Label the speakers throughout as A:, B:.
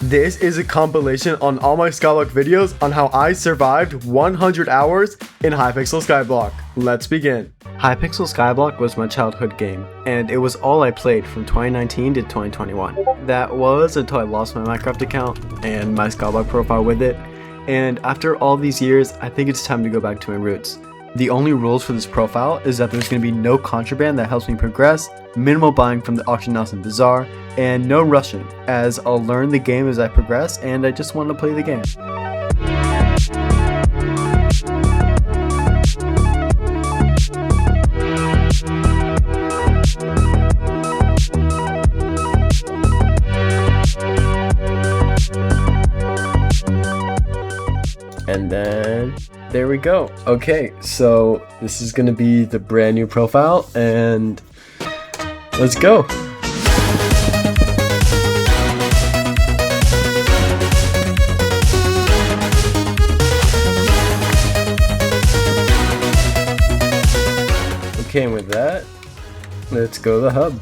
A: This is a compilation on all my Skyblock videos on how I survived 100 hours in Hypixel Skyblock. Let's begin. Hypixel Skyblock was my childhood game, and it was all I played from 2019 to 2021. That was until I lost my Minecraft account and my Skyblock profile with it, and after all these years, I think it's time to go back to my roots. The only rules for this profile is that there's going to be no contraband that helps me progress, minimal buying from the auction house and bazaar, and no rushing, as I'll learn the game as I progress and I just want to play the game. And then there we go. Okay, so this is gonna be the brand new profile, and let's go. Okay, and with that, let's go to the hub.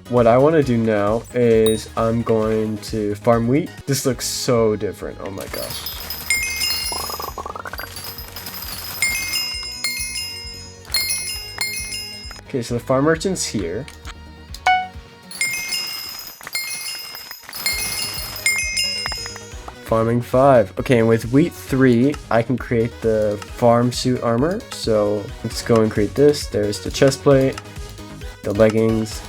A: What I want to do now is I'm going to farm wheat. This looks so different. Oh my gosh. Okay, so the farm merchant's here. Farming 5. Okay, and with wheat 3, I can create the farm suit armor. So let's go and create this. There's the chest plate, the leggings,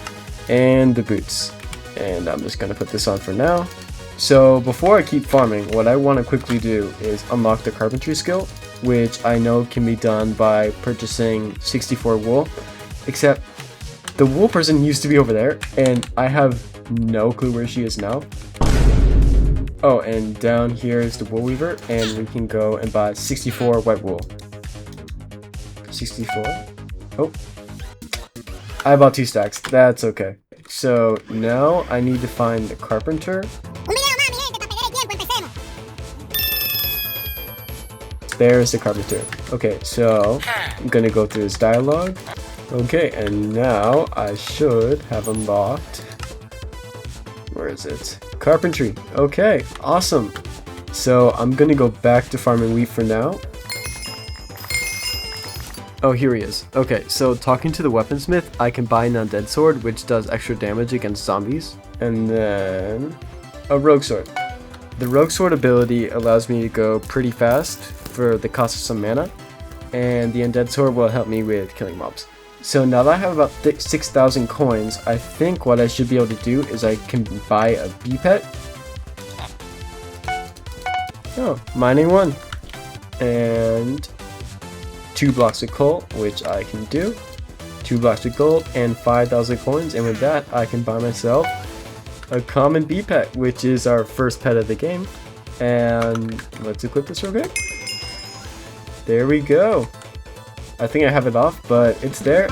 A: and the boots, and I'm just gonna put this on for now. So before I keep farming, what I want to quickly do is unlock the carpentry skill, which I know can be done by purchasing 64 wool, except the wool person used to be over there and I have no clue where she is now. Oh, and down here is the wool weaver, and we can go and buy 64 white wool. 64. Oh, I bought 2 stacks. That's okay. So now I need to find the carpenter. There's the carpenter. Okay, so I'm gonna go through his dialogue. Okay, and now I should have unlocked. Where is it? Carpentry. Okay, awesome. So I'm gonna go back to farming wheat for now. Oh, here he is. Okay, so talking to the weaponsmith, I can buy an undead sword, which does extra damage against zombies. And then a rogue sword. The rogue sword ability allows me to go pretty fast for the cost of some mana, and the undead sword will help me with killing mobs. So now that I have about 6,000 coins, I think what I should be able to do is I can buy a bee pet. Oh, mining 1. And 2 blocks of coal, which I can do. 2 blocks of gold and 5,000 coins, and with that I can buy myself a common bee pet, which is our first pet of the game. And let's equip this real quick. There we go. I think I have it off, but it's there.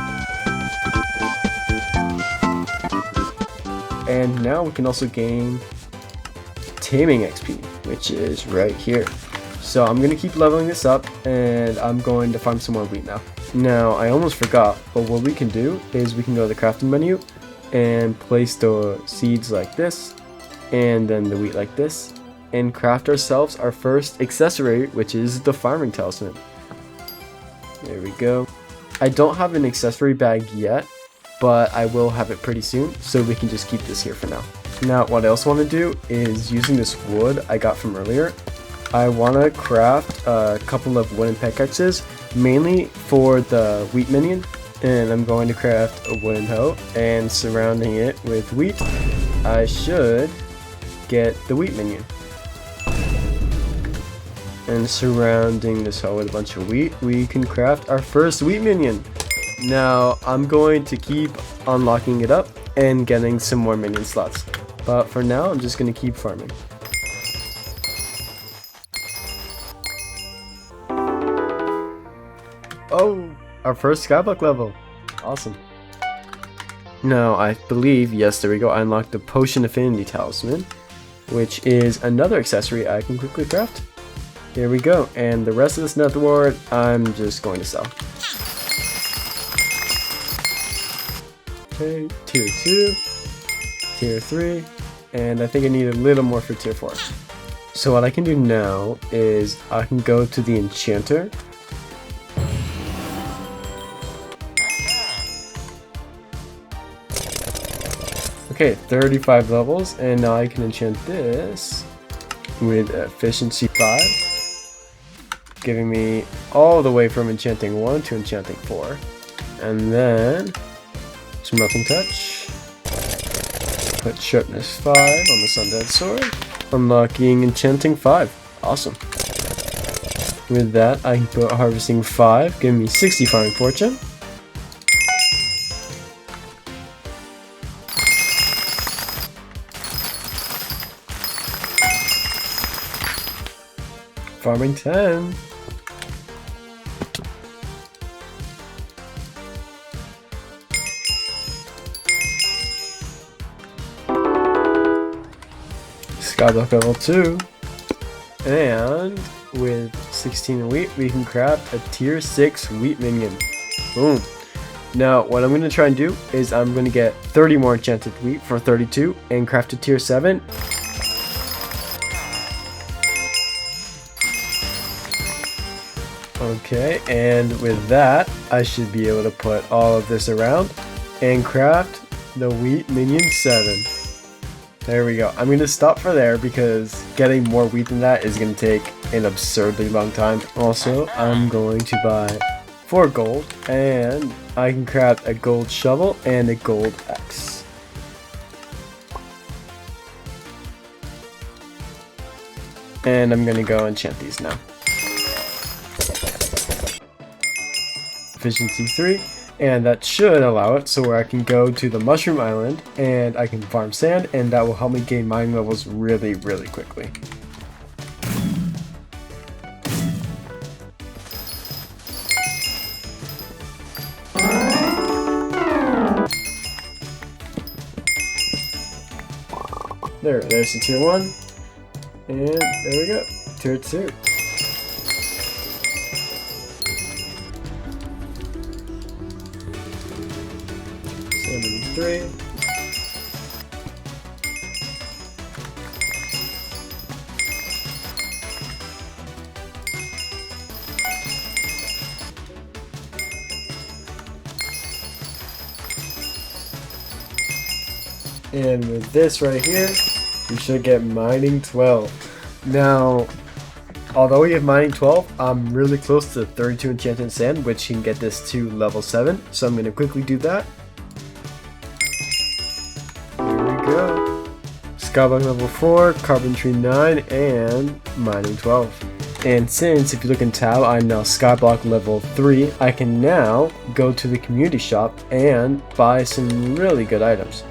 A: And now we can also gain taming XP, which is right here. So I'm going to keep leveling this up, and I'm going to farm some more wheat now. Now, I almost forgot, but what we can do is we can go to the crafting menu and place the seeds like this, and then the wheat like this, and craft ourselves our first accessory, which is the farming talisman. There we go. I don't have an accessory bag yet, but I will have it pretty soon, so we can just keep this here for now. Now, what I also want to do is using this wood I got from earlier, I want to craft a couple of wooden pickaxes, mainly for the wheat minion, and I'm going to craft a wooden hoe, and surrounding it with wheat, I should get the wheat minion. And surrounding this hoe with a bunch of wheat, we can craft our first wheat minion. Now, I'm going to keep unlocking it up and getting some more minion slots, but for now, I'm just going to keep farming. Oh, our first Skyblock level. Awesome. Now, I believe, yes, there we go, I unlocked the Potion Affinity Talisman, which is another accessory I can quickly craft. Here we go, and the rest of this nether wart, I'm just going to sell. Okay, tier 2, tier 3, and I think I need a little more for tier 4. So what I can do now is I can go to the enchanter. Okay, 35 levels, and now I can enchant this with efficiency 5, giving me all the way from enchanting 1 to enchanting 4. And then smelting touch, put sharpness 5 on the Sundead Sword, unlocking enchanting 5. Awesome. With that, I can put harvesting 5, giving me 60 farming fortune. Farming 10. Skyblock level 2. And with 16 wheat, we can craft a tier 6 wheat minion. Boom. Now, what I'm going to try and do is I'm going to get 30 more enchanted wheat for 32 and craft a tier 7. Okay, and with that, I should be able to put all of this around and craft the wheat minion 7. There we go. I'm going to stop for there because getting more wheat than that is going to take an absurdly long time. Also, I'm going to buy 4 gold, and I can craft a gold shovel and a gold axe. And I'm going to go enchant these now. Efficiency 3, and that should allow it so where I can go to the Mushroom Island and I can farm sand, and that will help me gain mining levels really quickly. There's the tier 1, and there we go, tier 2. 3. And with this right here, we should get mining 12. Now, although we have mining 12, I'm really close to 32 enchanted sand, which can get this to level 7. So I'm going to quickly do that. Skyblock level 4, carpentry 9, and mining 12. And since, if you look in tab, I'm now Skyblock level 3, I can now go to the community shop and buy some really good items.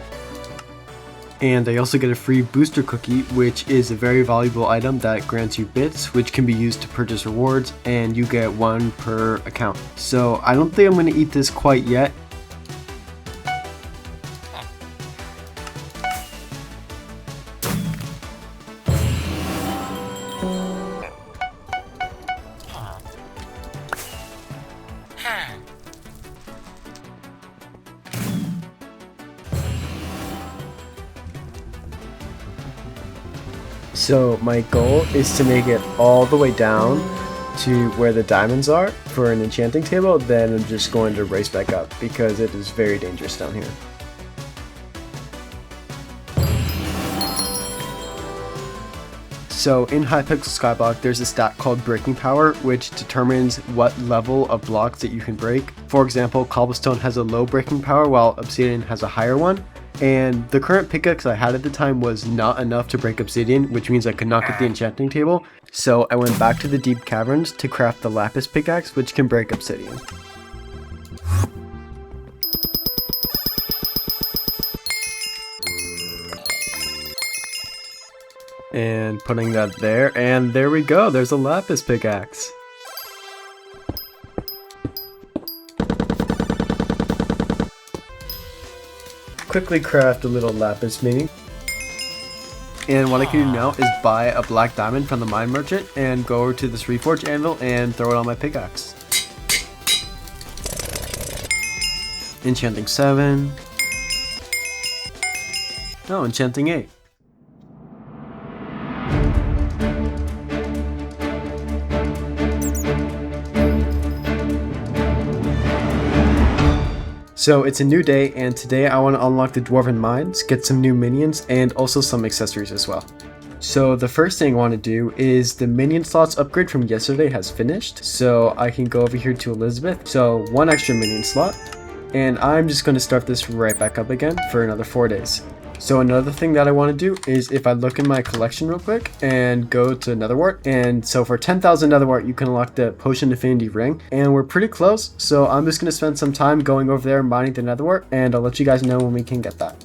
A: And I also get a free booster cookie, which is a very valuable item that grants you bits, which can be used to purchase rewards, and you get 1 per account. So I don't think I'm going to eat this quite yet. So my goal is to make it all the way down to where the diamonds are for an enchanting table, then I'm just going to race back up because it is very dangerous down here. So in Hypixel Skyblock, there's a stat called breaking power, which determines what level of blocks that you can break. For example, cobblestone has a low breaking power while obsidian has a higher one. And the current pickaxe I had at the time was not enough to break obsidian, which means I could not get the enchanting table. So I went back to the deep caverns to craft the lapis pickaxe, which can break obsidian. And putting that there, and there we go, there's a lapis pickaxe. Quickly craft a little lapis mini. And what I can do now is buy a black diamond from the mine merchant and go over to this reforge anvil and throw it on my pickaxe. Enchanting 7. Oh, enchanting 8. So it's a new day, and today I want to unlock the Dwarven Mines, get some new minions, and also some accessories as well. So the first thing I want to do is the minion slots upgrade from yesterday has finished, so I can go over here to Elizabeth. So 1 extra minion slot, and I'm just going to start this right back up again for another 4 days. So another thing that I want to do is if I look in my collection real quick and go to Netherwart, and so for 10,000 Netherwart you can unlock the Potion Affinity Ring, and we're pretty close, so I'm just going to spend some time going over there mining the Netherwart, and I'll let you guys know when we can get that.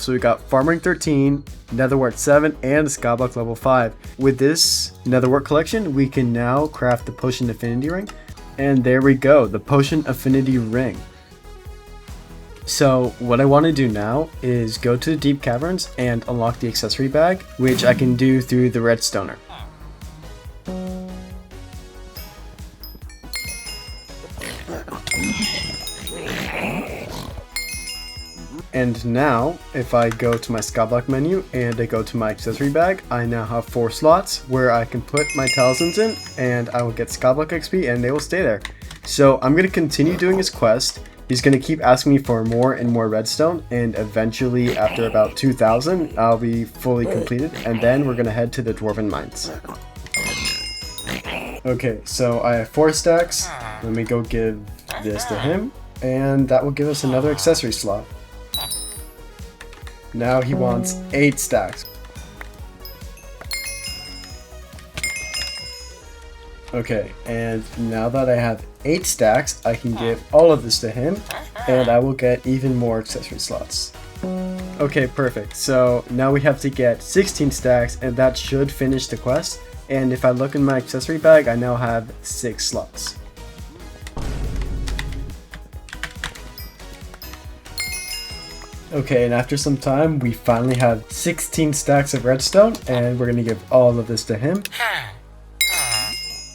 A: So we got Farming 13, Netherwart 7, and Skyblock level 5. With this Netherwart collection, we can now craft the Potion Affinity Ring, and there we go, the Potion Affinity Ring. So what I want to do now is go to the deep caverns and unlock the accessory bag, which I can do through the redstoner. And now, if I go to my Skyblock menu and I go to my accessory bag, I now have 4 slots where I can put my talismans in, and I will get Skyblock XP and they will stay there. So I'm going to continue doing his quest. He's going to keep asking me for more and more redstone, and eventually after about 2,000 I'll be fully completed, and then we're going to head to the Dwarven Mines. Okay, so I have 4 stacks. Let me go give this to him, and that will give us another accessory slot. Now he wants 8 stacks. Okay, and now that I have 8 stacks, I can give all of this to him, and I will get even more accessory slots. Okay, perfect. So now we have to get 16 stacks, and that should finish the quest. And if I look in my accessory bag, I now have 6 slots. Okay, and after some time, we finally have 16 stacks of redstone, and we're gonna give all of this to him.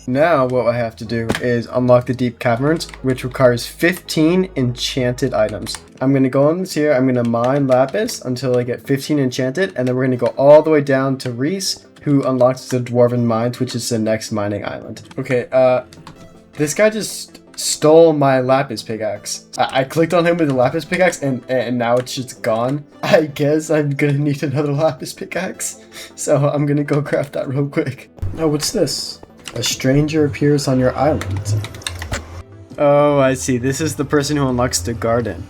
A: Now what I have to do is unlock the deep caverns, which requires 15 enchanted items. I'm going to go on this here, I'm going to mine lapis until I get 15 enchanted, and then we're going to go all the way down to Reese, who unlocks the Dwarven Mines, which is the next mining island. Okay, this guy just stole my lapis pickaxe. I clicked on him with the lapis pickaxe, and now it's just gone. I guess I'm going to need another lapis pickaxe, so I'm going to go craft that real quick. Oh, what's this? A stranger appears on your island. Oh, I see. This is the person who unlocks the garden.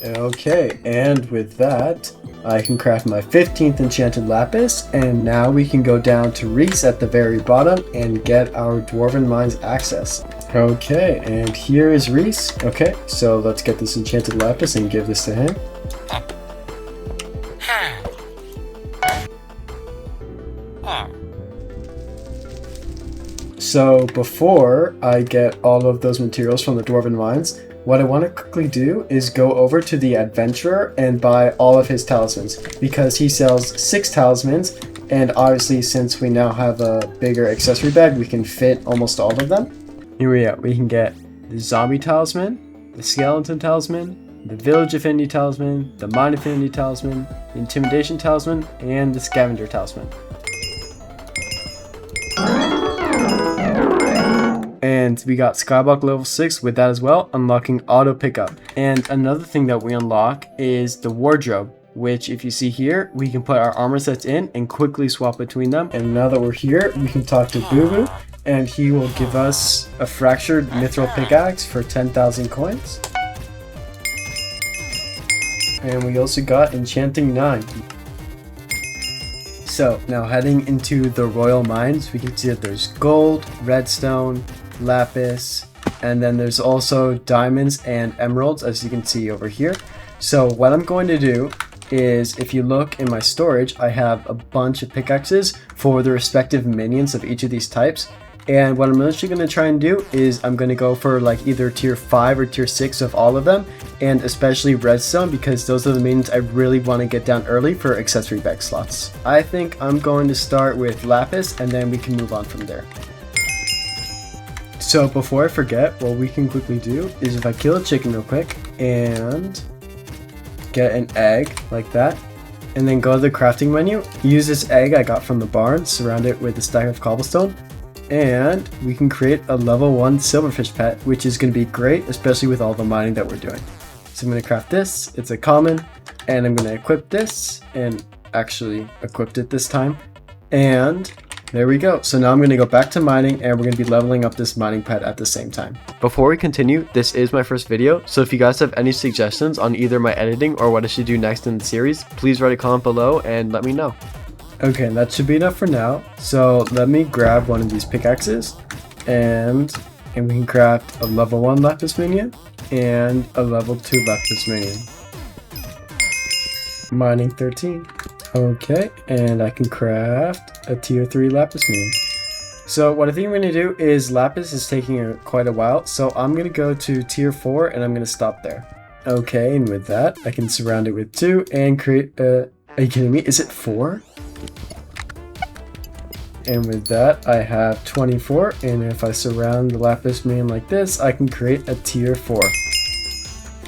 A: Okay, and with that, I can craft my 15th enchanted lapis, and now we can go down to Reese at the very bottom and get our Dwarven Mines access. Okay, and here is Reese. Okay, so let's get this enchanted lapis and give this to him. So before I get all of those materials from the Dwarven Mines, what I want to quickly do is go over to the Adventurer and buy all of his talismans, because he sells 6 talismans, and obviously since we now have a bigger accessory bag, we can fit almost all of them. Here we are. We can get the Zombie Talisman, the Skeleton Talisman, the Village Affinity Talisman, the Mine Affinity Talisman, the Intimidation Talisman, and the Scavenger Talisman. And we got Skyblock level 6 with that as well, unlocking auto pickup. And another thing that we unlock is the wardrobe, which if you see here, we can put our armor sets in and quickly swap between them. And now that we're here, we can talk to Boo Boo, and he will give us a fractured mithril pickaxe for 10,000 coins. And we also got Enchanting 9. So now heading into the Royal Mines, we can see that there's gold, redstone, lapis, and then there's also diamonds and emeralds, as you can see over here. So what I'm going to do is, if you look in my storage, I have a bunch of pickaxes for the respective minions of each of these types. And what I'm actually going to try and do is I'm going to go for like either tier 5 or tier 6 of all of them, and especially redstone, because those are the minions I really want to get down early for accessory bag slots. I think I'm going to start with lapis, and then we can move on from there. So before I forget, what we can quickly do is if I kill a chicken real quick and get an egg like that, and then go to the crafting menu, use this egg I got from the barn, surround it with a stack of cobblestone, and we can create a level 1 silverfish pet, which is going to be great, especially with all the mining that we're doing. So I'm going to craft this, it's a common, and I'm going to equip this, and actually equipped it this time, and there we go. So now I'm going to go back to mining, and we're going to be leveling up this mining pet at the same time. Before we continue, this is my first video, so if you guys have any suggestions on either my editing or what I should do next in the series, please write a comment below and let me know. Okay, that should be enough for now. So let me grab one of these pickaxes, and we can craft a level 1 lapis minion and a level 2 lapis minion. Mining 13. Okay, and I can craft a tier 3 lapis minion. So what I think I'm going to do is lapis is taking quite a while, so I'm going to go to tier 4 and I'm going to stop there. Okay, and with that I can surround it with 2 and create a... Are you kidding me? Is it 4? And with that I have 24, and if I surround the lapis minion like this, I can create a tier 4.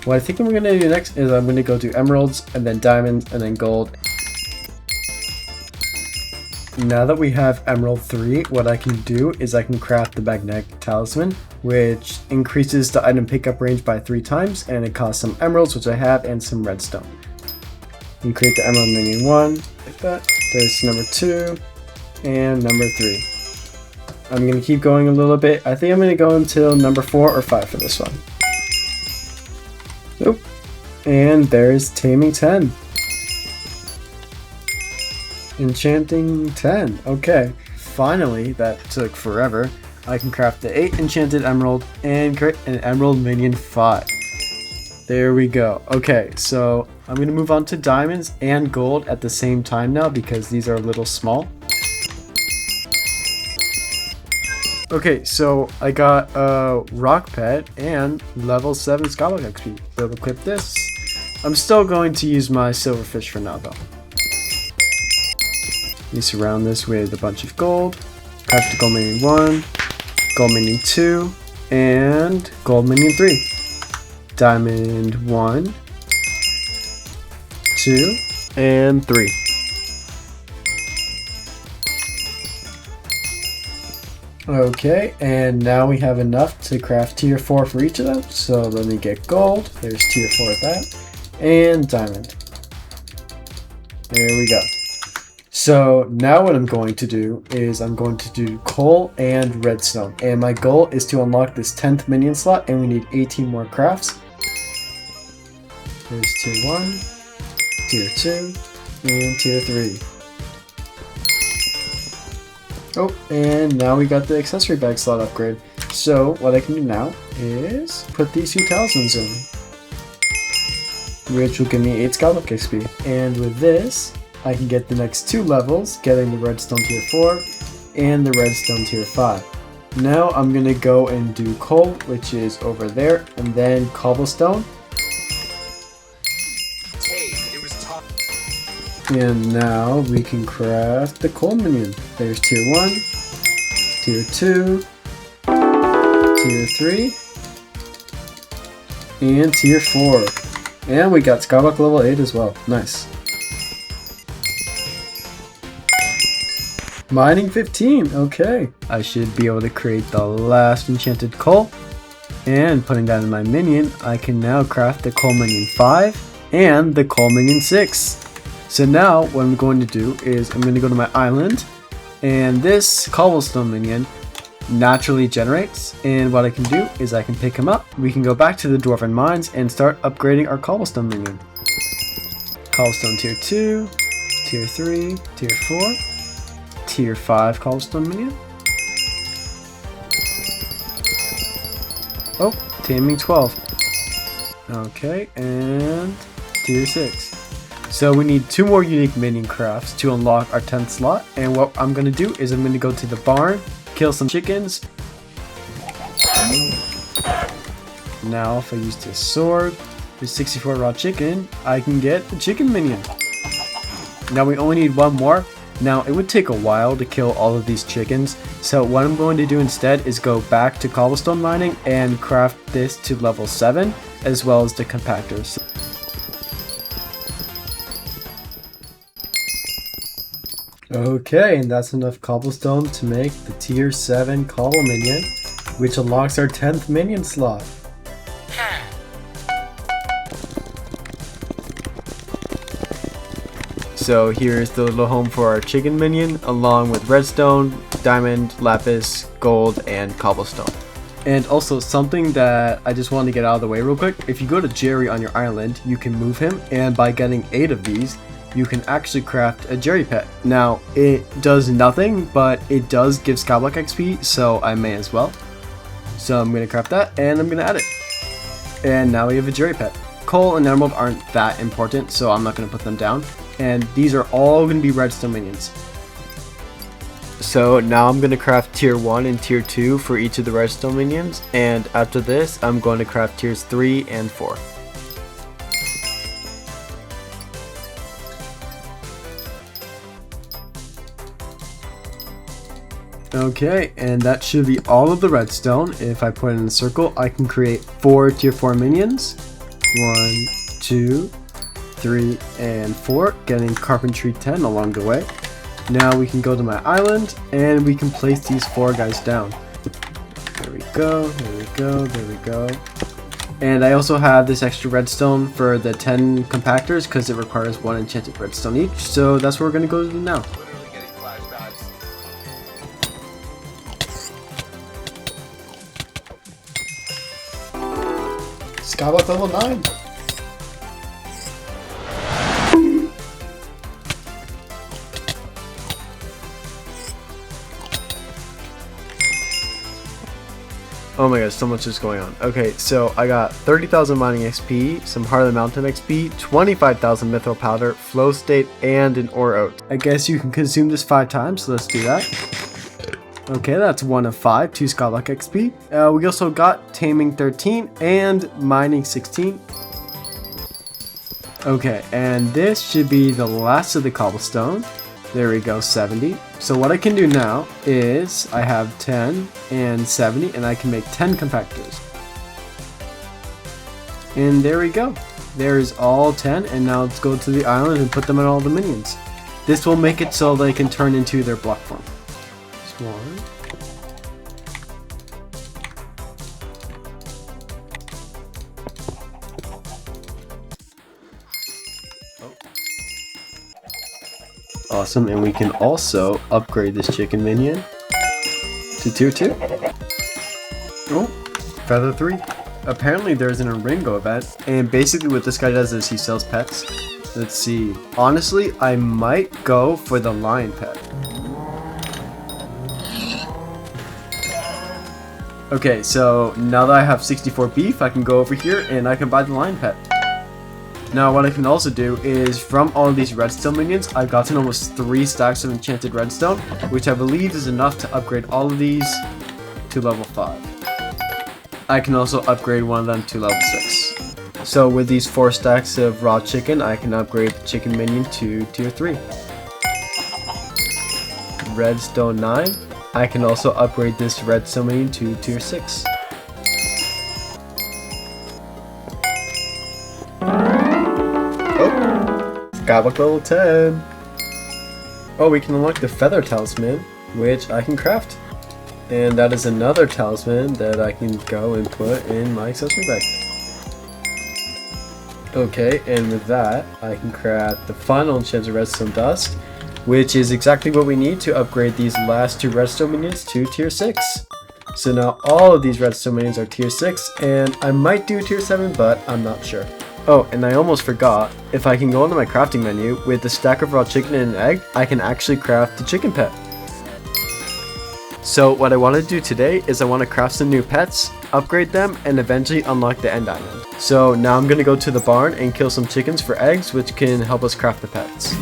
A: What I think I'm going to do next is I'm going to go to emeralds and then diamonds and then gold. Now that we have Emerald 3, what I can do is I can craft the magnetic talisman, which increases the item pickup range by 3 times, and it costs some emeralds, which I have, and some redstone. You can create the Emerald Minion 1, like that. There's number 2, and number 3. I'm going to keep going a little bit. I think I'm going to go until number 4 or 5 for this one. Nope. And there's Taming 10. Enchanting 10. Okay, finally, that took forever. I can craft the 8 enchanted emerald and create an emerald minion 5. There we go. Okay, so I'm going to move on to diamonds and gold at the same time now because these are a little small. Okay, so I got a rock pet and level 7 Skyblock XP. So I'll equip this. I'm still going to use my silverfish for now though. You surround this with a bunch of gold, craft a gold minion 1, gold minion 2, and gold minion 3. Diamond 1, 2, and 3. Okay, and now we have enough to craft tier 4 for each of them. So let me get gold, there's tier 4 of that, and diamond. There we go. So now what I'm going to do is I'm going to do coal and redstone. And my goal is to unlock this 10th minion slot, and we need 18 more crafts. There's tier 1, tier 2, and tier 3. Oh, and now we got the accessory bag slot upgrade. So what I can do now is put these 2 talismans in, which will give me 8 Skyblock XP. And with this, I can get the next 2 levels, getting the redstone tier 4 and the redstone tier 5. Now I'm going to go and do coal, which is over there, and then cobblestone. And now we can craft the coal minion. There's tier 1, tier 2, tier 3, and tier 4. And we got Skyblock level 8 as well. Nice. Mining 15, okay. I should be able to create the last enchanted coal. And putting that in my minion, I can now craft the coal minion 5 and the coal minion 6. So now what I'm going to do is I'm going to go to my island, and this cobblestone minion naturally generates, and what I can do is I can pick him up. We can go back to the dwarven mines and start upgrading our cobblestone minion. Cobblestone tier 2, tier 3, tier 4, tier 5 cobblestone minion. Oh, taming 12. Okay, and tier 6. So we need 2 more unique minion crafts to unlock our 10th slot, and what I'm going to do is I'm going to go to the barn, kill some chickens. Now if I use this sword with 64 raw chicken, I can get the chicken minion. Now we only need 1 more, Now, it would take a while to kill all of these chickens, so what I'm going to do instead is go back to cobblestone mining and craft this to level 7, as well as the compactors. Okay, and that's enough cobblestone to make the tier 7 Cobble Minion, which unlocks our 10th minion slot. So here's the little home for our chicken minion, along with redstone, diamond, lapis, gold, and cobblestone. And also something that I just wanted to get out of the way real quick, if you go to Jerry on your island, you can move him, and by getting 8 of these, you can actually craft a Jerry pet. Now, it does nothing, but it does give Skyblock XP, so I may as well. So I'm going to craft that, and I'm going to add it. And now we have a Jerry pet. Coal and emerald aren't that important, so I'm not going to put them down. And these are all going to be redstone minions. So now I'm going to craft tier 1 and tier 2 for each of the redstone minions, and after this I'm going to craft tiers 3 and 4. Okay, and that should be all of the redstone. If I put it in a circle, I can create 4 tier 4 minions. 1, 2, 3, and 4, getting carpentry 10 along the way. Now we can go to my island and we can place these 4 guys down. There we go, there we go, there we go. And I also have this extra redstone for the 10 compactors because it requires 1 enchanted redstone each, so that's what we're going to go to now.
B: Skyblock level 9.
A: Oh my god, so much is going on. Okay, so I got 30,000 mining XP, some Heart of the Mountain XP, 25,000 mithril powder, flow state, and an ore oat. I guess you can consume this 5 times, so let's do that. Okay, that's 1 of 5, 2 Skyblock XP. We also got Taming 13 and Mining 16. Okay, and this should be the last of the cobblestone. There we go, 70. So what I can do now is I have 10 and 70, and I can make 10 compactors. And there we go. There's all 10, and now let's go to the island and put them on all the minions. This will make it so they can turn into their block form. One. Awesome, and we can also upgrade this chicken minion to tier 2. Oh, feather 3. Apparently there's an Ringo event, and basically what this guy does is he sells pets. Let's see. Honestly, I might go for the lion pet. Okay, so now that I have 64 beef, I can go over here and I can buy the lion pet. Now what I can also do is, from all of these redstone minions, I've gotten almost 3 stacks of enchanted redstone, which I believe is enough to upgrade all of these to level 5. I can also upgrade one of them to level 6. So with these 4 stacks of raw chicken, I can upgrade the chicken minion to tier 3. Redstone 9. I can also upgrade this redstone minion to tier 6. Skyblock level 10. Oh, we can unlock the feather talisman, which I can craft. And that is another talisman that I can go and put in my accessory bag. Okay, and with that, I can craft the final enchanted redstone dust, which is exactly what we need to upgrade these last 2 redstone minions to tier 6. So now all of these redstone minions are tier 6, and I might do tier 7, but I'm not sure. Oh, and I almost forgot, if I can go into my crafting menu, with the stack of raw chicken and an egg, I can actually craft the chicken pet. So what I want to do today is I want to craft some new pets, upgrade them, and eventually unlock the end diamond. So now I'm going to go to the barn and kill some chickens for eggs, which can help us craft the pets.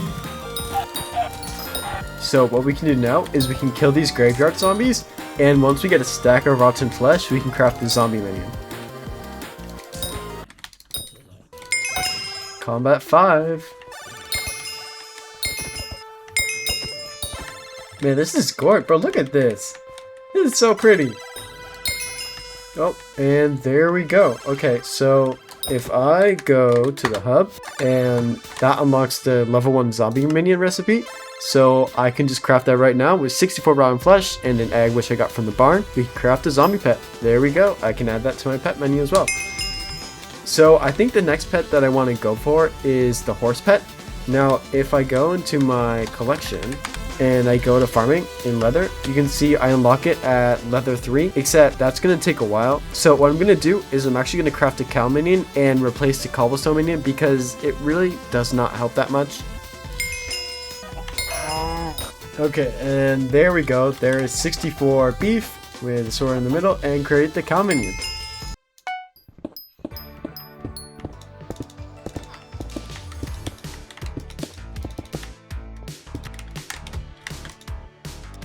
A: So what we can do now is we can kill these graveyard zombies, and once we get a stack of rotten flesh, we can craft the zombie minion. Combat 5. Man, this is gorgeous, bro. Look at this. This is so pretty. Oh, and there we go. Okay, so if I go to the hub, and that unlocks the level 1 zombie minion recipe, so I can just craft that right now with 64 rotten flesh and an egg which I got from the barn. We can craft a zombie pet. There we go. I can add that to my pet menu as well. So I think the next pet that I want to go for is the horse pet. Now, if I go into my collection and I go to farming in leather, you can see I unlock it at leather 3, except that's going to take a while. So what I'm going to do is I'm actually going to craft a cow minion and replace the cobblestone minion because it really does not help that much. Okay, and there we go. There is 64 beef with a sword in the middle and create the cow minion.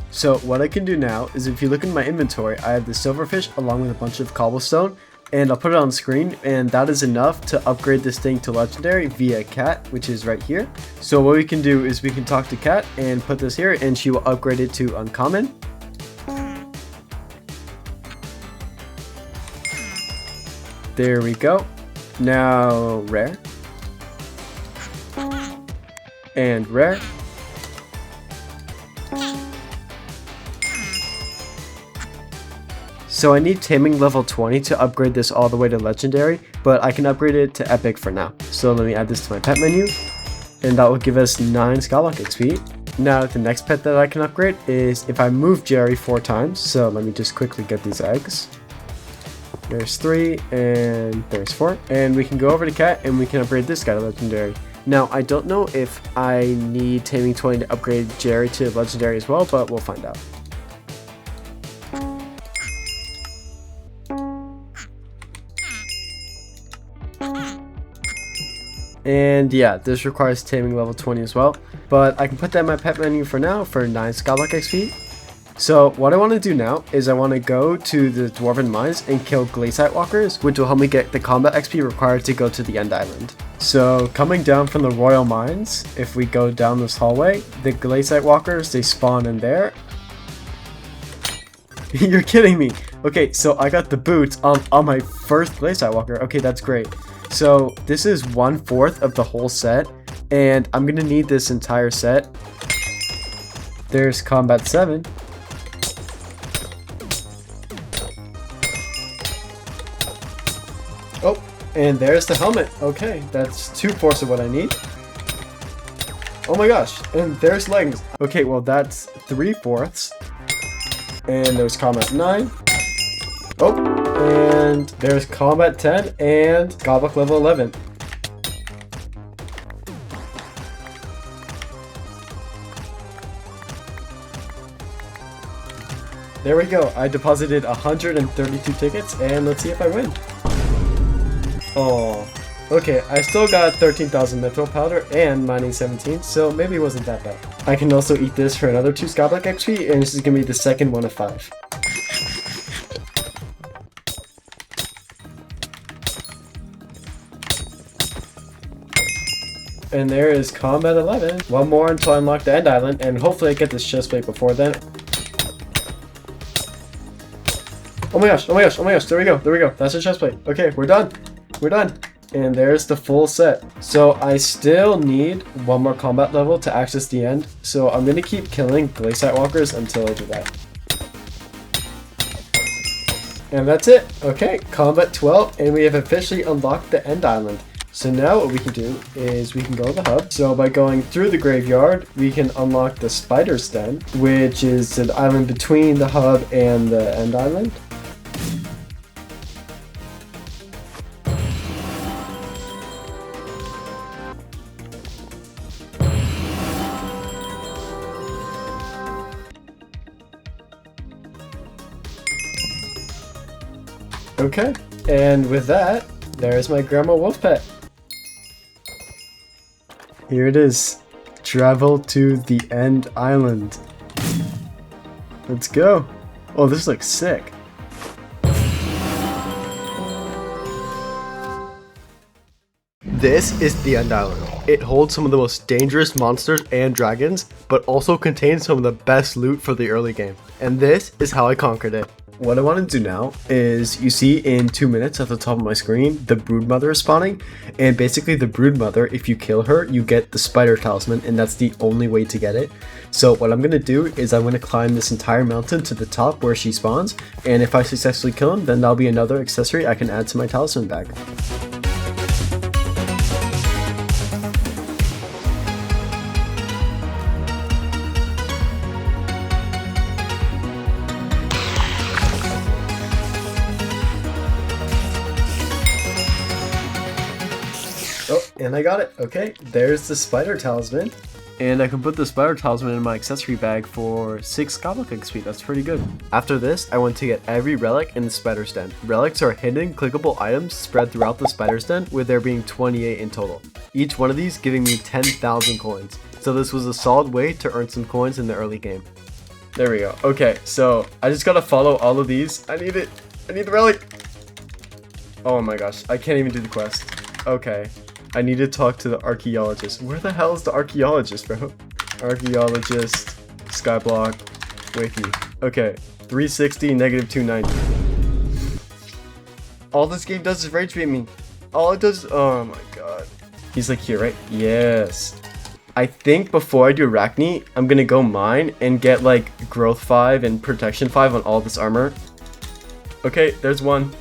A: So what I can do now is if you look in my inventory, I have the silverfish along with a bunch of cobblestone, and I'll put it on screen, and that is enough to upgrade this thing to legendary via Cat, which is right here. So what we can do is we can talk to Cat and put this here, and she will upgrade it to uncommon. There we go. Now rare. And rare. So I need taming level 20 to upgrade this all the way to legendary, but I can upgrade it to epic for now. So let me add this to my pet menu, and that will give us 9 Skyblock XP. Now the next pet that I can upgrade is if I move Jerry 4 times. So let me just quickly get these eggs. There's 3 and there's 4. And we can go over to Cat and we can upgrade this guy to legendary. Now I don't know if I need taming 20 to upgrade Jerry to legendary as well, but we'll find out. And yeah, this requires taming level 20 as well, but I can put that in my pet menu for now for 9 Skyblock XP. So what I want to do now is I want to go to the Dwarven Mines and kill Glaciate Walkers, which will help me get the combat XP required to go to the End Island. So coming down from the Royal Mines, if we go down this hallway, the Glaciate Walkers, they spawn in there. You're kidding me. Okay, so I got the boots on my first Glaciate Walker. Okay, that's great. So this is 1/4 of the whole set, and I'm gonna need this entire set. There's combat 7. Oh, and there's the helmet. Okay, that's 2/4 of what I need. Oh my gosh, and there's leggings. Okay, well that's 3/4. And there's combat 9. Oh, and there's combat 10 and Skyblock level 11. There we go. I deposited 132 tickets, and let's see if I win. Oh, okay. I still got 13,000 mithril powder and mining 17, so maybe it wasn't that bad. I can also eat this for another 2 Skyblock XP, and this is gonna be the second one of 5. And there is combat 11. One more until I unlock the End Island, and hopefully I get this chestplate before then. Oh my gosh, oh my gosh, oh my gosh, there we go, that's the chestplate. Okay, we're done. And there's the full set. So I still need one more combat level to access the end, so I'm gonna keep killing Glaciate Walkers until I do that. And that's it. Okay, combat 12, and we have officially unlocked the End Island. So now what we can do is we can go to the hub. So by going through the graveyard, we can unlock the Spider's Den, which is an island between the hub and the End Island. Okay, and with that, there's my Grandma Wolf Pet. Here it is. Travel to the End Island. Let's go. Oh, this looks sick. This is the End Island. It holds some of the most dangerous monsters and dragons, but also contains some of the best loot for the early game. And this is how I conquered it. What I want to do now is, you see in 2 minutes at the top of my screen, the Broodmother is spawning. And basically the Broodmother, if you kill her, you get the Spider Talisman, and that's the only way to get it. So what I'm going to do is I'm going to climb this entire mountain to the top where she spawns. And if I successfully kill him, then that'll be another accessory I can add to my talisman bag. Oh, and I got it. Okay, there's the Spider Talisman. And I can put the Spider Talisman in my accessory bag for 6 Skyblock XP. That's pretty good. After this, I went to get every relic in the Spider's Den. Relics are hidden, clickable items spread throughout the Spider's Den, with there being 28 in total. Each one of these giving me 10,000 coins. So this was a solid way to earn some coins in the early game. There we go. Okay, so I just gotta follow all of these. I need it. I need the relic. Oh my gosh, I can't even do the quest. Okay. I need to talk to the archaeologist. Where the hell is the archaeologist, bro? Archaeologist, Skyblock, wiki. Okay, 360, negative 290. All this game does is rage bait me. All it does, oh my god. He's like here, right? Yes. I think before I do Arachne, I'm gonna go mine and get like growth 5 and protection 5 on all this armor. Okay, there's one.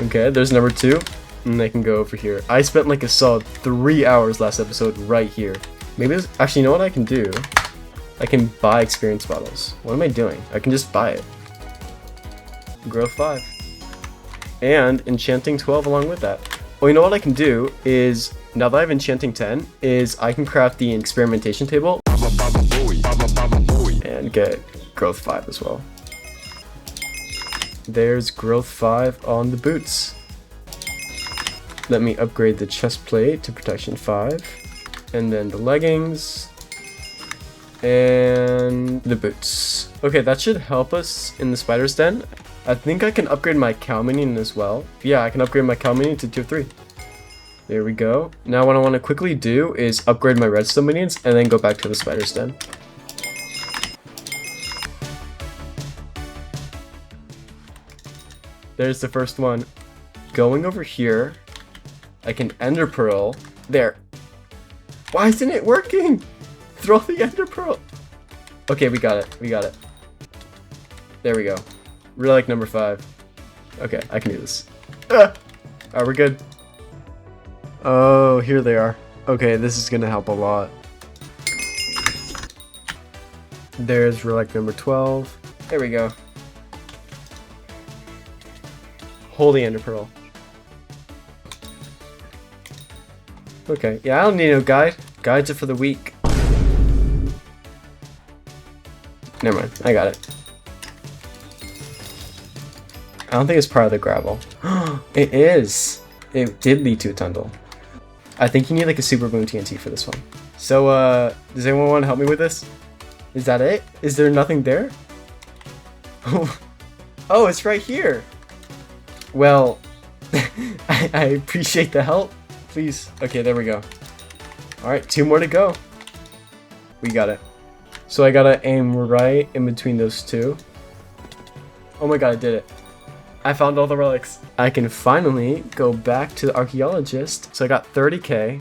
A: Okay, there's number 2. And I can go over here. I spent like a solid 3 hours last episode right here. Maybe this, actually, you know what I can do? I can buy experience bottles. What am I doing? I can just buy it. Growth 5. And enchanting 12 along with that. Well, you know what I can do is, now that I have enchanting 10, is I can craft the experimentation table and get growth 5 as well. There's growth 5 on the boots. Let me upgrade the chest plate to protection 5, and then the leggings, and the boots. Okay, that should help us in the Spider's Den. I think I can upgrade my cow minion as well. Yeah, I can upgrade my cow minion to tier 3. There we go. Now what I want to quickly do is upgrade my redstone minions, and then go back to the Spider's Den. There's the first one. Going over here, I can ender pearl. There. Why isn't it working? Throw the ender pearl. Okay, we got it. We got it. There we go. Relic number 5. Okay, I can do this. Alright, we're good. Oh, here they are. Okay, this is gonna help a lot. There's relic number 12. There we go. Holy ender pearl. Okay, yeah, I don't need no guide. Guides are for the weak. Never mind, I got it. I don't think it's part of the gravel. It is! It did lead to a tunnel. I think you need like a super boom TNT for this one. So, does anyone want to help me with this? Is that it? Is there nothing there? Oh, it's right here! Well, I appreciate the help. Please. Okay, there we go. Alright, 2 more to go. We got it. So I gotta aim right in between those 2. Oh my god, I did it. I found all the relics. I can finally go back to the archaeologist. So I got 30k.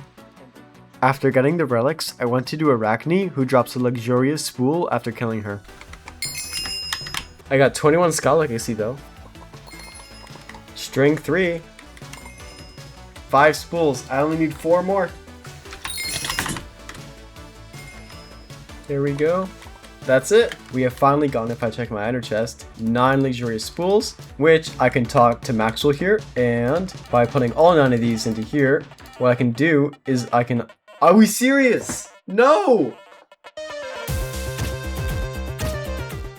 A: After getting the relics, I went to do Arachne, who drops a luxurious spool after killing her. I got 21 Skyblock XP though. String 3. 5 spools. I only need 4 more. There we go. That's it. We have finally gotten, if I check my ender chest, 9 luxurious spools, which I can talk to Maxwell here, and by putting all 9 of these into here, what I can do is I can... Are we serious? No!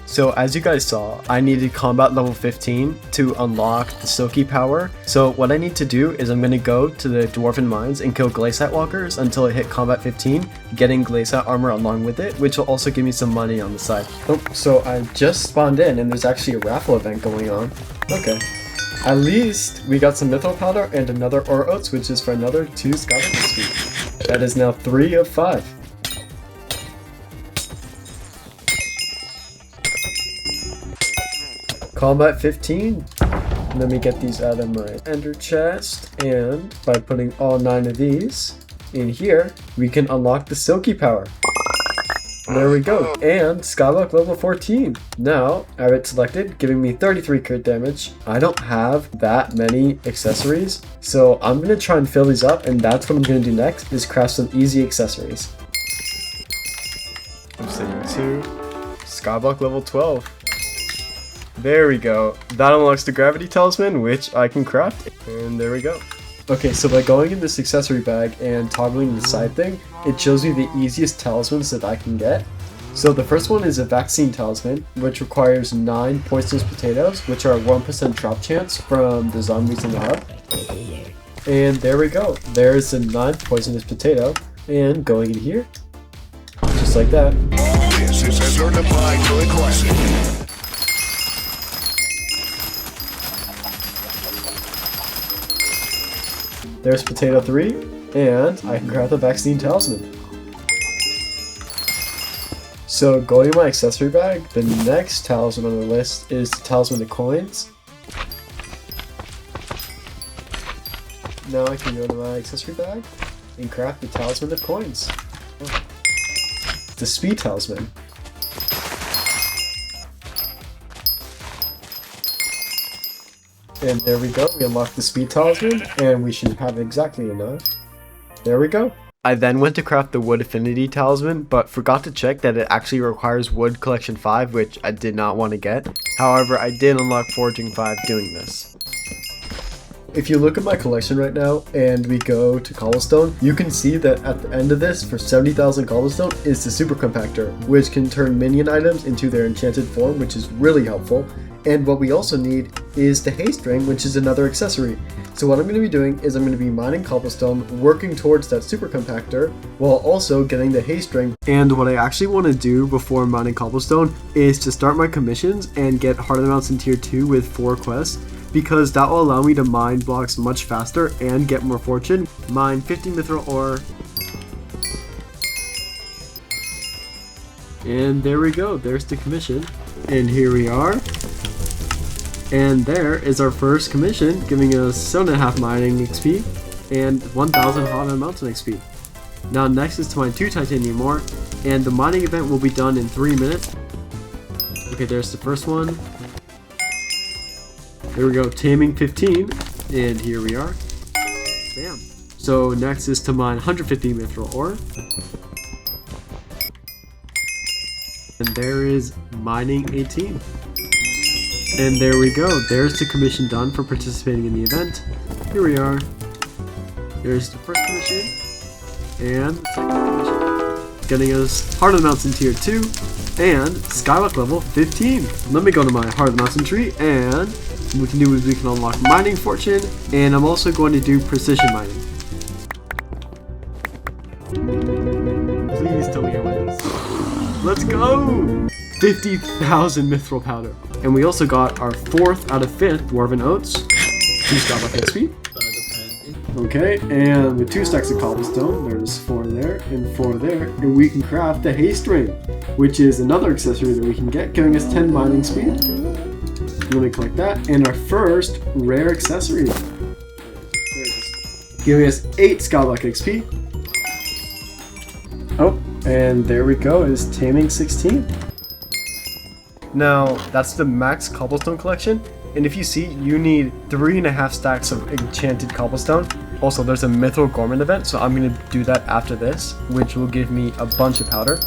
A: So as you guys saw, I needed combat level 15 to unlock the Silky power. So what I need to do is I'm going to go to the Dwarven Mines and kill Glaciate Walkers until I hit combat 15, getting Glaciate armor along with it, which will also give me some money on the side. Oh, so I just spawned in and there's actually a raffle event going on. Okay. At least we got some mithril powder and another ore oats, which is for another 2 Skyblock XP. That is now 3 of 5. Combat 15. Let me get these out of my ender chest, and by putting all 9 of these in here, we can unlock the silky power. There we go, and Skyblock level 14. Now, I have it selected, giving me 33 crit damage. I don't have that many accessories, so I'm going to try and fill these up, and that's what I'm going to do next, is craft some easy accessories. I'm setting to Skyblock level 12. There we go. That unlocks the gravity talisman, which I can craft, and there we go. Okay, so by going in this accessory bag and toggling the side thing, it shows me the easiest talismans that I can get. So the first one is a vaccine talisman, which requires 9 poisonous potatoes, which are a 1% drop chance from the zombies in the hub. And there we go. There's the 9th poisonous potato, and going in here, just like that.
B: This is a certified good question.
A: There's potato 3, and I can craft the vaccine talisman. So going in my accessory bag, the next talisman on the list is the talisman of coins. Now I can go to my accessory bag and craft the talisman of coins. The speed talisman. And there we go, we unlocked the speed talisman, and we should have exactly enough. There we go. I then went to craft the wood affinity talisman, but forgot to check that it actually requires wood collection 5, which I did not want to get. However, I did unlock foraging 5 doing this. If you look at my collection right now, and we go to cobblestone, you can see that at the end of this, for 70,000 cobblestone, is the super compactor, which can turn minion items into their enchanted form, which is really helpful. And what we also need is the haste ring, which is another accessory. So what I'm going to be doing is I'm going to be mining cobblestone, working towards that super compactor, while also getting the haste ring. And what I actually want to do before mining cobblestone is to start my commissions and get Heart of the Mountain tier 2 with 4 quests, because that will allow me to mine blocks much faster and get more fortune. Mine 50 mithril ore. And there we go, there's the commission. And here we are. And there is our first commission, giving us 7.5 mining XP and 1000 Heart of the Mountain XP. Now next is to mine 2 titanium ore, and the mining event will be done in 3 minutes. Okay, there's the first one. There we go, taming 15, and here we are. Bam. So next is to mine 150 mithril ore. And there is mining 18. And there we go, there's the commission done for participating in the event. Here we are. There's the first commission, and the second commission. Getting us Heart of the Mountain tier 2, and Skyblock level 15. Let me go to my Heart of the Mountain tree, and what we can do is we can unlock mining fortune, and I'm also going to do precision mining. Please tell me I win this. Let's go! 50,000 mithril powder. And we also got our 4th out of 5th dwarven oats. 2 Skyblock XP. Okay, and with 2 stacks of cobblestone, there's 4 there and 4 there, and we can craft the haste ring, which is another accessory that we can get, giving us 10 mining speed. Let me collect that, and our first rare accessory. There it is. Giving us 8 Skyblock XP. Oh, and there we go, is taming 16. Now, that's the max cobblestone collection, and if you see, you need 3.5 stacks of enchanted cobblestone. Also, there's a mithril gourmet event, so I'm going to do that after this, which will give me a bunch of powder.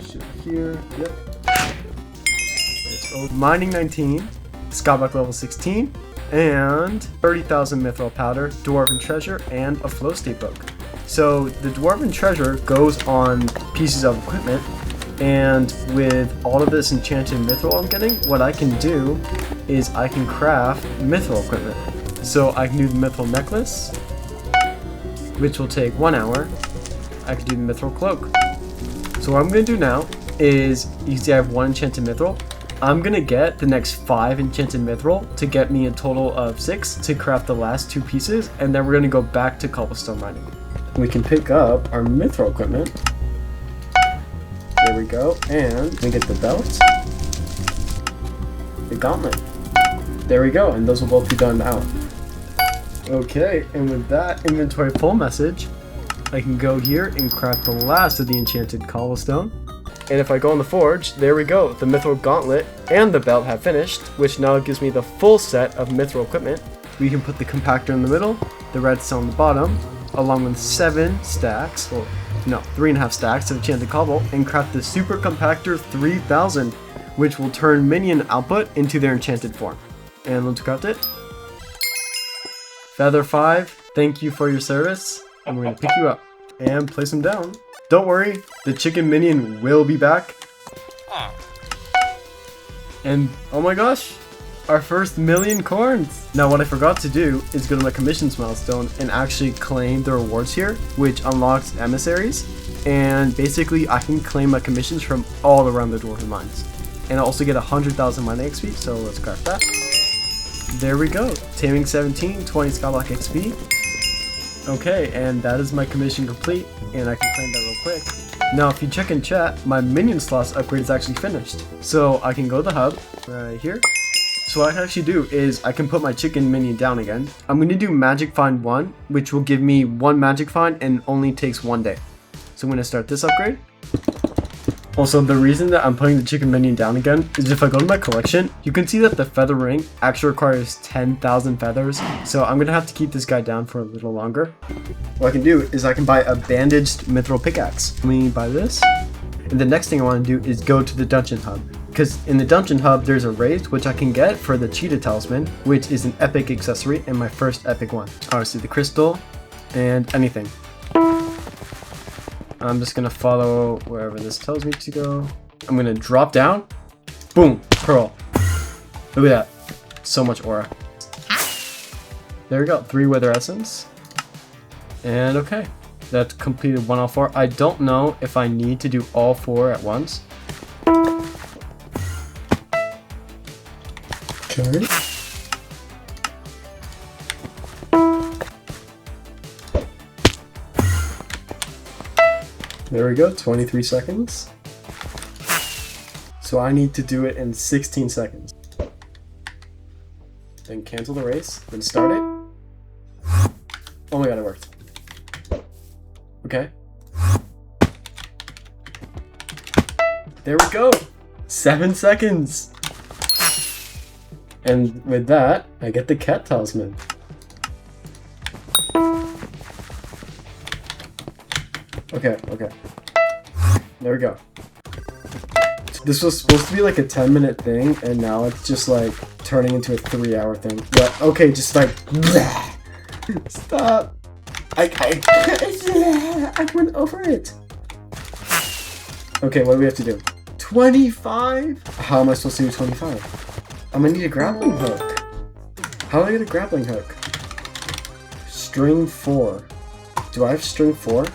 A: Ship here, yep. Mining 19, Skyblock level 16, and 30,000 mithril powder, dwarven treasure, and a flow state book. So the dwarven treasure goes on pieces of equipment, and with all of this enchanted mithril I'm getting, what I can do is I can craft mithril equipment. So I can do the mithril necklace, which will take 1 hour. I can do the mithril cloak. So what I'm going to do now is, you can see I have 1 enchanted mithril. I'm gonna get the next 5 enchanted mithril to get me a total of 6 to craft the last 2 pieces, and then we're gonna go back to cobblestone mining. We can pick up our mithril equipment. There we go, and we get the belt, the gauntlet. There we go, and those will both be done out. Okay, and with that inventory full message, I can go here and craft the last of the enchanted cobblestone. And if I go on the forge, there we go, the mithril gauntlet and the belt have finished, which now gives me the full set of mithril equipment. We can put the compactor in the middle, the redstone on the bottom, along with 7 stacks, or no, 3.5 stacks of enchanted cobble, and craft the super compactor 3000, which will turn minion output into their enchanted form. And let's craft it. Feather 5, thank you for your service, and we're gonna pick you up and place them down. Don't worry, the chicken minion will be back. And oh my gosh, our first 1,000,000 corns. Now what I forgot to do is go to my commissions milestone and actually claim the rewards here, which unlocks emissaries. And basically I can claim my commissions from all around the dwarven mines. And I also get 100,000 mining XP, so let's craft that. There we go, taming 17, 20 Skyblock XP. Okay, and that is my commission complete, and I can claim that real quick. Now, if you check in chat, my minion slots upgrade is actually finished. So I can go to the hub, right here. So what I can actually do is I can put my chicken minion down again. I'm going to do magic find 1, which will give me 1 magic find and only takes 1 day. So I'm going to start this upgrade. Also, the reason that I'm putting the chicken minion down again is if I go to my collection, you can see that the feather ring actually requires 10,000 feathers. So I'm going to have to keep this guy down for a little longer. What I can do is I can buy a bandaged mithril pickaxe. Let me buy this. And the next thing I want to do is go to the dungeon hub. Because in the dungeon hub, there's a raise which I can get for the cheetah talisman, which is an epic accessory and my first epic one. Obviously the crystal and anything. I'm just gonna follow wherever this tells me to go. I'm gonna drop down. Boom, pearl. Look at that. So much aura. There we go, 3 wither essence. And okay, that's completed 1 out of 4. I don't know if I need to do all 4 at once. Okay. There we go, 23 seconds. So I need to do it in 16 seconds. Then cancel the race, then start it. Oh my god, it worked. Okay. There we go! 7 seconds! And with that, I get the cat talisman. Okay. There we go. This was supposed to be like a 10-minute thing, and now it's just like turning into a 3-hour thing. But okay, just like stop. I went over it. Okay, what do we have to do? 25? How am I supposed to do 25? I'm gonna need a grappling hook. How do I get a grappling hook? String 4. Do I have string 4?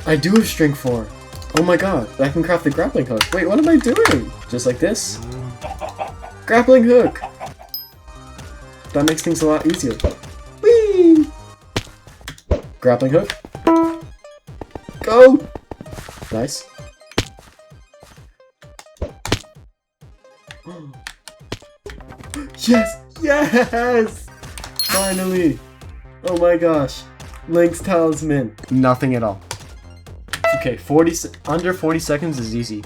A: I do have string 4. Oh my god, I can craft the grappling hook. Wait, what am I doing? Just like this? Grappling hook! That makes things a lot easier. Whee! Grappling hook. Go! Nice. Yes! Yes! Finally! Oh my gosh. Link's talisman. Nothing at all. Okay, under 40 seconds is easy.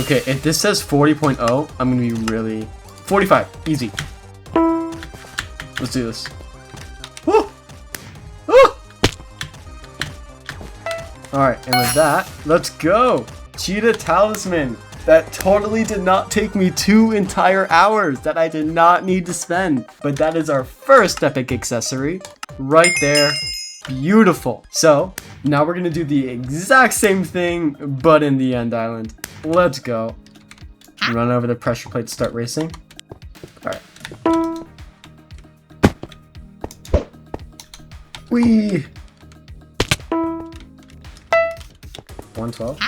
A: Okay, if this says 40.0, I'm gonna be really... 45, easy. Let's do this. Woo! Woo! Alright, and with that, let's go! Cheetah Talisman! That totally did not take me 2 entire hours that I did not need to spend. But that is our first epic accessory. Right there. Beautiful. So, now we're gonna do the exact same thing, but in the end island. Let's go. Run over the pressure plate to start racing. Alright. Whee! 112.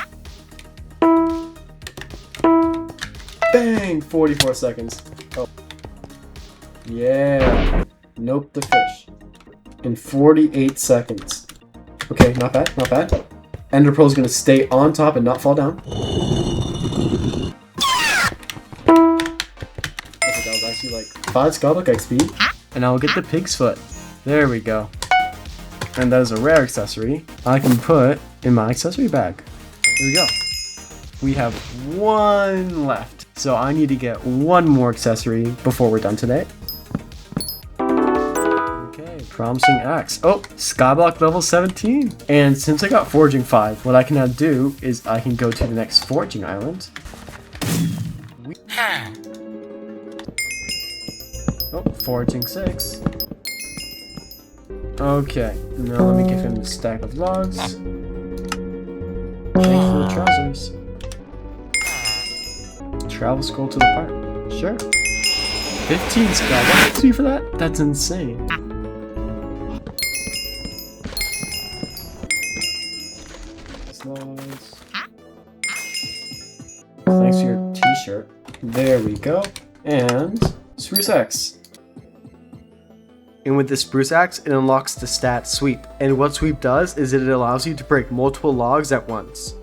A: Bang! 44 seconds. Oh. Yeah. Nope the fish. In 48 seconds. Okay, not bad, not bad. Ender Pearl is going to stay on top and not fall down. Okay, that was actually like 5 Skyblock XP. And I'll get the pig's foot. There we go. And that is a rare accessory I can put in my accessory bag. There we go. We have 1 left. So I need to get 1 more accessory before we're done today. Okay, promising axe. Oh, Skyblock level 17. And since I got Foraging 5, what I can now do is I can go to the next Foraging Island. Oh, Foraging 6. Okay, now let me give him a stack of logs. Thanks for the trousers. Travel scroll to the park. Sure. 15 Skyblock XP for that? That's insane. Logs. Thanks for your t-shirt. There we go. And Spruce Axe. And with the Spruce Axe, it unlocks the stat Sweep. And what Sweep does is it allows you to break multiple logs at once.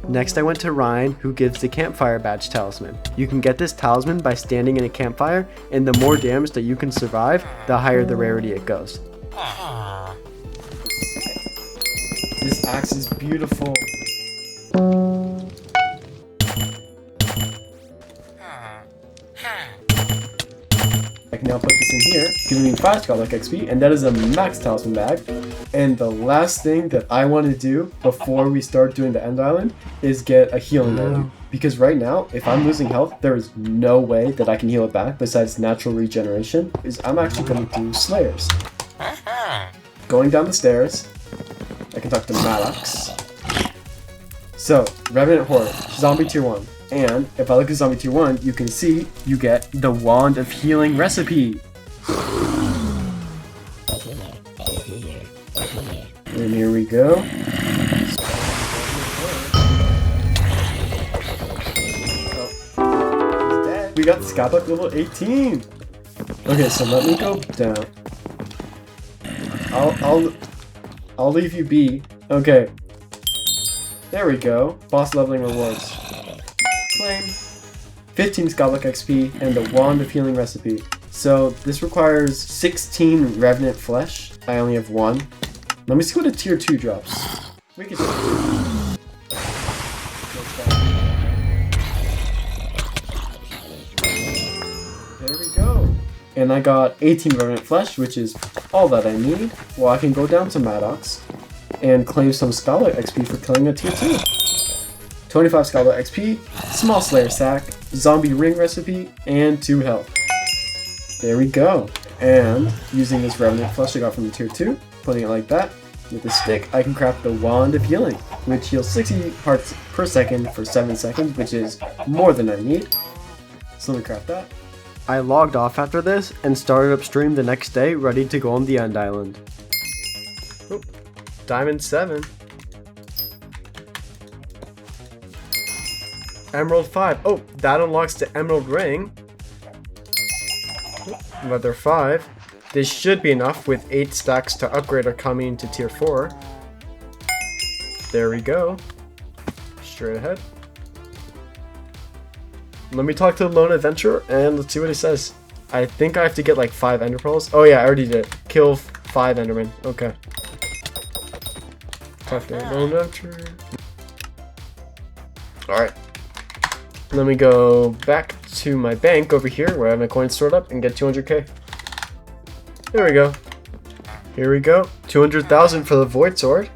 A: Next I went to Ryan, who gives the Campfire Badge Talisman. You can get this talisman by standing in a campfire, and the more damage that you can survive, the higher the rarity it goes. This axe is beautiful. I can now put this in here, giving me 5 Skyblock XP, and that is a max talisman bag. And the last thing that I want to do before we start doing the end island is get a healing item. Because right now, if I'm losing health, there is no way that I can heal it back besides natural regeneration. Is I'm actually going to do Slayers. Going down the stairs, I can talk to Maddox. So, Revenant Horde, Zombie Tier 1. And if I look at Zombie Tier 1, you can see you get the Wand of Healing recipe. And here we go. Oh, he's dead. We got Skyblock level 18. Okay, so let me go down. I'll leave you be. Okay. There we go. Boss leveling rewards. Claim 15 Skyblock XP and the Wand of Healing recipe. So this requires 16 Revenant Flesh. I only have 1. Let me see what a tier 2 drops. We can do it. There we go. And I got 18 Revenant Flesh, which is all that I need. Well, I can go down to Maddox and claim some Skyblock XP for killing a tier 2. 25 Skyblock XP, small Slayer sack, zombie ring recipe, and 2 health. There we go. And using this Revenant Flesh I got from the tier 2, putting it like that, with a stick, I can craft the Wand of Healing, which heals 60 hearts per second for 7 seconds, which is more than I need. So let me craft that. I logged off after this and started up stream the next day, ready to go on the end island. Oop. Diamond 7. Emerald 5. Oh, that unlocks the Emerald Ring. Leather 5. This should be enough with 8 stacks to upgrade our coming to tier 4. There we go. Straight ahead. Let me talk to the lone adventurer and let's see what he says. I think I have to get like 5 ender pearls. Oh yeah, I already did. Kill 5 endermen. Okay. Talk to the lone adventurer. Alright. Let me go back to my bank over here where I have my coins stored up and get 200k. There we go. Here we go. 200,000 for the Void Sword.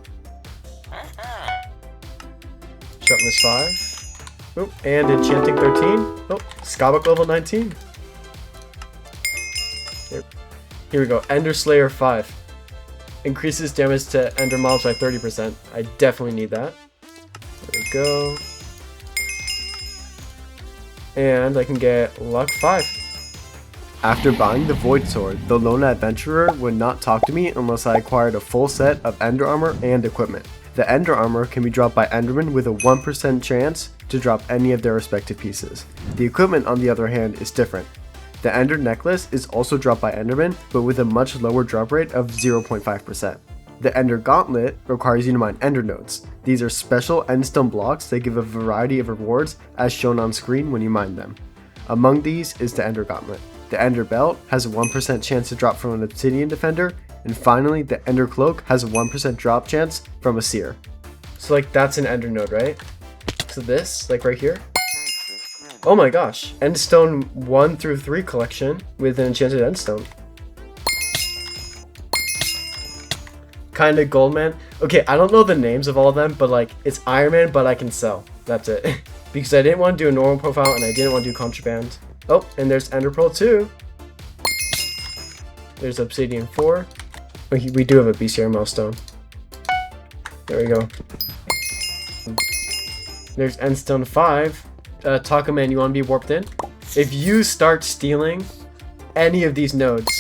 A: Sharpness 5. Oop, and Enchanting 13. Oh, Skyblock level 19. Here we go. Ender Slayer 5. Increases damage to Ender mobs by 30%. I definitely need that. There we go. And I can get Luck 5. After buying the Void Sword, the lone adventurer would not talk to me unless I acquired a full set of Ender Armor and equipment. The Ender Armor can be dropped by Enderman with a 1% chance to drop any of their respective pieces. The equipment, on the other hand, is different. The Ender Necklace is also dropped by Enderman, but with a much lower drop rate of 0.5%. The Ender Gauntlet requires you to mine Ender Nodes. These are special endstone blocks that give a variety of rewards as shown on screen when you mine them. Among these is the Ender Gauntlet. The Ender Belt has a 1% chance to drop from an Obsidian Defender, and finally the Ender Cloak has a 1% drop chance from a Seer. So like that's an Ender Node, right? So this, like right here. Oh my gosh, Endstone 1 through 3 collection with an enchanted Endstone. Kinda Goldman. Okay, I don't know the names of all of them, but like it's Iron Man, but I can sell. That's it. Because I didn't want to do a normal profile and I didn't want to do contraband. Oh, and there's Ender Pearl 2. There's Obsidian 4. We do have a bestiary milestone. There we go. There's Endstone 5. Taco Man, you want to be warped in? If you start stealing any of these nodes,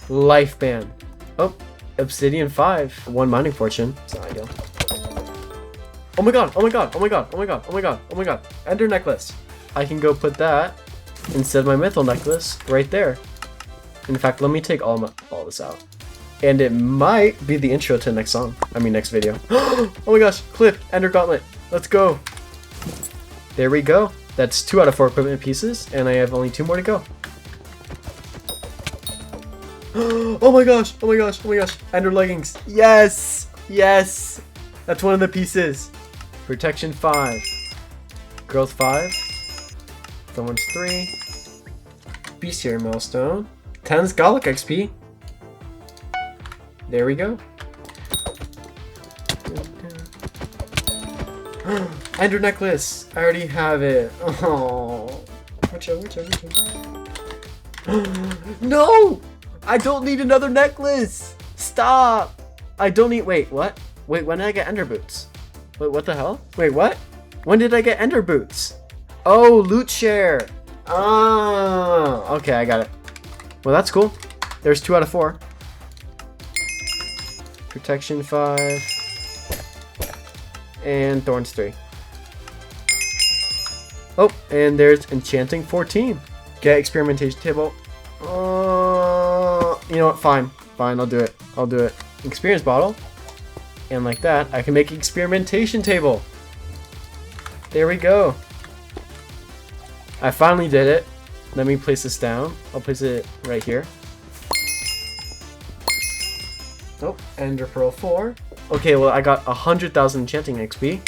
A: life ban. Oh, Obsidian 5. 1 mining fortune. It's not ideal. Oh my god, oh my god, oh my god, oh my god, oh my god, oh my god. Ender necklace. I can go put that instead of my mythal necklace right there. In fact, let me take all this out. And it might be the intro to the next song. I mean, next video. Oh my gosh, Cliff, Ender Gauntlet. Let's go. There we go. That's 2 out of 4 equipment pieces, and I have only 2 more to go. Oh my gosh, oh my gosh, oh my gosh. Ender leggings. Yes, yes. That's one of the pieces. Protection 5. Growth 5. Thorns 3. Bestiary milestone. 10 Skyblock XP. There we go. Ender necklace. I already have it. Oh. Watch out, watch out, watch out. No! I don't need another necklace. Stop. I don't need. Wait, what? Wait, when did I get Ender boots? Wait, what the hell? Wait, what? When did I get Ender boots? Oh, loot share. Ah, okay, I got it. Well, that's cool. There's 2 out of 4. Protection 5. And Thorns 3. Oh, and there's Enchanting 14. Get Experimentation Table. You know what? Fine. Fine, I'll do it. I'll do it. Experience Bottle. And like that, I can make an Experimentation Table. There we go. I finally did it. Let me place this down. I'll place it right here. Oh, Ender Pearl 4. Okay, well, I got 100,000 enchanting XP.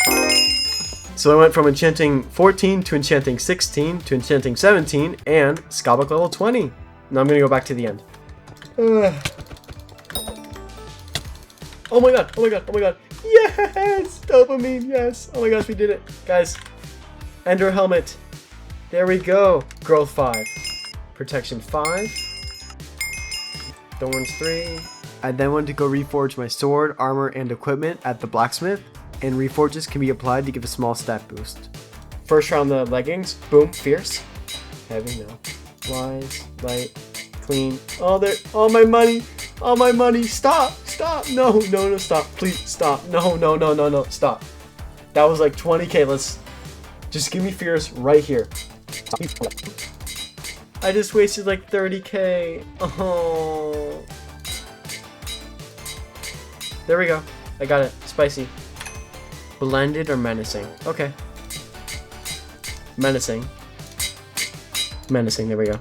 A: So I went from enchanting 14 to enchanting 16 to enchanting 17 and Skyblock level 20. Now I'm gonna go back to the end. Oh my god, oh my god, oh my god. Yes! Dopamine, yes. Oh my gosh, we did it. Guys, Ender Helmet. There we go. Growth 5. Protection 5. Thorns 3. I then went to go reforge my sword, armor, and equipment at the blacksmith, and reforges can be applied to give a small stat boost. First round the leggings. Boom, fierce. Heavy, no. Wise, light, clean. Oh, there. All my money. All my money. Stop. Stop. No, no, no, stop. Please, stop. No, no, no, no, no. Stop. That was like 20k. Let's just give me fierce right here. I just wasted like 30k. Oh. There we go. I got it. Spicy. Blended or menacing? Okay. Menacing. Menacing. There we go.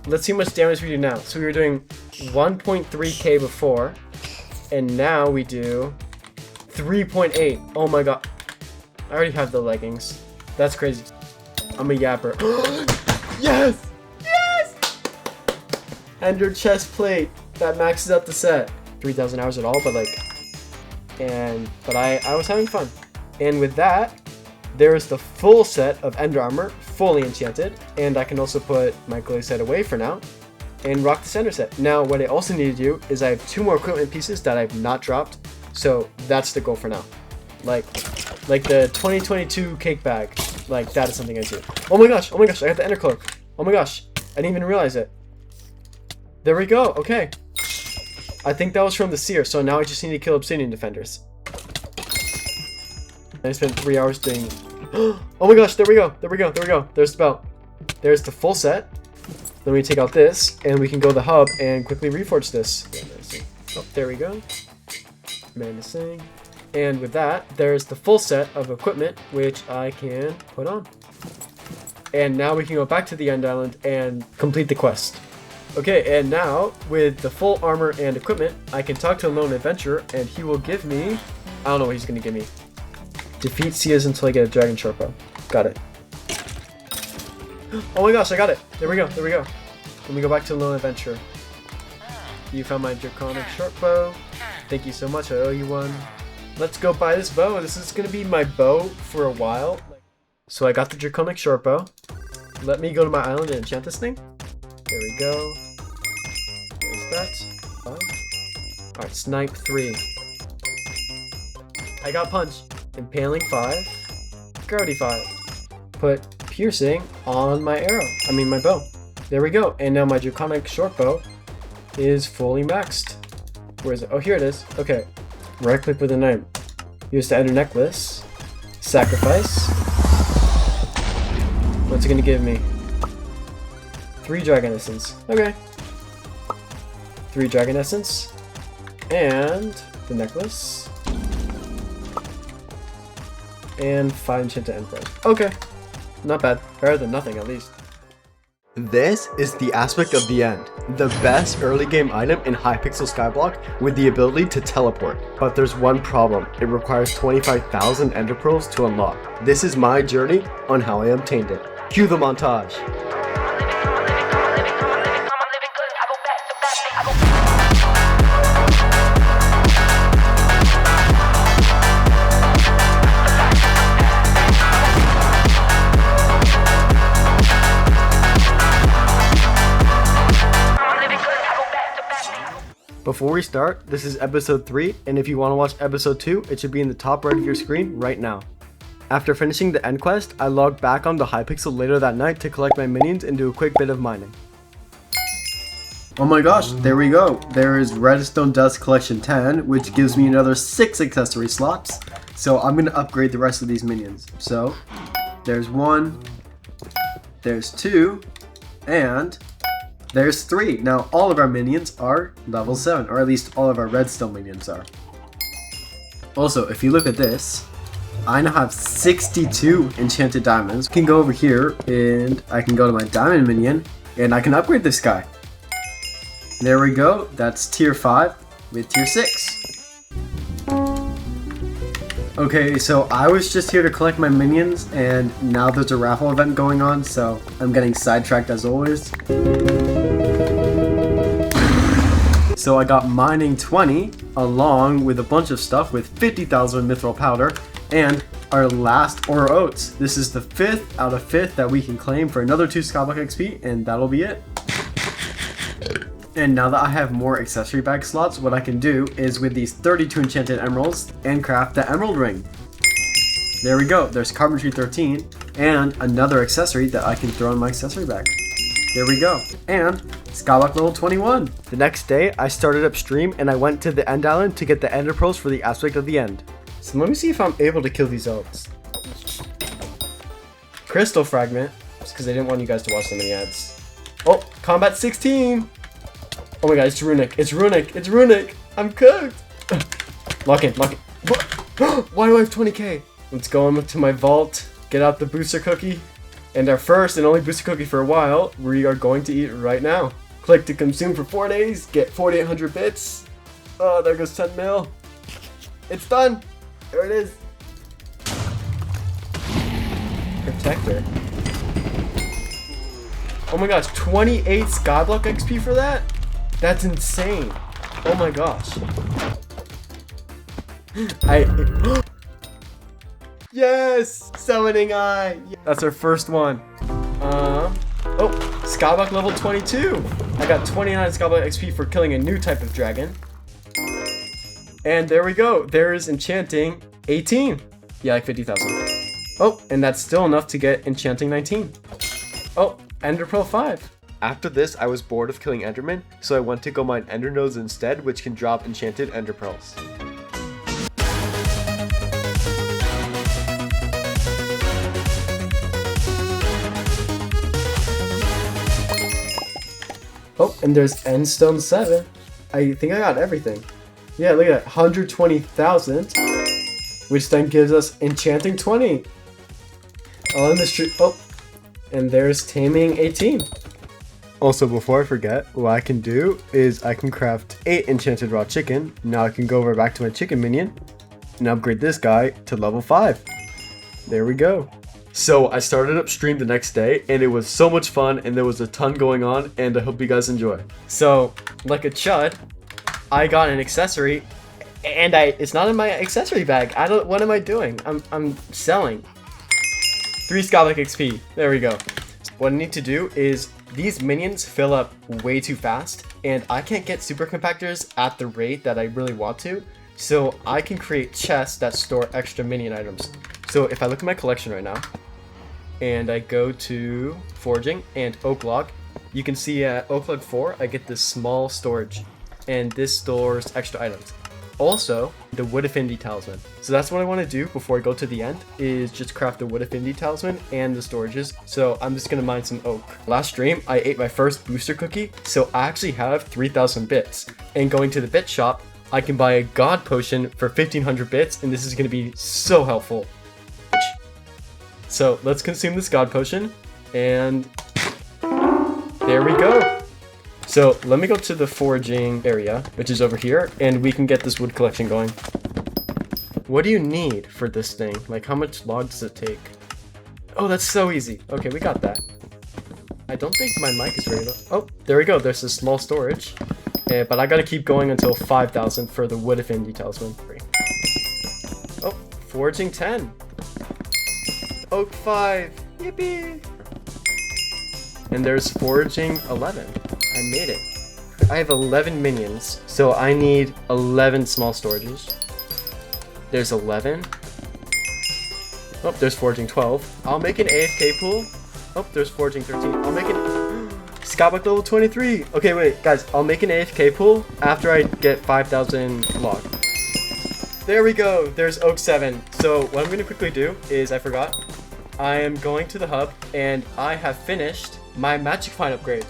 A: Let's see how much damage we do now. So we were doing 1.3k before, and now we do 3.8. Oh my god. I already have the leggings. That's crazy. I'm a yapper. Yes! Yes! Ender chest plate. That maxes out the set. 3,000 hours at all, but like... But I was having fun. And with that, there is the full set of Ender Armor, fully enchanted. And I can also put my glow set away for now and rock the Ender set. Now, what I also need to do is I have 2 more equipment pieces that I've not dropped. So that's the goal for now. Like the 2022 cake bag. Like, that is something I do. Oh my gosh, I got the Ender Cloak. Oh my gosh, I didn't even realize it. There we go, okay. I think that was from the Seer, so now I just need to kill Obsidian Defenders. I spent 3 hours doing. Oh my gosh! There we go. There we go. There we go. There's the belt. There's the full set. Then we take out this, and we can go to the hub and quickly reforge this. Oh, there we go. Menacing. And with that, there's the full set of equipment, which I can put on. And now we can go back to the End Island and complete the quest. Okay, and now, with the full armor and equipment, I can talk to a lone adventurer, and he will give me... I don't know what he's going to give me. Defeat Seas until I get a Dragon Sharpo. Got it. Oh my gosh, I got it! There we go, there we go. Let me go back to the lone adventurer. You found my Draconic Short Bow. Thank you so much, I owe you one. Let's go buy this bow. This is going to be my bow for a while. So I got the Draconic Short Bow. Let me go to my island and enchant this thing. There we go. There's that. Alright, Snipe 3. I got Punch. Impaling 5. Gravity 5. Put Piercing on my arrow. I mean my bow. There we go. And now my Draconic Short Bow is fully maxed. Where is it? Oh, here it is. Okay. Right click with a knife. Use the Ender Necklace. Sacrifice. What's it gonna give me? 3 Dragon Essence. Okay. 3 Dragon Essence. And the necklace. And 5 Enchanted End Pearls. Okay. Not bad. Better than nothing, at least. This is the Aspect of the End, the best early game item in Hypixel Skyblock with the ability to teleport. But there's one problem, it requires 25,000 Ender Pearls to unlock. This is my journey on how I obtained it. Cue the montage. Before we start, this is episode 3, and if you want to watch episode 2, it should be in the top right of your screen right now. After finishing the end quest, I logged back onto Hypixel later that night to collect my minions and do a quick bit of mining. Oh my gosh, there we go. There is Redstone Dust Collection 10, which gives me another 6 accessory slots. So I'm going to upgrade the rest of these minions. So, there's 1, there's 2, and... there's 3. Now all of our minions are level 7, or at least all of our redstone minions are. Also, if you look at this, I now have 62 enchanted diamonds. I can go over here and I can go to my diamond minion and I can upgrade this guy. There we go. That's tier 5 with tier 6. Okay, so I was just here to collect my minions and now there's a raffle event going on, so I'm getting sidetracked as always. So I got mining 20 along with a bunch of stuff with 50,000 mithril powder and our last ore oats. This is the 5th out of 5th that we can claim for another 2 Skyblock XP and that'll be it. And now that I have more accessory bag slots, what I can do is with these 32 enchanted emeralds and craft the emerald ring. There we go, there's carpentry 13 and another accessory that I can throw in my accessory bag. There we go. And Skyblock level 21. The next day, I started upstream and I went to the End Island to get the Ender Pearls for the Aspect of the End. So let me see if I'm able to kill these oats. Crystal Fragment, just because I didn't want you guys to watch so many ads. Oh, Combat 16! Oh my god, it's runic, it's runic, it's runic! I'm cooked! Lock in, lock in. Why do I have 20k? Let's go on to my vault, get out the booster cookie. And our first and only booster cookie for a while, we are going to eat right now. Click to consume for 4 days, get 4,800 bits. Oh, there goes 10 mil. It's done. There it is. Protector. Oh my gosh, 28 Skyblock XP for that? That's insane. Oh my gosh. Yes! Summoning Eye! That's our first one. Oh, Skyblock level 22! I got 29 Skyblock XP for killing a new type of dragon. And there we go. There's Enchanting 18. Yeah, like 50,000. Oh, and that's still enough to get Enchanting 19. Oh, Ender Pearl 5. After this, I was bored of killing Enderman, so I went to go mine Ender Nodes instead, which can drop enchanted Ender Pearls. Oh, and there's Endstone 7. I think I got everything. Yeah, look at that. 120,000. Which then gives us Enchanting 20. On the street. Oh, and there's Taming 18. Also, before I forget, what I can do is I can craft 8 enchanted raw chicken. Now I can go over back to my chicken minion and upgrade this guy to level 5. There we go. So I started up stream the next day and it was so much fun and there was a ton going on and I hope you guys enjoy. So, like a chud, I got an accessory and it's not in my accessory bag. What am I doing? I'm selling. 3 Skyblock XP. There we go. What I need to do is these minions fill up way too fast and I can't get super compactors at the rate that I really want to. So I can create chests that store extra minion items. So if I look at my collection right now and I go to foraging and oak log, you can see at oak log 4 I get this small storage and this stores extra items. Also, the wood affinity talisman. So that's what I want to do before I go to the end, is just craft the wood affinity talisman and the storages. So I'm just gonna mine some oak. Last stream, I ate my first booster cookie, so I actually have 3,000 bits. And going to the bit shop, I can buy a god potion for 1,500 bits, and this is gonna be so helpful. So let's consume this god potion, and there we go. So let me go to the foraging area, which is over here, and we can get this wood collection going. What do you need for this thing? Like, how much log does it take? Oh, that's so easy. Okay, we got that. I don't think my mic is ready though. Oh, there we go. There's a small storage. But I gotta keep going until 5,000 for the wood affinity talisman. Oh, foraging 10. Oak 5. Yippee! And there's foraging 11. I made it. I have 11 minions, so I need 11 small storages. There's 11. Oh, there's foraging 12. I'll make an AFK pool. Oh, there's foraging 13. I'll make an Skyblock level 23. Okay, wait, guys. I'll make an AFK pool after I get 5,000 log. There we go. There's oak 7. So what I'm going to quickly do is, I forgot, I am going to the hub and I have finished my magic find upgrade.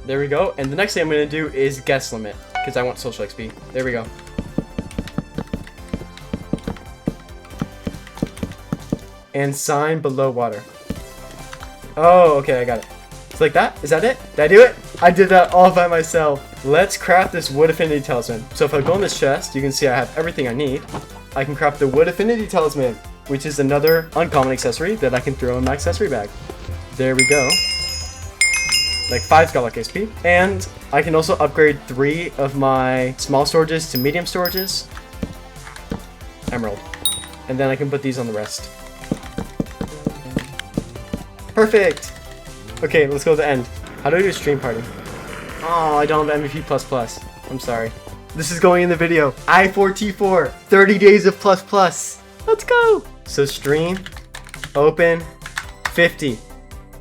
A: There we go. And the next thing I'm going to do is guest limit because I want social XP. There we go. And sign below water. Oh, okay, I got it. It's like that? Is that it? Did I do it? I did that all by myself. Let's craft this wood affinity talisman. So if I go in this chest, you can see I have everything I need. I can craft the wood affinity talisman, which is another uncommon accessory that I can throw in my accessory bag. There we go. Like 5 Skyblock XP. And I can also upgrade 3 of my small storages to medium storages. Emerald. And then I can put these on the rest. Perfect! Okay, let's go to the end. How do I do a stream party? Oh, I don't have MVP++. I'm sorry. This is going in the video. I4T4, 30 days of ++. Let's go! So stream, open, 50.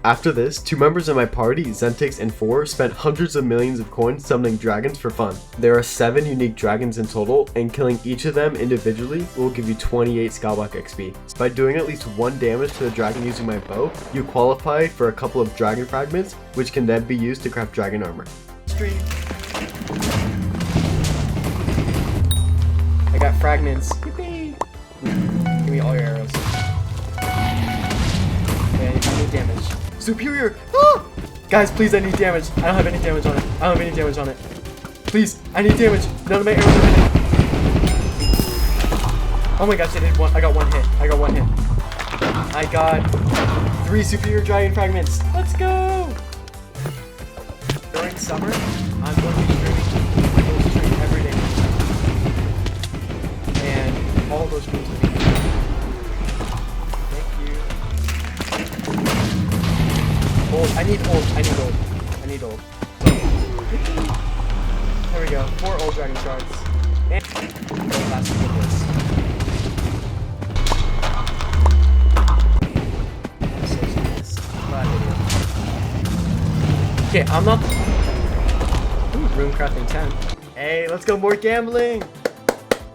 A: After this, 2 members of my party, Zentix and 4, spent hundreds of millions of coins summoning dragons for fun. There are 7 unique dragons in total, and killing each of them individually will give you 28 Skyblock XP. By doing at least 1 damage to the dragon using my bow, you qualify for a couple of dragon fragments, which can then be used to craft dragon armor. Stream. I got fragments. Yippee! Give me all your arrows. And I need damage. Superior! Ah! Guys, please, I need damage. I don't have any damage on it. I don't have any damage on it. Please, I need damage. None of my arrows are hitting. Oh my gosh, I did one. I got 1 hit. I got 1 hit. I got 3 superior dragon fragments. Let's go! During summer, I'm going to be streaming. I'm going to stream every day. And all those streams will be. Old. I need old. I need old. I need old. There we go. 4 old dragon shards. And last with this. I'm so serious. Okay, I'm not. Ooh, room crafting 10. Hey, let's go more gambling.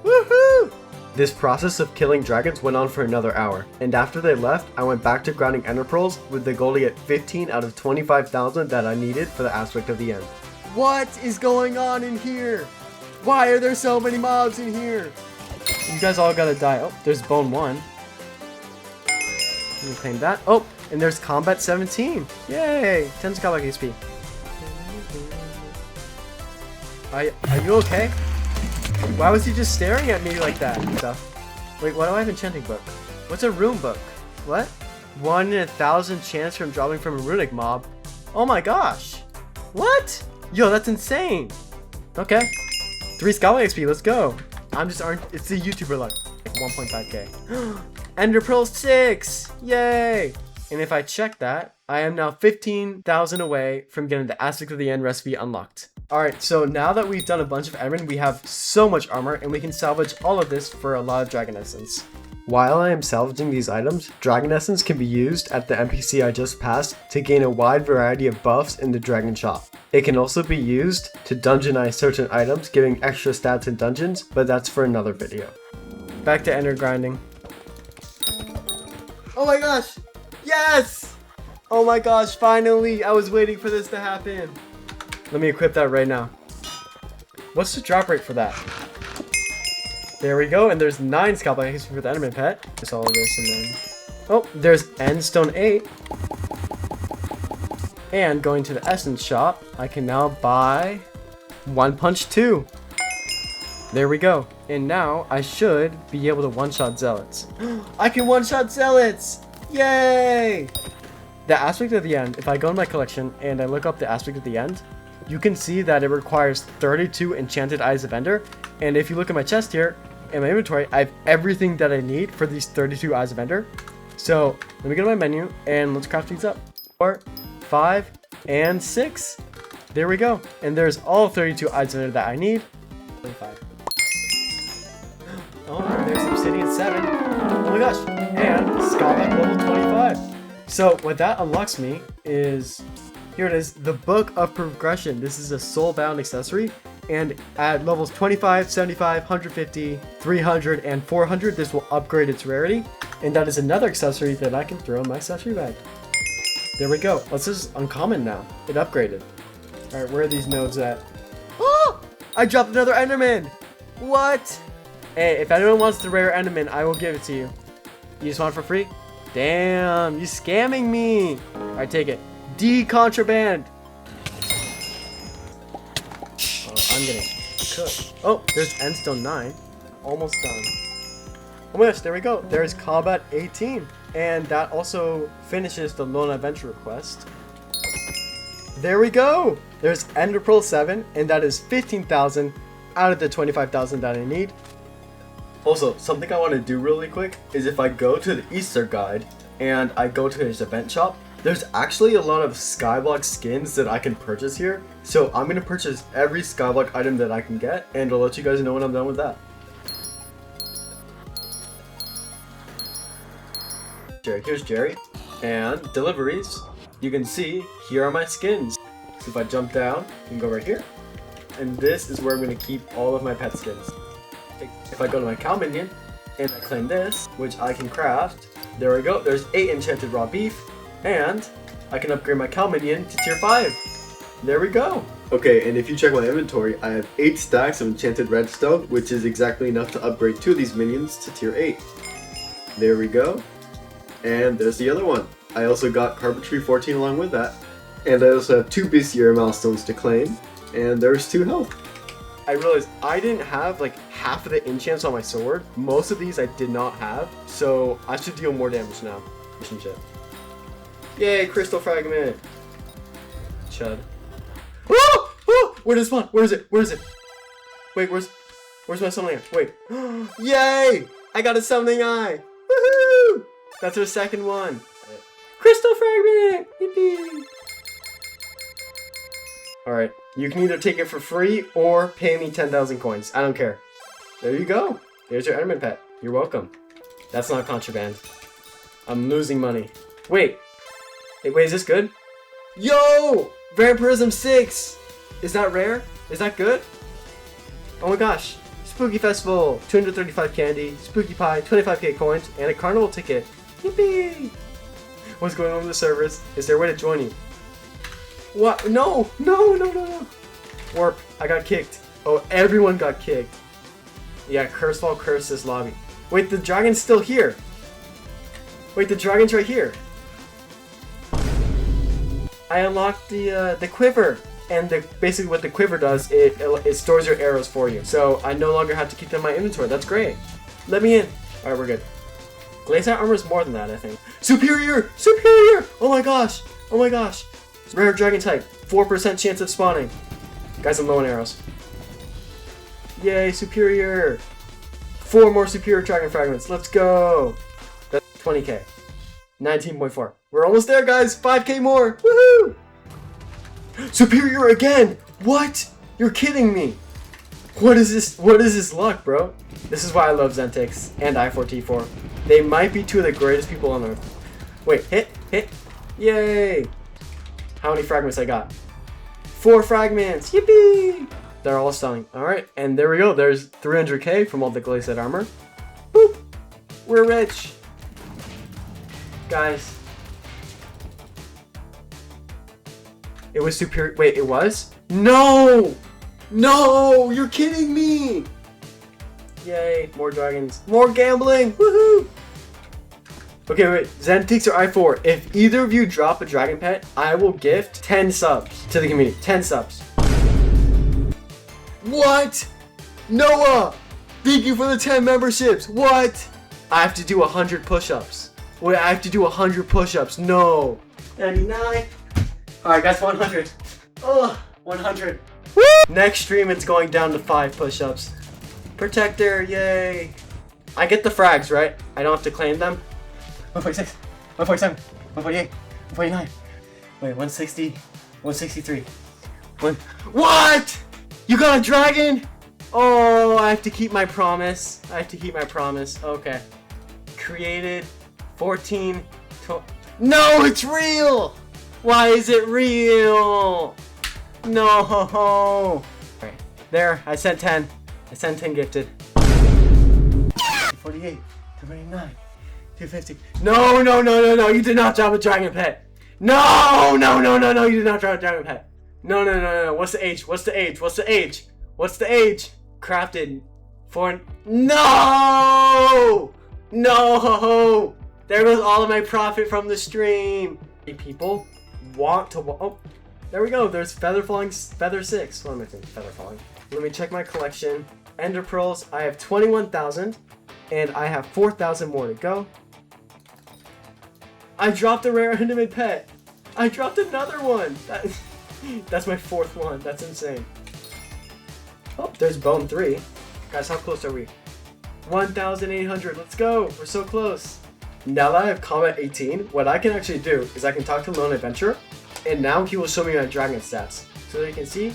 A: Woohoo! This process of killing dragons went on for another hour, and after they left, I went back to grinding ender pearls with the goal to get 15 out of 25,000 that I needed for the aspect of the end. What is going on in here? Why are there so many mobs in here? You guys all gotta die. Oh, there's bone 1. Let me claim that. Oh, and there's combat 17. Yay! 10 Skyblock XP. Are you okay? Why was he just staring at me like that? Wait, why do I have enchanting book? What's a rune book? What? 1 in 1,000 chance from dropping from a runic mob. Oh my gosh. What? Yo, that's insane. Okay. 3 Skyblock XP, let's go. It's the YouTuber luck. 1.5k. Ender Pearl 6! Yay! And if I check that, I am now 15,000 away from getting the Aspect of the End recipe unlocked. Alright, so now that we've done a bunch of Enderman, we have so much armor, and we can salvage all of this for a lot of Dragon Essence. While I am salvaging these items, Dragon Essence can be used at the NPC I just passed to gain a wide variety of buffs in the Dragon Shop. It can also be used to dungeonize certain items, giving extra stats in dungeons, but that's for another video. Back to Ender grinding. Oh my gosh! Yes! Oh my gosh, finally! I was waiting for this to happen. Let me equip that right now. What's the drop rate for that? There we go, and there's 9 Skyblock XP for the Enderman pet. Just all of this and then... Oh, there's Endstone 8. And going to the Essence shop, I can now buy One Punch 2. There we go. And now I should be able to one-shot Zealots. I can one-shot Zealots! Yay! The Aspect of the End, if I go in my collection and I look up the Aspect of the End, you can see that it requires 32 Enchanted Eyes of Ender. And if you look at my chest here, in my inventory, I have everything that I need for these 32 Eyes of Ender. So, let me go to my menu, and let's craft these up. 4, 5, and 6. There we go. And there's all 32 Eyes of Ender that I need. 25. Oh, there's Obsidian 7. Oh my gosh. And Skyblock level 25. So, what that unlocks me is... Here it is, the Book of Progression. This is a soul-bound accessory, and at levels 25, 75, 150, 300, and 400, this will upgrade its rarity, and that is another accessory that I can throw in my accessory bag. There we go. This is uncommon now. It upgraded. Alright, where are these nodes at? Oh! I dropped another Enderman! What? Hey, if anyone wants the rare Enderman, I will give it to you. You just want it for free? Damn, you scamming me! Alright, take it. D-contraband! Oh, I'm getting cooked. Oh, there's Endstone 9. Almost done. Oh my gosh, there we go. There's Combat 18. And that also finishes the Lone Adventure quest. There we go! There's Ender Pearl 7, and that is 15,000 out of the 25,000 that I need. Also, something I want to do really quick is if I go to the Easter guide and I go to his event shop, there's actually a lot of Skyblock skins that I can purchase here. So I'm going to purchase every Skyblock item that I can get, and I'll let you guys know when I'm done with that. Here's Jerry. And deliveries. You can see, here are my skins. So if I jump down, you can go right here. And this is where I'm going to keep all of my pet skins. If I go to my cow minion, and I claim this, which I can craft, there we go. There's 8 enchanted raw beef. And I can upgrade my cow minion to tier 5. There we go. Okay, and if you check my inventory, I have 8 stacks of enchanted redstone, which is exactly enough to upgrade 2 of these minions to tier 8. There we go. And there's the other one. I also got Carpentry 14 along with that. And I also have 2 Bestiary milestones to claim. And there's 2 health. I realized I didn't have like half of the enchants on my sword. Most of these I did not have. So I should deal more damage now. Yay, crystal fragment. Chud. Oh! Oh! Where does it spawn? Where is it? Where is it? Wait, where's my summoning eye? Wait. Yay! I got a summoning eye! Woohoo! That's our second one. Crystal fragment! Yippee! Alright, you can either take it for free or pay me 10,000 coins. I don't care. There you go. There's your Enderman pet. You're welcome. That's not contraband. I'm losing money. Wait, is this good? Yo! Vampirism 6! Is that rare? Is that good? Oh my gosh. Spooky Festival, 235 candy, Spooky Pie, 25k coins, and a carnival ticket. Yippee! What's going on with the servers? Is there a way to join you? What? No! No! Warp. I got kicked. Oh, everyone got kicked. Yeah, Cursefall cursed this lobby. Wait, the dragon's still here. Wait, the dragon's right here. I unlocked the quiver. And basically what the quiver does, it stores your arrows for you. So I no longer have to keep them in my inventory. That's great. Let me in. Alright, we're good. Galatea armor is more than that, I think. Superior! Superior! Oh my gosh! Oh my gosh! Rare dragon type. 4% chance of spawning. Guys, I'm low on arrows. Yay, superior! 4 more superior dragon fragments. Let's go! That's 20k. 19.4. We're almost there, guys! 5k more! Woohoo! Superior again! What? You're kidding me! What is this? What is this luck, bro? This is why I love Zentix and I4T4. They might be 2 of the greatest people on earth. Wait, hit, hit. Yay! How many fragments I got? 4 fragments! Yippee! They're all selling. Alright, and there we go. There's 300k from all the Galatea armor. Boop! We're rich! Guys. It was superior. Wait, it was? No! No! You're kidding me! Yay, more dragons. More gambling! Woohoo! Okay, wait. Zentix or I4, if either of you drop a dragon pet, I will gift 10 subs to the community. 10 subs. What? Noah! Thank you for the 10 memberships. What? I have to do 100 push-ups. Wait, I have to do 100 push-ups. No. 99. Alright, guys, 100. Ugh, 100. Woo! Next stream, it's going down to 5 push-ups. Protector, yay. I get the frags, right? I don't have to claim them. 146, 147, 148, 149. Wait, 160, 163. What? You got a dragon? Oh, I have to keep my promise. I have to keep my promise. Okay. Created 14. No, it's real! Why is it real? No. Alright. There, I sent 10. I sent 10 gifted. 248, 249, 250. No, no, no, no, no. You did not drop a dragon pet. No, no, no, no, no. You did not drop a dragon pet. No, no, no, no. What's the age? What's the age? What's the age? What's the age? Crafted for... No! No! There goes all of my profit from the stream. People want to... Oh, there we go. There's feather falling, feather 6. What am I thinking? Feather falling. Let me check my collection. Ender pearls. I have 21,000. And I have 4,000 more to go. I dropped a rare Enderman pet. I dropped another one. That's my 4th one. That's insane. Oh, there's bone 3. Guys, how close are we? 1,800. Let's go. We're so close. Now that I have Combat 18, what I can actually do is I can talk to Lone Adventurer, and now he will show me my dragon stats. So that you can see,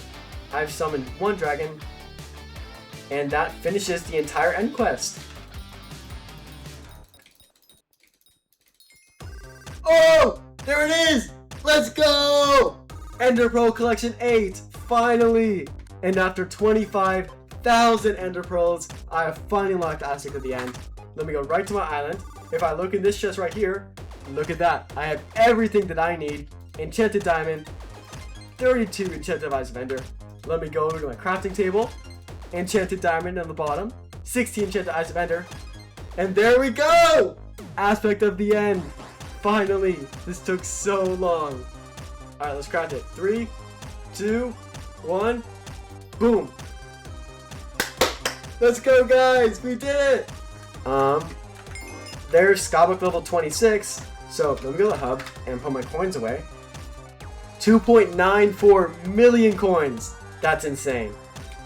A: I've summoned 1 dragon, and that finishes the entire end quest. Oh! There it is! Let's go! Ender Pearl Collection 8! Finally! And after 25,000 Ender Pearls, I have finally unlocked Aztec at the end. Let me go right to my island. If I look in this chest right here, look at that. I have everything that I need. Enchanted Diamond, 32 Enchanted Eyes of Ender. Let me go over to my crafting table. Enchanted Diamond on the bottom. 16 Enchanted Eyes of Ender. And there we go! Aspect of the end. Finally. This took so long. Alright, let's craft it. 3, 2, 1. Boom. Let's go, guys. We did it. There's Skyblock level 26. So let me go to the hub and put my coins away. 2.94 million coins. That's insane.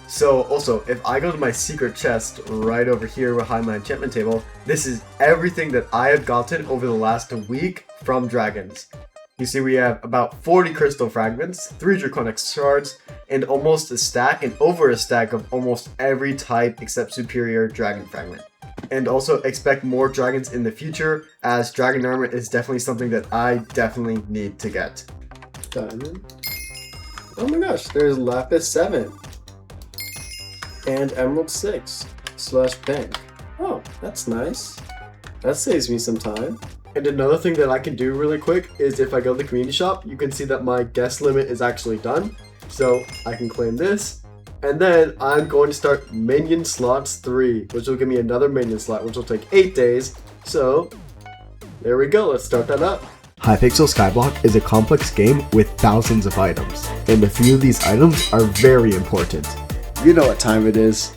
A: So also, if I go to my secret chest right over here behind my enchantment table, this is everything that I have gotten over the last week from dragons. You see, we have about 40 crystal fragments, 3 draconic shards, and almost a stack and over a stack of almost every type except superior dragon fragment. And also expect more dragons in the future, as dragon armor is definitely something that I definitely need to get. Diamond. Oh my gosh, there's lapis 7. And emerald 6 / pink. Oh, that's nice. That saves me some time. And another thing that I can do really quick is if I go to the community shop, you can see that my guest limit is actually done. So I can claim this. And then I'm going to start Minion Slots 3, which will give me another Minion slot, which will take 8 days. So there we go, let's start that up. Hypixel Skyblock is a complex game with thousands of items, and a few of these items are very important. You know what time it is.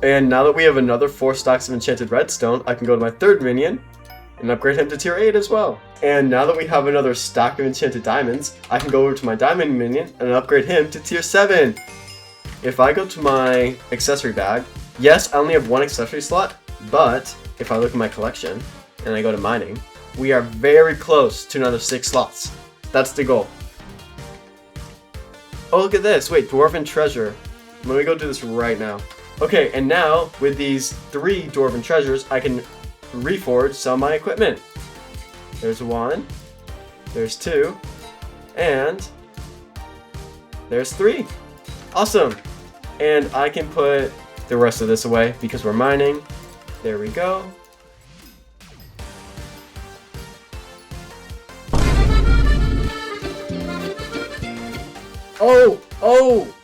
A: And now that we have another 4 stacks of enchanted redstone, I can go to my third minion and upgrade him to tier 8 as well. And now that we have another stack of enchanted diamonds, I can go over to my diamond minion and upgrade him to tier 7. If I go to my accessory bag, yes, I only have 1 accessory slot, but if I look at my collection and I go to mining, we are very close to another 6 slots. That's the goal. Oh, look at this. Wait, Dwarven Treasure. Let me go do this right now. Okay, and now, with these 3 Dwarven Treasures, I can reforge some of my equipment. There's 1, there's 2, and there's 3. Awesome! And I can put the rest of this away because we're mining. There we go. Oh!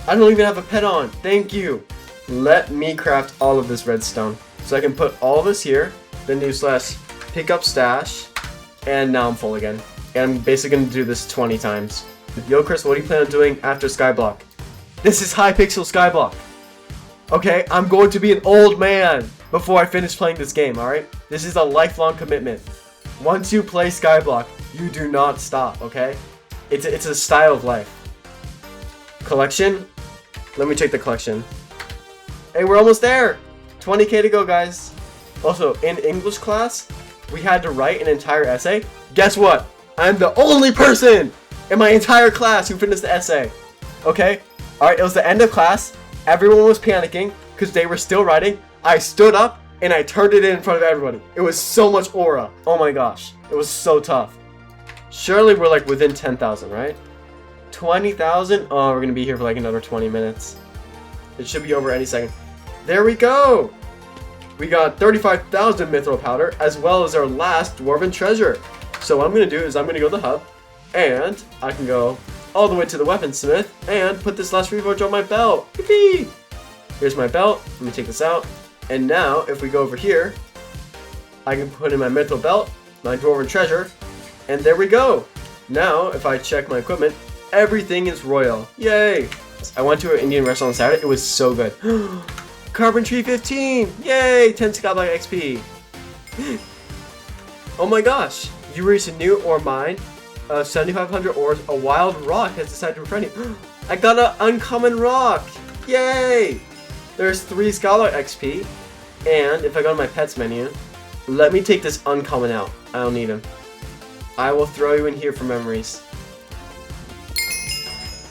A: I don't even have a pet on. Thank you. Let me craft all of this redstone. So I can put all this here, then do / pick up stash, and now I'm full again. And I'm basically going to do this 20 times. Yo, Chris, what do you plan on doing after Skyblock? This is Hypixel Skyblock. Okay, I'm going to be an old man before I finish playing this game, alright? This is a lifelong commitment. Once you play Skyblock, you do not stop, okay? It's a style of life. Collection? Let me check the collection. Hey, we're almost there! 20k to go, guys. Also, in English class, we had to write an entire essay. Guess what? I'm the only person in my entire class who finished the essay. Okay? Alright, it was the end of class. Everyone was panicking because they were still writing. I stood up and I turned it in front of everybody. It was so much aura. Oh my gosh. It was so tough. Surely we're like within 10,000, right? 20,000? Oh, we're going to be here for like another 20 minutes. It should be over any second. There we go! We got 35,000 mithril powder, as well as our last dwarven treasure. So what I'm going to do is I'm going to go to the hub, and I can go all the way to the weaponsmith, and put this last reforge on my belt. Yippee! Here's my belt. Let me take this out. And now, if we go over here, I can put in my mithril belt, my dwarven treasure, and there we go! Now, if I check my equipment, everything is royal. Yay! I went to an Indian restaurant on Saturday. It was so good. Carbon Tree 15! Yay! 10 Skyblock XP. Oh my gosh! You reached a new ore mine of 7,500 ores. A wild rock has decided to befriend you. I got an uncommon rock! Yay! There's 3 Skyblock XP. And if I go to my pets menu, let me take this uncommon out. I don't need him. I will throw you in here for memories.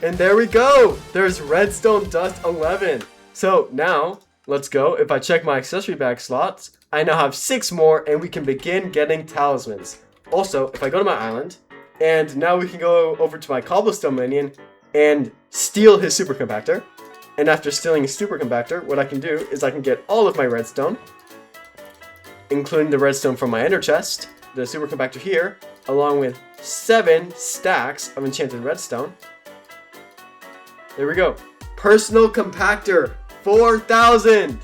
A: And there we go! There's Redstone Dust 11. So now, let's go. If I check my accessory bag slots, I now have 6 more and we can begin getting talismans. Also, if I go to my island, and now we can go over to my cobblestone minion and steal his super compactor. And after stealing his super compactor, what I can do is I can get all of my redstone, including the redstone from my ender chest, the super compactor here, along with 7 stacks of enchanted redstone. There we go. Personal compactor, 4,000.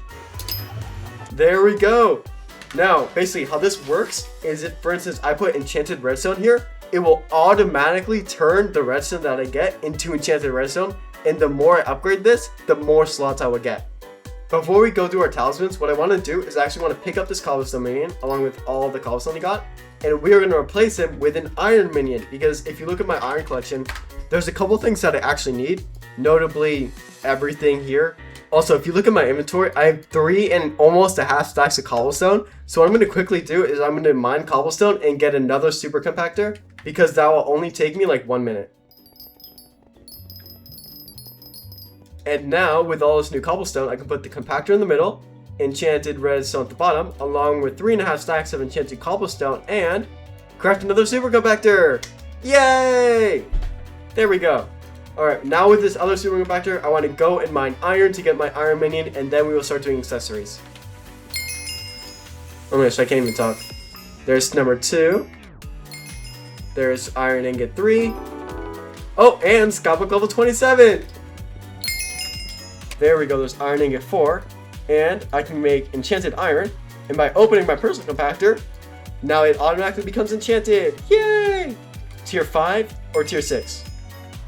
A: There we go. Now, basically how this works is if, for instance, I put enchanted redstone here, it will automatically turn the redstone that I get into enchanted redstone. And the more I upgrade this, the more slots I will get. Before we go through our talismans, what I want to do is I actually want to pick up this cobblestone minion along with all the cobblestone he got. And we are going to replace him with an iron minion. Because if you look at my iron collection, there's a couple things that I actually need. Notably, everything here. Also, if you look at my inventory, I have 3 and almost a half stacks of cobblestone. So what I'm going to quickly do is I'm going to mine cobblestone and get another super compactor. Because that will only take me like 1 minute. And now, with all this new cobblestone, I can put the compactor in the middle, enchanted redstone at the bottom, along with 3.5 stacks of enchanted cobblestone, and craft another super compactor! Yay! There we go. Alright, now with this other super compactor, I want to go and mine iron to get my iron minion, and then we will start doing accessories. Oh my gosh, I can't even talk. There's number 2. There's iron ingot 3. Oh, and Skyblock level 27! There we go, there's iron ingot 4. And I can make enchanted iron. And by opening my personal compactor, now it automatically becomes enchanted. Yay! Tier 5 or tier 6.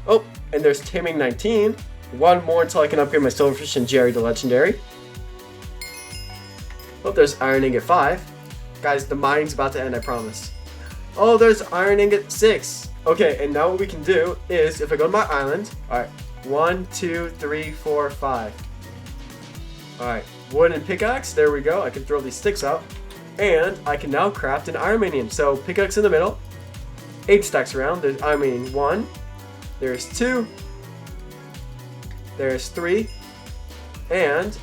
A: Oh, and there's taming 19. One more until I can upgrade my silverfish and Jerry to legendary. Oh, there's iron ingot 5. Guys, the mining's about to end, I promise. Oh, there's iron ingot 6. Okay, and now what we can do is, if I go to my island, alright, 1, 2, 3, 4, 5. Alright, wooden pickaxe, there we go. I can throw these sticks out. And I can now craft an iron minion. So, pickaxe in the middle, 8 stacks around. There's iron minion 1, there's 2, there's 3, and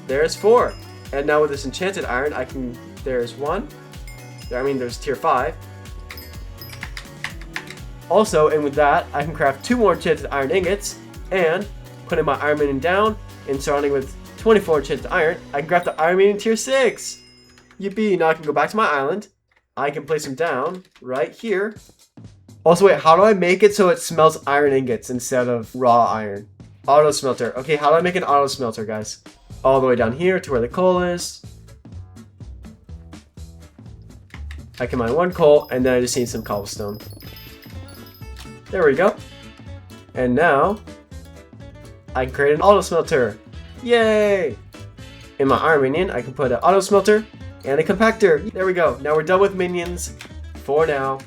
A: there's 4. And now with this enchanted iron, I can, there's 1, there's tier 5. Also, and with that, I can craft 2 more enchanted iron ingots, and putting my iron minion down, and surrounding with 24 enchanted iron, I can craft the iron minion tier 6! Yippee, now I can go back to my island. I can place them down right here. Also, wait, how do I make it so it smells iron ingots instead of raw iron? Auto smelter. Okay, how do I make an auto smelter, guys? All the way down here to where the coal is. I can mine 1 coal, and then I just need some cobblestone. There we go. And now, I can create an auto smelter. Yay! In my iron minion, I can put an auto smelter and a compactor. There we go. Now we're done with minions for now.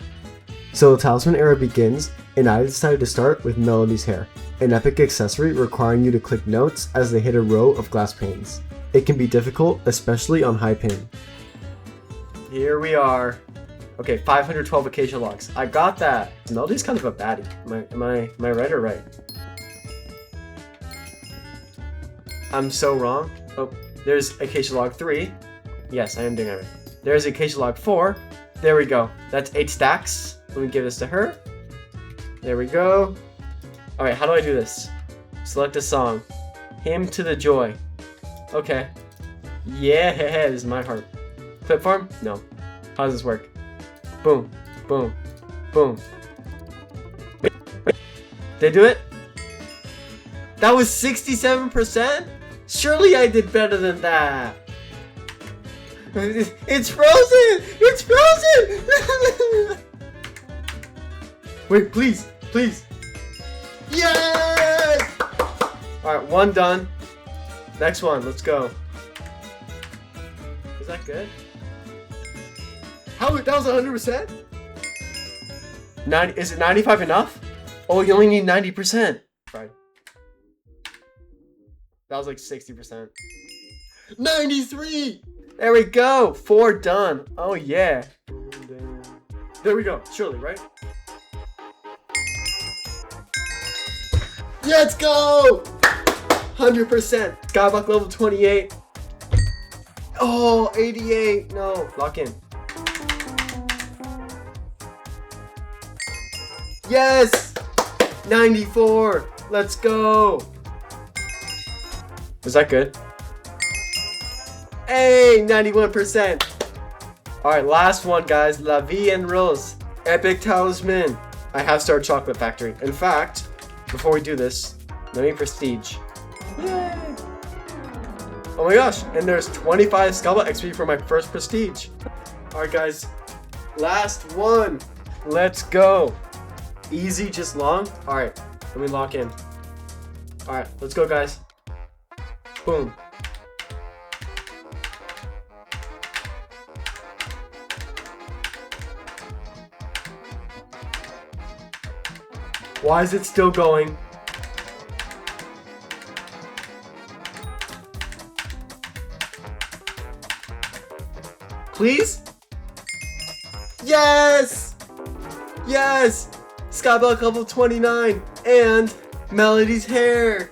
A: So the Talisman Era begins, and I decided to start with Melody's hair, an epic accessory requiring you to click notes as they hit a row of glass panes. It can be difficult, especially on high ping. Here we are. Okay, 512 acacia logs. I got that. Melody's kind of a baddie. Am I right or right? I'm so wrong. Oh, there's acacia log 3. Yes, I am doing it right. There's acacia log 4. There we go. That's 8 stacks. Let me give this to her. There we go. Alright, how do I do this? Select a song. Hymn to the Joy. Okay. Yeah, this is my heart. Clip farm? No. How does this work? Boom, boom, boom. Did I do it? That was 67%? Surely I did better than that. It's frozen! It's frozen! Wait, please, please. Yes! Alright, 1 done. Next one, let's go. Is that good? How? That was 100%? Is it 95 enough? Oh, you only need 90%. Right. That was like 60%. 93! There we go! 4 done. Oh yeah. There we go. Surely, right? Let's go! 100%. Skyblock level 28. Oh, 88. No. Lock in. Yes! 94! Let's go! Was that good? Hey! 91%! Alright, last one, guys. La Vie en Rose. Epic Talisman. I have started Chocolate Factory. In fact, before we do this, let me prestige. Yay! Oh my gosh! And there's 25 Skyblock XP for my first prestige. Alright, guys. Last one. Let's go. Easy, just long. Alright, let me lock in. Alright, let's go, guys. Boom. Why is it still going? Please? Yes! Yes! Skyblock level 29 and Melody's hair.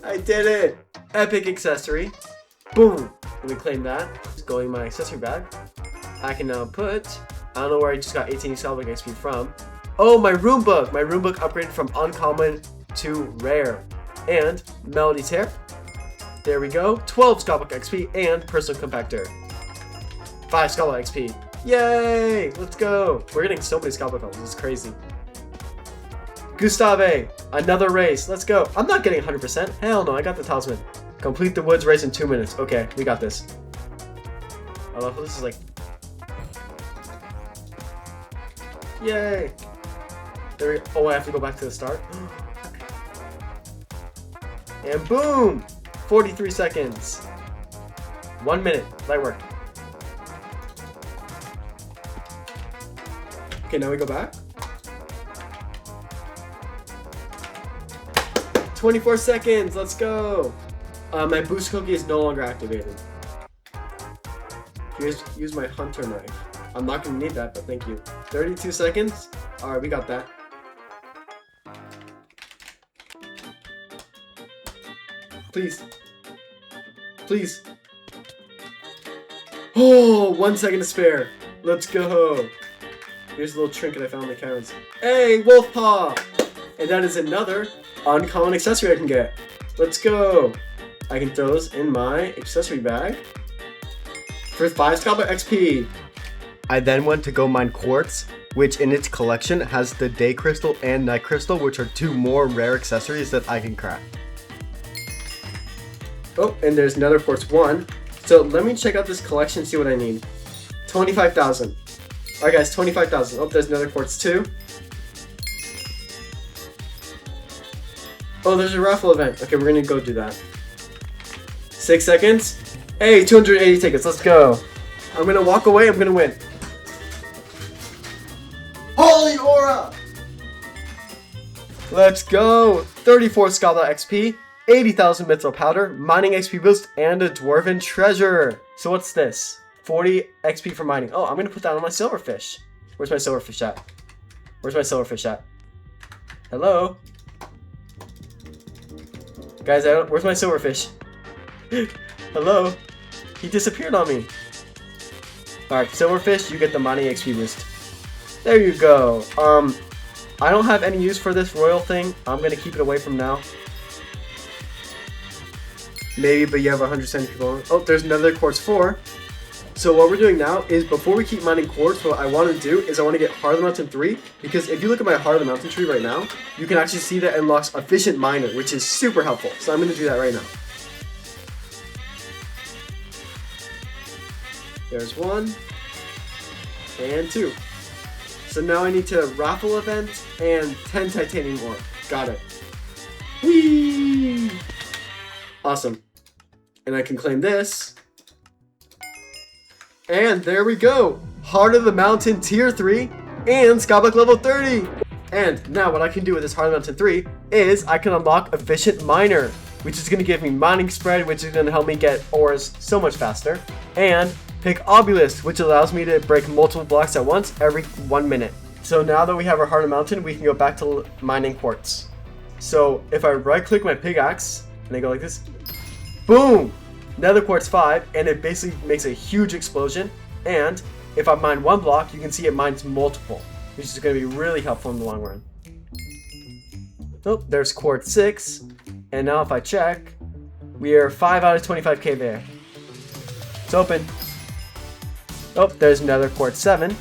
A: I did it! Epic accessory. Boom! Let me claim that. It's going in my accessory bag. I can now put... I don't know where I just got 18 Skyblock XP from. Oh, my rune book! My rune book upgraded from uncommon to rare. And Melody Tear. There we go. 12 Skyblock XP and personal compactor. 5 Skyblock XP. Yay! Let's go! We're getting so many Skyblock levels. It's crazy. Gustave! Another race. Let's go. I'm not getting 100%. Hell no, I got the talisman. Complete the woods race in 2 minutes. Okay, we got this. I love how this is like... Yay! There we go. Oh, I have to go back to the start. And boom! 43 seconds. 1 minute. Light work. Okay, now we go back. 24 seconds. Let's go. My boost cookie is no longer activated. Use my hunter knife. I'm not gonna need that, but thank you. 32 seconds. All right, we got that. Please. Please. Oh, 1 second to spare. Let's go. Here's a little trinket I found in the caverns. Hey, wolf paw! And that is another uncommon accessory I can get. Let's go. I can throw those in my accessory bag for 5 Skyblock XP. I then went to go mine quartz, which in its collection has the day crystal and night crystal, which are 2 more rare accessories that I can craft. Oh, and there's another quartz 1. So let me check out this collection and see what I need. 25,000. Alright guys, 25,000. Oh, there's another quartz 2. Oh, there's a raffle event. Okay, we're gonna go do that. 6 seconds. Hey, 280 tickets. Let's go. I'm gonna walk away. I'm gonna win. Holy aura! Let's go. 34 Skyblock XP, 80,000 mithril powder, mining XP boost, and a dwarven treasure. So what's this? 40 XP for mining. Oh, I'm gonna put that on my silverfish. Where's my silverfish at? Where's my silverfish at? Hello? Guys, where's my silverfish? Hello? He disappeared on me. Alright, silverfish, you get the mining XP boost. There you go. I don't have any use for this royal thing. I'm gonna keep it away from now. Maybe, but you have 170 people on. Oh, there's another quartz 4. So what we're doing now is, before we keep mining quartz, what I want to do is I want to get Heart of the Mountain 3, because if you look at my Heart of the Mountain tree right now, you can actually see that it unlocks Efficient Miner, which is super helpful. So I'm going to do that right now. There's 1 and 2. So now I need to raffle event and 10 titanium ore. Got it. Whee! Awesome. And I can claim this. And there we go. Heart of the Mountain tier 3 and Skyblock level 30. And now what I can do with this Heart of the Mountain 3 is I can unlock Efficient Miner, which is going to give me mining spread, which is going to help me get ores so much faster. And pick Obelisk, which allows me to break multiple blocks at once every 1 minute. So now that we have our Heart of the Mountain, we can go back to mining quartz. So if I right click my pickaxe and I go like this, boom! Nether quartz 5, and it basically makes a huge explosion. And if I mine 1 block, you can see it mines multiple, which is going to be really helpful in the long run. Oh, there's quartz 6, and now if I check, we are 5 out of 25k there. It's open. Oh, there's another quartz 7.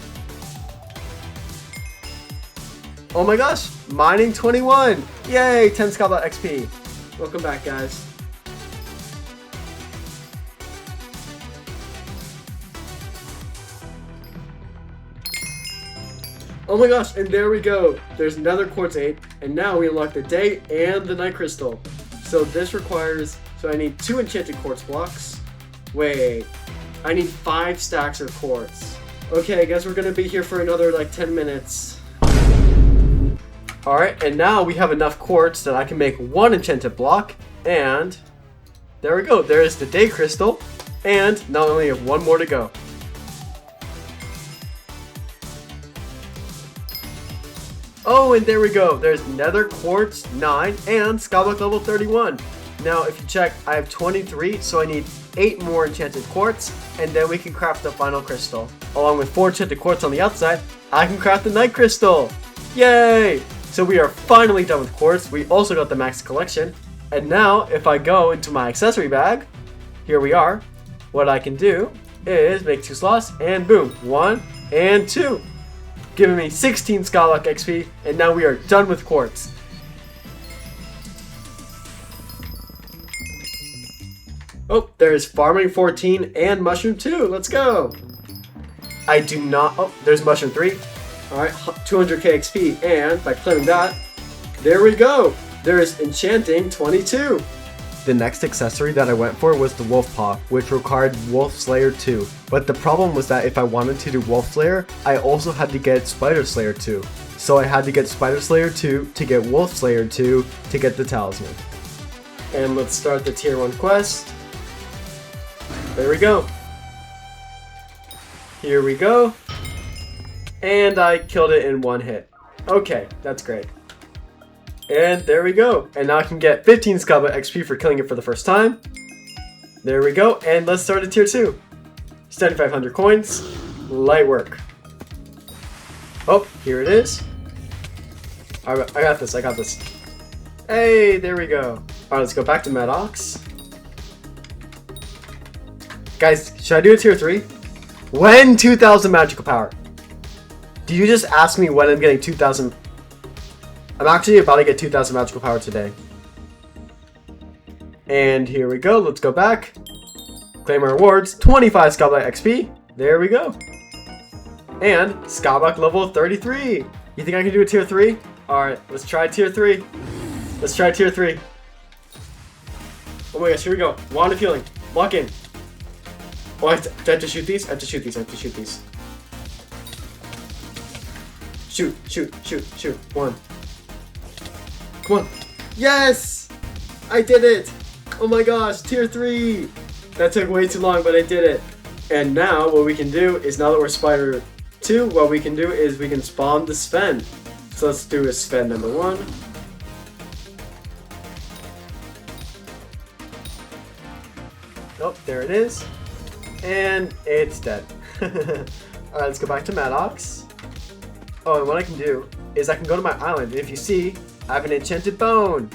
A: Oh my gosh, mining 21! Yay, 10 Skyblock XP. Welcome back, guys. Oh my gosh, and there we go. There's another quartz 8, and now we unlock the day and the night crystal. So this requires, so I need 2 enchanted quartz blocks. Wait, I need 5 stacks of quartz. Okay, I guess we're gonna be here for another like 10 minutes. Alright, and now we have enough quartz that I can make 1 enchanted block, and there we go. There is the day crystal, and now I only have 1 more to go. Oh, and there we go. There's Nether Quartz 9 and Skyblock level 31. Now, if you check, I have 23, so I need 8 more enchanted quartz, and then we can craft the final crystal. Along with 4 enchanted quartz on the outside, I can craft the night crystal. Yay! So we are finally done with quartz. We also got the max collection. And now, if I go into my accessory bag, here we are. What I can do is make 2 slots, and boom, 1 and 2. Giving me 16 Skyblock XP, and now we are done with quartz. Oh, there's farming 14 and mushroom 2. Let's go. I do not. Oh, there's mushroom 3. All right, 200k XP, and by claiming that, there we go. There's enchanting 22. The next accessory that I went for was the Wolf Paw, which required Wolf Slayer 2. But the problem was that if I wanted to do Wolf Slayer, I also had to get Spider Slayer 2. So I had to get Spider Slayer 2 to get Wolf Slayer 2 to get the Talisman. And let's start the tier 1 quest. There we go. Here we go. And I killed it in 1 hit. Okay, that's great. And there we go. And now I can get 15 Skyblock XP for killing it for the first time. There we go. And let's start at tier 2. 7,500 coins. Light work. Oh, here it is. I got this. I got this. Hey, there we go. Alright, let's go back to Maddox. Guys, should I do a tier 3? When 2,000 magical power? Do you just ask me when I'm getting 2,000? I'm actually about to get 2,000 magical power today. And here we go. Let's go back. Claim our rewards. 25 Skyblock XP. There we go. And Skyblock level 33. You think I can do a tier 3? Alright, let's try tier 3. Let's try tier 3. Oh my gosh, here we go. Wand of healing. Lock in. Oh, do I have to shoot these? I have to shoot these. I have to shoot these. Shoot, shoot, shoot, shoot. 1. Come on. Yes! I did it! Oh my gosh, tier 3! That took way too long, but I did it. And now, what we can do is, now that we're Spider 2, what we can do is we can spawn the Sven. So let's do a Sven number 1. Oh, there it is. And it's dead. Alright, let's go back to Maddox. Oh, and what I can do is I can go to my island, and if you see, I have an enchanted bone.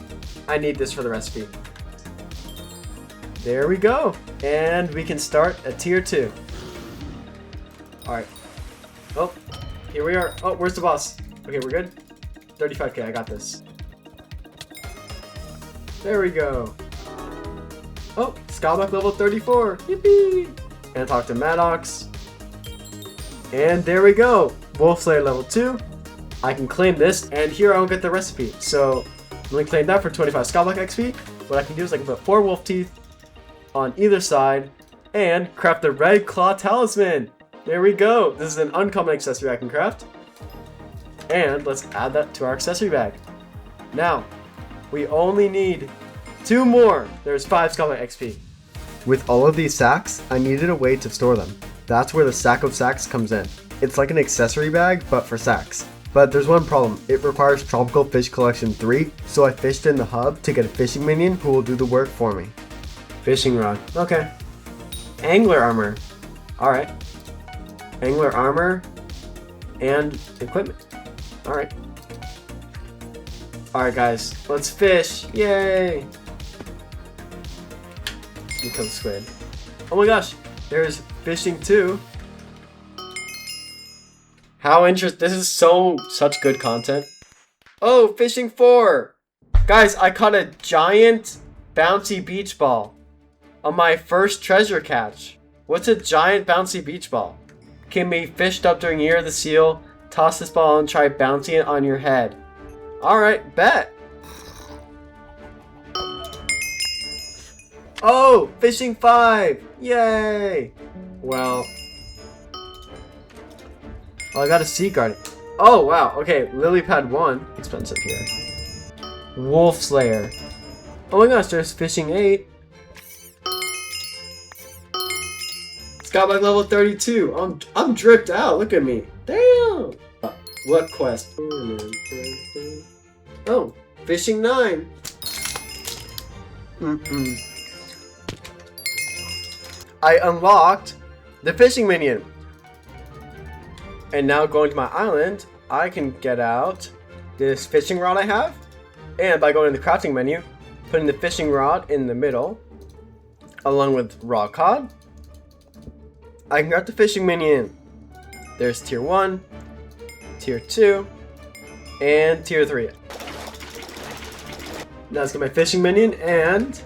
A: I need this for the recipe. There we go. And we can start at tier 2. Alright. Oh, here we are. Oh, where's the boss? Okay, we're good. 35k, I got this. There we go. Oh, Skyblock level 34. Yippee! And talk to Maddox. And there we go. Wolf Slayer level 2. I can claim this, and here I don't get the recipe. So I'm going to claim that for 25 Skyblock XP. What I can do is I can put 4 wolf teeth on either side and craft the Red Claw Talisman. There we go. This is an uncommon accessory I can craft. And let's add that to our accessory bag. Now, we only need 2 more. There's 5 Skyblock XP. With all of these sacks, I needed a way to store them. That's where the sack of sacks comes in. It's like an accessory bag, but for sacks. But there's one problem. It requires Tropical Fish Collection 3, so I fished in the hub to get a fishing minion who will do the work for me. Fishing rod. Okay. Angler armor. Alright. Angler armor and equipment. Alright. Alright guys, let's fish. Yay! Let me kill the squid. Oh my gosh, there's fishing too. How interesting. This is such good content. Oh, fishing 4. Guys, I caught a giant bouncy beach ball on my first treasure catch. What's a giant bouncy beach ball? Can be fished up during Year of the Seal. Toss this ball and try bouncing it on your head. Alright, bet. Oh, fishing 5. Yay. Well, I got a sea guard. Oh, wow. Okay, lily pad 1. Expensive here. Wolf Slayer. Oh my gosh, there's fishing 8. Skyblock level 32. I'm dripped out. Look at me. Damn. What quest? Oh, fishing 9. I unlocked the fishing minion. And now going to my island, I can get out this fishing rod I have. And by going to the crafting menu, putting the fishing rod in the middle, along with raw cod, I can grab the fishing minion. There's tier 1, tier 2, and tier 3. Now let's get my fishing minion and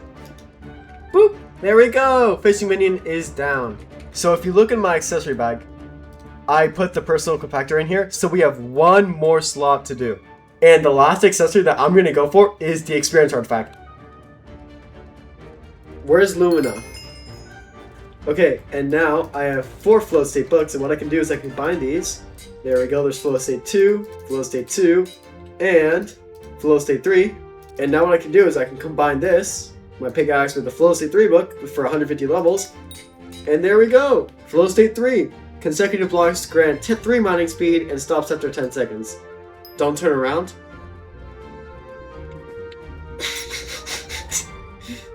A: boop, there we go. Fishing minion is down. So if you look in my accessory bag, I put the personal compactor in here, so we have one more slot to do. And the last accessory that I'm going to go for is the experience artifact. Where's Lumina? Okay, and now I have 4 flow state books, and what I can do is I can combine these. There we go, there's flow state 2, flow state 2, and flow state 3. And now what I can do is I can combine this, my pickaxe, with the flow state 3 book for 150 levels. And there we go, flow state 3. Consecutive blocks grant 3 mining speed and stops after 10 seconds. Don't turn around.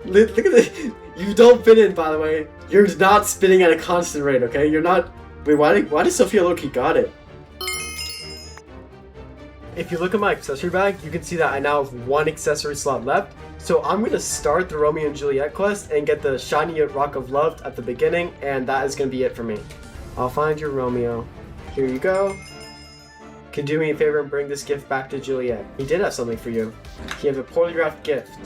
A: Look at this. You don't fit in, by the way. You're not spinning at a constant rate, okay? You're not... Wait, why did Sophia Loki got it? If you look at my accessory bag, you can see that I now have 1 accessory slot left. So I'm going to start the Romeo and Juliet quest and get the shiny Rock of Love at the beginning, and that is going to be it for me. I'll find your Romeo. Here you go. Can you do me a favor and bring this gift back to Juliet? He did have something for you. He has a poorly drafted gift.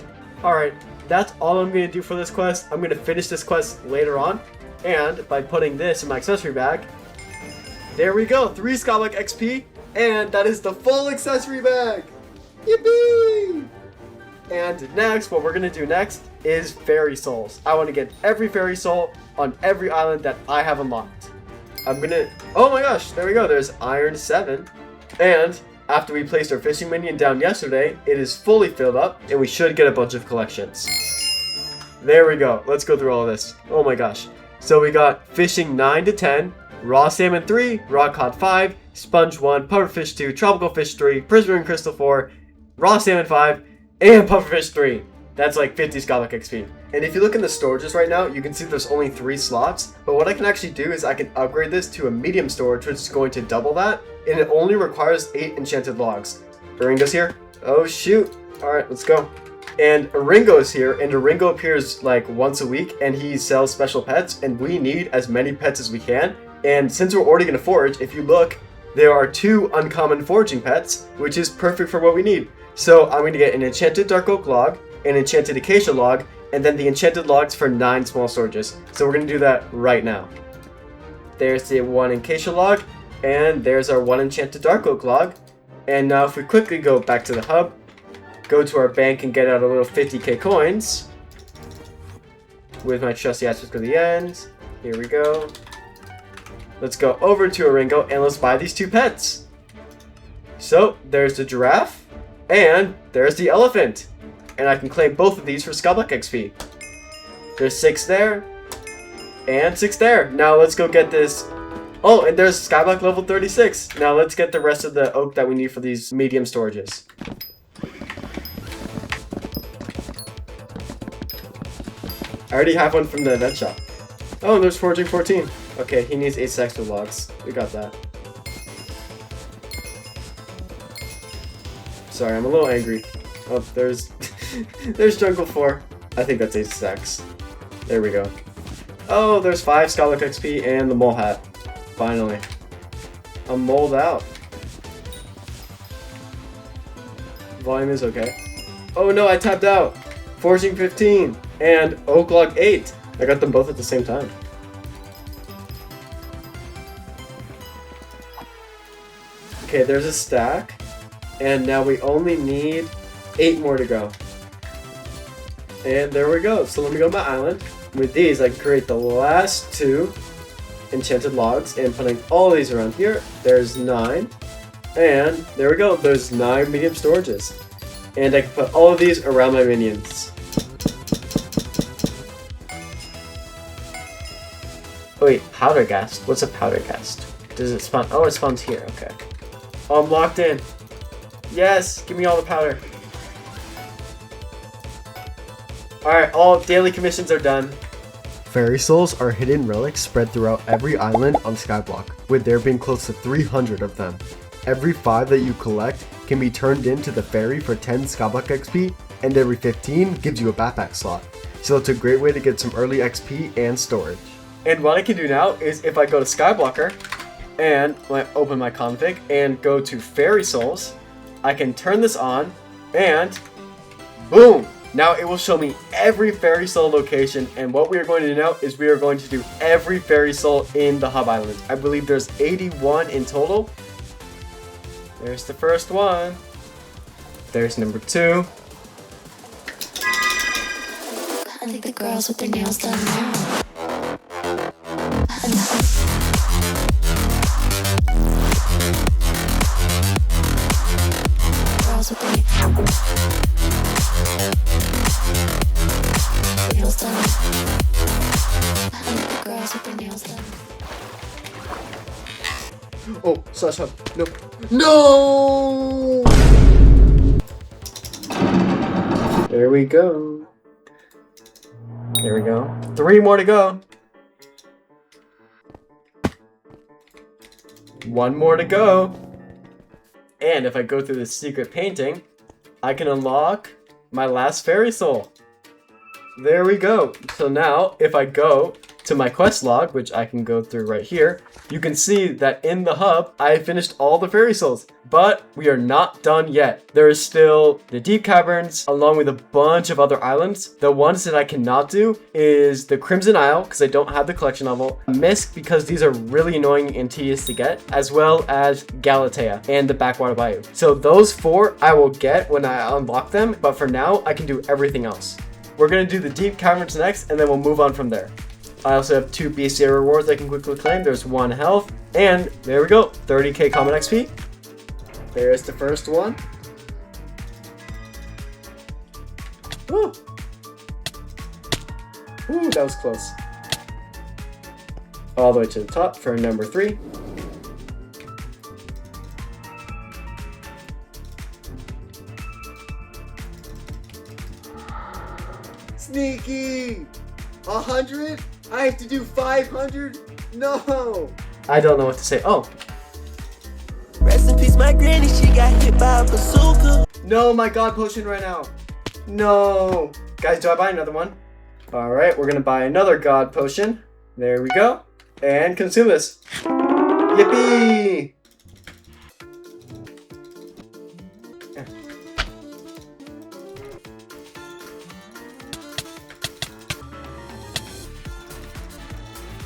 A: Alright, that's all I'm going to do for this quest. I'm going to finish this quest later on. And by putting this in my accessory bag, there we go. 3 Skyblock XP. And that is the full accessory bag. Yippee! And next, what we're going to do next is Fairy Souls. I want to get every Fairy Soul on every island that I have unlocked. I'm gonna... Oh my gosh, there we go. There's Iron 7. And after we placed our fishing minion down yesterday, it is fully filled up, and we should get a bunch of collections. There we go. Let's go through all of this. Oh my gosh. So we got fishing 9 to 10, raw salmon 3, raw cod 5, sponge 1, pufferfish 2, tropical fish 3, prismarine crystal 4, raw salmon 5, and pufferfish 3. That's like 50 Skyblock XP. And if you look in the storages right now, you can see there's only 3 slots. But what I can actually do is I can upgrade this to a medium storage, which is going to double that. And it only requires 8 enchanted logs. Ringo's here. Oh shoot. Alright, let's go. And Ringo is here, and Ringo appears like once a week, and he sells special pets, and we need as many pets as we can. And since we're already going to forage, if you look, there are 2 uncommon foraging pets, which is perfect for what we need. So I'm going to get an enchanted dark oak log, an enchanted acacia log, and then the enchanted logs for 9 small storages. So we're going to do that right now. There's the 1 acacia log, and there's our 1 enchanted dark oak log. And now if we quickly go back to the hub, go to our bank and get out a little 50k coins with my trusty aspect to the end. Here we go. Let's go over to Ringo and let's buy these 2 pets. So there's the giraffe and there's the elephant. And I can claim both of these for Skyblock XP. There's 6 there. And 6 there. Now let's go get this. Oh, and there's Skyblock level 36. Now let's get the rest of the oak that we need for these medium storages. I already have one from the event shop. Oh, and there's Foraging 14. Okay, he needs 8 extra logs. We got that. Sorry, I'm a little angry. Oh, there's... there's Jungle 4. I think that's 8 stacks. There we go. Oh, there's 5 Skyblock XP and the mole hat. Finally. I'm mold out. Volume is okay. Oh no, I tapped out. Foraging 15 and Oak Log 8. I got them both at the same time. Okay, there's a stack. And now we only need 8 more to go. And there we go. So let me go to my island. With these, I can create the last 2 enchanted logs. And putting all these around here, there's 9. And there we go. There's 9 medium storages. And I can put all of these around my minions. Oh wait, powder ghast. What's a powder ghast? Does it spawn? Oh, it spawns here. Okay. Oh, I'm locked in. Yes, give me all the powder. Alright, all daily commissions are done. Fairy souls are hidden relics spread throughout every island on Skyblock, with there being close to 300 of them. Every 5 that you collect can be turned into the fairy for 10 Skyblock XP, and every 15 gives you a backpack slot. So it's a great way to get some early XP and storage. And what I can do now is if I go to Skyblocker and open my config and go to fairy souls, I can turn this on and boom! Now it will show me every fairy soul location, and what we are going to do now is we are going to do every fairy soul in the hub island. I believe there's 81 in total. There's the first one. There's number 2.
C: I think the girls with their nails done now. Girls with their nails done. I think the girls with their nails done.
A: Oh, slash hub. No. No! There we go. There we go. 3 more to go. 1 more to go. And if I go through the secret painting, I can unlock my last fairy soul. There we go. So now, if I go to my quest log, which I can go through right here, you can see that in the hub, I finished all the fairy souls. But we are not done yet. There is still the deep caverns, along with a bunch of other islands. The ones that I cannot do is the Crimson Isle, because I don't have the collection level. Misk, because these are really annoying and tedious to get, as well as Galatea and the Backwater Bayou. So those 4 I will get when I unlock them, but for now, I can do everything else. We're going to do the deep caverns next, and then we'll move on from there. I also have 2 bestiary rewards I can quickly claim. There's 1 health, and there we go, 30k common XP. There's the first one. Woo! Ooh, that was close. All the way to the top for number 3.
D: Sneaky! 100? I have to do 500? No!
A: I don't know what to say. Oh.
E: Rest in peace, my granny, she got hit by a bazooka.
A: No, my god potion right now. No. Guys, do I buy another one? Alright, we're gonna buy another god potion. There we go. And consume this. Yippee!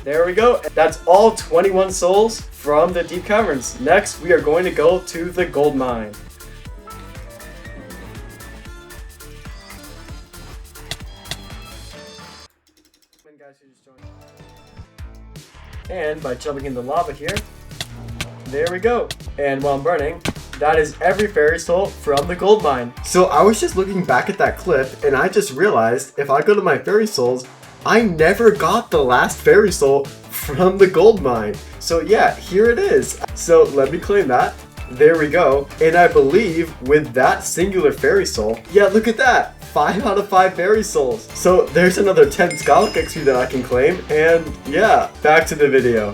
A: There we go. That's all 21 souls from the deep caverns. Next, we are going to go to the gold mine. And by jumping in the lava here, there we go. And while I'm burning, that is every fairy soul from the gold mine. So I was just looking back at that clip, and I just realized if I go to my fairy souls, I never got the last fairy soul from the gold mine. So yeah, here it is. So let me claim that. There we go. And I believe with that singular fairy soul, yeah, look at that. 5 out of 5 fairy souls. So there's another 10 Skyblock XP that I can claim. And yeah, back to the video.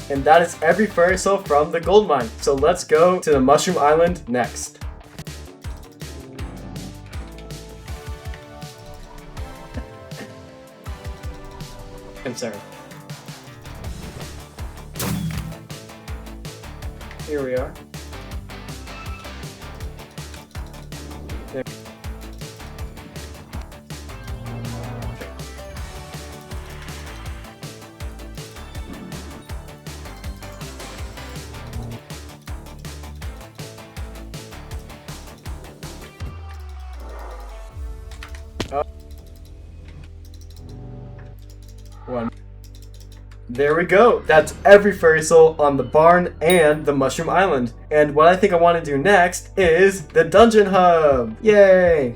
A: And that is every fairy soul from the gold mine. So let's go to the Mushroom Island next. I'm sorry. Here we are. There. One. There we go. That's every fairy soul on the barn and the Mushroom Island. And what I think I want to do next is the Dungeon Hub. Yay!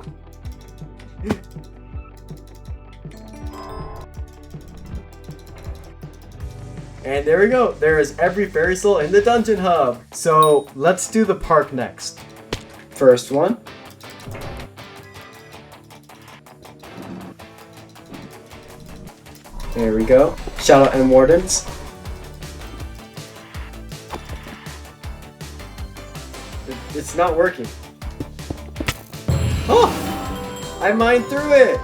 A: And there we go. There is every fairy soul in the Dungeon Hub. So let's do the park next. First one. There we go. Shout out M Wardens. It's not working. Oh! I mined through it!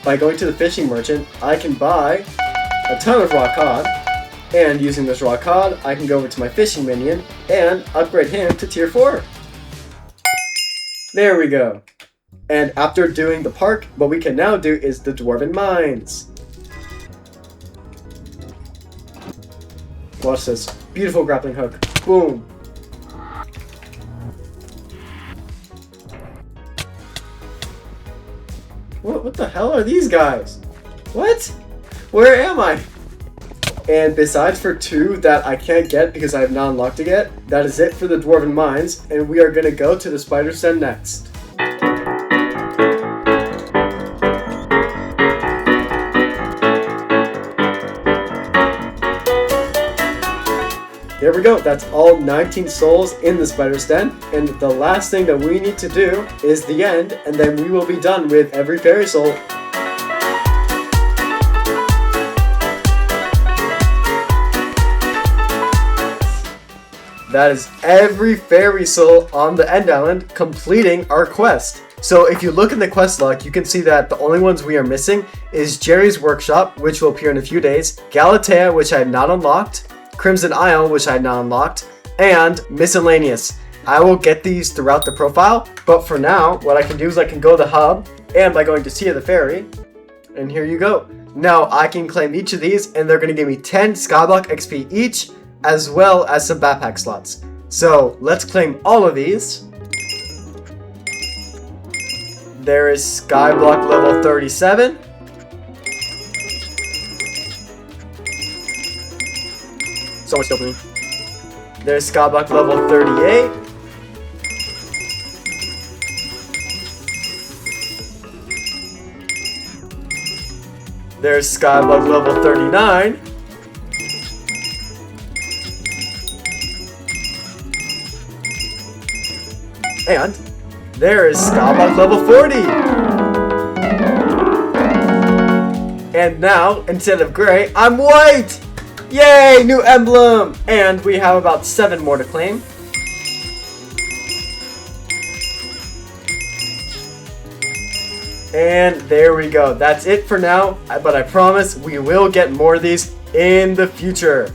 A: By going to the fishing merchant, I can buy a ton of raw cod. And using this raw cod, I can go over to my fishing minion and upgrade him to tier 4. There we go. And after doing the park, what we can now do is the dwarven mines. Watch this. Beautiful grappling hook. Boom. What the hell are these guys? What? Where am I? And besides for 2 that I can't get because I have not unlocked it yet, that is it for the dwarven mines, and we are going to go to the spider's den next. There we go, that's all 19 souls in the spider's den, and the last thing that we need to do is the end, and then we will be done with every fairy soul. That is every fairy soul on the end island completing our quest. So if you look in the quest log, you can see that the only ones we are missing is Jerry's Workshop, which will appear in a few days, Galatea, which I have not unlocked, Crimson Isle, which I had not unlocked, and Miscellaneous. I will get these throughout the profile, but for now, what I can do is I can go to the hub, and by going to Sea of the Fairy, and here you go. Now I can claim each of these, and they're going to give me 10 Skyblock XP each, as well as some backpack slots. So let's claim all of these. There is Skyblock level 37. So much dopamine. There's Skyblock level 38. There's Skyblock level 39. And there is Skyblock level 40! And now, instead of gray, I'm white! Yay! New emblem! And we have about 7 more to claim. And there we go. That's it for now, but I promise we will get more of these in the future.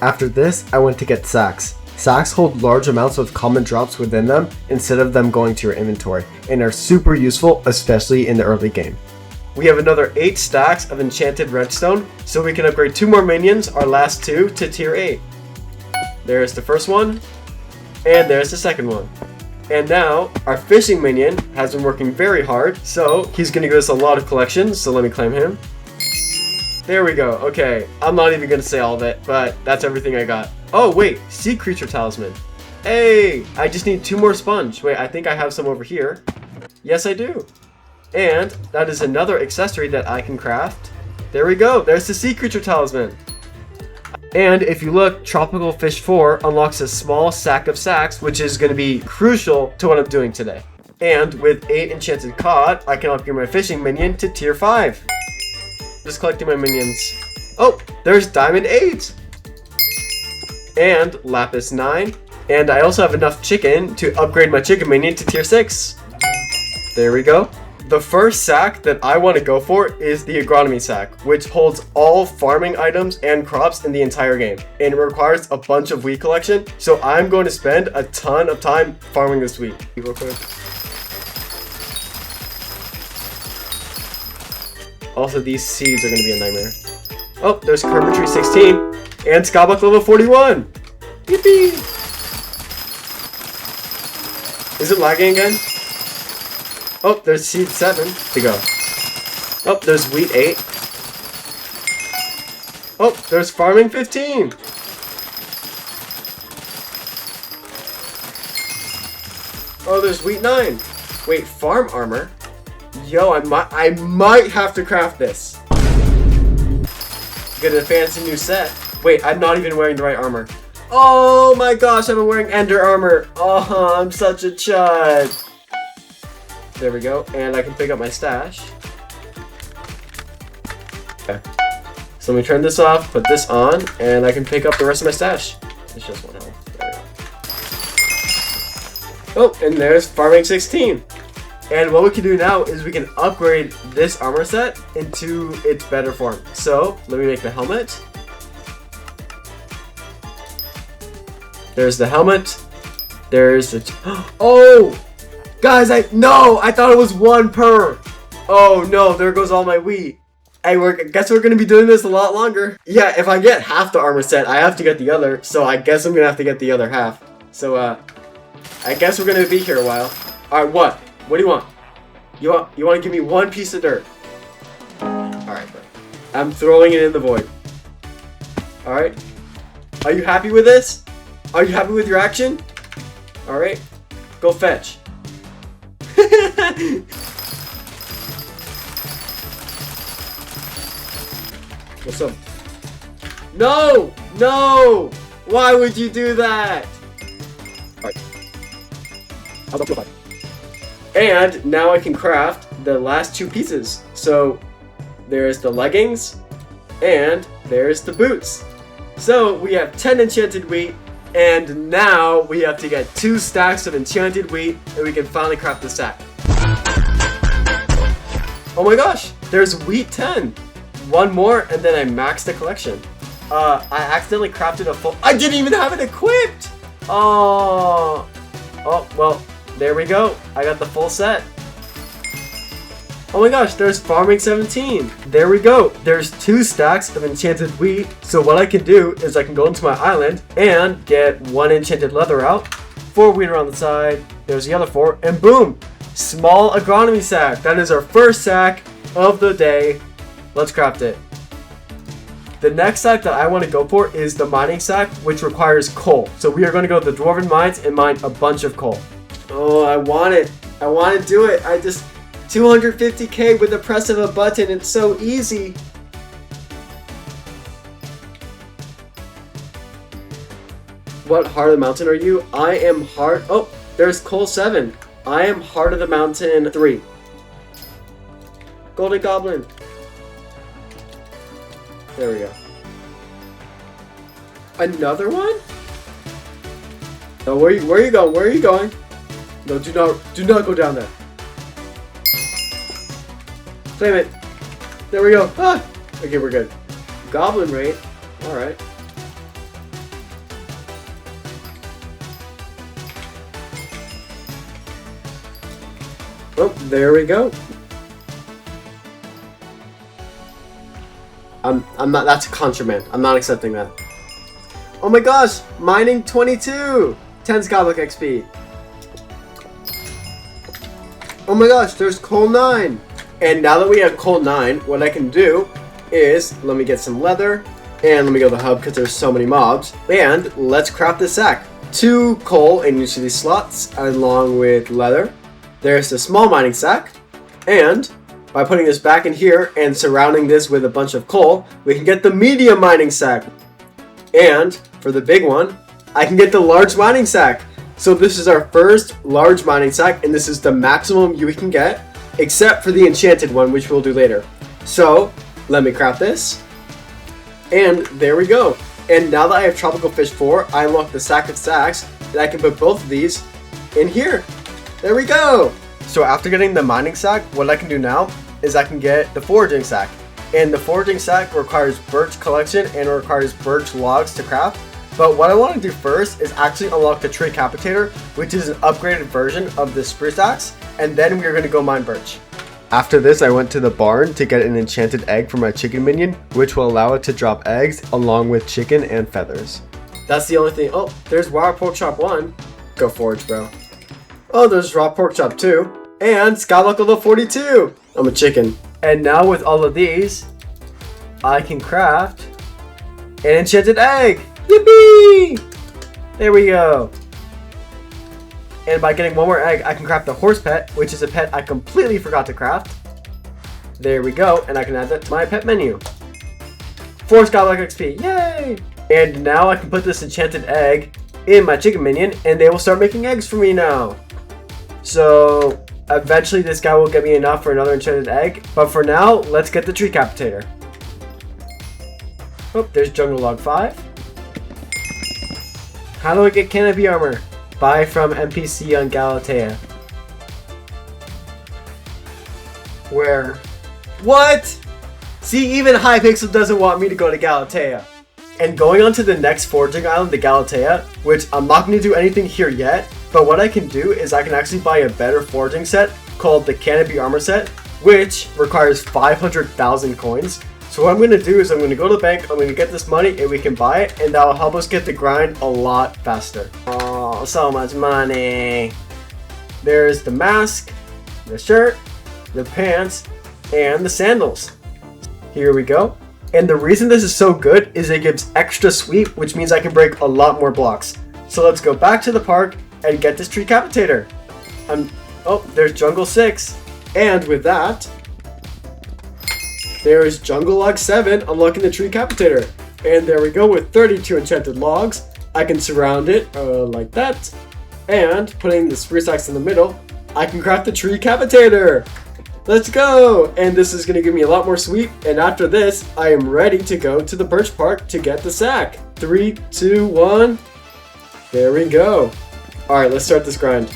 A: After this, I went to get sacks. Sacks hold large amounts of common drops within them instead of them going to your inventory, and are super useful, especially in the early game. We have another 8 stacks of enchanted redstone, so we can upgrade 2 more minions, our last 2, to tier 8. There's the first one, and there's the second one. And now, our fishing minion has been working very hard, so he's going to give us a lot of collections, so let me claim him. There we go. Okay, I'm not even going to say all of it, but that's everything I got. Oh, wait, sea creature talisman. Hey, I just need 2 more sponge. Wait, I think I have some over here. Yes, I do. And that is another accessory that I can craft. There we go. There's the sea creature talisman. And if you look, Tropical Fish 4 unlocks a small sack of sacks, which is going to be crucial to what I'm doing today. And with 8 enchanted cod, I can upgrade my fishing minion to tier 5. Just collecting my minions. Oh, there's Diamond 8. And Lapis 9. And I also have enough chicken to upgrade my chicken minion to tier 6. There we go. The first sack that I want to go for is the agronomy sack, which holds all farming items and crops in the entire game. And it requires a bunch of wheat collection, so I'm going to spend a ton of time farming this wheat. Real quick. Also, these seeds are going to be a nightmare. Oh, there's Carpentry 16 and Skyblock level 41. Yippee! Is it lagging again? Oh, there's seed 7 to go. Oh, there's wheat 8. Oh, there's farming 15. Oh, there's wheat 9. Wait, farm armor? Yo, I might have to craft this. Get a fancy new set. Wait, I'm not even wearing the right armor. Oh my gosh, I'm wearing ender armor. Oh, I'm such a chud. There we go, and I can pick up my stash. Okay. So let me turn this off, put this on, and I can pick up the rest of my stash. It's just 1 health. There we go. Oh, and there's Farming 16. And what we can do now is we can upgrade this armor set into its better form. So let me make the helmet. There's the helmet. There's the... Oh! Guys, I thought it was 1 per. Oh no, there goes all my wheat. Hey, guess we're going to be doing this a lot longer. Yeah, if I get half the armor set, I have to get the other. So I guess I'm going to have to get the other half. So, I guess we're going to be here a while. Alright, what? What do you want? You want to give me 1 piece of dirt? Alright, bro. I'm throwing it in the void. Alright. Are you happy with this? Are you happy with your action? Alright. Go fetch. What's up? No! No! Why would you do that? Alright. How's that feel like? And now I can craft the last 2 pieces. So there's the leggings and there's the boots. So we have 10 enchanted wheat, and now we have to get 2 stacks of enchanted wheat, and we can finally craft the sack. Oh my gosh, there's wheat 10. 1 more, and then I maxed the collection. I accidentally crafted a full... I didn't even have it equipped! Oh, well, there we go. I got the full set. Oh my gosh, there's Farming 17. There we go. There's 2 stacks of enchanted wheat. So what I can do is I can go into my island and get 1 enchanted leather out, 4 wheat around the side. There's the other 4, and boom! Small agronomy sack. That is our first sack of the day. Let's craft it. The next sack that I want to go for is the mining sack, which requires coal. So we are going to go to the Dwarven Mines and mine a bunch of coal. Oh, I want it. I want to do it. 250k with the press of a button. It's so easy. What heart of the mountain are you? I am heart... Oh, there's coal 7. I am heart of the mountain 3. Golden Goblin. There we go. Another one? Oh, where are you going? Where are you going? No, do not go down there. Claim it. There we go. Ah! Okay, we're good. Goblin rate. Alright. Oh, there we go. I'm not, that's contraband. I'm not accepting that. Oh my gosh! Mining 22! 10 Skyblock XP. Oh my gosh, there's coal 9! And now that we have coal 9, what I can do is, let me get some leather, and let me go to the hub because there's so many mobs, and let's craft this sack. 2 coal in each of these slots, along with leather. There's the small mining sack, and by putting this back in here and surrounding this with a bunch of coal, we can get the medium mining sack. And for the big one, I can get the large mining sack. So this is our first large mining sack, and this is the maximum we can get, except for the enchanted one, which we'll do later. So let me craft this, and there we go. And now that I have Tropical Fish 4, I unlock the sack of sacks, and I can put both of these in here. There we go. So after getting the mining sack, what I can do now is I can get the foraging sack. And the foraging sack requires birch collection and requires birch logs to craft. But what I want to do first is actually unlock the tree capitator, which is an upgraded version of the spruce axe, and then we are going to go mine birch. After this, I went to the barn to get an enchanted egg for my chicken minion, which will allow it to drop eggs along with chicken and feathers. That's the only thing. Oh, there's wild pork chop 1. Go forage, bro. Oh, there's raw pork chop 2. And Skyblock level 42. I'm a chicken. And now with all of these, I can craft an enchanted egg. Yippee! There we go. And by getting 1 more egg, I can craft the horse pet, which is a pet I completely forgot to craft. There we go, and I can add that to my pet menu. 4 Skyblock XP, yay! And now I can put this enchanted egg in my chicken minion, and they will start making eggs for me now. So eventually this guy will get me enough for another enchanted egg, but for now, let's get the tree capitator. Oh, there's Jungle Log 5. How do I get canopy armor? Buy from NPC on Galatea. Where? What? See, even Hypixel doesn't want me to go to Galatea. And going on to the next foraging island, the Galatea, which I'm not going to do anything here yet, but what I can do is I can actually buy a better foraging set called the Canopy Armor set, which requires 500,000 coins. So what I'm going to do is I'm going to go to the bank, I'm going to get this money, and we can buy it, and that will help us get the grind a lot faster. Oh, so much money. There's the mask, the shirt, the pants, and the sandals. Here we go. And the reason this is so good is it gives extra sweep, which means I can break a lot more blocks. So let's go back to the park and get this tree capitator. Oh, there's Jungle 6. And with that, there is Jungle Log 7 unlocking the tree capitator. And there we go with 32 enchanted logs. I can surround it like that. And putting the spruce axe in the middle, I can craft the tree capitator. Let's go! And this is going to give me a lot more sweep. And after this, I am ready to go to the birch park to get the sack. 3, 2, 1. There we go. Alright, let's start this grind.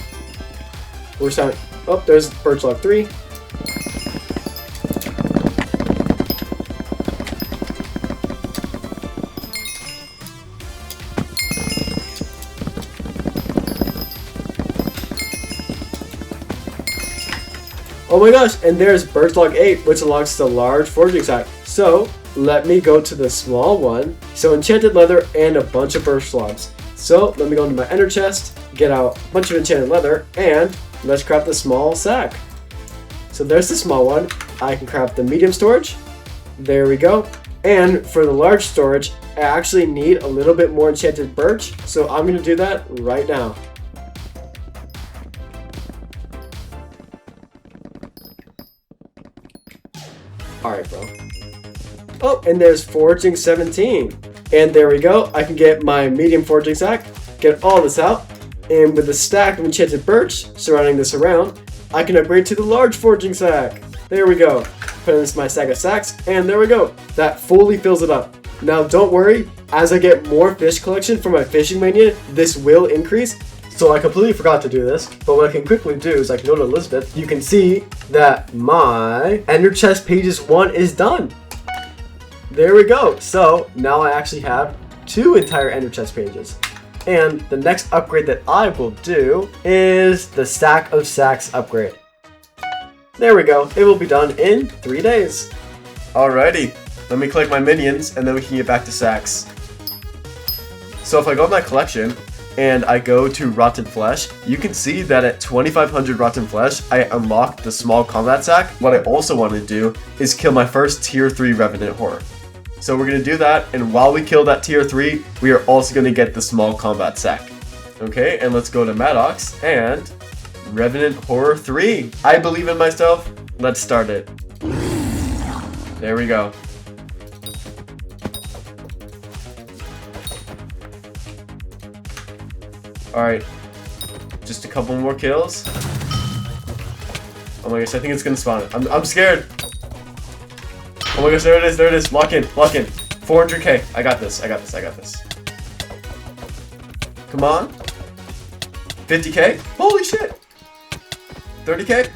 A: We're starting. Oh, there's birch log 3. Oh my gosh, and there's birch log 8, which unlocks the large foraging sack. So, let me go to the small one. So, enchanted leather and a bunch of birch logs. So, let me go into my ender chest, get out a bunch of enchanted leather, and let's craft the small sack. So, there's the small one. I can craft the medium storage. There we go. And for the large storage, I actually need a little bit more enchanted birch. So, I'm going to do that right now. Alright, bro. Oh, and there's Foraging 17. And there we go. I can get my medium foraging sack, get all this out, and with a stack of enchanted birch surrounding this around, I can upgrade to the large foraging sack. There we go. Put in this my stack of sacks, and there we go. That fully fills it up. Now, don't worry. As I get more fish collection from my fishing mania, this will increase. So I completely forgot to do this, but what I can quickly do is I can go to Elizabeth. You can see that my Ender Chest Pages 1 is done. There we go. So now I actually have 2 entire Ender Chest pages. And the next upgrade that I will do is the Stack of Sacks upgrade. There we go. It will be done in 3 days. Alrighty. Let me collect my minions and then we can get back to sacks. So if I go to my collection, and I go to Rotten Flesh, you can see that at 2500 Rotten Flesh, I unlock the small combat sack. What I also want to do is kill my first tier 3 Revenant Horror. So we're going to do that, and while we kill that tier 3, we are also going to get the small combat sack. Okay, and let's go to Maddox, and Revenant Horror 3. I believe in myself. Let's start it. There we go. Alright, just a couple more kills. Oh my gosh, I think it's gonna spawn. I'm scared. Oh my gosh, there it is, lock in. 400k, I got this. Come on. 50k, holy shit. 30k.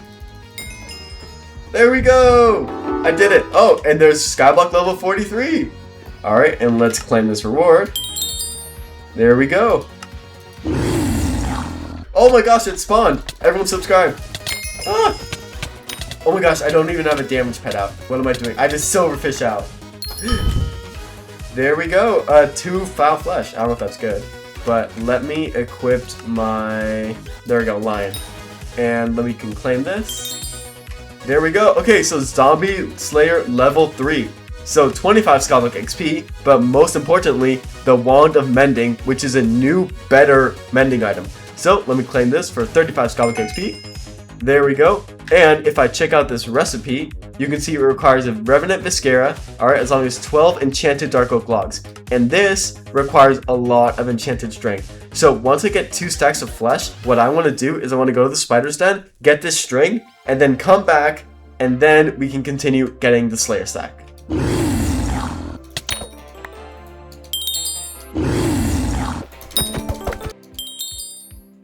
A: There we go, I did it. Oh, and there's Skyblock level 43. Alright, and let's claim this reward. There we go. Oh my gosh, it spawned! Everyone subscribe! Ah! Oh my gosh, I don't even have a damage pet out. What am I doing? I just silverfish out. There we go. 2 foul flesh. I don't know if that's good. But let me equip my... There we go, lion. And let me can claim this. There we go. Okay, so Zombie Slayer level 3. So 25 Skyblock XP, but most importantly, the Wand of Mending, which is a new, better mending item. So let me claim this for 35 Skyblock XP. There we go. And if I check out this recipe, you can see it requires a Revenant Viscera, alright, as long as 12 enchanted Dark Oak logs. And this requires a lot of enchanted strength. So once I get 2 stacks of flesh, what I want to do is I want to go to the spider's den, get this string, and then come back, and then we can continue getting the Slayer stack.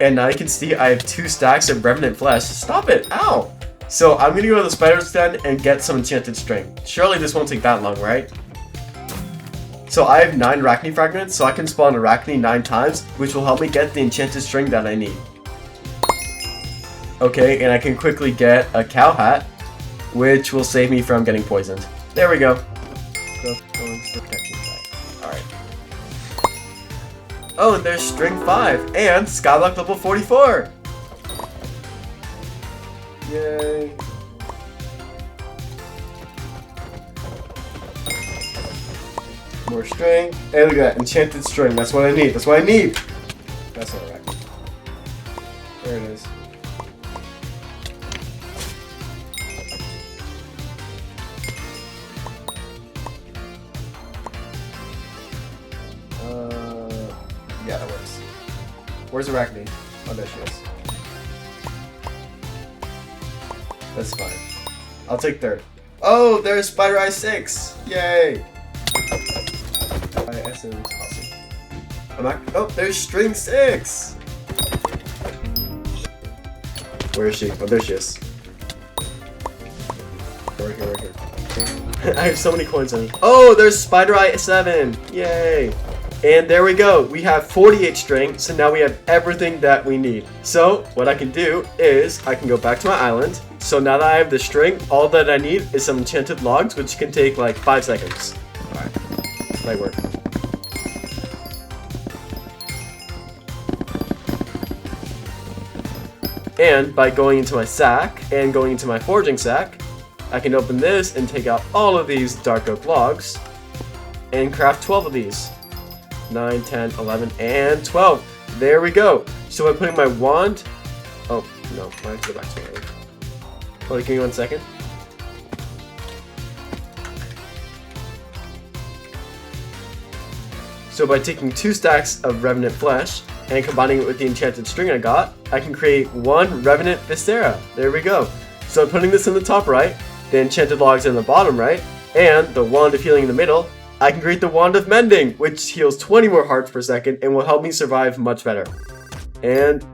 A: And now you can see I have 2 stacks of Revenant Flesh. Stop it! Ow! So I'm gonna go to the Spider's Den and get some enchanted string. Surely this won't take that long, right? So I have 9 Arachne fragments, so I can spawn Arachne 9 times, which will help me get the enchanted string that I need. Okay, and I can quickly get a cow hat, which will save me from getting poisoned. There we go. Alright. Oh, and there's string 5 and Skyblock level 44! Yay. More string. Hey, look at that. Enchanted string. That's what I need. That's what I need. That's alright. There it is. Yeah, that works. Where's Arachne? Oh, there she is. That's fine. I'll take 3rd. Oh, there's Spider Eye 6! Yay! Essence, awesome. Oh, there's string 6! Where is she? Oh, there she is. Right here, right here. I have so many coins on me. Oh, there's Spider Eye 7! Yay! And there we go. We have 48 string, so now we have everything that we need. So what I can do is I can go back to my island. So now that I have the string, all that I need is some enchanted logs, which can take like 5 seconds. Alright, this might work. And by going into my sack and going into my foraging sack, I can open this and take out all of these dark oak logs and craft 12 of these. 9, 10, 11, and 12. There we go. So by putting my wand... Oh, no. I have to go back to my island. Hold on, give me 1 second. So by taking 2 stacks of Revenant Flesh and combining it with the enchanted string I got, I can create 1 Revenant Viscera. There we go. So putting this in the top right, the enchanted logs in the bottom right, and the wand of healing in the middle, I can create the Wand of Mending, which heals 20 more hearts per second and will help me survive much better. And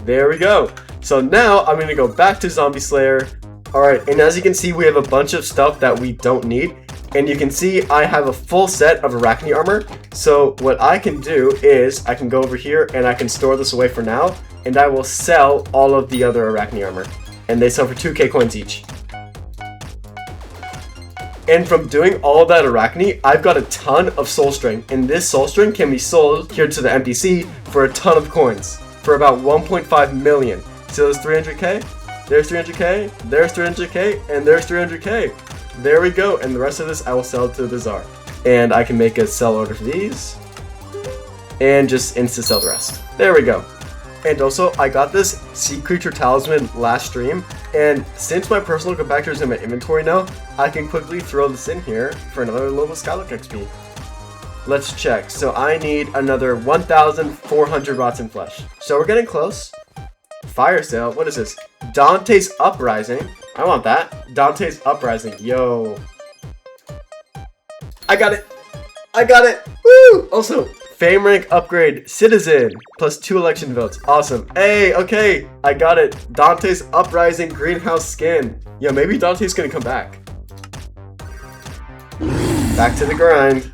A: there we go. So now I'm going to go back to Zombie Slayer. Alright, and as you can see, we have a bunch of stuff that we don't need. And you can see I have a full set of Arachne armor. So what I can do is I can go over here and I can store this away for now. And I will sell all of the other Arachne armor. And they sell for 2k coins each. And from doing all of that Arachne, I've got a ton of soul string, and this soul string can be sold here to the NPC for a ton of coins, for about 1.5 million. So there's 300k, there's 300k, there's 300k, and there's 300k. There we go, and the rest of this I will sell to the Bazaar. And I can make a sell order for these, and just insta-sell the rest. There we go. And also, I got this Sea Creature Talisman last stream, and since my personal compactor is in my inventory now, I can quickly throw this in here for another level Skyblock XP. Let's check. So I need another 1,400 rotten flesh. So we're getting close. Fire sale. What is this? Dante's Uprising. I want that. Dante's Uprising. Yo. I got it. I got it. Woo! Also, fame rank upgrade citizen plus 2 election votes. Awesome. Hey, okay. I got it. Dante's Uprising greenhouse skin. Yo, maybe Dante's gonna come back. Back to the grind.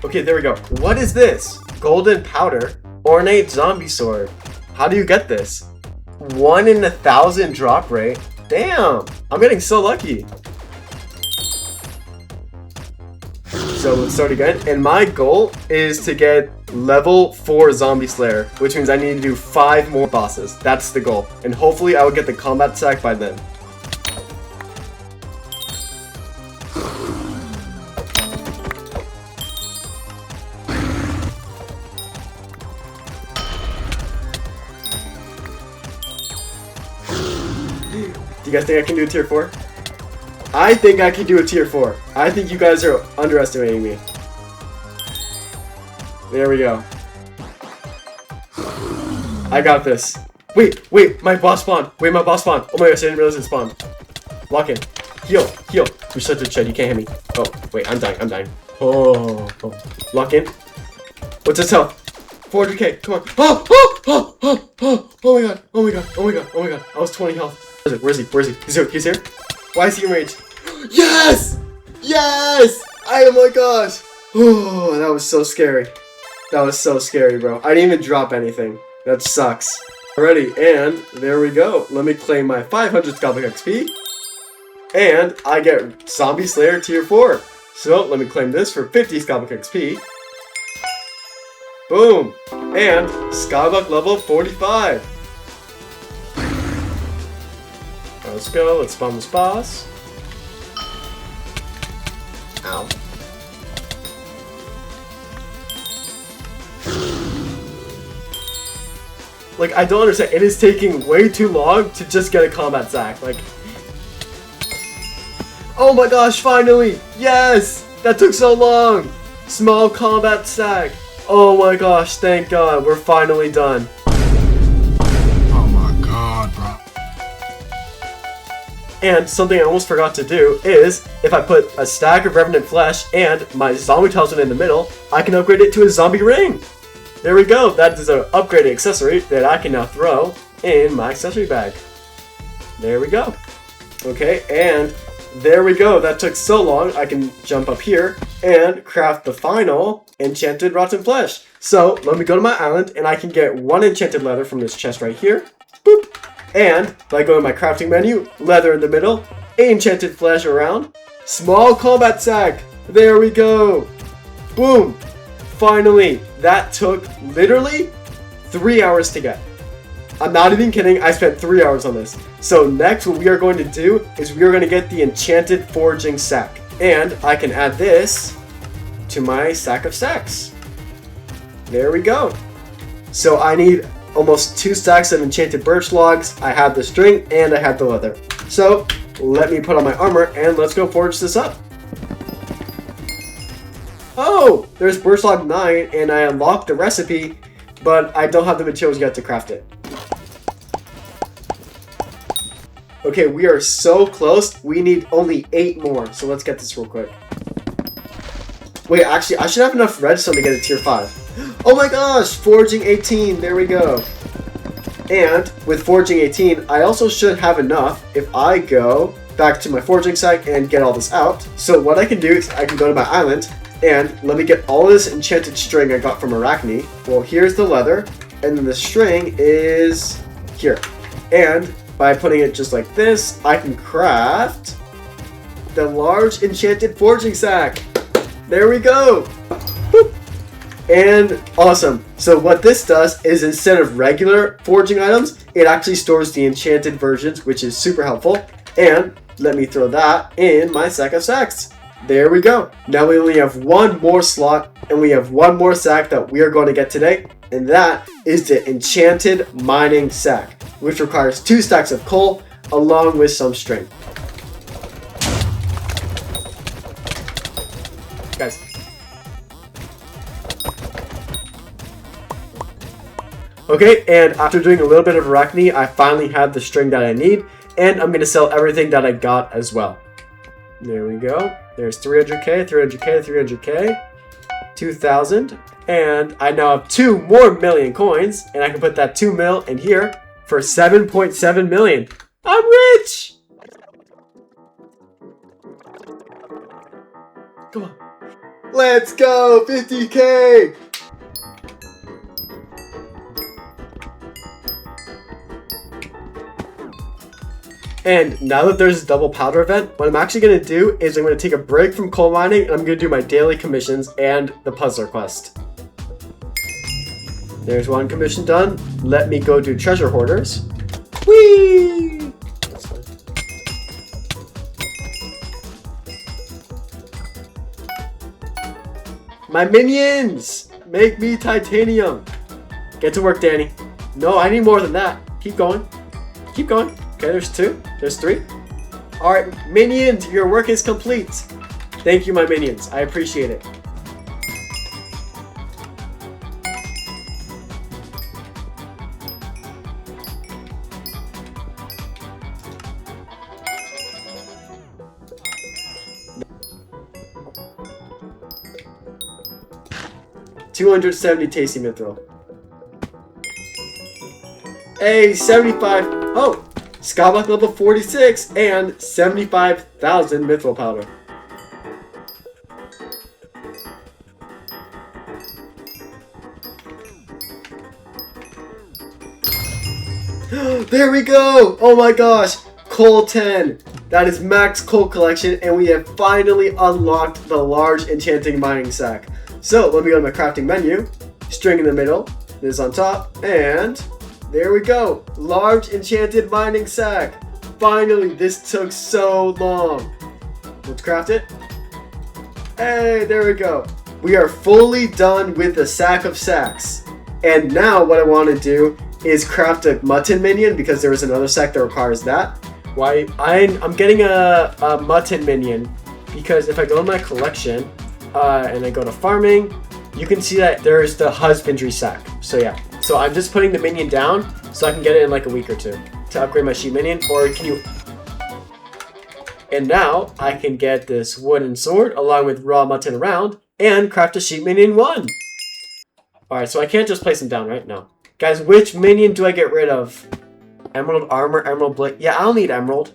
A: Okay, there we go. What is this? Golden powder. Ornate zombie sword. How do you get this? 1 in 1,000 drop rate. Damn. I'm getting so lucky. So let's start again. And my goal is to get level 4 Zombie Slayer, which means I need to do 5 more bosses. That's the goal. And hopefully I will get the combat sack by then. Do you guys think I can do a tier 4? I think I can do a tier 4. I think you guys are underestimating me. There we go. I got this. Wait, my boss spawned. Wait, my boss spawned. Oh my gosh, I didn't realize it spawned. Lock in. Heal. You're such a chud, you can't hit me. Oh, wait, I'm dying. Oh. Lock in. What's his health? 400k, come on. Oh my god, oh my god, oh my god, oh my god. I was 20 health. Where is he? Where is he? He's here? Why is he enraged? Yes! Yes! Oh my gosh! Oh, that was so scary. That was so scary, bro. I didn't even drop anything. That sucks. Alrighty, and there we go. Let me claim my 500 Skyblock XP. And I get Zombie Slayer tier 4. So let me claim this for 50 Skyblock XP. Boom! And Skyblock level 45. Let's go. Let's spawn this boss. Ow. Like, I don't understand. It is taking way too long to just get a combat sack. Like, oh my gosh, finally! Yes! That took so long! Small combat sack. Oh my gosh, thank God. We're finally done.
B: Oh my god, bro.
A: And something I almost forgot to do is, if I put a stack of Revenant Flesh and my Zombie Talisman in the middle, I can upgrade it to a Zombie Ring. There we go. That is an upgraded accessory that I can now throw in my accessory bag. There we go. Okay, and there we go. That took so long. I can jump up here and craft the final enchanted rotten flesh. So let me go to my island and I can get 1 enchanted leather from this chest right here. Boop. And if I go to my crafting menu, leather in the middle, enchanted flesh around, small combat sack. There we go. Boom. Finally, that took literally 3 hours to get. I'm not even kidding, I spent 3 hours on this. So next, what we are going to do is we are going to get the enchanted foraging sack. And I can add this to my sack of sacks. There we go. So I need almost 2 stacks of enchanted birch logs. I have the string and I have the leather. So let me put on my armor and let's go forge this up. Oh, there's birch log 9 and I unlocked the recipe, but I don't have the materials yet to craft it. Okay, we are so close. We need only 8 more, so let's get this real quick. Wait, actually, I should have enough redstone to get a tier 5. Oh my gosh, foraging 18, there we go. And with foraging 18, I also should have enough if I go back to my foraging sack and get all this out. So what I can do is I can go to my island and let me get all this enchanted string I got from Arachne. Well, here's the leather, and then the string is here. And by putting it just like this, I can craft the large enchanted foraging sack. There we go. Boop. And awesome. So what this does is instead of regular foraging items, it actually stores the enchanted versions, which is super helpful. And let me throw that in my sack of sacks. There we go. Now we only have 1 more slot and we have 1 more sack that we are going to get today. And that is the enchanted mining sack, which requires 2 stacks of coal along with some string. Guys. Okay, and after doing a little bit of Arachne, I finally have the string that I need, and I'm going to sell everything that I got as well. There we go. There's 300k, 300k, 300k, 2,000, and I now have 2 more million coins, and I can put that 2 mil in here for 7.7 million. I'm rich! Come on. Let's go! 50k! And now that there's a double powder event, what I'm actually going to do is I'm going to take a break from coal mining and I'm going to do my daily commissions and the puzzler quest. There's 1 commission done. Let me go do treasure hoarders. Whee! My minions! Make me titanium! Get to work, Danny. No, I need more than that. Keep going. Keep going. Okay, there's 2. There's 3. Alright, minions, your work is complete. Thank you, my minions. I appreciate it. $270 tasty mithril. a 75. Oh, Skyblock level 46 and 75,000 mithril powder. There we go! Oh my gosh! Coal 10. That is max coal collection, and we have finally unlocked the large enchanting mining sack. So let me go to my crafting menu. String in the middle. This on top, and there we go. Large enchanted mining sack. Finally, this took so long. Let's craft it. Hey, there we go. We are fully done with the sack of sacks. And now what I want to do is craft a mutton minion, because there is another sack that requires that. Why I'm getting a mutton minion because if I go to my collection and I go to farming, you can see that there's the husbandry sack. So yeah, so I'm just putting the minion down so I can get it in like a week or two to upgrade my sheep minion. Or can you? And now I can get this wooden sword along with raw mutton around and craft a sheep minion 1. All right, so I can't just place them down, right? No. Guys, which minion do I get rid of? Emerald armor, emerald blade. Yeah, I'll need emerald.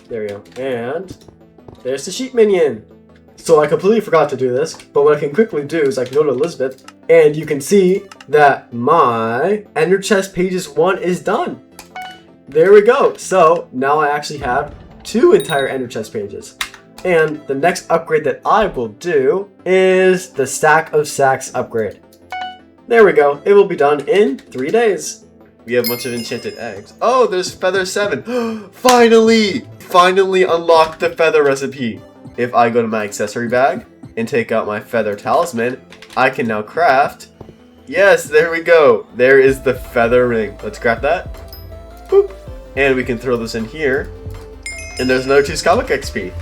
A: There we go. And there's the sheep minion. So I completely forgot to do this, but what I can quickly do is I can go to Elizabeth, and you can see that my Ender Chest Pages 1 is done. There we go. So now I actually have 2 entire Ender Chest pages. And the next upgrade that I will do is the Stack of Sacks upgrade. There we go. It will be done in 3 days. We have a bunch of enchanted eggs. Oh, there's feather 7. Finally! Finally unlocked the feather recipe. If I go to my accessory bag and take out my feather talisman, I can now craft. Yes, there we go. There is the feather ring. Let's craft that. Boop. And we can throw this in here. And there's another 2 Skyblock XP.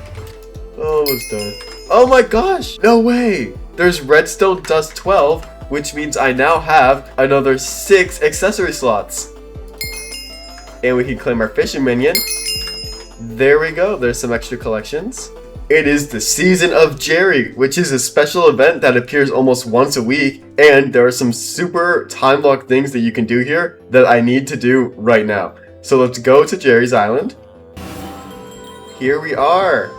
A: Almost done. Oh my gosh! No way! There's redstone dust 12, which means I now have another 6 accessory slots. And we can claim our fishing minion. There we go. There's some extra collections. It is the Season of Jerry, which is a special event that appears almost once a week. And there are some super time lock things that you can do here that I need to do right now. So let's go to Jerry's Island. Here we are.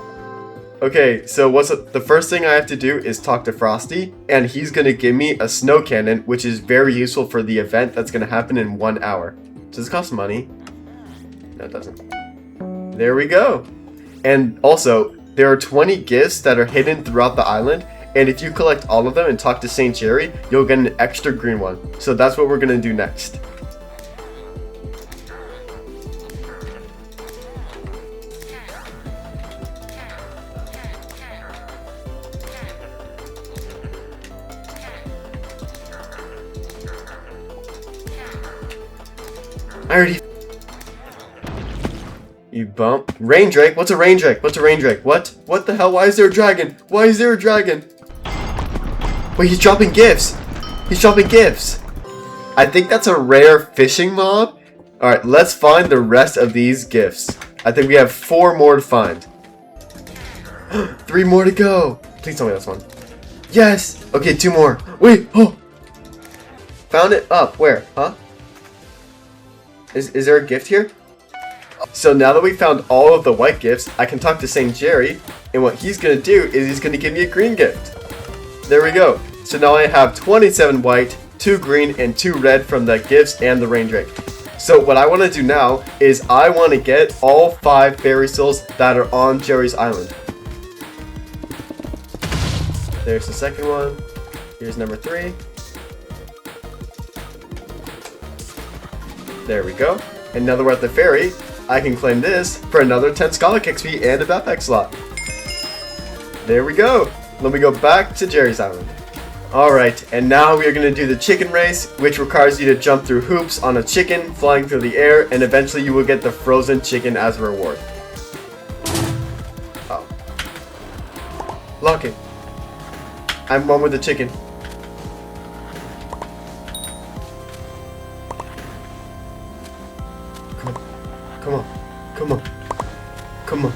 A: Okay, so the first thing I have to do is talk to Frosty, and he's going to give me a snow cannon, which is very useful for the event that's going to happen in 1 hour. Does it cost money? No, it doesn't. There we go. And also, there are 20 gifts that are hidden throughout the island, and if you collect all of them and talk to St. Jerry, you'll get an extra green one. So that's what we're going to do next. I already... You bump. Rain Drake? What's a Rain Drake? What's a Rain Drake? What? What the hell? Why is there a dragon? Why is there a dragon? Wait, he's dropping gifts. He's dropping gifts. I think that's a rare fishing mob. Alright, let's find the rest of these gifts. I think we have 4 more to find. 3 more to go. Please tell me that's one. Yes! Okay, 2 more. Wait! Oh! Found it up. Where? Huh? Is there a gift here? So now that we found all of the white gifts, I can talk to St. Jerry, and what he's going to do is he's going to give me a green gift. There we go. So now I have 27 white, 2 green, and 2 red from the gifts and the Rain Drake. So what I want to do now is I want to get all 5 fairy souls that are on Jerry's Island. There's the second one. Here's number 3. There we go. And now that we're at the ferry, I can claim this for another 10 Skyblock XP and a backpack slot. There we go. Let me go back to Jerry's Island. Alright, and now we are going to do the chicken race, which requires you to jump through hoops on a chicken flying through the air, and eventually you will get the frozen chicken as a reward. Oh. Lock it. I'm one with the chicken. Come on. Come on. Come on.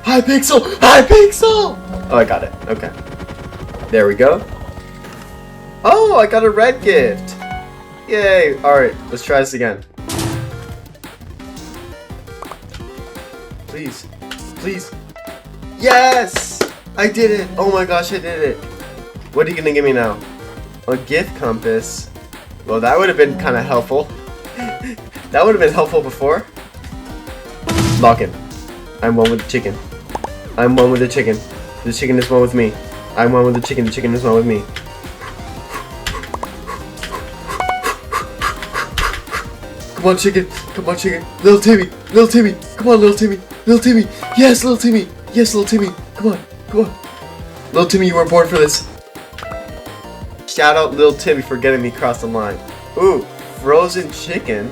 A: Hypixel! Hypixel! Oh, I got it. Okay. There we go. Oh, I got a red gift. Yay. Alright, let's try this again. Please. Please. Yes! I did it. Oh my gosh, I did it. What are you gonna give me now? A gift compass. Well, that would have been kind of helpful. That would have been helpful before. Lock in. I'm one with the chicken. I'm one with the chicken. The chicken is one with me. I'm one with the chicken. The chicken is one with me. Come on, chicken. Come on, chicken. Little Timmy. Little Timmy. Come on, little Timmy. Little Timmy. Yes, little Timmy. Yes, little Timmy. Come on. Come on. Little Timmy, you were born for this. Shout out little Timmy for getting me across the line. Ooh, frozen chicken.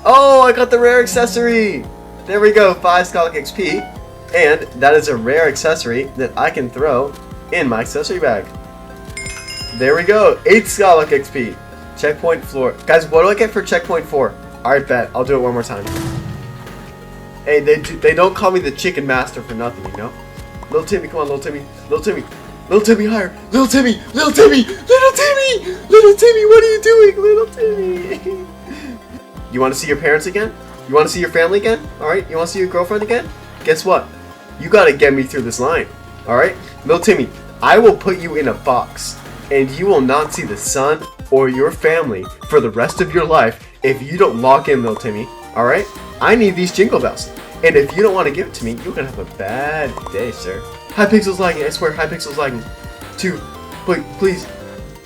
A: Oh, I got the rare accessory. There we go, 5 Skyblock XP. And that is a rare accessory that I can throw in my accessory bag. There we go, 8 Skyblock XP. Checkpoint floor. Guys, what do I get for checkpoint 4? Alright, bet. I'll do it one more time. Hey, they don't call me the chicken master for nothing, you know? Little Timmy, come on, little Timmy. Little Timmy. Little Timmy, higher. Little Timmy. Little Timmy. Little Timmy. Little Timmy, what are you doing, little Timmy? You want to see your parents again? You want to see your family again? Alright, you want to see your girlfriend again? Guess what? You got to get me through this line. Alright? Little Timmy, I will put you in a box, and you will not see the sun or your family for the rest of your life if you don't lock in, little Timmy. Alright? I need these jingle bells. And if you don't want to give it to me, you're going to have a bad day, sir. Hypixel's lagging, I swear, Hypixel's lagging. 2, please,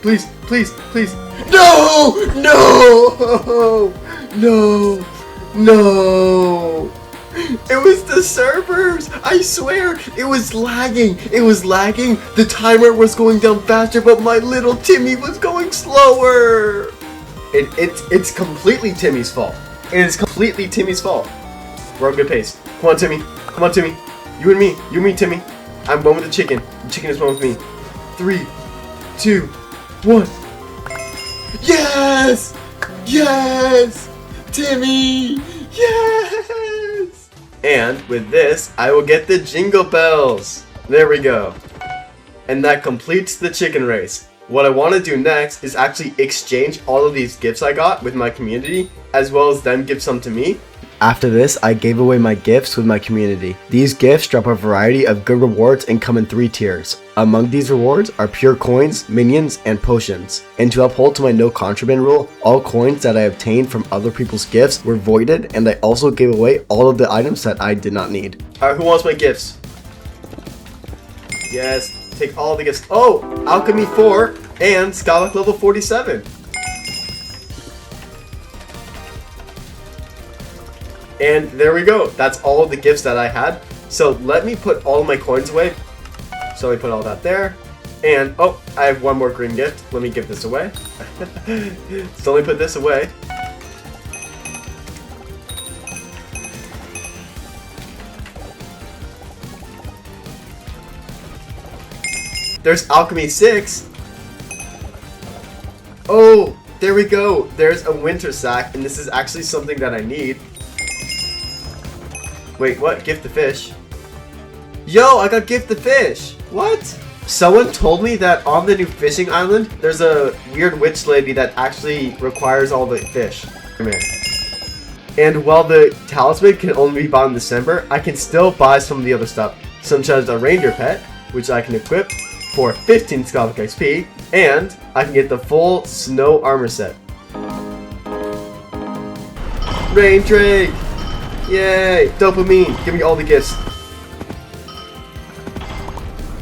A: please, please, please. No! No! No! No! It was the servers! I swear! It was lagging! It was lagging! The timer was going down faster, but my little Timmy was going slower! It's completely Timmy's fault. It is completely Timmy's fault. We're on good pace. Come on, Timmy. Come on, Timmy. You and me. You and me, Timmy. I'm one with the chicken. The chicken is one with me. 3, 2, 1. Yes! Yes! Timmy! Yes! And with this, I will get the jingle bells. There we go. And that completes the chicken race. What I want to do next is actually exchange all of these gifts I got with my community, as well as them give some to me. After this, I gave away my gifts with my community. These gifts drop a variety of good rewards and come in 3 tiers. Among these rewards are pure coins, minions, and potions. And to uphold to my no contraband rule, all coins that I obtained from other people's gifts were voided, and I also gave away all of the items that I did not need. Alright, who wants my gifts? Yes, take all the gifts. Oh, Alchemy 4 and Skyblock level 47. And there we go. That's all of the gifts that I had. So let me put all of my coins away. So let me put all that there. And, oh, I have one more green gift. Let me give this away. So let me put this away. There's Alchemy 6. Oh, there we go. There's a winter sack, and this is actually something that I need. Wait, what? Gift the fish? Yo, I got gift the fish! What? Someone told me that on the new fishing island, there's a weird witch lady that actually requires all the fish. Come here. And while the talisman can only be bought in December, I can still buy some of the other stuff, such as a reindeer pet, which I can equip for 15 Skyblock XP, and I can get the full snow armor set. Rain Drake! Yay! Dopamine! Give me all the gifts.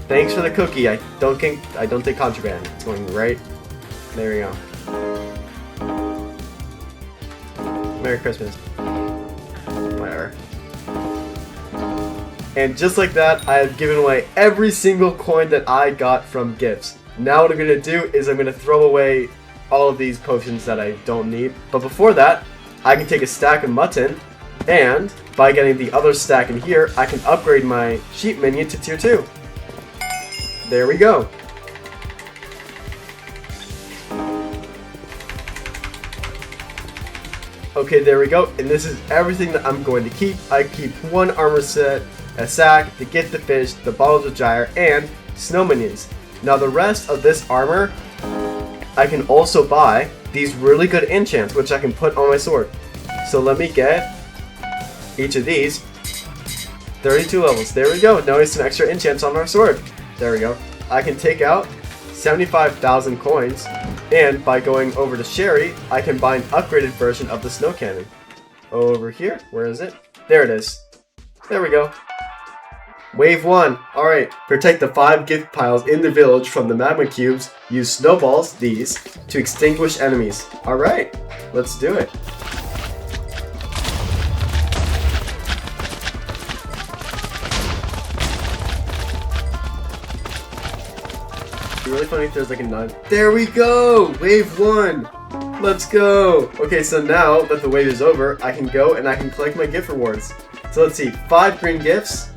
A: Thanks for the cookie. I don't take contraband. It's going right. There we go. Merry Christmas. Whatever. And just like that, I have given away every single coin that I got from gifts. Now what I'm gonna do is I'm gonna throw away all of these potions that I don't need. But before that, I can take a stack of mutton. And by getting the other stack in here, I can upgrade my sheep minion to tier 2. There we go. Okay, there we go. And this is everything that I'm going to keep. I keep 1 armor set, a sack, the gift the fish, the bottles of gyre, and snow minions. Now the rest of this armor I can also buy these really good enchants, which I can put on my sword. So let me get each of these. 32 levels. There we go. Now we have some extra enchants on our sword. There we go. I can take out 75,000 coins, and by going over to Sherry, I can buy an upgraded version of the snow cannon. Over here. Where is it? There it is. There we go. Wave 1. Alright, protect the 5 gift piles in the village from the magma cubes. Use snowballs, these, to extinguish enemies. Alright, let's do it. It'd be really funny if there's like a 9. There we go! Wave 1! Let's go! Okay, so now that the wave is over, I can go and I can collect my gift rewards. So let's see, 5 green gifts,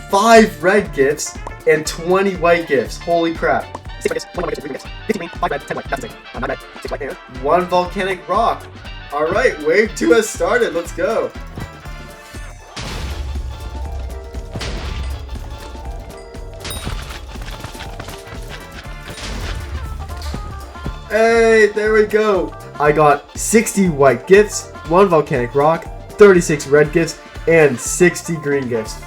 A: 5 red gifts, and 20 white gifts. Holy crap. 1 volcanic rock. Alright, wave 2 has started. Let's go. Hey, there we go. I got 60 white gifts, 1 volcanic rock, 36 red gifts, and 60 green gifts.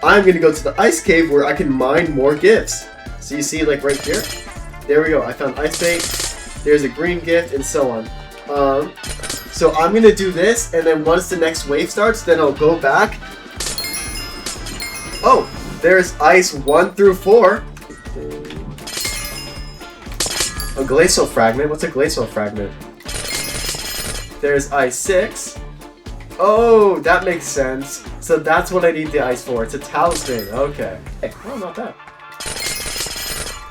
A: I'm gonna go to the ice cave where I can mine more gifts. So you see, like right here, there we go. I found ice bait. There's a green gift and so on. So I'm gonna do this, and then once the next wave starts, then I'll go back. Oh, there's ice 1 through 4. A glacial fragment. What's a glacial fragment? There's ice 6. Oh, that makes sense. So that's what I need the ice for. It's a talisman. Okay. Hey, oh, not bad.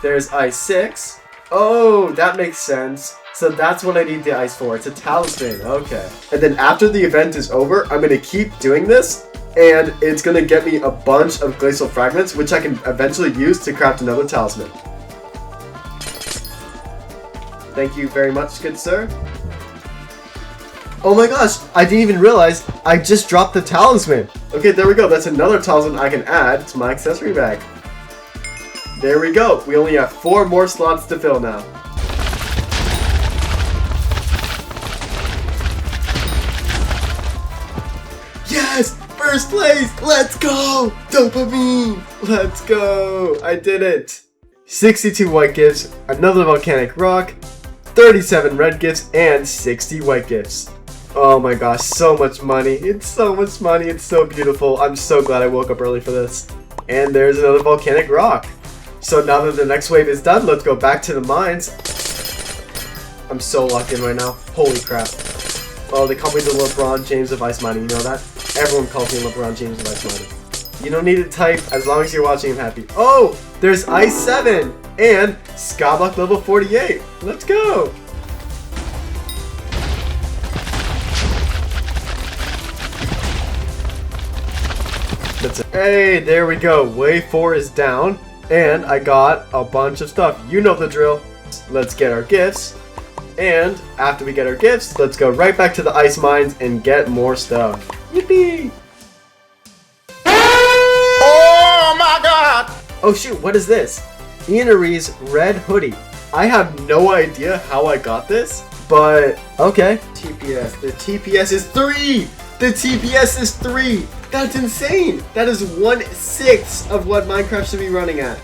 A: There's ice 6. Oh, that makes sense. So that's what I need the ice for. It's a talisman. Okay. And then after the event is over, I'm going to keep doing this. And it's going to get me a bunch of glacial fragments, which I can eventually use to craft another talisman. Thank you very much, good sir. Oh my gosh, I didn't even realize I just dropped the talisman. Okay, there we go. That's another talisman I can add to my accessory bag. There we go. We only have 4 more slots to fill now. Yes! First place! Let's go! Dopamine! Let's go! I did it! 62 white gifts, another volcanic rock, 37 red gifts, and 60 white gifts. Oh my gosh, so much money. It's so much money. It's so beautiful. I'm so glad I woke up early for this. And there's another volcanic rock. So now that the next wave is done, let's go back to the mines. I'm so locked in right now. Holy crap. Oh, they call me the LeBron James of ice mining. You know that? Everyone calls me LeBron James of ice mining. You don't need to type. As long as you're watching, I'm happy. Oh, there's ice 7 and Skyblock level 48. Let's go. Hey, there we go. Wave 4 is down, and I got a bunch of stuff. You know the drill. Let's get our gifts, and after we get our gifts, let's go right back to the ice mines and get more stuff. Yippee!
B: Oh my god!
A: Oh shoot, what is this? Ianari's red hoodie. I have no idea how I got this, but okay. TPS. The TPS is 3! The TPS is 3! That's insane! That is 1/6 of what Minecraft should be running at.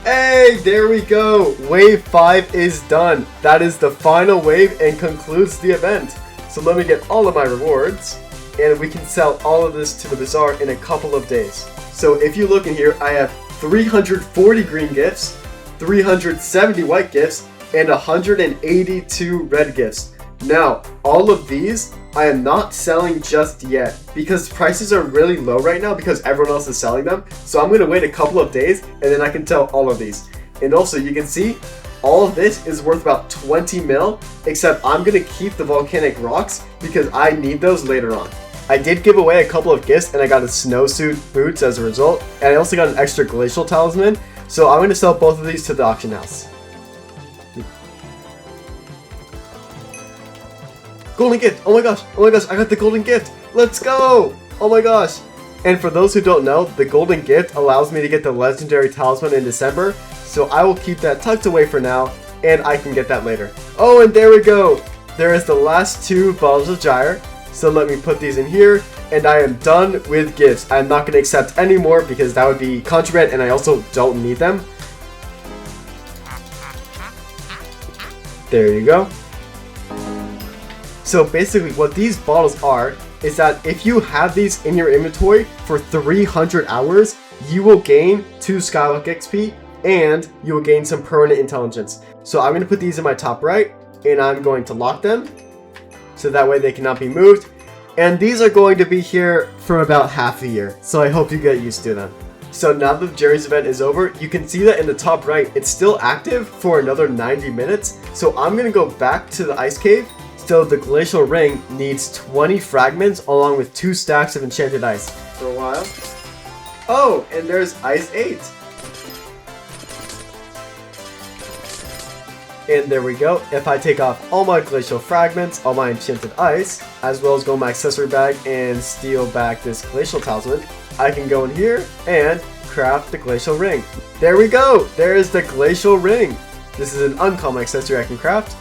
A: Hey, there we go! Wave 5 is done. That is the final wave and concludes the event. So let me get all of my rewards, and we can sell all of this to the bazaar in a couple of days. So if you look in here, I have 340 green gifts, 370 white gifts, and 182 red gifts. Now, all of these, I am not selling just yet because prices are really low right now because everyone else is selling them. So I'm going to wait a couple of days and then I can sell all of these. And also, you can see, all of this is worth about 20 mil, except I'm going to keep the volcanic rocks because I need those later on. I did give away a couple of gifts and I got a snowsuit boots as a result. And I also got an extra glacial talisman. So I'm going to sell both of these to the auction house. Golden gift! Oh my gosh, I got the golden gift! Let's go! Oh my gosh! And for those who don't know, the golden gift allows me to get the legendary talisman in December, so I will keep that tucked away for now, and I can get that later. Oh, and there we go! There is the last 2 bottles of gyre, so let me put these in here, and I am done with gifts. I'm not going to accept any more because that would be contraband, and I also don't need them. There you go. So basically what these bottles are is that if you have these in your inventory for 300 hours, you will gain 2 Skyblock XP and you will gain some permanent intelligence. So I'm going to put these in my top right and I'm going to lock them so that way they cannot be moved. And these are going to be here for about half a year, so I hope you get used to them. So now that Jerry's event is over, you can see that in the top right, it's still active for another 90 minutes. So I'm going to go back to the ice cave. So the glacial ring needs 20 fragments along with 2 stacks of enchanted ice. For a while. Oh, and there's ice 8. And there we go. If I take off all my glacial fragments, all my enchanted ice, as well as go in my accessory bag and steal back this glacial talisman, I can go in here and craft the glacial ring. There we go. There's the glacial ring. This is an uncommon accessory I can craft.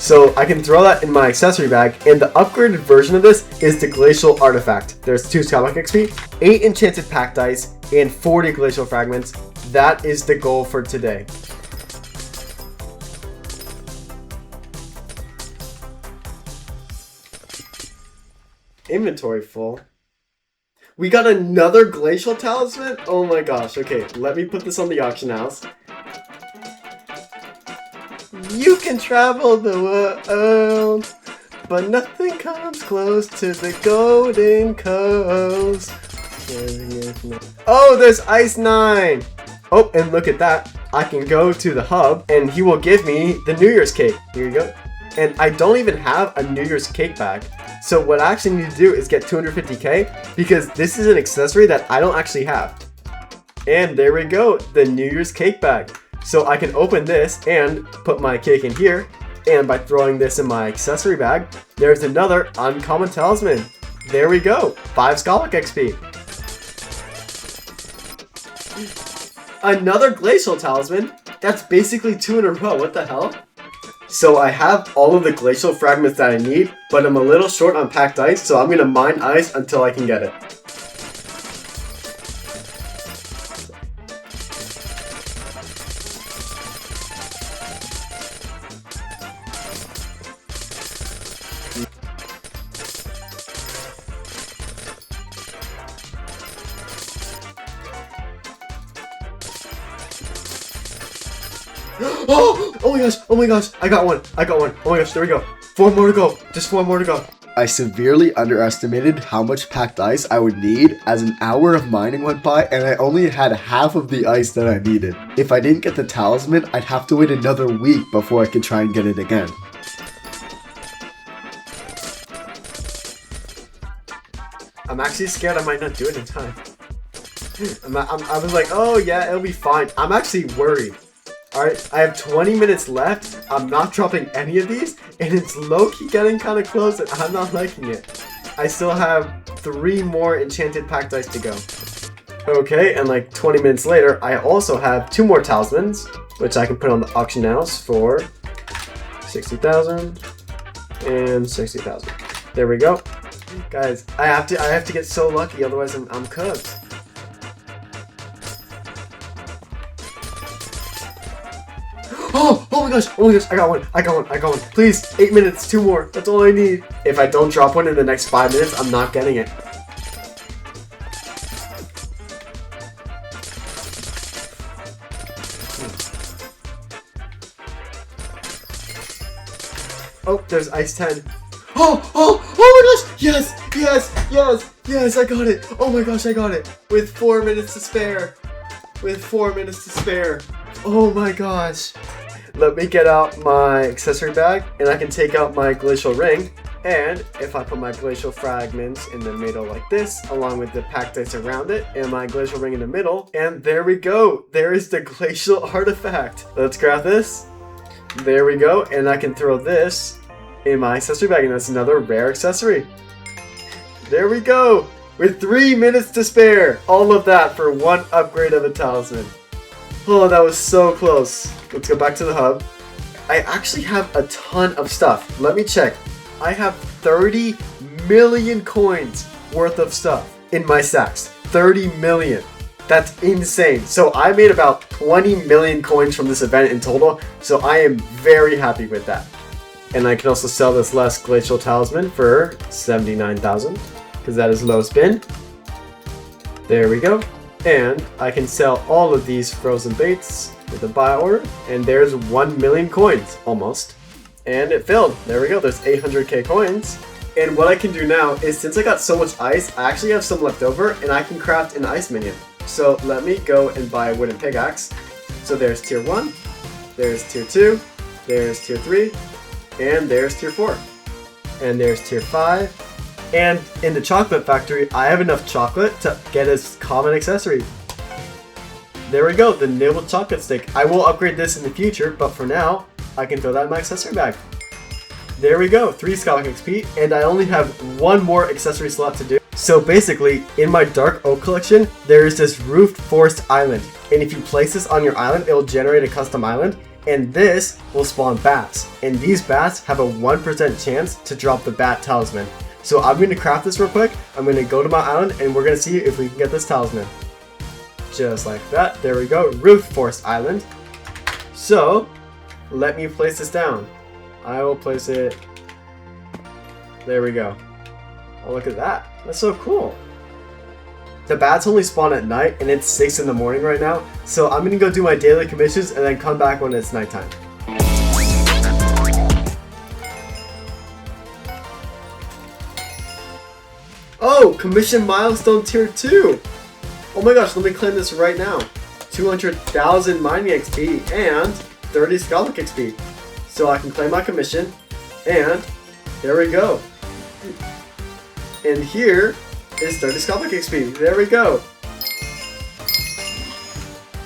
A: So I can throw that in my accessory bag, and the upgraded version of this is the glacial artifact. There's 2 Skyblock XP, 8 enchanted packed ice, and 40 glacial fragments. That is the goal for today. Inventory full. We got another glacial talisman? Oh my gosh. Okay, let me put this on the auction house. You can travel the world, but nothing comes close to the golden coast. Oh, there's ice 9. Oh, and look at that. I can go to the hub and he will give me the New Year's cake. Here you go. And I don't even have a New Year's cake bag. So what I actually need to do is get 250k because this is an accessory that I don't actually have. And there we go, the New Year's cake bag. So I can open this and put my cake in here. And by throwing this in my accessory bag, there's another uncommon talisman. There we go, 5 Skyblock XP. Another glacial talisman. That's basically 2 in a row, what the hell? So I have all of the glacial fragments that I need, but I'm a little short on packed ice, so I'm going to mine ice until I can get it. Oh my gosh, oh my gosh, I got one, oh my gosh, there we go, 4 more to go, just 4 more to go. I severely underestimated how much packed ice I would need as an hour of mining went by and I only had half of the ice that I needed. If I didn't get the talisman, I'd have to wait another week before I could try and get it again. I'm actually scared I might not do it in time. I was like, oh yeah, it'll be fine. I'm actually worried. Alright, I have 20 minutes left. I'm not dropping any of these, and it's low-key getting kind of close, and I'm not liking it. I still have 3 more enchanted packed ice to go. Okay, and like 20 minutes later, I also have 2 more talismans, which I can put on the auction house for 60,000 and 60,000. There we go. Guys, I have to get so lucky, otherwise I'm cooked. Oh my gosh, I got one. Please, 8 minutes, 2 more. That's all I need. If I don't drop one in the next 5 minutes, I'm not getting it. Oh, there's ice 10. Oh my gosh, yes, I got it. Oh my gosh, I got it. With 4 minutes to spare. Oh my gosh. Let me get out my accessory bag and I can take out my glacial ring. And if I put my glacial fragments in the middle like this, along with the packed ice around it, and my glacial ring in the middle, and there we go. There is the glacial artifact. Let's grab this. There we go. And I can throw this in my accessory bag, and that's another rare accessory. There we go. with 3 minutes to spare. All of that for one upgrade of a talisman. Oh, that was so close. Let's go back to the hub. I actually have a ton of stuff. Let me check. I have 30 million coins worth of stuff in my sacks. 30 million. That's insane. So I made about 20 million coins from this event in total. So I am very happy with that. And I can also sell this last glacial talisman for 79,000 because that is low spin. There we go. And I can sell all of these frozen baits with a buy order. And there's 1 million coins, almost. And it filled. There we go. There's 800k coins. And what I can do now is, since I got so much ice, I actually have some left over and I can craft an ice minion. So let me go and buy a wooden pickaxe. So there's tier 1, there's tier 2, there's tier 3, and there's tier 4. And there's tier 5. And in the chocolate factory, I have enough chocolate to get a common accessory. There we go, the nibbled chocolate stick. I will upgrade this in the future, but for now, I can throw that in my accessory bag. There we go, 3 Skyblock XP, and I only have 1 more accessory slot to do. So basically, in my Dark Oak collection, there is this Roofed Forest Island. And if you place this on your island, it will generate a custom island. And this will spawn bats. And these bats have a 1% chance to drop the bat talisman. So I'm going to craft this real quick. I'm going to go to my island and we're going to see if we can get this talisman. Just like that. There we go. Roofed Forest Island. So let me place this down. I will place it. There we go. Oh, look at that. That's so cool. The bats only spawn at night and it's 6 in the morning right now. So I'm going to go do my daily commissions and then come back when it's nighttime. Oh, commission milestone tier 2. Oh my gosh, let me claim this right now. 200,000 mining XP and 30 Skyblock XP. So I can claim my commission, and there we go. And here is 30 Skyblock XP. There we go.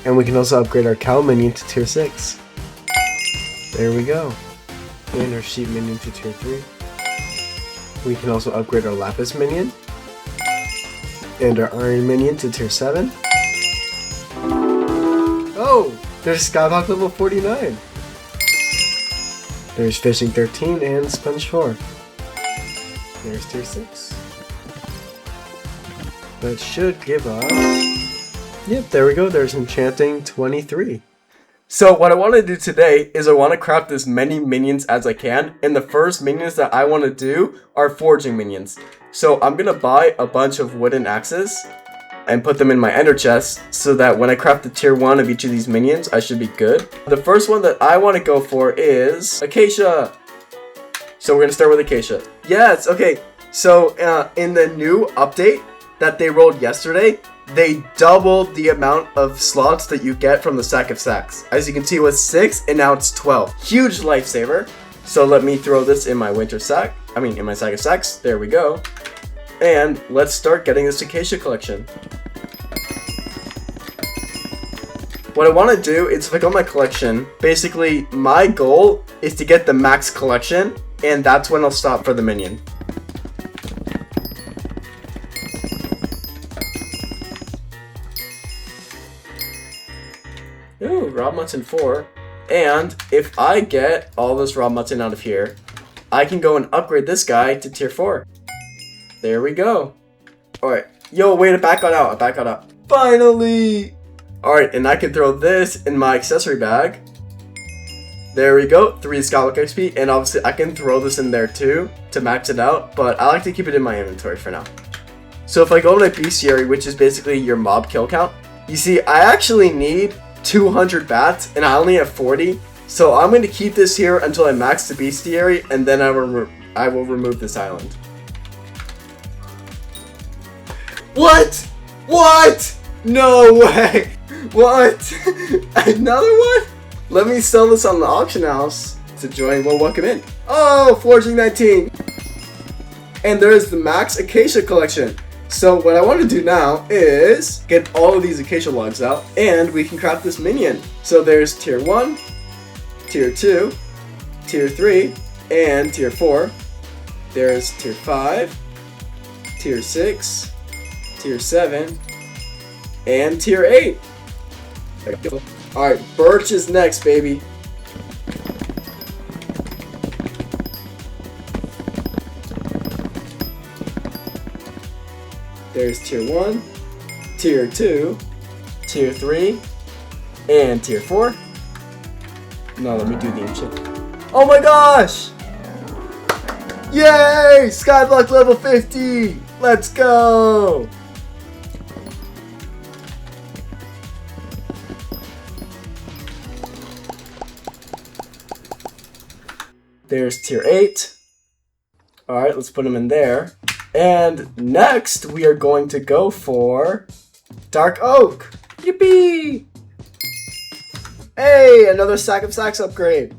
A: And we can also upgrade our cow minion to tier 6. There we go. And our sheep minion to tier 3. We can also upgrade our lapis minion. And our iron minion to tier 7. Oh, there's Skyblock level 49. There's fishing 13 and sponge 4. There's tier 6. That should give us... Yep, there we go. There's enchanting 23. So what I want to do today is I want to craft as many minions as I can. And the first minions that I want to do are foraging minions. So I'm going to buy a bunch of wooden axes and put them in my ender chest so that when I craft the tier 1 of each of these minions, I should be good. The first one that I want to go for is Acacia. So we're going to start with Acacia. Yes, okay. So in the new update that they rolled yesterday, they doubled the amount of slots that you get from the sack of sacks. As you can see, it was 6 and now it's 12. Huge lifesaver. So let me throw this in my winter sack. In my sack of sacks. There we go. And let's start getting this Acacia collection. What I want to do is click on my collection. Basically, my goal is to get the max collection, and that's when I'll stop for the minion. Ooh, raw mutton 4. And if I get all this raw mutton out of here, I can go and upgrade this guy to tier 4. There we go. Alright. Yo, wait, I back got out. I back got out. Finally! Alright, and I can throw this in my accessory bag. There we go. 3 Skyblock XP. And obviously, I can throw this in there too to max it out. But I like to keep it in my inventory for now. So if I go to my bestiary, which is basically your mob kill count, you see, I actually need 200 bats, and I only have 40. So I'm going to keep this here until I max the bestiary, and then I will remove this island. What? What? No way. What? Another one? Let me sell this on the auction house to join. Well, welcome in. Oh, Foraging 19. And there's the max Acacia collection. So what I want to do now is get all of these Acacia logs out, and we can craft this minion. So there's tier 1, tier 2, tier 3, and tier 4. There's tier 5, tier 6, tier 7, and tier 8. Alright, Birch is next, baby. There's tier 1, tier 2, tier 3, and tier 4. No, let me do the ancient. Oh my gosh! Yay! Skyblock level 50! Let's go! There's tier 8. Alright, let's put him in there. And next, we are going to go for Dark Oak. Yippee! Hey, another Sack of Sacks upgrade.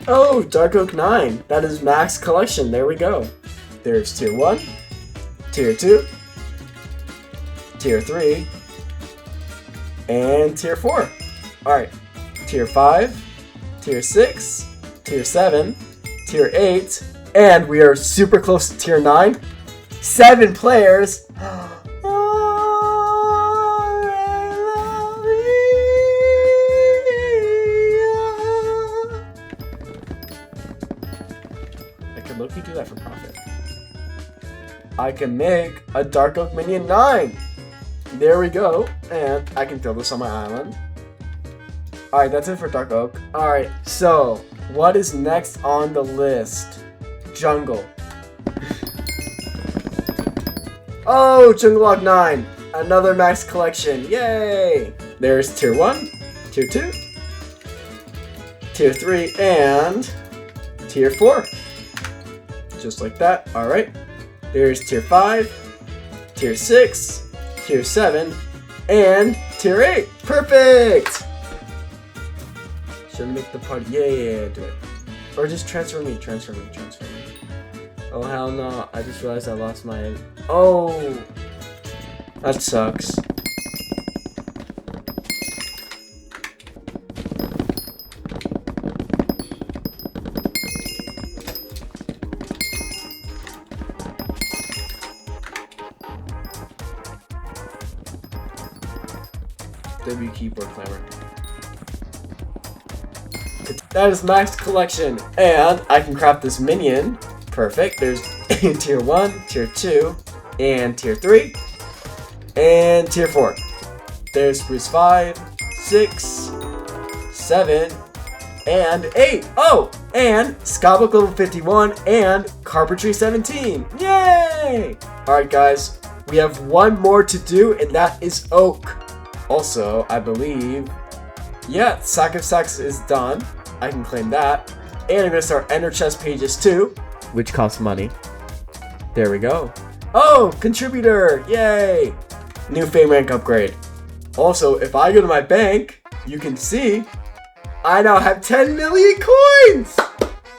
A: Oh, Dark Oak 9. That is max collection. There we go. There's tier 1, tier 2, tier 3, and tier 4. Alright. Tier 5, tier 6, tier 7, tier 8, and we are super close to tier 9. 7 players. I can low-key do that for profit. I can make a Dark Oak Minion 9. There we go. And I can throw this on my island. Alright, that's it for Dark Oak. Alright, so what is next on the list? Jungle. Oh, Jungle Log 9. Another max collection. Yay! There's tier 1, tier 2, tier 3, and tier 4. Just like that. Alright. There's tier 5, tier 6, tier 7, and tier 8. Perfect! Should I make the party? Yeah, do it. Or just transfer me. Oh, hell no. I just realized I lost my... Oh! That sucks. W keyboard clamor. That is max collection, and I can craft this minion. Perfect. There's tier 1, tier 2, and tier 3, and tier 4. There's Spruce 5, 6, 7, and 8. Oh, and Skyblock level 51 and Carpentry 17. Yay! Alright guys, we have one more to do, and that is Oak. Also, I believe, yeah, Sack of Sacks is done. I can claim that. And I'm going to start Ender Chest pages too, which costs money. There we go. Oh, contributor! Yay! New fame rank upgrade. Also, if I go to my bank, you can see I now have 10 million coins!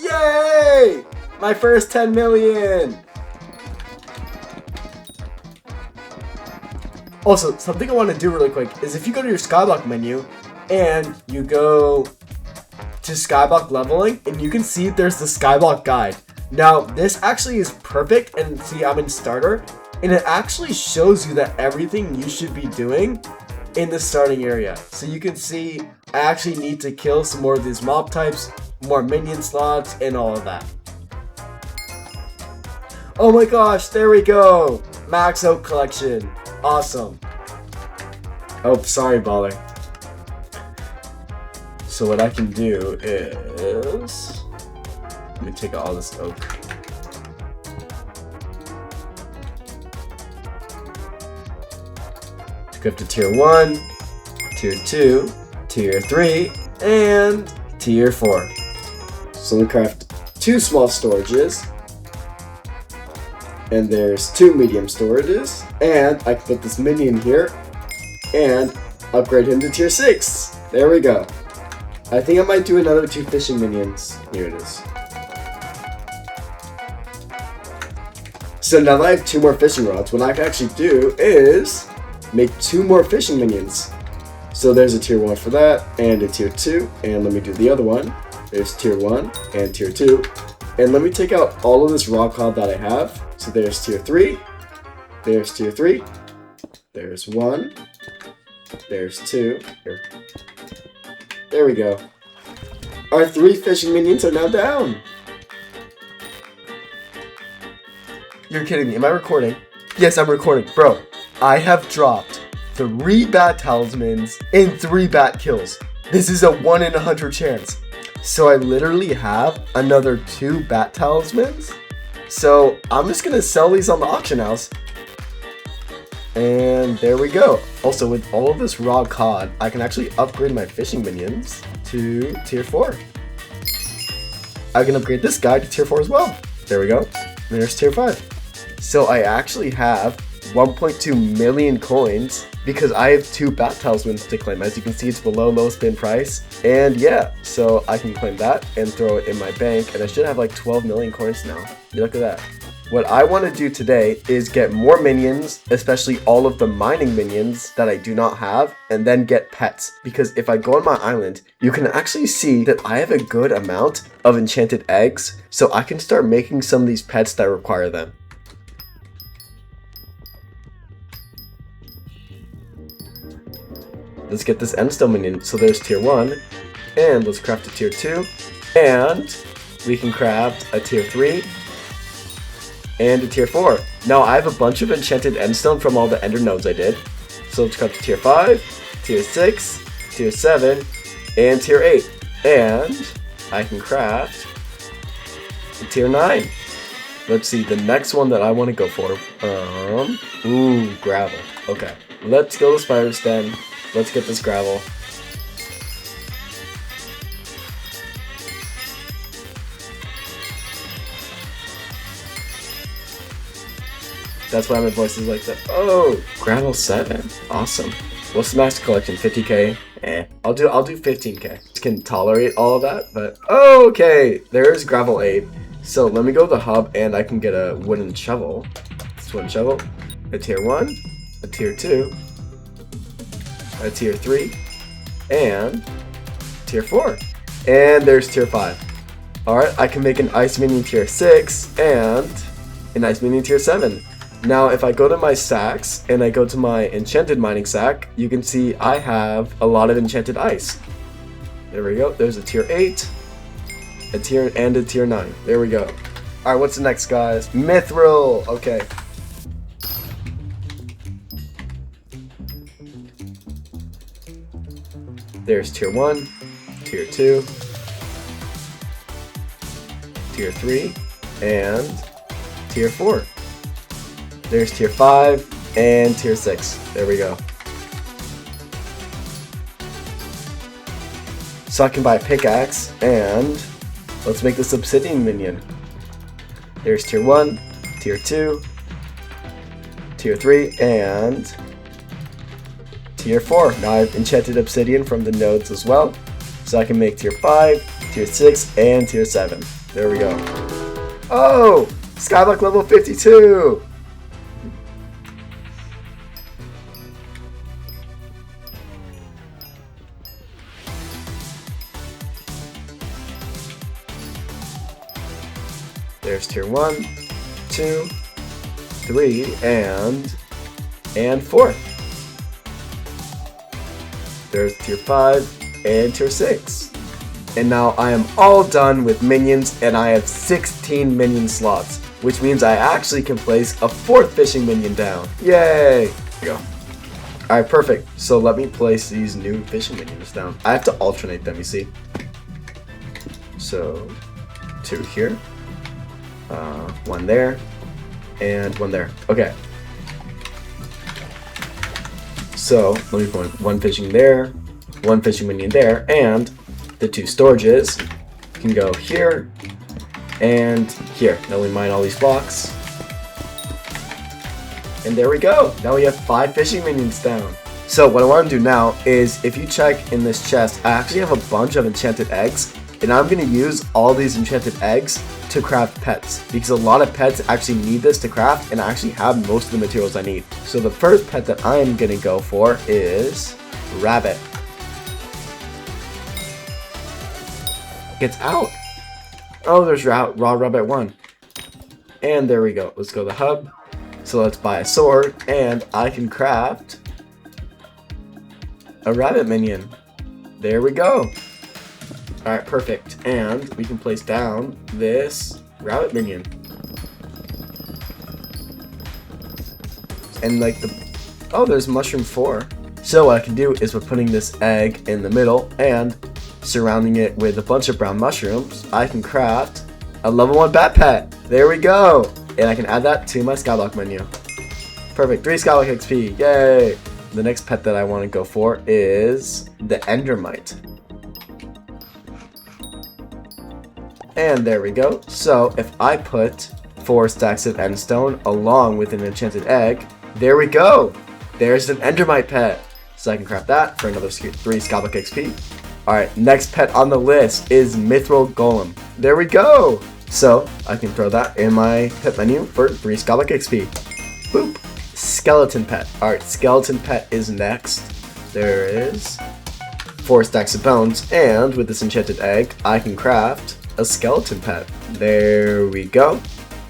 A: Yay! My first 10 million! Also, something I want to do really quick is if you go to your Skyblock menu and you go to Skyblock leveling, and you can see there's the Skyblock guide. Now, this actually is perfect, and see, I'm in starter, and it actually shows you that everything you should be doing in the starting area. So you can see I actually need to kill some more of these mob types, more minion slots, and all of that. Oh my gosh, there we go! Max Oak collection. Awesome. Oh, sorry, baller. So what I can do is... Let me take all this oak. Go up to tier 1, tier 2, tier 3, and tier 4. So we craft 2 small storages. And there's 2 medium storages. And I can put this minion here and upgrade him to tier 6. There we go. I think I might do another 2 fishing minions. Here it is. So now that I have 2 more fishing rods, what I can actually do is make 2 more fishing minions. So there's a tier 1 for that, and a tier 2, and let me do the other one. There's tier 1 and tier 2. And let me take out all of this rock cod that I have. So there's tier 3, there's tier 3, there's 1, there's 2, here. There we go. Our 3 fishing minions are now down. You're kidding me, am I recording? Yes, I'm recording. Bro, I have dropped 3 bat talismans and 3 bat kills. This is a 1 in 100 chance. So I literally have another 2 bat talismans. So I'm just gonna sell these on the auction house. And there we go. Also, with all of this raw cod, I can actually upgrade my fishing minions to tier 4. I can upgrade this guy to tier 4 as well. There we go. And there's tier 5. So I actually have 1.2 million coins because I have 2 bat talismans to claim. As you can see, it's below low spin price. And yeah, so I can claim that and throw it in my bank. And I should have like 12 million coins now. Look at that. What I want to do today is get more minions, especially all of the mining minions that I do not have, and then get pets. Because if I go on my island, you can actually see that I have a good amount of enchanted eggs, so I can start making some of these pets that require them. Let's get this endstone minion. So there's tier 1, and let's craft a tier 2, and we can craft a tier 3, and a tier 4. Now I have a bunch of enchanted endstone from all the ender nodes I did. So let's craft a tier 5, tier 6, tier 7, and tier 8. And I can craft a tier 9. Let's see, the next one that I want to go for. Ooh, gravel. Okay, let's go to Spider's Den. Let's get this gravel. That's why my voice is like that. Oh, gravel 7. Awesome. What's the max collection? 50k? I'll do 15k. Can tolerate all of that, but okay. There's gravel 8. So let me go to the hub and I can get a wooden shovel. This wooden shovel. A tier 1, a tier 2, a tier 3, and tier 4. And there's tier 5. Alright, I can make an ice minion tier 6 and an ice minion tier 7. Now, if I go to my sacks and I go to my enchanted mining sack, you can see I have a lot of enchanted ice. There we go. There's a tier 8, a tier 9. There we go. All right, what's the next, guys? Mithril. Okay. There's tier 1, tier 2, tier 3, and tier 4. There's tier 5 and tier 6. There we go. So I can buy a pickaxe and let's make this obsidian minion. There's tier 1, tier 2, tier 3, and tier 4. Now I've enchanted obsidian from the nodes as well. So I can make tier 5, tier 6, and tier 7. There we go. Oh! Skyblock level 52! There's tier 1, 2, 3, and 4. There's tier 5 and tier 6. And now I am all done with minions and I have 16 minion slots, which means I actually can place a 4th fishing minion down. Yay! There we go. Alright, perfect. So let me place these new fishing minions down. I have to alternate them, you see. So, 2 here. 1 there, and 1 there. Okay. So let me put 1 fishing there, 1 fishing minion there, and the 2 storages can go here and here. Now we mine all these blocks. And there we go. Now we have 5 fishing minions down. So what I want to do now is, if you check in this chest, I actually have a bunch of enchanted eggs, and I'm going to use all these enchanted eggs to craft pets, because a lot of pets actually need this to craft, and I actually have most of the materials I need. So the first pet that I'm gonna go for is Rabbit. Gets out. Oh, there's Raw Rabbit 1. And there we go. Let's go to the hub. So let's buy a sword, and I can craft a rabbit minion. There we go. Alright, perfect. And we can place down this rabbit minion. And like oh, there's mushroom 4. So what I can do is we're putting this egg in the middle and surrounding it with a bunch of brown mushrooms, I can craft a level 1 bat pet. There we go. And I can add that to my Skyblock menu. Perfect. 3 Skyblock XP. Yay. The next pet that I want to go for is the Endermite. And there we go. So if I put 4 stacks of endstone along with an enchanted egg, there we go. There's an Endermite pet. So I can craft that for another 3 Skyblock XP. Alright, next pet on the list is Mithril Golem. There we go! So, I can throw that in my pet menu for 3 Skyblock XP. Boop! Skeleton pet. Alright, skeleton pet is next. There is 4 stacks of bones, and with this enchanted egg, I can craft a skeleton pet. There we go.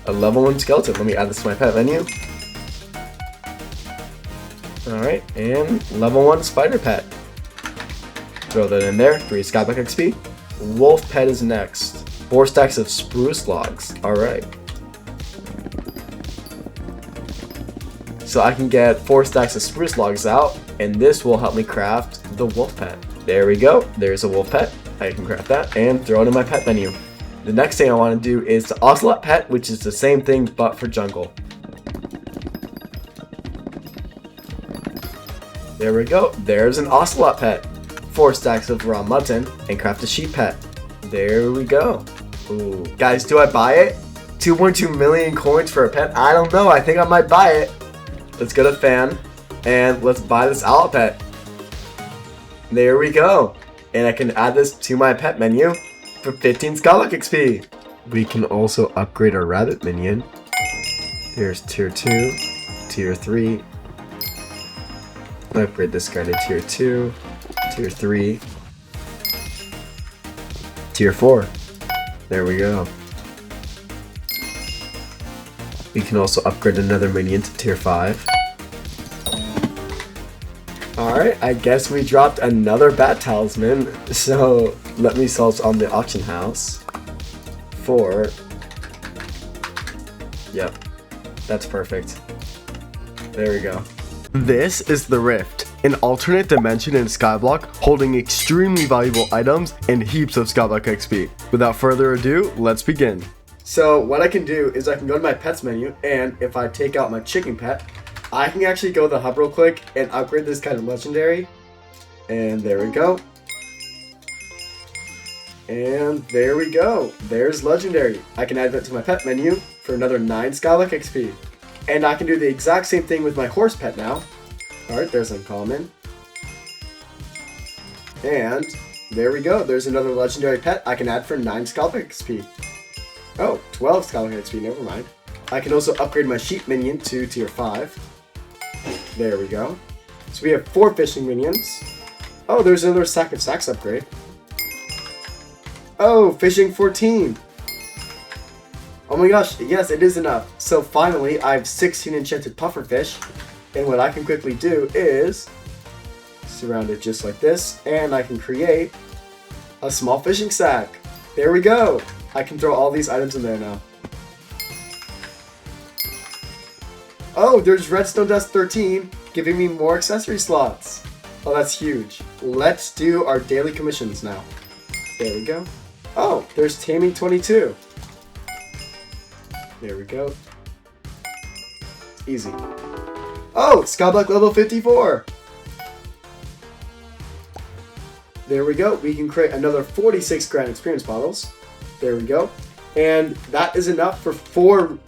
A: A level 1 skeleton. Let me add this to my pet menu. Alright, and level 1 spider pet. Throw that in there, 3 Skyblock XP. Wolf pet is next. 4 stacks of spruce logs. Alright. So I can get 4 stacks of spruce logs out, and this will help me craft the wolf pet. There we go. There's a wolf pet. I can craft that and throw it in my pet menu. The next thing I want to do is the ocelot pet, which is the same thing but for jungle. There we go. There's an ocelot pet. 4 stacks of raw mutton and craft a sheep pet. There we go. Ooh. Guys, do I buy it? 2.2 million coins for a pet? I don't know. I think I might buy it. Let's go to fan and let's buy this owl pet. There we go. And I can add this to my pet menu for 15 Skyblock XP. We can also upgrade our rabbit minion. Here's tier 2, tier 3. Upgrade this guy to tier 2. Tier 3, Tier 4. There we go. We can also upgrade another minion to Tier 5. Alright, I guess we dropped another bat talisman. So let me sell this on the auction house for... Yep, that's perfect. There we go. This is the Rift, an alternate dimension in Skyblock holding extremely valuable items and heaps of Skyblock XP. Without further ado, let's begin. So what I can do is I can go to my pets menu, and if I take out my chicken pet, I can actually go to the hub real quick and upgrade this kind of legendary. And there we go. And there we go. There's legendary. I can add that to my pet menu for another 9 Skyblock XP. And I can do the exact same thing with my horse pet now. Alright, there's uncommon. And there we go. There's another legendary pet I can add for 9 Skyblock XP. Oh, 12 Skyblock XP, never mind. I can also upgrade my sheep minion to tier 5. There we go. So we have 4 fishing minions. Oh, there's another sack of sacks upgrade. Oh, fishing 14. Oh my gosh, yes, it is enough. So finally, I have 16 enchanted pufferfish. And what I can quickly do is surround it just like this, and I can create a small fishing sack. There we go. I can throw all these items in there now. Oh, there's redstone dust 13, giving me more accessory slots. Oh, that's huge. Let's do our daily commissions now. There we go. Oh, there's taming 22. There we go. Easy. Oh, Skyblock level 54. There we go. We can create another 46 grand experience bottles. There we go. And that is enough for 4.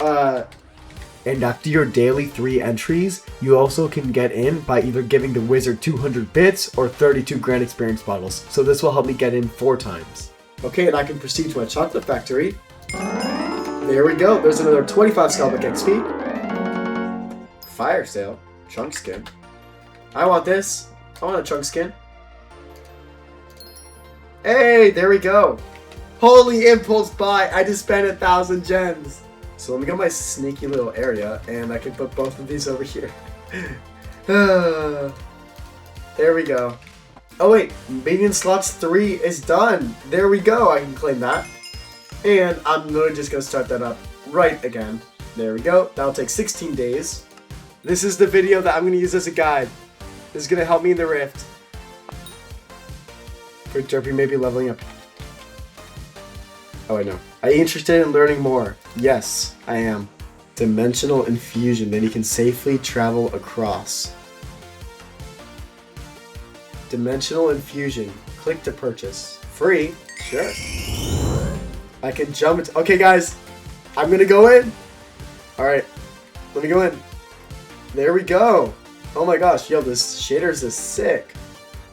A: And after your daily 3 entries, you also can get in by either giving the wizard 200 bits or 32 grand experience bottles. So this will help me get in 4 times. Okay, and I can proceed to a chocolate factory. There we go. There's another 25 Skyblock XP. Fire sale. Trunk skin. I want this. I want a trunk skin. Hey, there we go. Holy impulse buy. I just spent 1,000 gems. So let me go to my sneaky little area and I can put both of these over here. There we go. Oh wait, Minion slots 3 is done. There we go. I can claim that. And I'm literally just going to start that up right again. There we go. That'll take 16 days. This is the video that I'm going to use as a guide. This is going to help me in the rift. For Derpy maybe leveling up. Oh, I know. Are you interested in learning more? Yes, I am. Dimensional infusion. Then you can safely travel across. Dimensional infusion. Click to purchase. Free? Sure. I can jump into... Okay, guys. I'm going to go in. Alright. Let me go in. There we go. Oh my gosh. Yo, this shaders is sick.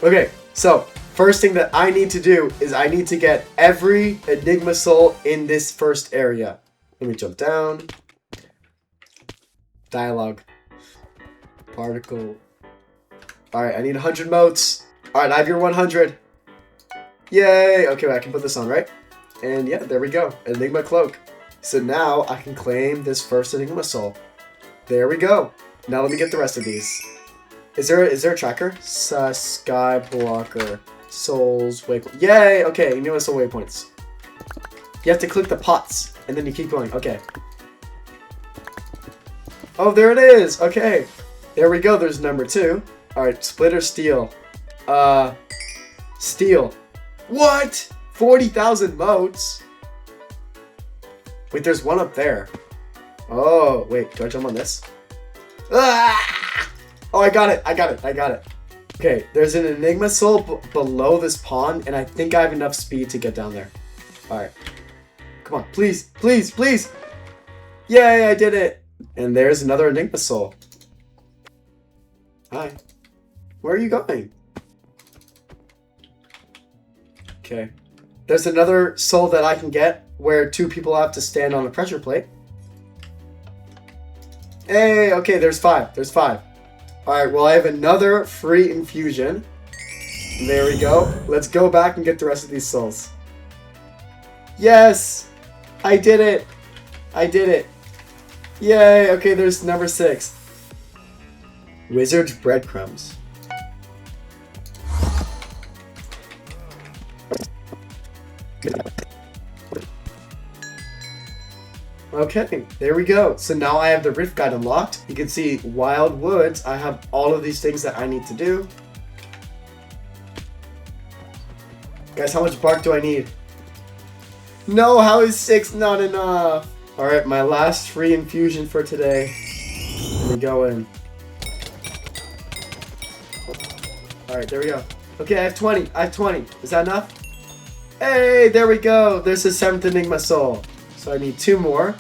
A: Okay, so... First thing that I need to do is I need to get every Enigma Soul in this first area. Let me jump down. Dialogue. Particle. Alright, I need 100 motes. Alright, I have your 100. Yay! Okay, I can put this on, right? And yeah, there we go. Enigma Cloak. So now I can claim this first Enigma Soul. There we go. Now let me get the rest of these. Is there a tracker? Skyblocker. Souls, waypoint. Yay! Okay, you know what's the waypoints. You have to click the pots, and then you keep going. Okay. Oh, there it is! Okay. There we go, there's number 2. Alright, splitter steel. Steel. What? 40,000 motes? Wait, there's one up there. Oh, wait, do I jump on this? Ah! Oh, I got it, I got it, I got it. Okay, there's an Enigma Soul below this pond, and I think I have enough speed to get down there. Alright. Come on, please, please, please! Yay, I did it! And there's another Enigma Soul. Hi. Where are you going? Okay. There's another soul that I can get, where 2 people have to stand on a pressure plate. Hey, okay, there's 5. There's 5. Alright, well I have another free infusion. There we go. Let's go back and get the rest of these souls. Yes! I did it! I did it! Yay! Okay, there's number 6. Wizard's Breadcrumbs. Okay, there we go. So now I have the Rift Guide unlocked. You can see Wyld Woods. I have all of these things that I need to do. Guys, how much bark do I need? No, how is 6 not enough? Alright, my last free infusion for today. Let me go in. Alright, there we go. Okay, I have 20. I have 20. Is that enough? Hey, there we go. There's the 7th Enigma Soul. So I need 2 more.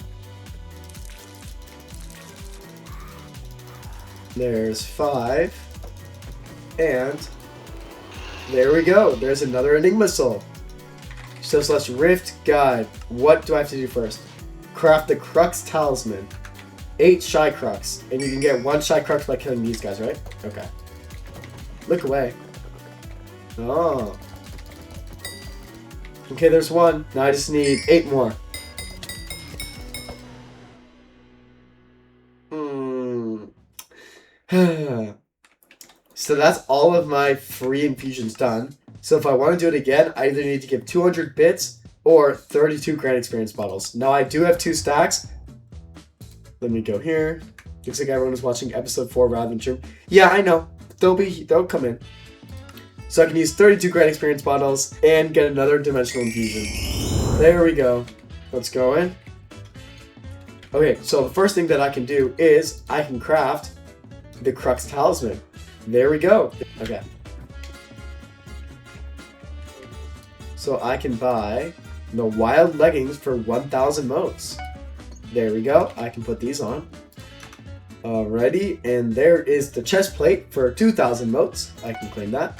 A: There's 5. And there we go. There's another Enigma Soul. So slash Rift Guide. What do I have to do first? Craft the Crux Talisman. 8 Shy Crux. And you can get 1 Shy Crux by killing these guys, right? Okay. Look away. Oh. Okay, there's 1. Now I just need 8 more. So that's all of my free infusions done. So if I want to do it again, I either need to give 200 bits or 32 grand experience bottles. Now I do have 2 stacks. Let me go here. Looks like everyone is watching episode 4 rather than stream. Yeah, I know. They'll come in. So I can use 32 grand experience bottles and get another dimensional infusion. There we go. Let's go in. Okay, so the first thing that I can do is I can craft the Crux Talisman. There we go. Okay. So I can buy the Wyld Leggings for 1,000 motes. There we go. I can put these on. Alrighty, and there is the chest plate for 2,000 motes. I can claim that.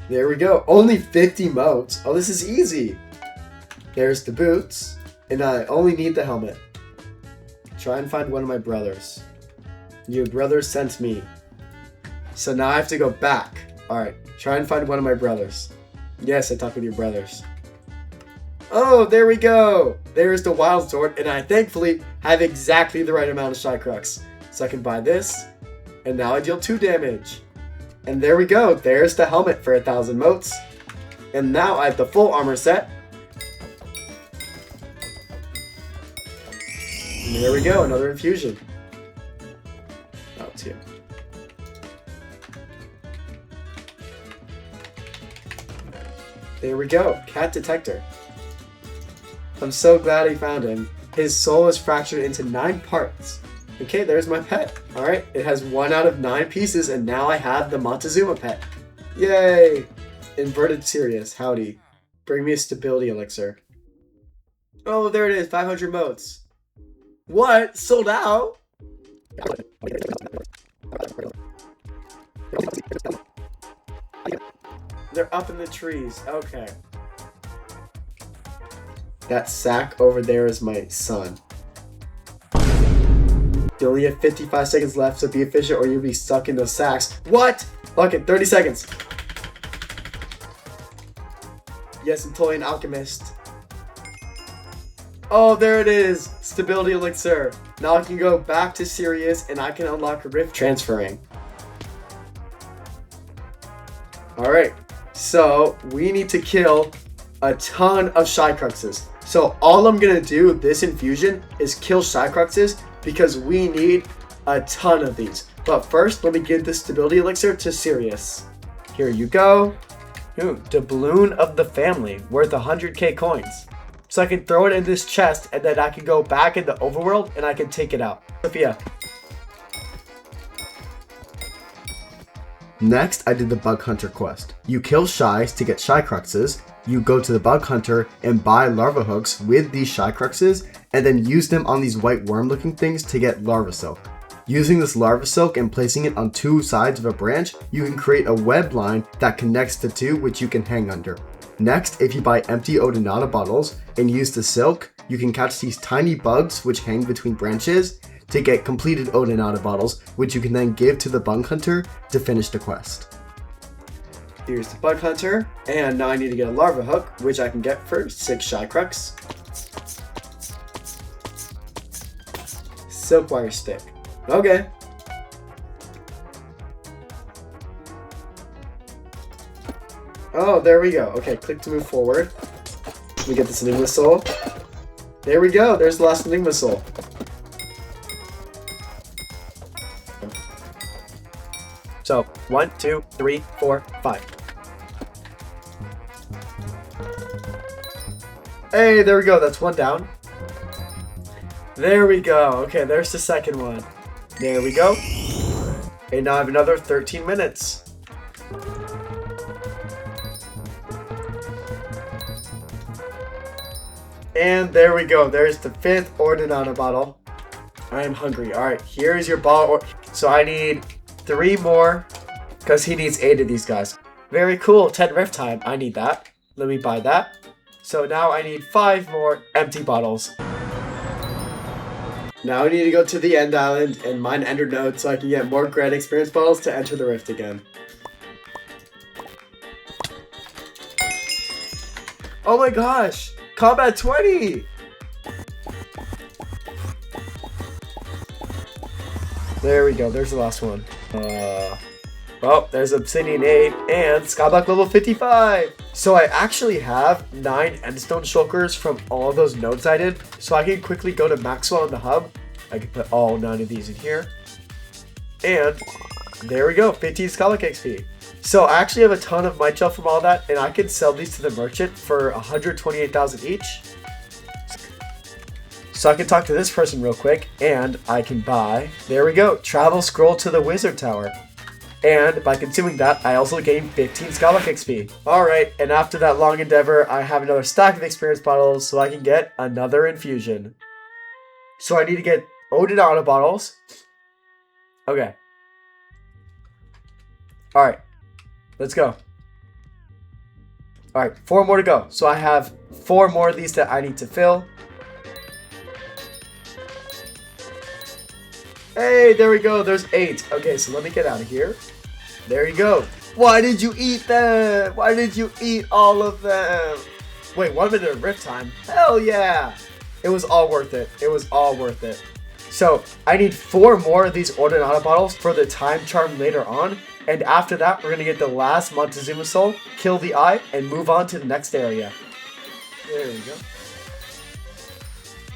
A: There we go. Only 50 motes. Oh, this is easy. There's the boots. And I only need the helmet. Try and find one of my brothers. Your brother sent me. So now I have to go back. Alright, try and find one of my brothers. Yes, I talked with your brothers. Oh, there we go! There's the Wyld Sword, and I thankfully have exactly the right amount of Shycrux. So I can buy this, and now I deal 2 damage. And there we go, there's the helmet for 1,000 motes. And now I have the full armor set. And there we go, another infusion. Oh, 2. There we go, cat detector. I'm so glad I found him. His soul is fractured into 9 parts. Okay, there's my pet. Alright, it has 1 out of 9 pieces, and now I have the Montezuma pet. Yay! Inverted Sirius, howdy. Bring me a stability elixir. Oh, there it is, 500 motes. What? Sold out? They're up in the trees. Okay. That sack over there is my son. You only have 55 seconds left, so be efficient or you'll be stuck in those sacks. What? Okay, 30 seconds. Yes, I'm totally an alchemist. Oh, there it is. Stability elixir. Now I can go back to Sirius and I can unlock rift transferring. Alright, so we need to kill a ton of Shycruxes. So all I'm gonna do this infusion is kill Shycruxes because we need a ton of these. But first, let me give the stability elixir to Sirius. Here you go. Ooh, doubloon of the family, worth 100k coins. So I can throw it in this chest and then I can go back in the overworld and I can take it out. Sophia. Next, I did the Bug Hunter quest. You kill Shies to get Shycruxes, you go to the Bug Hunter and buy larva hooks with these Shycruxes, and then use them on these white worm looking things to get larva silk. Using this larva silk and placing it on 2 sides of a branch, you can create a web line that connects the 2 which you can hang under. Next, if you buy empty Odonata bottles and use the silk, you can catch these tiny bugs which hang between branches to get completed Odonata bottles, which you can then give to the Bug Hunter to finish the quest. Here's the Bug Hunter, and now I need to get a larva hook, which I can get for 6 Shycrux. Silkwire stick. Okay. Oh, there we go. Okay, click to move forward. We get this Enigma Soul. There we go. There's the last Enigma Soul. So, 1, 2, 3, 4, 5. Hey, there we go. That's 1 down. There we go. Okay, there's the second one. There we go. And now I have another 13 minutes. And there we go. There's the 5th Ordinata bottle. I am hungry. Alright, here's your bottle. So I need 3 more because he needs 8 of these guys. Very cool. 10 rift time. I need that. Let me buy that. So now I need 5 more empty bottles. Now I need to go to the end island and mine ender nodes so I can get more grand experience bottles to enter the rift again. Oh my gosh! Combat 20! There we go, there's the last one. Well, there's Obsidian 8 and Skyblock level 55! So I actually have 9 endstone shulkers from all those nodes I did, so I can quickly go to Maxwell in the hub. I can put all 9 of these in here. And there we go, 15 Skyblock XP. So I actually have a ton of might gel from all that, and I can sell these to the merchant for 128,000 each. So I can talk to this person real quick, and I can buy, there we go, travel scroll to the wizard tower. And by consuming that, I also gain 15 Skyblock XP. Alright, and after that long endeavor, I have another stack of experience bottles so I can get another infusion. So I need to get Odonata bottles. Okay. Alright, let's go. Alright, 4 more to go. So I have 4 more of these that I need to fill. Hey, there we go. There's 8. Okay, so let me get out of here. There you go. Why did you eat them? Why did you eat all of them? Wait, 1 minute of rift time? Hell yeah. It was all worth it. It was all worth it. So I need 4 more of these Ordinata bottles for the time charm later on. And after that, we're going to get the last Montezuma soul, kill the eye, and move on to the next area. There we go.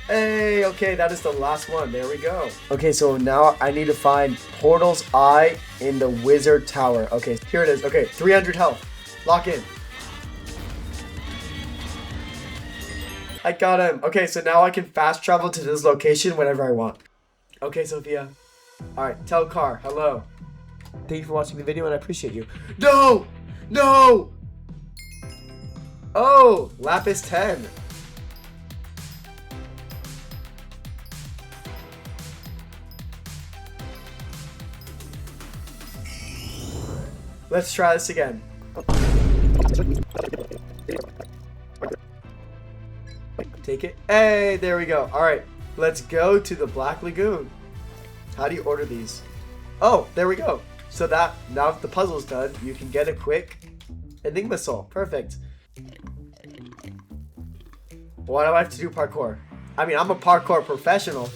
A: Hey, okay, that is the last one. There we go. Okay, so now I need to find Portal's Eye in the Wizard Tower. Okay, here it is. Okay, 300 health. Lock in. I got him. Okay, so now I can fast travel to this location whenever I want. Okay, Sophia. Alright, tell Car, hello. Thank you for watching the video and I appreciate you. No! No! Oh, Lapis 10. Let's try this again. Take it. Hey, there we go. Alright, let's go to the Black Lagoon. How do you order these? Oh, there we go. So that, now that the puzzle's done, you can get a quick Enigma Soul. Perfect. Why do I have to do parkour? I mean, I'm a parkour professional.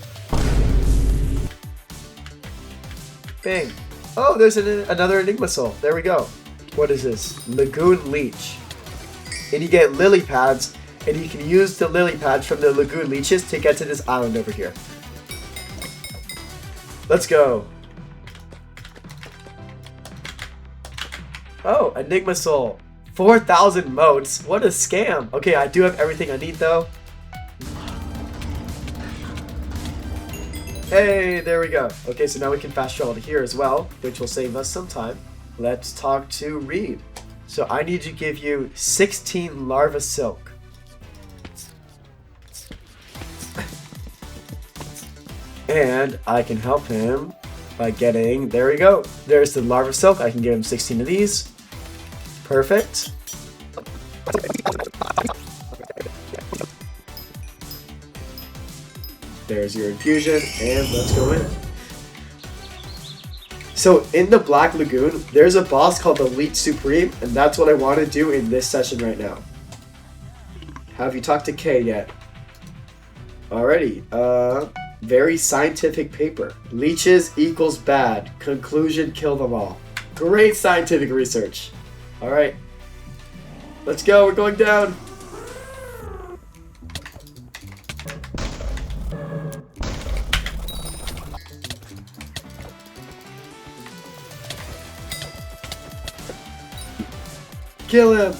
A: Bang. Oh, there's another Enigma Soul. There we go. What is this? Lagoon Leech. And you get lily pads, and you can use the lily pads from the Lagoon Leeches to get to this island over here. Let's go. Oh, Enigma Soul. 4,000 motes. What a scam. Okay, I do have everything I need though. Hey, there we go. Okay, so now we can fast travel to here as well, which will save us some time. Let's talk to Reed. So I need to give you 16 larva silk. And I can help him by getting, there we go. There's the larva silk. I can give him 16 of these. Perfect. There's your infusion, and let's go in. So in the Black Lagoon, there's a boss called the Leech Supreme, and that's what I want to do in this session right now. Have you talked to Kay yet? Alrighty, very scientific paper. Leeches equals bad. Conclusion, kill them all. Great scientific research. Alright. Let's go, we're going down. Kill him!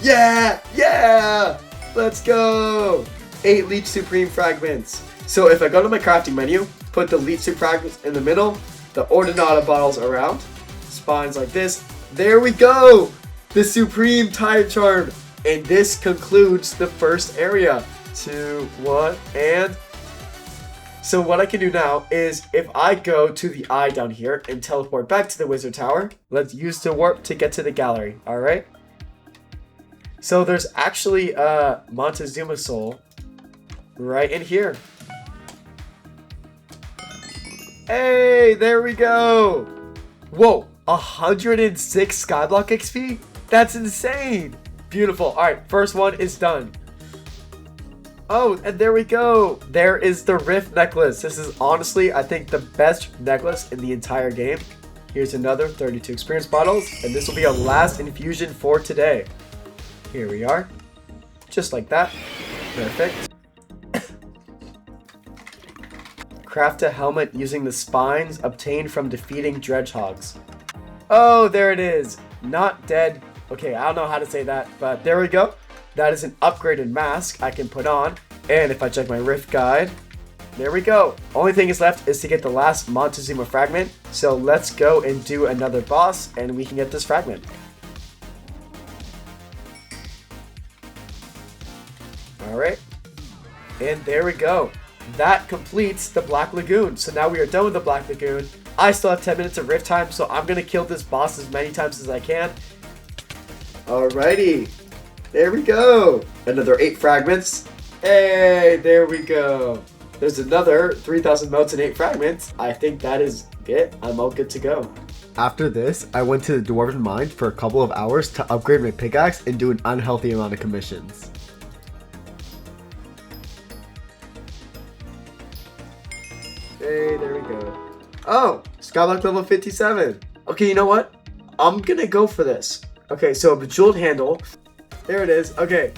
A: Yeah! Yeah! Let's go! 8 Leech Supreme fragments. So if I go to my crafting menu, put the Leech Supreme fragments in the middle, the Ordinata bottles around, spawns like this. There we go! The Supreme Timecharm! And this concludes the first area. 2, 1, and... So what I can do now is, if I go to the eye down here and teleport back to the Wizard Tower, let's use the warp to get to the gallery, alright? So there's actually a Montezuma Soul right in here. Hey, there we go! Whoa, 106 Skyblock XP? That's insane! Beautiful. Alright, first one is done. Oh, and there we go. There is the Rift necklace. This is honestly, I think, the best necklace in the entire game. Here's another 32 experience bottles, and this will be our last infusion for today. Here we are. Just like that. Perfect. Craft a helmet using the spines obtained from defeating Dredgehogs. Oh, there it is. Not dead. Okay, I don't know how to say that, but there we go. That is an upgraded mask I can put on. And if I check my Rift guide, there we go. Only thing is left is to get the last Montezuma fragment. So let's go and do another boss and we can get this fragment. Alright. And there we go. That completes the Black Lagoon. So now we are done with the Black Lagoon. I still have 10 minutes of Rift time, so I'm going to kill this boss as many times as I can. Alrighty. There we go. Another 8 fragments. Hey, there we go. There's another 3,000 melts and 8 fragments. I think that is it. I'm all good to go.
F: After this, I went to the Dwarven Mine for a couple of hours to upgrade my pickaxe and do an unhealthy amount of commissions.
A: Hey, there we go. Oh, Skyblock level 57. Okay, you know what? I'm gonna go for this. Okay, so a bejeweled handle. There it is. Okay,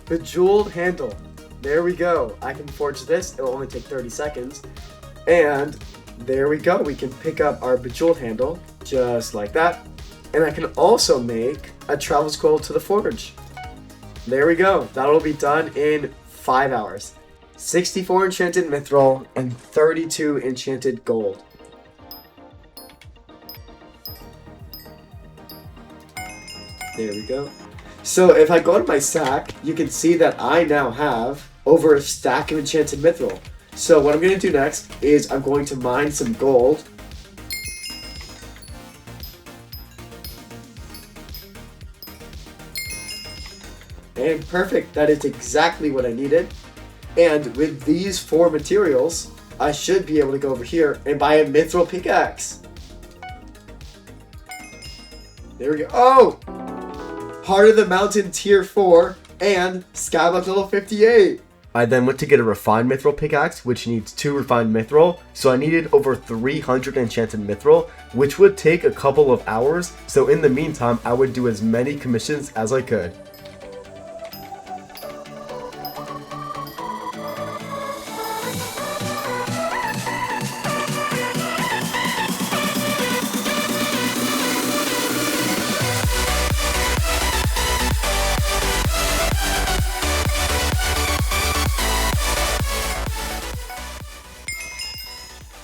A: bejeweled handle. There we go. I can forge this. It'll only take 30 seconds. And there we go. We can pick up our bejeweled handle just like that. And I can also make a travel scroll to the forge. There we go. That'll be done in 5 hours. 64 enchanted mithril and 32 enchanted gold. There we go. So if I go to my sack, you can see that I now have over a stack of enchanted mithril. So what I'm going to do next is I'm going to mine some gold. And perfect, that is exactly what I needed. And with these 4 materials, I should be able to go over here and buy a mithril pickaxe. There we go. Oh! Heart of the Mountain tier 4 and Skyblock level 58.
F: I then went to get a refined mithril pickaxe, which needs 2 refined mithril, so I needed over 300 enchanted mithril, which would take a couple of hours, so in the meantime, I would do as many commissions as I could.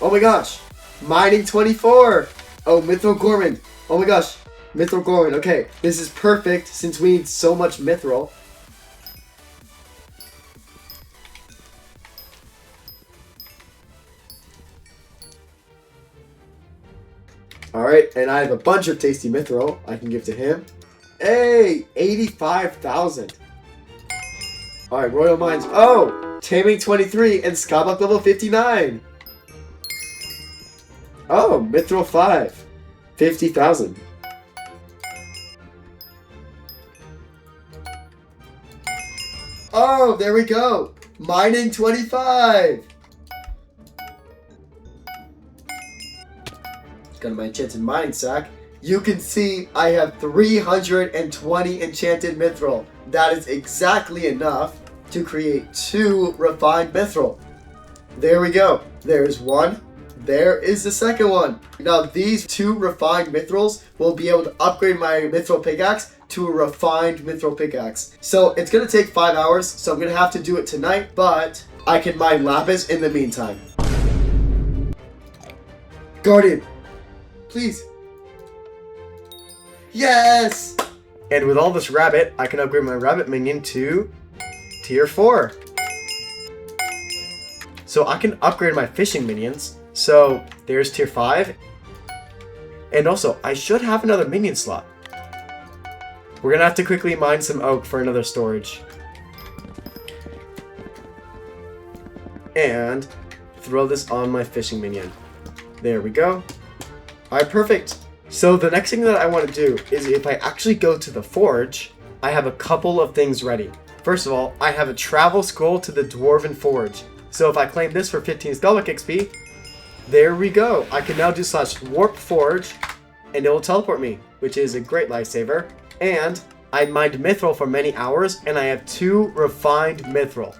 A: Oh my gosh, mining 24. Oh, Mithril Gorman. Oh my gosh, Mithril Gorman. Okay, this is perfect since we need so much Mithril. Alright, and I have a bunch of tasty Mithril I can give to him. Hey, 85,000. Alright, Royal Mines. Oh, Taming 23 and Skyblock level 59. Oh, Mithril 5. 50,000. Oh, there we go. Mining 25. Go to my enchanted mine sack. You can see I have 320 enchanted mithril. That is exactly enough to create 2 refined mithril. There we go. There's one. There is the second one. Now these 2 refined mithrils will be able to upgrade my mithril pickaxe to a refined mithril pickaxe. So it's going to take 5 hours, so I'm going to have to do it tonight, but I can mine lapis in the meantime. Guardian, please. Yes! And with all this rabbit, I can upgrade my rabbit minion to tier 4. So I can upgrade my fishing minions. So there's tier 5. And also, I should have another minion slot. We're going to have to quickly mine some oak for another storage. And throw this on my fishing minion. There we go. Alright, perfect. So the next thing that I want to do is if I actually go to the forge, I have a couple of things ready. First of all, I have a travel scroll to the Dwarven Forge. So if I claim this for 15 Skyblock XP, there we go. I can now do /warp forge and it will teleport me, which is a great lifesaver. And I mined mithril for many hours and I have 2 refined mithril.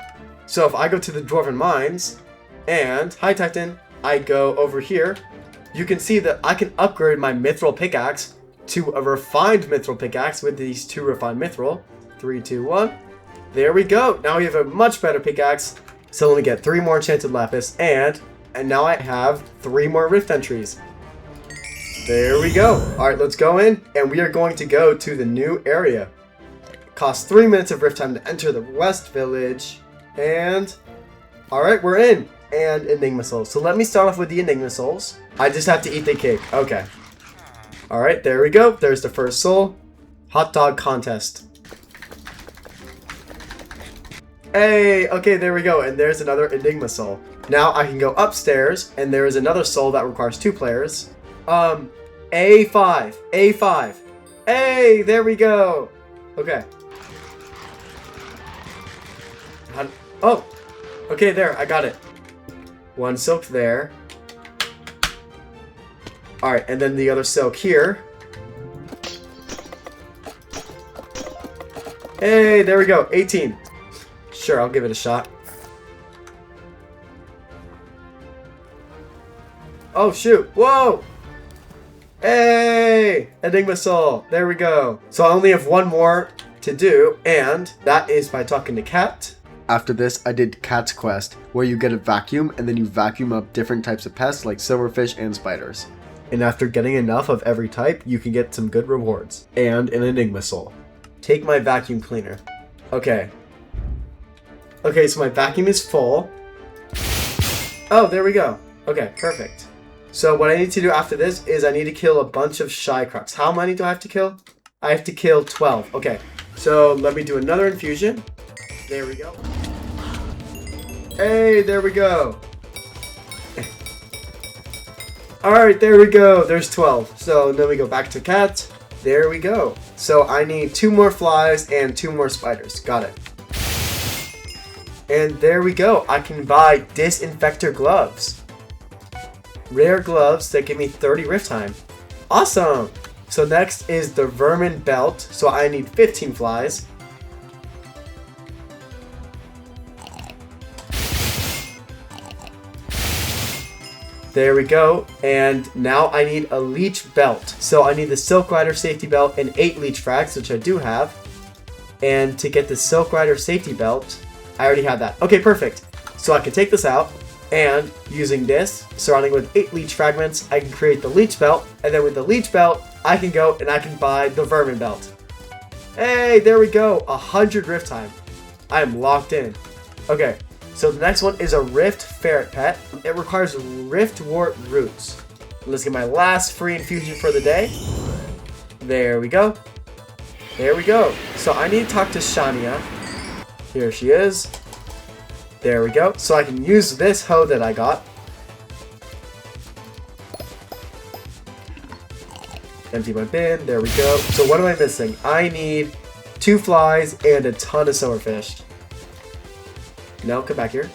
A: So if I go to the Dwarven Mines and, hi Titan, I go over here, you can see that I can upgrade my mithril pickaxe to a refined mithril pickaxe with these 2 refined mithril. 3, 2, 1. There we go. Now we have a much better pickaxe. So let me get 3 more enchanted lapis and now I have 3 more rift entries. There we go. Alright, let's go in and we are going to go to the new area. It costs 3 minutes of rift time to enter the west village. And alright, we're in. And Enigma Souls. So let me start off with the Enigma Souls. I just have to eat the cake. Okay. Alright, there we go. There's the first soul. Hot dog contest. Hey, okay, there we go. And there's another Enigma Soul.
F: Now I can go upstairs, and there is another soul that requires 2 players. A5. Hey, there we go. Okay. Oh, okay, there, I got it. 1 silk there. Alright, and then the other silk here. Hey, there we go, 18. Sure, I'll give it a shot. Oh, shoot, whoa! Hey, Enigma Soul, there we go. So I only have 1 more to do, and that is by talking to Cat. After this, I did Cat's Quest, where you get a vacuum, and then you vacuum up different types of pests like silverfish and spiders. And after getting enough of every type, you can get some good rewards. And an Enigma Soul. Take my vacuum cleaner. Okay. Okay, so my vacuum is full. Oh, there we go. Okay, perfect. So what I need to do after this is I need to kill a bunch of shy crocs. How many do I have to kill? I have to kill 12. Okay, so let me do another infusion. There we go. Hey, there we go. Alright, there we go. There's 12. So then we go back to Cat. There we go. So I need 2 more flies and 2 more spiders. Got it. And there we go. I can buy Disinfector gloves. Rare gloves that give me 30 rift time. Awesome. So next is the vermin belt. So I need 15 flies. There we go. And now I need a leech belt. So I need the Silk Rider safety belt and 8 leech frags, which I do have. And to get the Silk Rider safety belt, I already have that. Okay, perfect. So I can take this out, and using this, surrounding with 8 leech fragments, I can create the leech belt. And then with the leech belt, I can go and I can buy the vermin belt. Hey, there we go. 100 rift time. I am locked in. Okay. So the next one is a Rift Ferret Pet. It requires Rift Wart Roots. Let's get my last free infusion for the day. There we go. There we go. So I need to talk to Shania. Here she is. There we go. So I can use this hoe that I got. Empty my bin. There we go. So what am I missing? I need 2 flies and a ton of silverfish. No, come back here.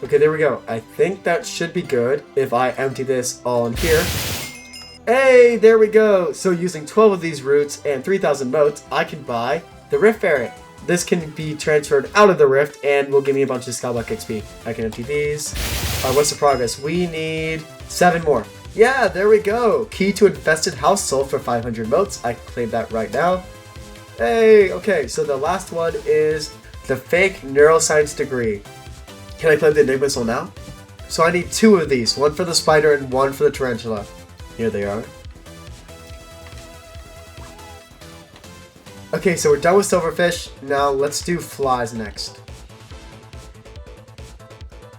F: Okay, there we go. I think that should be good if I empty this all in here. Hey, there we go. So using 12 of these roots and 3,000 motes, I can buy the Rift Ferret. This can be transferred out of the Rift and will give me a bunch of Skyblock XP. I can empty these. What's the progress? We need 7 more. Yeah, there we go. Key to Infested House sold for 500 motes. I can claim that right now. Hey, okay, so the last one is the fake neuroscience degree. Can I claim the Enigma Soul now? So I need 2 of these, 1 for the spider and 1 for the tarantula. Here they are. Okay, so we're done with silverfish. Now let's do flies next.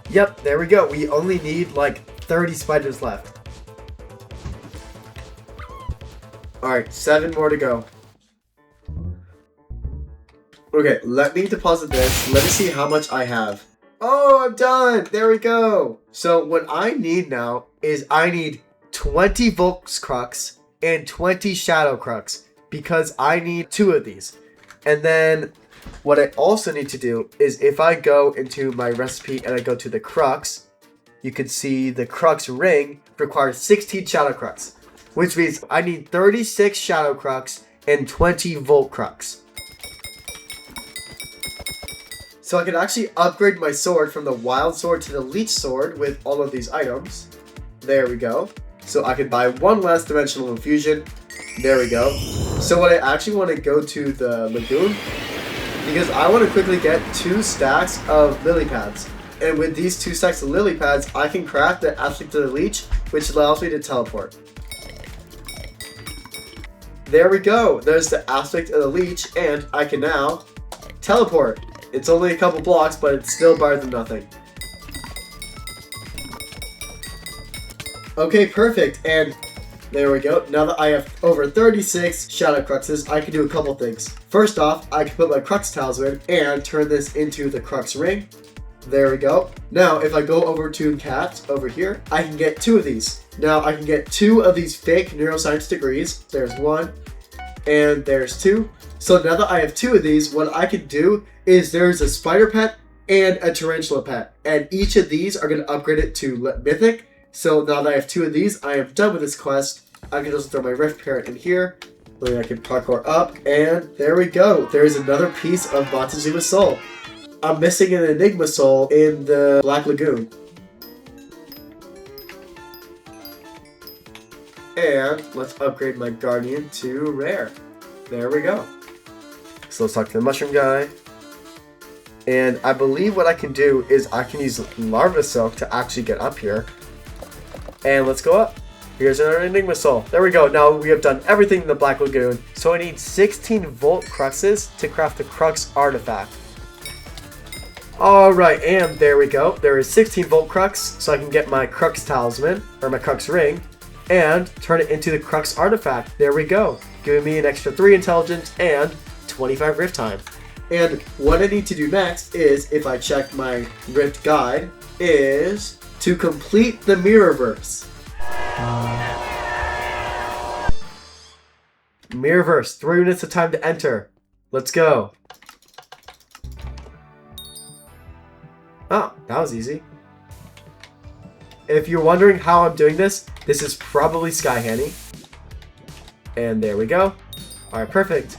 F: Yep, there we go. We only need like 30 spiders left. Alright, 7 more to go. Okay, let me deposit this. Let me see how much I have. Oh, I'm done. There we go. So what I need now is I need 20 Volks Crux and 20 Shadow Crux because I need 2 of these. And then what I also need to do is if I go into my recipe and I go to the Crux, you can see the Crux ring requires 16 Shadow Crux, which means I need 36 Shadow Crux and 20 Volt Crux. So I can actually upgrade my sword from the Wild Sword to the Leech Sword with all of these items. There we go. So I can buy 1 less dimensional infusion. There we go. So what I actually want to go to the Lagoon because I want to quickly get 2 stacks of lily pads. And with these 2 stacks of lily pads, I can craft the Aspect of the Leech, which allows me to teleport. There we go. There's the Aspect of the Leech, and I can now teleport. It's only a couple blocks, but it's still better than nothing. Okay, perfect. And there we go. Now that I have over 36 Shadow Cruxes, I can do a couple things. First off, I can put my Crux Talisman and turn this into the Crux Ring. There we go. Now, if I go over to cat over here, I can get 2 of these. Now, I can get 2 of these fake neuroscience degrees. There's 1, and there's 2. So now that I have 2 of these, what I can do is there's a spider pet and a tarantula pet. And each of these are going to upgrade it to mythic. So now that I have 2 of these, I am done with this quest. I can just throw my Rift Parrot in here. Then I can parkour up, and there we go. There's another piece of Montezuma's soul. I'm missing an Enigma soul in the Black Lagoon. And let's upgrade my Guardian to rare. There we go. So let's talk to the mushroom guy. And I believe what I can do is I can use Larva Silk to actually get up here. And let's go up. Here's another Enigma soul. There we go. Now we have done everything in the Black Lagoon. So I need 16 Volt Cruxes to craft the Crux artifact. Alright, and there we go. There is 16 Volt Crux, so I can get my Crux Talisman, or my Crux Ring, and turn it into the Crux artifact. There we go. Giving me an extra 3 intelligence and 25 rift time. And what I need to do next is, if I check my rift guide, is to complete the Mirrorverse. Mirrorverse, 3 minutes of time to enter. Let's go. Oh, that was easy. If you're wondering how I'm doing this, this is probably Sky Handy. And there we go. Alright, perfect.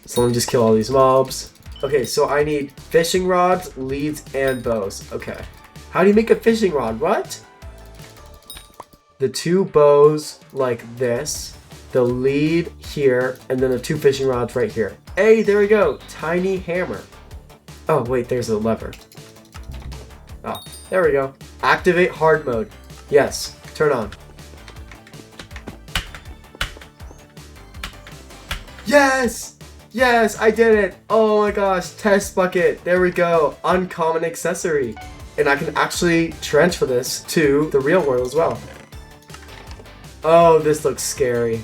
F: So let me just kill all these mobs. Okay, so I need fishing rods, leads, and bows. Okay. How do you make a fishing rod? What? The 2 bows like this. The lead here, and then the 2 fishing rods right here. Hey, there we go. Tiny hammer. Oh, wait, there's a lever. Oh, there we go. Activate hard mode. Yes, turn on. Yes! Yes, I did it! Oh my gosh, test bucket. There we go. Uncommon accessory. And I can actually transfer this to the real world as well. Oh, this looks scary.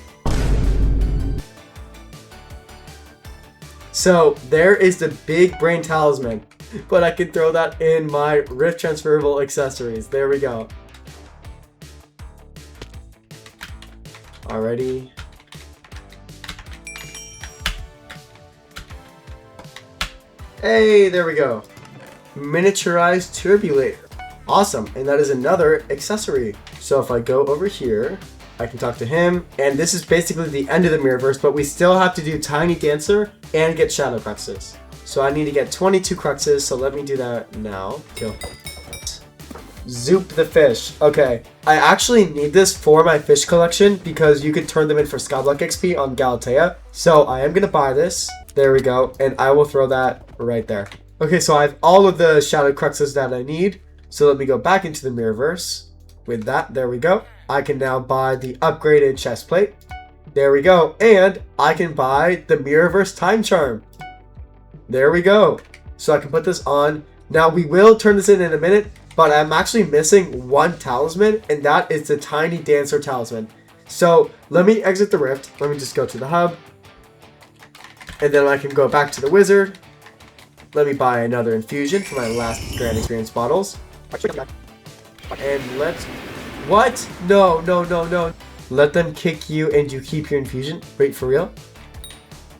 F: So, there is the big brain talisman. But I can throw that in my Rift transferable accessories. There we go. Alrighty. Hey, there we go. Miniaturized turbulator. Awesome, and that is another accessory. So if I go over here, I can talk to him, and this is basically the end of the Mirrorverse, but we still have to do Tiny Dancer and get Shadow Cruxes. So I need to get 22 Cruxes, so let me do that now. Kill. Zoop the fish. Okay, I actually need this for my fish collection because you could turn them in for Skyblock XP on Galatea. So I am going to buy this. There we go, and I will throw that right there. Okay, so I have all of the Shadow Cruxes that I need. So let me go back into the Mirrorverse. With that, there we go. I can now buy the upgraded chest plate. There we go, and I can buy the Mirrorverse Timecharm. There we go. So I can put this on. Now we will turn this in a minute, but I'm actually missing 1 talisman, and that is the Tiny Dancer talisman. So let me exit the rift. Let me just go to the hub. And then I can go back to the wizard. Let me buy another infusion for my last Grand Experience bottles. And let's... What? No, no, no, no. Let them kick you and you keep your infusion. Wait, for real?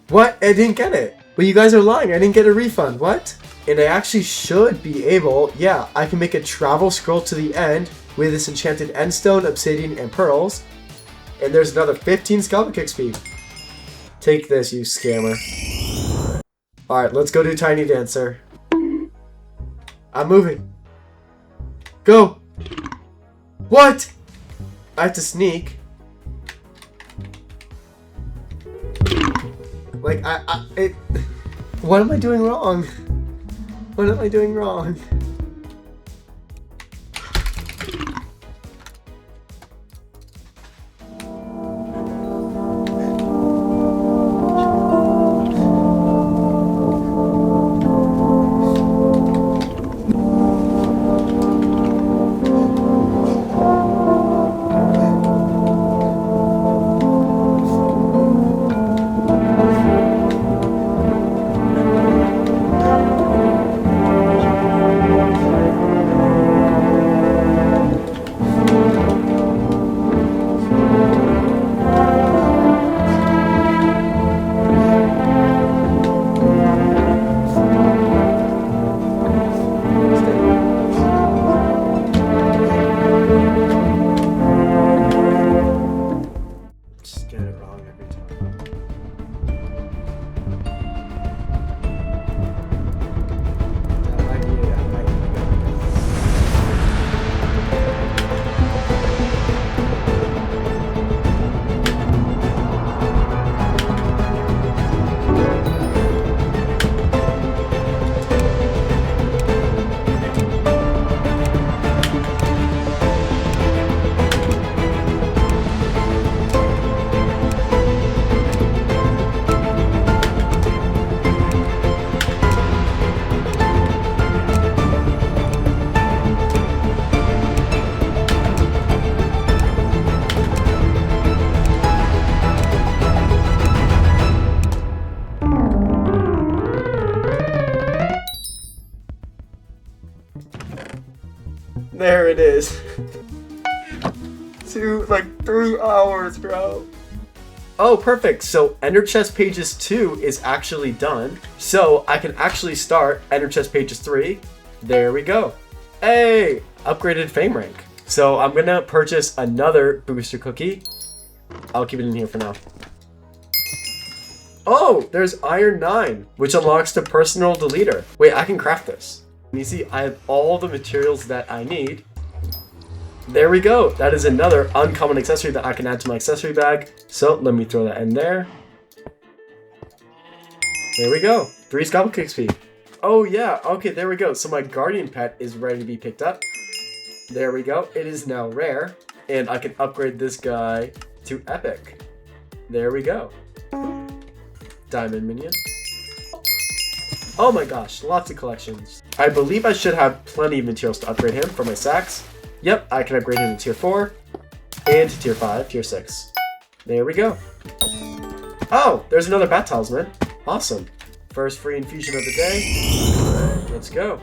F: What? I didn't get it. Well, you guys are lying. I didn't get a refund. What? And I actually should be able... Yeah, I can make a travel scroll to the end with this enchanted endstone, obsidian, and pearls. And there's another 15 Skyblock XP. Take this, you scammer. Alright, let's go do Tiny Dancer. I'm moving. Go! What? I have to sneak. Like, what am I doing wrong? What am I doing wrong?
A: There it is. 3 hours, bro. Oh, perfect. So Ender Chest Pages 2 is actually done. So I can actually start Ender Chest Pages 3. There we go. Hey, upgraded fame rank. So I'm gonna purchase another booster cookie. I'll keep it in here for now. Oh, there's Iron 9, which unlocks the personal deleter. Wait, I can craft this. You see, I have all the materials that I need. There we go. That is another uncommon accessory that I can add to my accessory bag. So let me throw that in there. There we go. 3 Skyblock XP. Oh yeah, okay, there we go. So my guardian pet is ready to be picked up. There we go. It is now rare. And I can upgrade this guy to epic. There we go. Diamond minion. Oh my gosh, lots of collections. I believe I should have plenty of materials to upgrade him for my sacks. Yep, I can upgrade him to tier 4 and to tier 5, tier 6. There we go. Oh, there's another bat talisman. Awesome. First free infusion of the day. Let's go.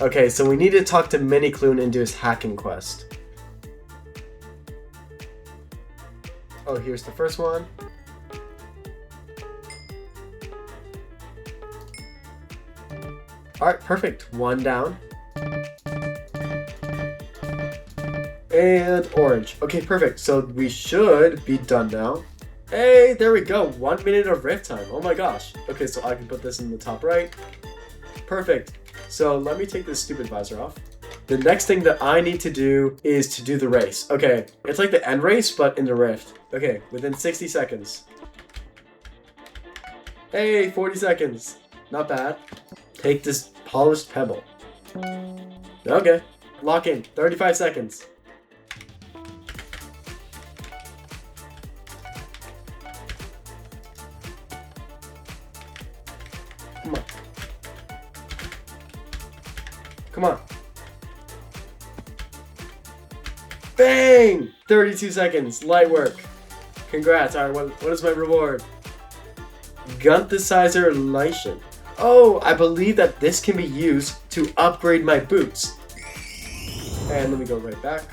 A: Okay, so we need to talk to Minikloon and do his hacking quest. Oh, here's the first one. Alright, perfect. 1 down. And orange. Okay, perfect. So we should be done now. Hey, there we go. 1 minute of rift time. Oh my gosh. Okay, so I can put this in the top right. Perfect. So let me take this stupid visor off. The next thing that I need to do is to do the race. Okay, it's like the end race, but in the rift. Okay, within 60 seconds. Hey, 40 seconds. Not bad. Take this polished pebble. Okay. Lock in. 35 seconds. Come on. Come on. Bang! 32 seconds. Light work. Congrats. Alright, what is my reward? Synthesizer Lation. Oh, I believe that this can be used to upgrade my boots. And let me go right back.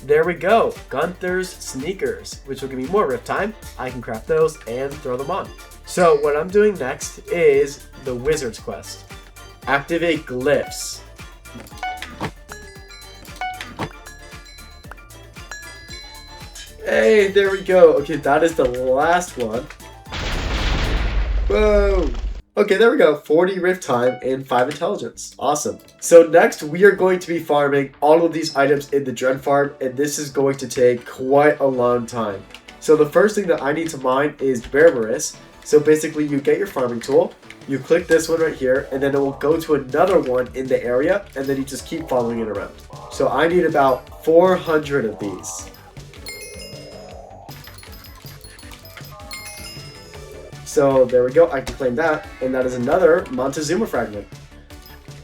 A: There we go. Gunther's Sneakers, which will give me more rift time. I can craft those and throw them on. So what I'm doing next is the Wizard's Quest. Activate Glyphs. Hey, there we go. Okay, that is the last one. Whoa. Okay, there we go. 40 rift time and 5 intelligence. Awesome. So next, we are going to be farming all of these items in the Dreadfarm, and this is going to take quite a long time. So the first thing that I need to mine is Berberis. So basically, you get your farming tool, you click this one right here, and then it will go to another one in the area, and then you just keep following it around. So I need about 400 of these. So there we go, I can claim that, and that is another Montezuma fragment.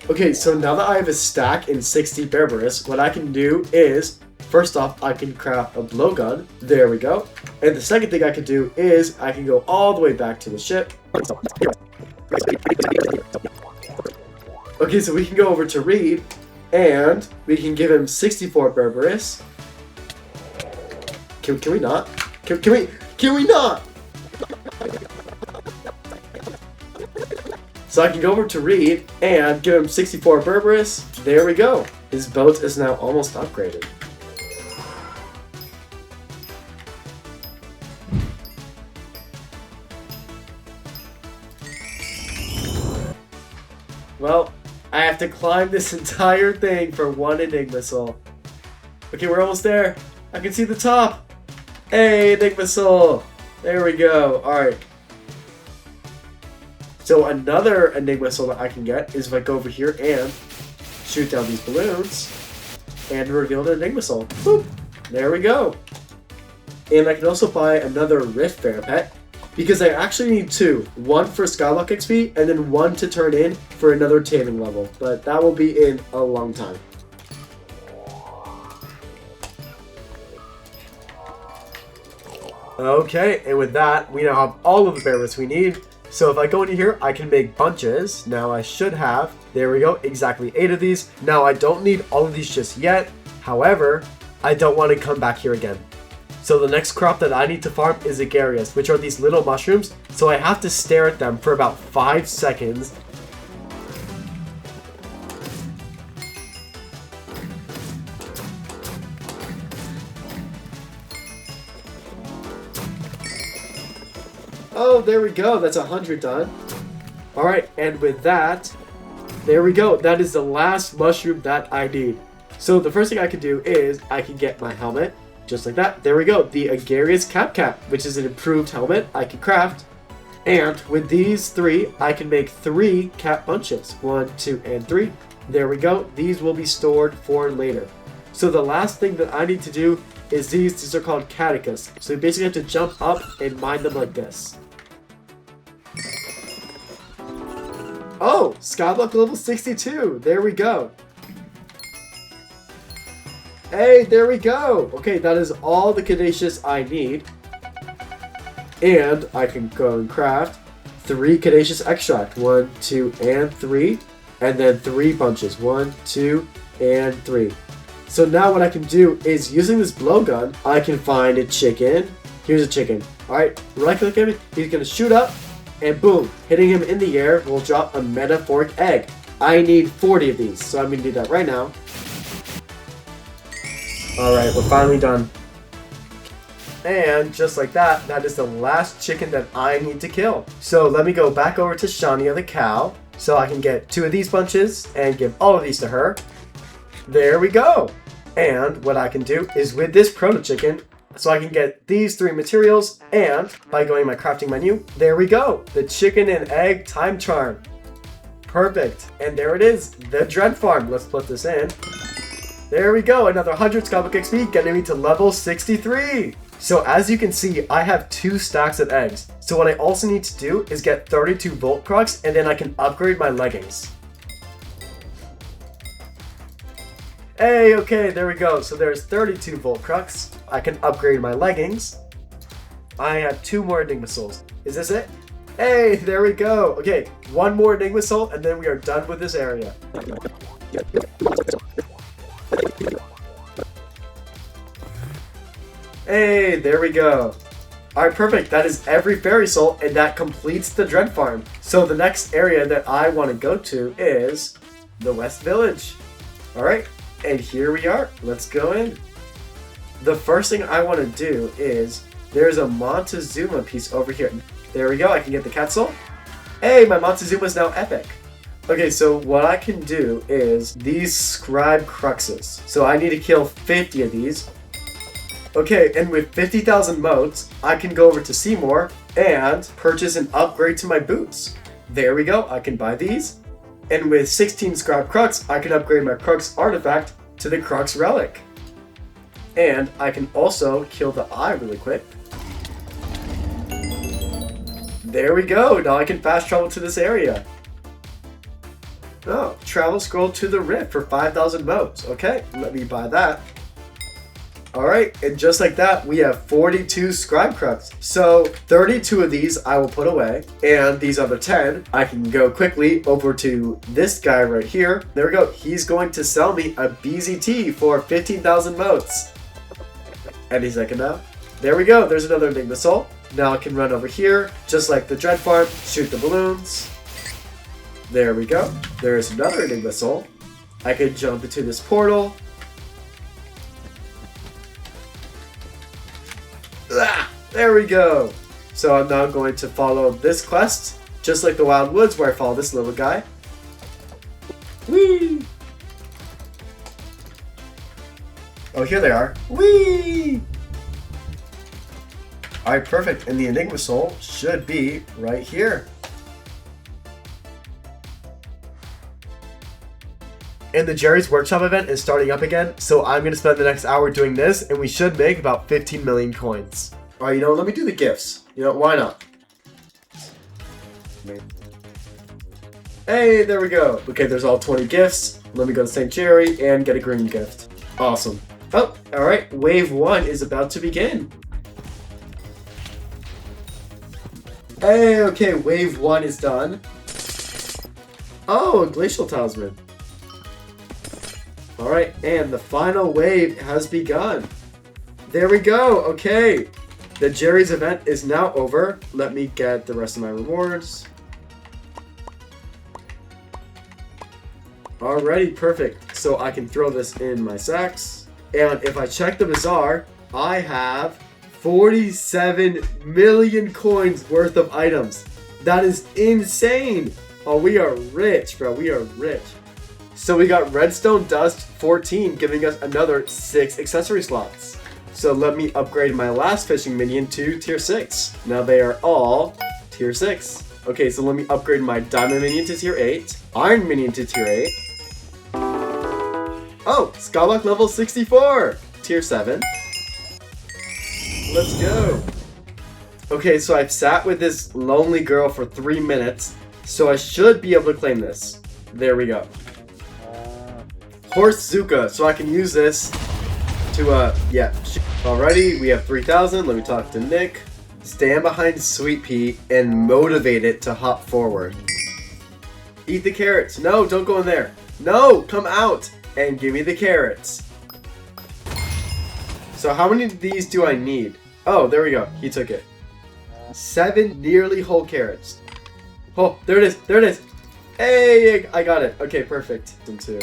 A: Okay, so now that I have a stack in 60 Berberis, what I can do is, first off, I can craft a blowgun. There we go. And the second thing I can do is, I can go all the way back to the ship. Okay, so we can go over to Reed, and we can give him 64 Berberis. Can we not? Can we not? So I can go over to Reed and give him 64 Berberis. There we go. His boat is now almost upgraded. Well, I have to climb this entire thing for 1 Enigma Soul. Okay, we're almost there. I can see the top. Hey, Enigma Soul. There we go. Alright. So another Enigma Soul that I can get is if I go over here and shoot down these balloons and reveal the Enigma Soul. Boop. There we go. And I can also buy another Rift Fair pet because I actually need 2. 1 for Skyblock XP and then 1 to turn in for another taming level. But that will be in a long time. Okay, and with that, we now have all of the Berberis we need.
F: So if I go into here, I can make bunches. Now I should have, there we go, exactly 8 of these. Now I don't need all of these just yet. However, I don't want to come back here again. So the next crop that I need to farm is Agarias, which are these little mushrooms. So I have to stare at them for about 5 seconds.
A: Oh, there we go. That's 100 done. All right, and with that, there we go. That is the last mushroom that I need. So the first thing I can do is I can get my helmet, just like that. There we go. The Agarias Cap, which is an improved helmet I can craft. And with these 3, I can make 3 cap bunches. 1, 2, and 3. There we go. These will be stored for later. So the last thing that I need to do is these are called Catechus. So you basically have to jump up and mine them like this. Oh, Skyblock level 62. There we go. Hey, there we go. Okay, that is all the Caduceus I need. And I can go and craft 3 Caduceus extract. 1, 2, and 3. And then 3 bunches. 1, 2, and 3. So now what I can do is, using this blowgun, I can find a chicken. Here's a chicken. Alright, right click him. He's going to shoot up. And boom, hitting him in the air will drop a metaphoric egg. I need 40 of these, so I'm going to do that right now. Alright, we're finally done. And just like that, that is the last chicken that I need to kill. So let me go back over to Shania the cow, so I can get 2 of these bunches and give all of these to her. There we go. And what I can do is, with this proto chicken, so I can get these 3 materials, and by going to my crafting menu, there we go, the chicken and egg time charm. Perfect. And there it is, the Dreadfarm. Let's put this in. There we go, another 100 Skyblock XP, getting me to level 63. So as you can see, I have 2 stacks of eggs. So what I also need to do is get 32 Volt Crocs, and then I can upgrade my leggings. Hey, okay, there we go. So there's 32 Volt Crux. I can upgrade my leggings. I have 2 more Enigma Souls. Is this it? Hey, there we go. Okay, 1 more Enigma Soul, and then we are done with this area. Hey, there we go. Alright, perfect. That is every fairy soul, and that completes the Dreadfarm. So the next area that I want to go to is the West Village. Alright. And here we are. Let's go in. The first thing I want to do is, there's a Montezuma piece over here. There we go. I can get the cat soul. Hey, my Montezuma is now epic. Okay, so what I can do is these scribe cruxes. So I need to kill 50 of these. Okay, and with 50,000 motes, I can go over to Seymour and purchase an upgrade to my boots. There we go. I can buy these. And with 16 Scribe Crux, I can upgrade my Crux artifact to the Crux relic. And I can also kill the eye really quick. There we go. Now I can fast travel to this area. Oh, travel scroll to the rift for 5,000 motes. Okay, let me buy that. Alright, and just like that, we have 42 Scribe Crux. So 32 of these I will put away, and these other 10, I can go quickly over to this guy right here. There we go. He's going to sell me a BZT for 15,000 motes. Any second now. There we go. There's another Enigma Soul. Now I can run over here, just like the Dreadfarm, shoot the balloons. There we go. There's another Enigma Soul. I can jump into this portal. There we go. So I'm now going to follow this quest, just like the Wyld Woods, where I follow this little guy. Whee! Oh, here they are. Whee! Alright, perfect. And the Enigma Soul should be right here. And the Jerry's Workshop event is starting up again, so I'm going to spend the next hour doing this, and we should make about 15 million coins. Alright, you know, let me do the gifts. You know, why not? Hey, there we go. Okay, there's all 20 gifts. Let me go to St. Jerry and get a green gift. Awesome. Oh, alright, wave 1 is about to begin.
F: Hey, okay, wave 1 is done. Oh, a glacial talisman. Alright, and the final wave has begun. There we go, okay. The Jerry's event is now over. Let me get the rest of my rewards. Alrighty, perfect. So I can throw this in my sacks. And if I check the bazaar, I have 47 million coins worth of items. That is insane. Oh, we are rich, bro. We are rich. So we got redstone dust 14, giving us another 6 accessory slots. So let me upgrade my last fishing minion to tier 6. Now they are all tier 6. Okay, so let me upgrade my diamond minion to tier 8. Iron minion to tier 8. Oh, Skyblock level 64. Tier 7. Let's go. Okay, so I've sat with this lonely girl for 3 minutes. So I should be able to claim this. There we go. Horse Zuka, so I can use this to, yeah. Alrighty, we have 3,000. Let me talk to Nick. Stand behind Sweet Pea and motivate it to hop forward. Eat the carrots. No, don't go in there. No, come out and give me the carrots. So how many of these do I need? Oh, there we go. He took it. 7 nearly whole carrots. Oh, there it is. There it is. Hey, I got it. Okay, perfect. 2,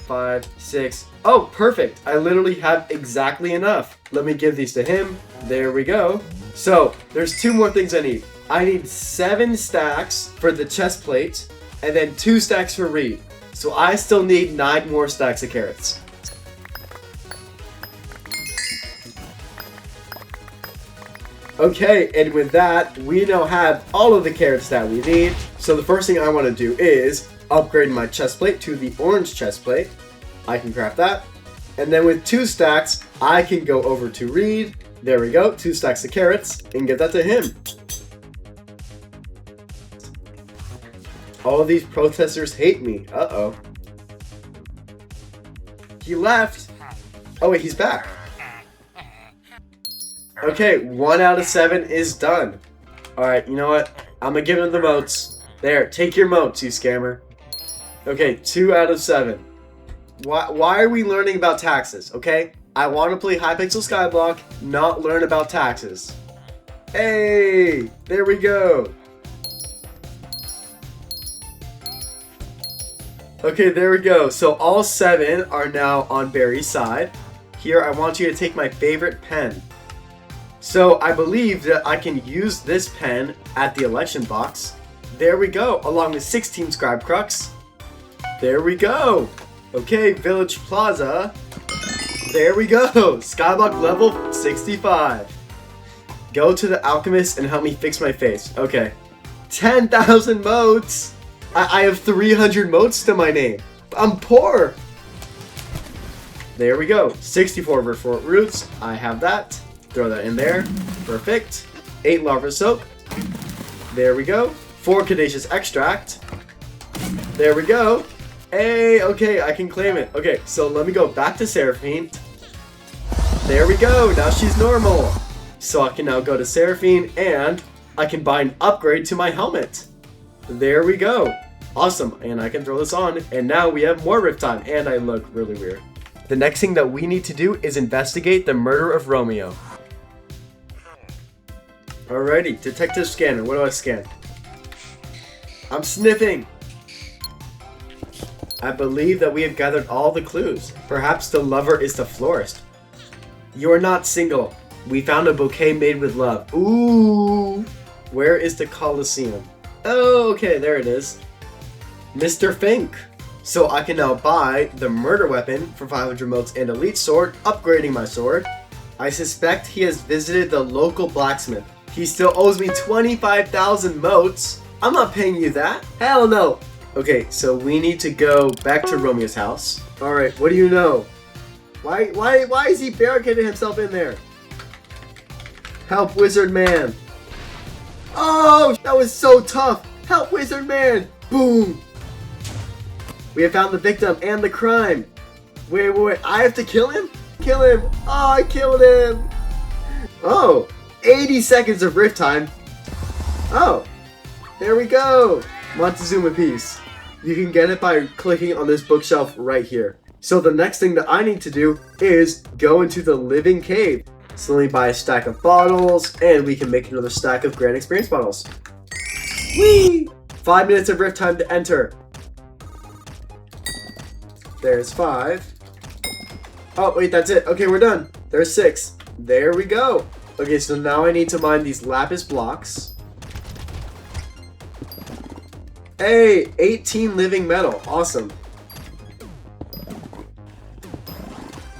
F: 5, 6. Oh, perfect. I literally have exactly enough. Let me give these to him. There we go. So, there's 2 more things I need. I need 7 stacks for the chest plate, and then 2 stacks for Reed. So I still need 9 more stacks of carrots. Okay, and with that, we now have all of the carrots that we need. So the first thing I want to do is upgrade my chest plate to the orange chest plate. I can craft that. And then with 2 stacks, I can go over to Reed. There we go, 2 stacks of carrots, and give that to him. All of these protesters hate me. Uh-oh. He left. Oh wait, he's back. Okay, 1 out of 7 is done. Alright, you know what? I'm gonna give him the moats. There, take your moats, you scammer. Okay, 2 out of 7. Why are we learning about taxes, okay? I want to play Hypixel Skyblock, not learn about taxes. Hey, there we go. Okay, there we go. So all 7 are now on Barry's side. Here, I want you to take my favorite pen. So I believe that I can use this pen at the election box. There we go, along with 16 Scribe Crux. There we go. Okay, Village Plaza. There we go, Skyblock level 65. Go to the alchemist and help me fix my face. Okay, 10,000 motes. I have 300 motes to my name. I'm poor. There we go, 64 Verfort roots. I have that. Throw that in there. Perfect. 8 Larva Soak. There we go. 4 Caduceus Extract. There we go. Hey, okay, I can claim it. Okay, so let me go back to Seraphine. There we go. Now she's normal. So I can now go to Seraphine and I can buy an upgrade to my helmet. There we go. Awesome. And I can throw this on. And now we have more Rift Time. And I look really weird. The next thing that we need to do is investigate the murder of Romeo. Alrighty, detective scanner. What do I scan? I'm sniffing. I believe that we have gathered all the clues. Perhaps the lover is the florist. You are not single. We found a bouquet made with love. Ooh. Where is the Colosseum? Oh, okay, there it is. Mr. Fink. So I can now buy the murder weapon for 500 motes and elite sword, upgrading my sword. I suspect he has visited the local blacksmith. He still owes me 25,000 motes. I'm not paying you that. Hell no. Okay, so we need to go back to Romeo's house. Alright, what do you know? Why is he barricading himself in there? Help, Wizard Man. Oh, that was so tough. Help, Wizard Man. Boom. We have found the victim and the crime. Wait. I have to kill him? Kill him. Oh, I killed him. Oh, 80 seconds of rift time. Oh, there we go. Montezuma piece. You can get it by clicking on this bookshelf right here. So the next thing that I need to do is go into the living cave. So let me buy a stack of bottles, and we can make another stack of Grand Experience bottles. Whee! 5 minutes of rift time to enter. There's 5. Oh, wait, that's it. Okay, we're done. There's 6. There we go. Okay, so now I need to mine these lapis blocks. Hey, 18 living metal. Awesome.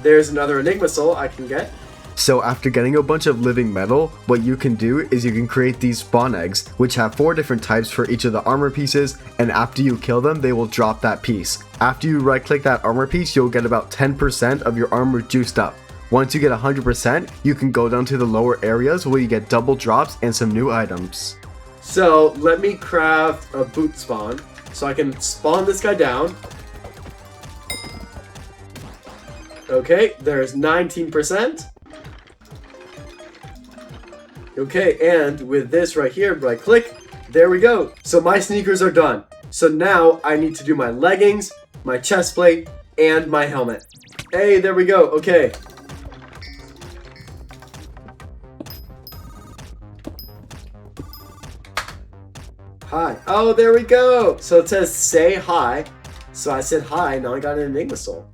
F: There's another Enigma soul I can get. So after getting a bunch of living metal, what you can do is you can create these spawn eggs, which have 4 different types for each of the armor pieces, and after you kill them, they will drop that piece. After you right click that armor piece, you'll get about 10% of your armor juiced up. Once you get 100%, you can go down to the lower areas where you get double drops and some new items. So let me craft a boot spawn, so I can spawn this guy down. Okay, there's 19%. Okay, and with this right here, right click, there we go. So my sneakers are done. So now I need to do my leggings, my chest plate, and my helmet. Hey, there we go. Okay. Hi. Oh, there we go. So it says say hi. So I said hi, now I got an Enigma soul.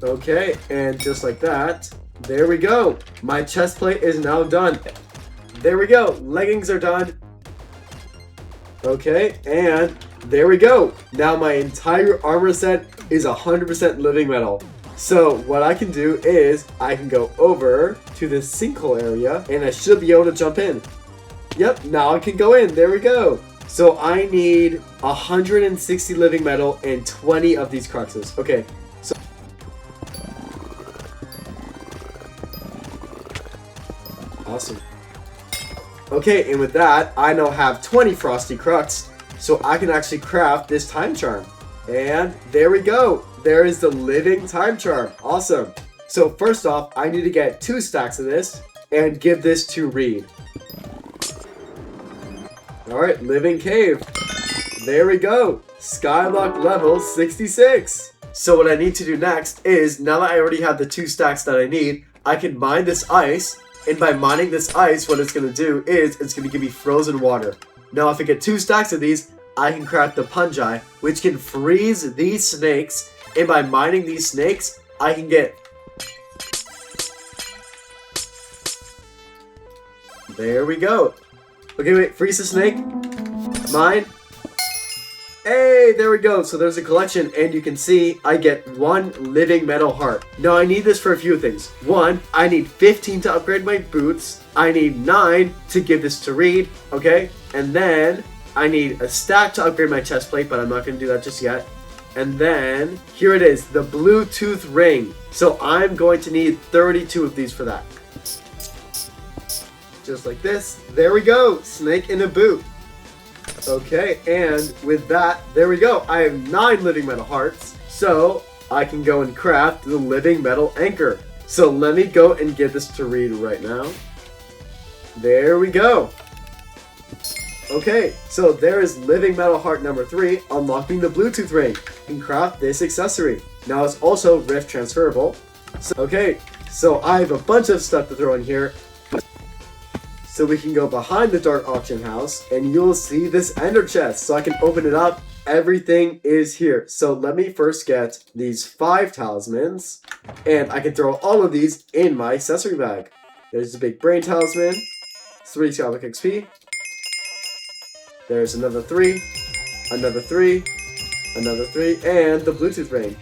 F: Okay, and just like that, there we go. My chest plate is now done. There we go. Leggings are done. Okay, and there we go. Now my entire armor set is 100% living metal. So what I can do is I can go over to this sinkhole area and I should be able to jump in. Yep, now I can go in. There we go. So I need 160 living metal and 20 of these cruxes. Okay. Awesome. Okay, and with that, I now have 20 Frosty Crux, so I can actually craft this Time Charm. And there we go. There is the living Time Charm. Awesome. So first off, I need to get 2 stacks of this and give this to Reed. Alright, living cave. There we go. Skyblock level 66. So what I need to do next is, now that I already have the 2 stacks that I need, I can mine this ice. And by mining this ice, what it's going to do is it's going to give me frozen water. Now, if I get 2 stacks of these, I can craft the Punji, which can freeze these snakes. And by mining these snakes, I can get... There we go. Okay, wait, freeze the snake. Mine. Hey, there we go. So there's a collection, and you can see I get 1 living metal heart. Now I need this for a few things. 1, I need 15 to upgrade my boots. I need 9 to give this to Reed, okay? And then I need a stack to upgrade my chest plate, but I'm not going to do that just yet. And then here it is, the Bluetooth ring. So I'm going to need 32 of these for that. Just like this. There we go. Snake in a boot. Okay, and with that, there we go. I have 9 living metal hearts, so I can go and craft the living metal anchor. So let me go and give this to Reed right now. There we go. Okay, so there is living metal heart number 3, unlocking the Bluetooth ring. You can craft this accessory. Now it's also rift transferable. So, okay, so I have a bunch of stuff to throw in here. So we can go behind the dark auction house and you'll see this ender chest. So I can open it up. Everything is here. So let me first get these 5 talismans and I can throw all of these in my accessory bag. There's a big brain talisman, 3 Skyblock XP. There's another 3, another 3, another 3, and the Bluetooth ring.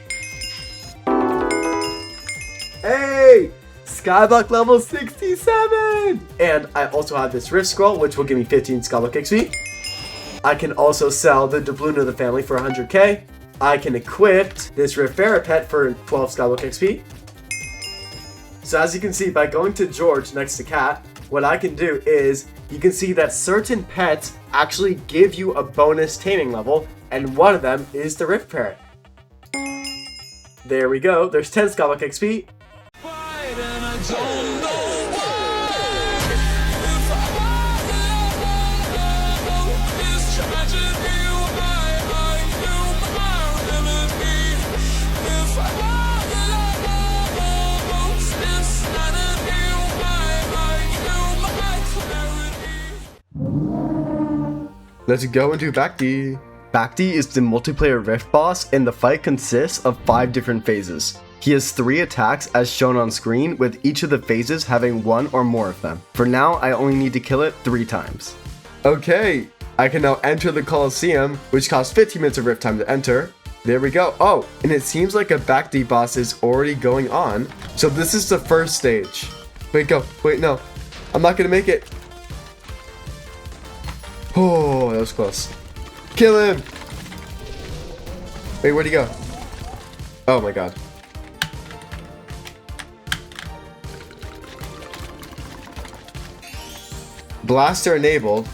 F: Hey! Skyblock level 67! And I also have this Rift Scroll, which will give me 15 Skyblock XP. I can also sell the doubloon of the family for 100k. I can equip this Rift Ferret pet for 12 Skyblock XP. So as you can see, by going to George next to Cat, what I can do is, you can see that certain pets actually give you a bonus taming level, and one of them is the Rift Ferret. There we go, there's 10 Skyblock XP. Let's go into Bacte. Bacte is the multiplayer rift boss, and the fight consists of 5 different phases. He has 3 attacks as shown on screen, with each of the phases having 1 or more of them. For now, I only need to kill it 3 times. Okay, I can now enter the Colosseum, which costs 15 minutes of rift time to enter. There we go. Oh, and it seems like a Bacte boss is already going on. So this is the first stage. Wait, go. Wait, no. I'm not gonna make it. Oh, that was close. Kill him! Wait, where'd he go? Oh my god. Blaster enabled.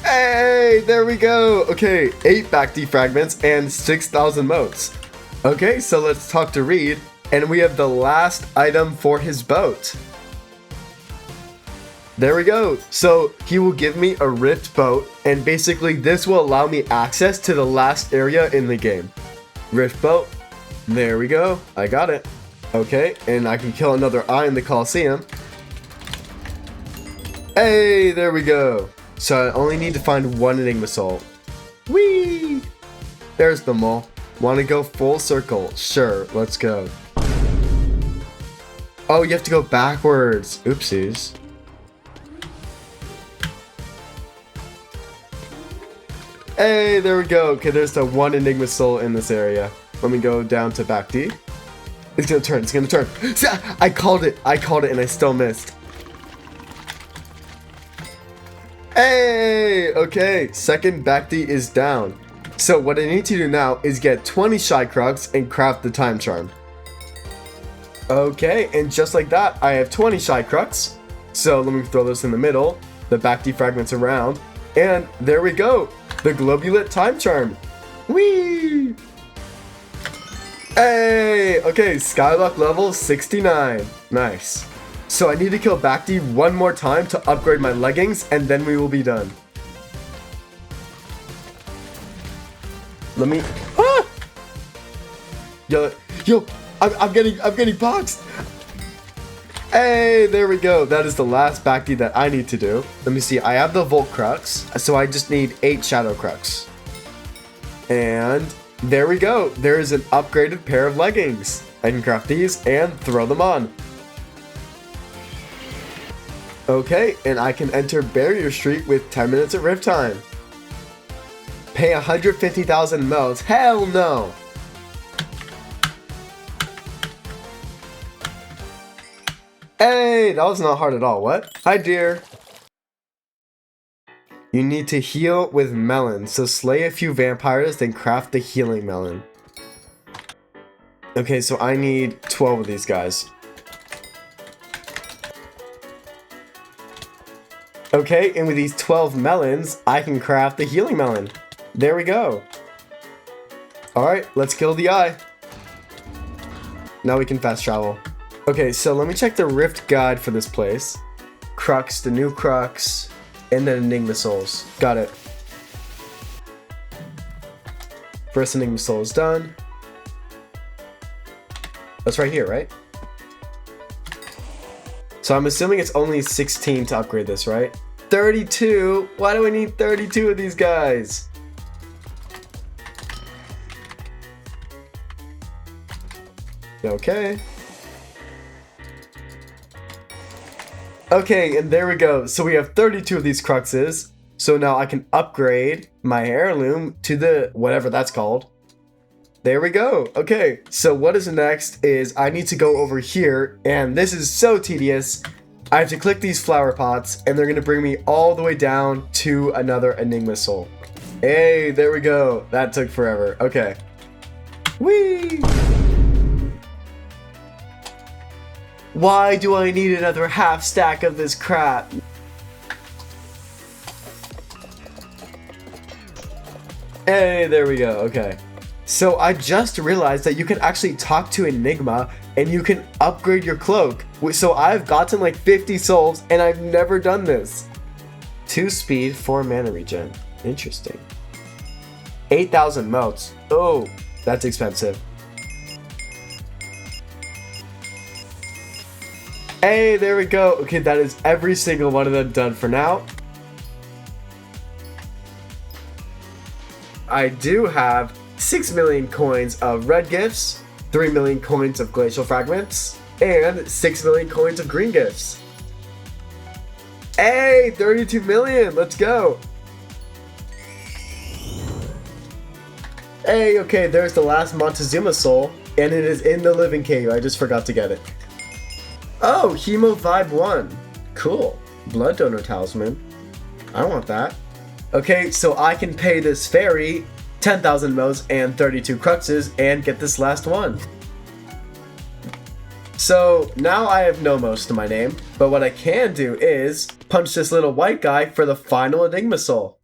F: Hey, there we go. Okay, 8 Bacte fragments and 6,000 motes. Okay, so let's talk to Reed, and we have the last item for his boat. There we go. So he will give me a rift boat, and basically this will allow me access to the last area in the game. Rift boat. There we go. I got it. Okay, and I can kill another eye in the Colosseum. Hey, there we go. So I only need to find 1 Enigma Soul. Whee! There's the mole. Want to go full circle? Sure, let's go. Oh, you have to go backwards. Oopsies. Hey, there we go. Okay, there's the 1 Enigma Soul in this area. Let me go down to Bacte. It's gonna turn. It's gonna turn. I called it. I called it, and I still missed. Hey! Okay, second Bacte is down. So what I need to do now is get 20 Shy Crux and craft the Time Charm. Okay, and just like that, I have 20 Shy Crux. So let me throw this in the middle. The Bacte fragments around. And there we go. The Globulate Time Charm. Whee! Hey! Okay, Skyblock level 69. Nice. So I need to kill Bacte 1 more time to upgrade my leggings, and then we will be done. Let me... Ah! Yo, I'm getting boxed. Hey, there we go. That is the last Bacte that I need to do. Let me see. I have the Volt Crux, so I just need 8 Shadow Crux. And there we go. There is an upgraded pair of leggings. I can craft these and throw them on. Okay, and I can enter Barrier Street with 10 minutes of rift time. Pay 150,000 melts. Hell no! Hey, that was not hard at all. What? Hi, dear. You need to heal with melon, so slay a few vampires, then craft the healing melon. Okay, so I need 12 of these guys. Okay, and with these 12 melons, I can craft the healing melon. There we go. Alright, let's kill the eye. Now we can fast travel. Okay, so let me check the Rift guide for this place. Crux, the new Crux, and then Enigma Souls. Got it. First Enigma Soul is done. That's right here, right? So I'm assuming it's only 16 to upgrade this, right? 32? Why do I need 32 of these guys? Okay. Okay, and there we go. So we have 32 of these Cruxes. So now I can upgrade my heirloom to the whatever that's called. There we go. Okay, so what is next is I need to go over here, and this is so tedious. I have to click these flower pots, and they're going to bring me all the way down to another Enigma Soul. Hey, there we go. That took forever. Okay. Whee! Why do I need another half stack of this crap? Hey, there we go. Okay. So I just realized that you can actually talk to Enigma and you can upgrade your cloak. So I've gotten like 50 souls and I've never done this. 2 speed, 4 mana regen. Interesting. 8,000 motes. Oh, that's expensive.
A: Hey, there we go. Okay, that is every single one of them done for now. I do have 6 million coins of red gifts, 3 million coins of glacial fragments, and 6 million coins of green gifts. Hey, 32 million. Let's go. Hey, okay, there's the last Montezuma soul, and it is in the living cave. I just forgot to get it. Oh, Hemo Vibe 1. Cool. Blood Donor Talisman. I want that. Okay, so I can pay this fairy 10,000 mo's and 32 cruxes and get this last one. So now I have no mo's to my name, but what I can do is punch this little white guy for the final Enigma soul.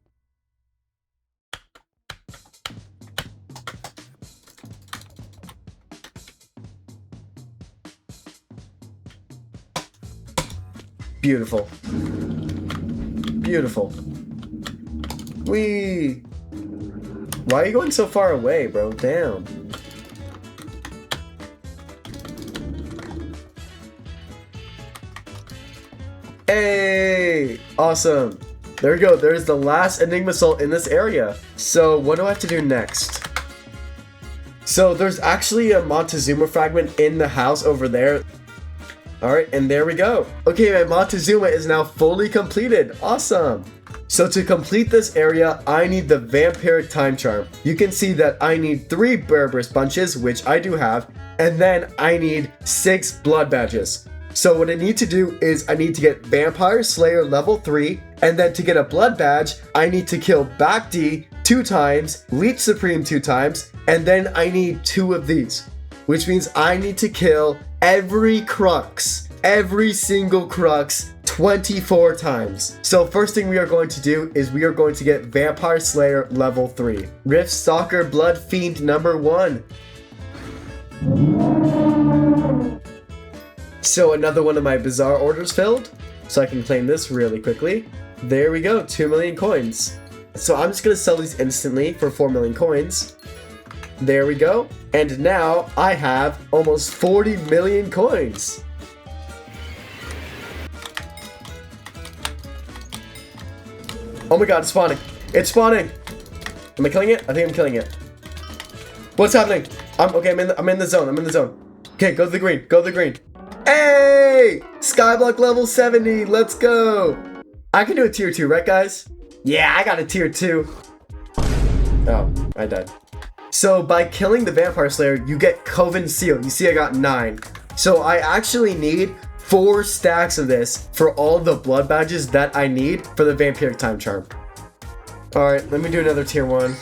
A: Beautiful. Beautiful. Whee! Why are you going so far away, bro? Damn. Hey! Awesome. There we go. There's the last Enigma Soul in this area. So what do I have to do next? So there's actually a Montezuma fragment in the house over there. Alright, and there we go. Okay, my Montezuma is now fully completed. Awesome. So to complete this area, I need the Vampiric Timecharm. You can see that I need 3 Berberis bunches, which I do have, and then I need 6 blood badges. So what I need to do is I need to get Vampire Slayer level 3, and then to get a blood badge, I need to kill Bacte 2 times, Leech Supreme 2 times, and then I need 2 of these. Which means I need to kill every crux, every single crux, 24 times. So first thing we are going to do is we are going to get Vampire Slayer level 3. Rift Stalker Blood Fiend number 1. So another one of my bizarre orders filled. So I can claim this really quickly. There we go, 2 million coins. So I'm just gonna sell these instantly for 4 million coins. There we go. And now I have almost 40 million coins. Oh my god, it's spawning. It's spawning. Am I killing it? I think I'm killing it. What's happening? Okay, I'm in the zone. I'm in the zone. Okay, go to the green. Go to the green. Hey! Skyblock level 70. Let's go. I can do a tier 2, right guys? Yeah, I got a tier 2. Oh, I died. So by killing the Vampire Slayer, you get Coven Seal. You see I got 9. So I actually need 4 stacks of this for all the blood badges that I need for the Vampiric Timecharm. Alright, let me do another tier 1.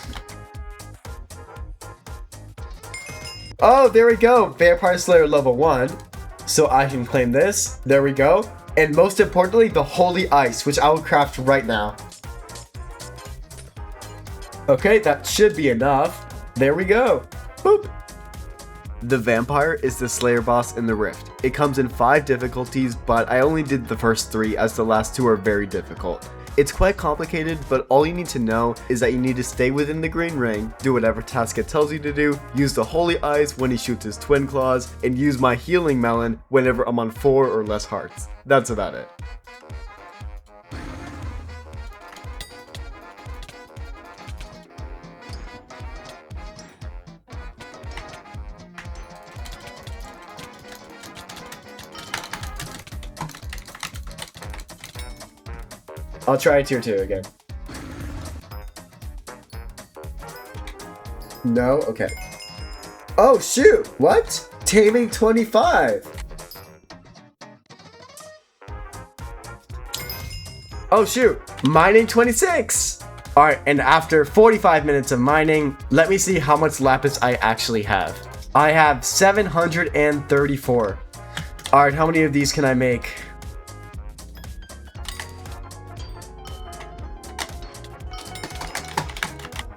A: Oh, there we go. Vampire Slayer level 1. So I can claim this. There we go. And most importantly, the Holy Ice, which I will craft right now. Okay, that should be enough. There we go. Boop. The Vampire is the Slayer boss in the Rift. It comes in 5 difficulties, but I only did the first 3 as the last 2 are very difficult. It's quite complicated, but all you need to know is that you need to stay within the green ring, do whatever task it tells you to do, use the Holy Eyes when he shoots his twin claws, and use my healing melon whenever I'm on 4 or less hearts. That's about it. I'll try tier 2 again. No? Okay. Oh, shoot! What? Taming 25! Oh, shoot! Mining 26! Alright, and after 45 minutes of mining, let me see how much lapis I actually have. I have 734. Alright, how many of these can I make?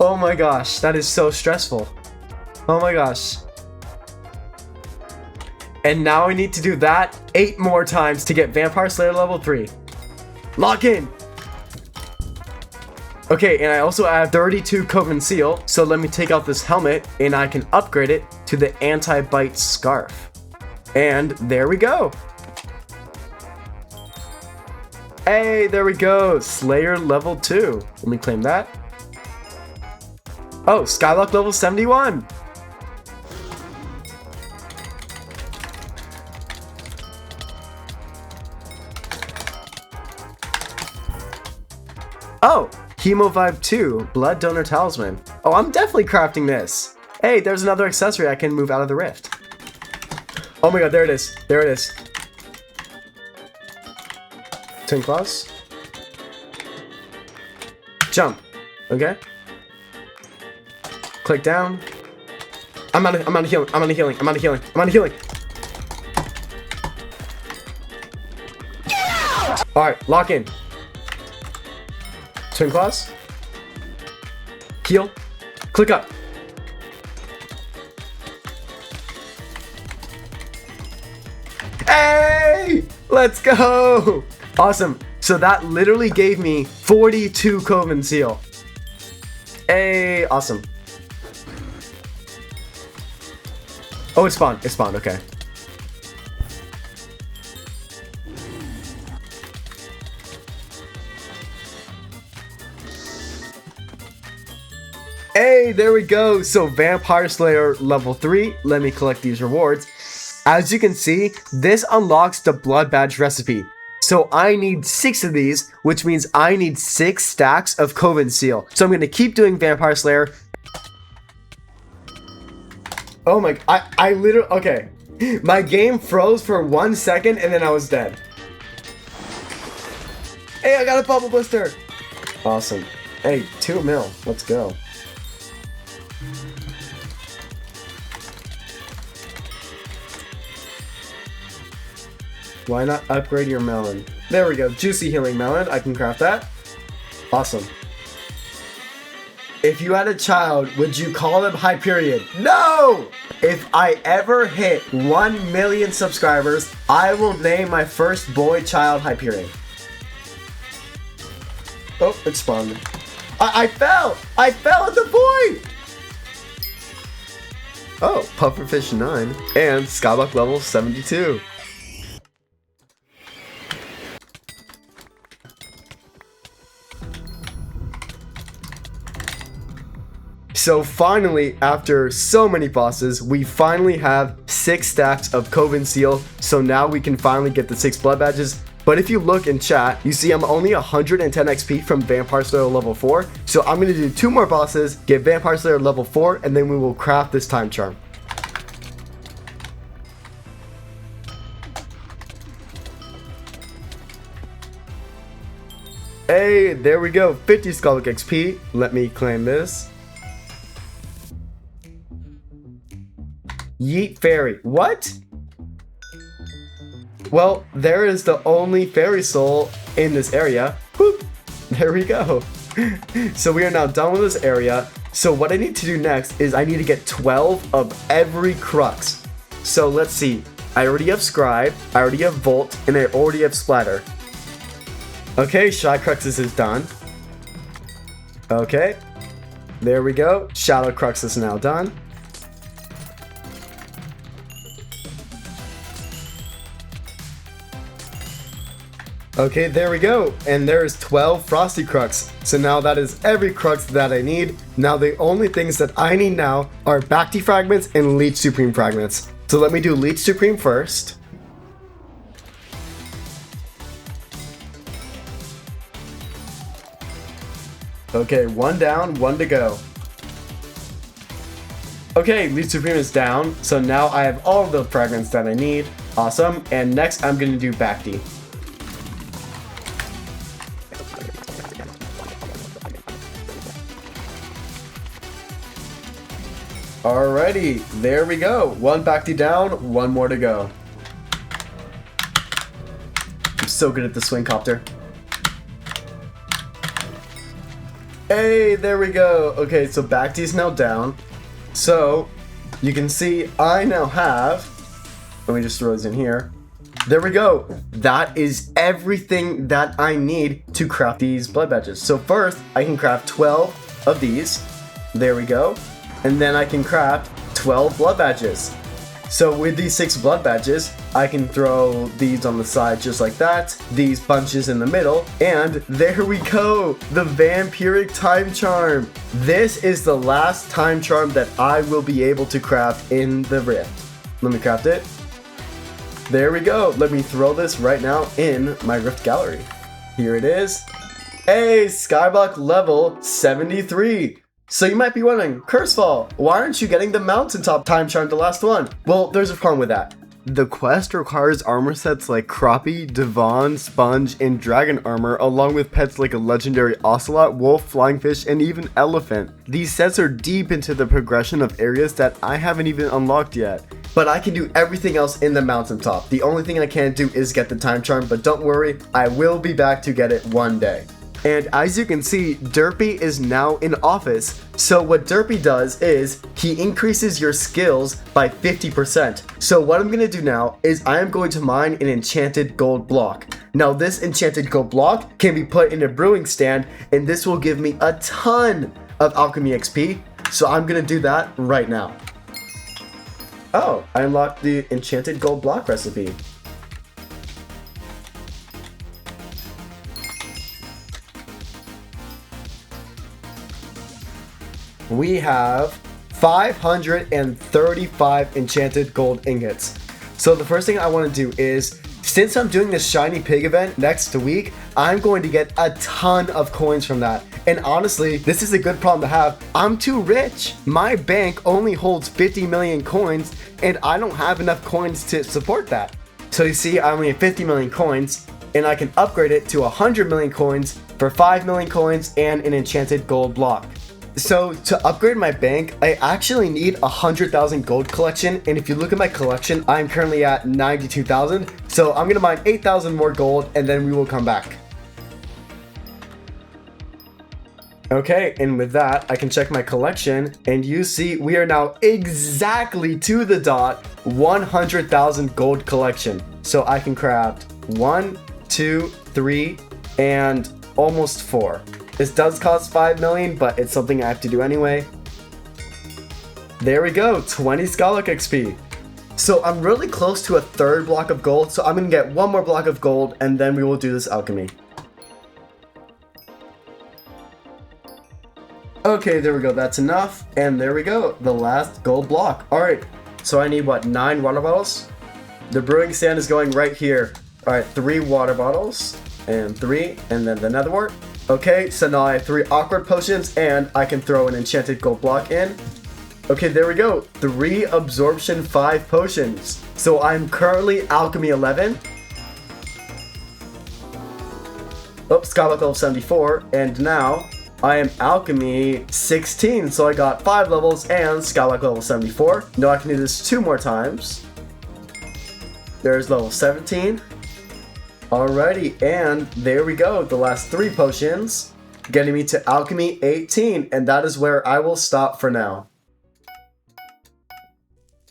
A: Oh my gosh, that is so stressful. Oh my gosh. And now I need to do that 8 more times to get Vampire Slayer level 3. Lock in! Okay, and I also have 32 Coven Seal, so let me take out this helmet and I can upgrade it to the Anti-Bite Scarf. And there we go. Hey, there we go. Slayer level 2. Let me claim that. Oh, Skyblock level 71. Oh, Hemo Vibe 2, Blood Donor Talisman. Oh, I'm definitely crafting this. Hey, there's another accessory I can move out of the rift. Oh my god, there it is. There it is. Twin Claws. Jump. Okay. Click down. I'm out of healing. I'm out of healing. I'm out of healing. I'm out of healing. Alright, lock in. Twin Claws. Heal. Click up. Hey! Let's go! Awesome. So that literally gave me 42 Coven Seal. Hey, awesome. Oh, it spawned. It spawned. Okay. Hey, there we go. So Vampire Slayer level 3. Let me collect these rewards. As you can see, this unlocks the Blood Badge recipe. So I need 6 of these, which means I need 6 stacks of Coven Seal. So I'm going to keep doing Vampire Slayer. Oh my, I literally, okay. My game froze for 1 second and then I was dead. Hey, I got a Bubble Blister. Awesome. Hey, 2 mil. Let's go. Why not upgrade your melon? There we go. Juicy healing melon. I can craft that. Awesome. If you had a child, would you call them Hyperion? No! If I ever hit 1 million subscribers, I will name my first boy child Hyperion. Oh, it spawned. I fell! I fell at the void! Oh, Pufferfish 9 and Skyblock level 72. So finally, after so many bosses, we finally have 6 stacks of Coven Seal. So now we can finally get the 6 blood badges. But if you look in chat, you see I'm only 110 XP from Vampire Slayer level 4. So I'm going to do 2 more bosses, get Vampire Slayer level 4, and then we will craft this time charm. Hey, there we go. 50 Skyblock XP. Let me claim this. Yeet Fairy. What? Well, there is the only fairy soul in this area. Whoop. There we go. So we are now done with this area. So what I need to do next is I need to get 12 of every crux. So let's see. I already have Scribe, I already have Volt, and I already have Splatter. Okay, Shy Cruxus is done. Okay. There we go. Shadow Crux is now done. Okay, there we go. And there's 12 Frosty Crux. So now that is every Crux that I need. Now the only things that I need now are Bacte Fragments and Leech Supreme Fragments. So let me do Leech Supreme first. Okay, 1 down, 1 to go. Okay, Leech Supreme is down. So now I have all of the fragments that I need. Awesome. And next I'm going to do Bacte. Alrighty, there we go. 1 Bacte down, 1 more to go. I'm so good at the swing copter. Hey, there we go. Okay, so Bacte is now down. So you can see I now have, let me just throw this in here. There we go. That is everything that I need to craft these blood badges. So first, I can craft 12 of these. There we go. And then I can craft 12 blood badges.
F: So with these 6 blood badges, I can throw these on the side just like that, these bunches in the middle, and there we go, the Vampiric Timecharm. This is the last time charm that I will be able to craft in the Rift. Let me craft it. There we go. Let me throw this right now in my Rift gallery. Here it is. Hey, Skyblock level 73. So you might be wondering, Cursefall, why aren't you getting the Mountaintop time charm, the last one? Well, there's a problem with that. The quest requires armor sets like Crappie, Devon, Sponge, and Dragon armor, along with pets like a legendary Ocelot, Wolf, Flying Fish, and even Elephant. These sets are deep into the progression of areas that I haven't even unlocked yet. But I can do everything else in the Mountaintop. The only thing I can't do is get the time charm, but don't worry, I will be back to get it one day. And as you can see, Derpy is now in office. So what Derpy does is he increases your skills by 50%. So what I'm going to do now is I am going to mine an enchanted gold block. Now this enchanted gold block can be put in a brewing stand, and this will give me a ton of Alchemy XP. So I'm going to do that right now. Oh, I unlocked the enchanted gold block recipe. We have 535 enchanted gold ingots. So the first thing I want to do is, since I'm doing this shiny pig event next week, I'm going to get a ton of coins from that. And honestly, this is a good problem to have. I'm too rich. My bank only holds 50 million coins, and I don't have enough coins to support that. So you see, I only have 50 million coins, and I can upgrade it to 100 million coins for 5 million coins and an enchanted gold block. So to upgrade my bank, I actually need 100,000 gold collection, and if you look at my collection, I'm currently at 92,000. So I'm gonna mine 8,000 more gold, and then we will come back. Okay, and with that, I can check my collection, and you see we are now exactly to the dot 100,000 gold collection. So I can craft 1, 2, 3, and almost 4. This does cost 5 million, but it's something I have to do anyway. There we go, 20 Skyblock XP. So I'm really close to a 3rd block of gold, so I'm gonna get 1 more block of gold, and then we will do this alchemy. Okay, there we go, that's enough. And there we go, the last gold block. All right, so I need what, 9 water bottles? The brewing stand is going right here. All right, 3 water bottles, and 3, and then the nether wart. Okay, so now I have 3 awkward potions, and I can throw an enchanted gold block in. Okay, there we go. 3 absorption 5 potions. So I'm currently alchemy 11. Oh, Skyblock level 74, and now I am alchemy 16. So I got 5 levels and Skyblock level 74. Now I can do this 2 more times. There's level 17. Alrighty, and there we go, the last 3 potions, getting me to Alchemy 18, and that is where I will stop for now.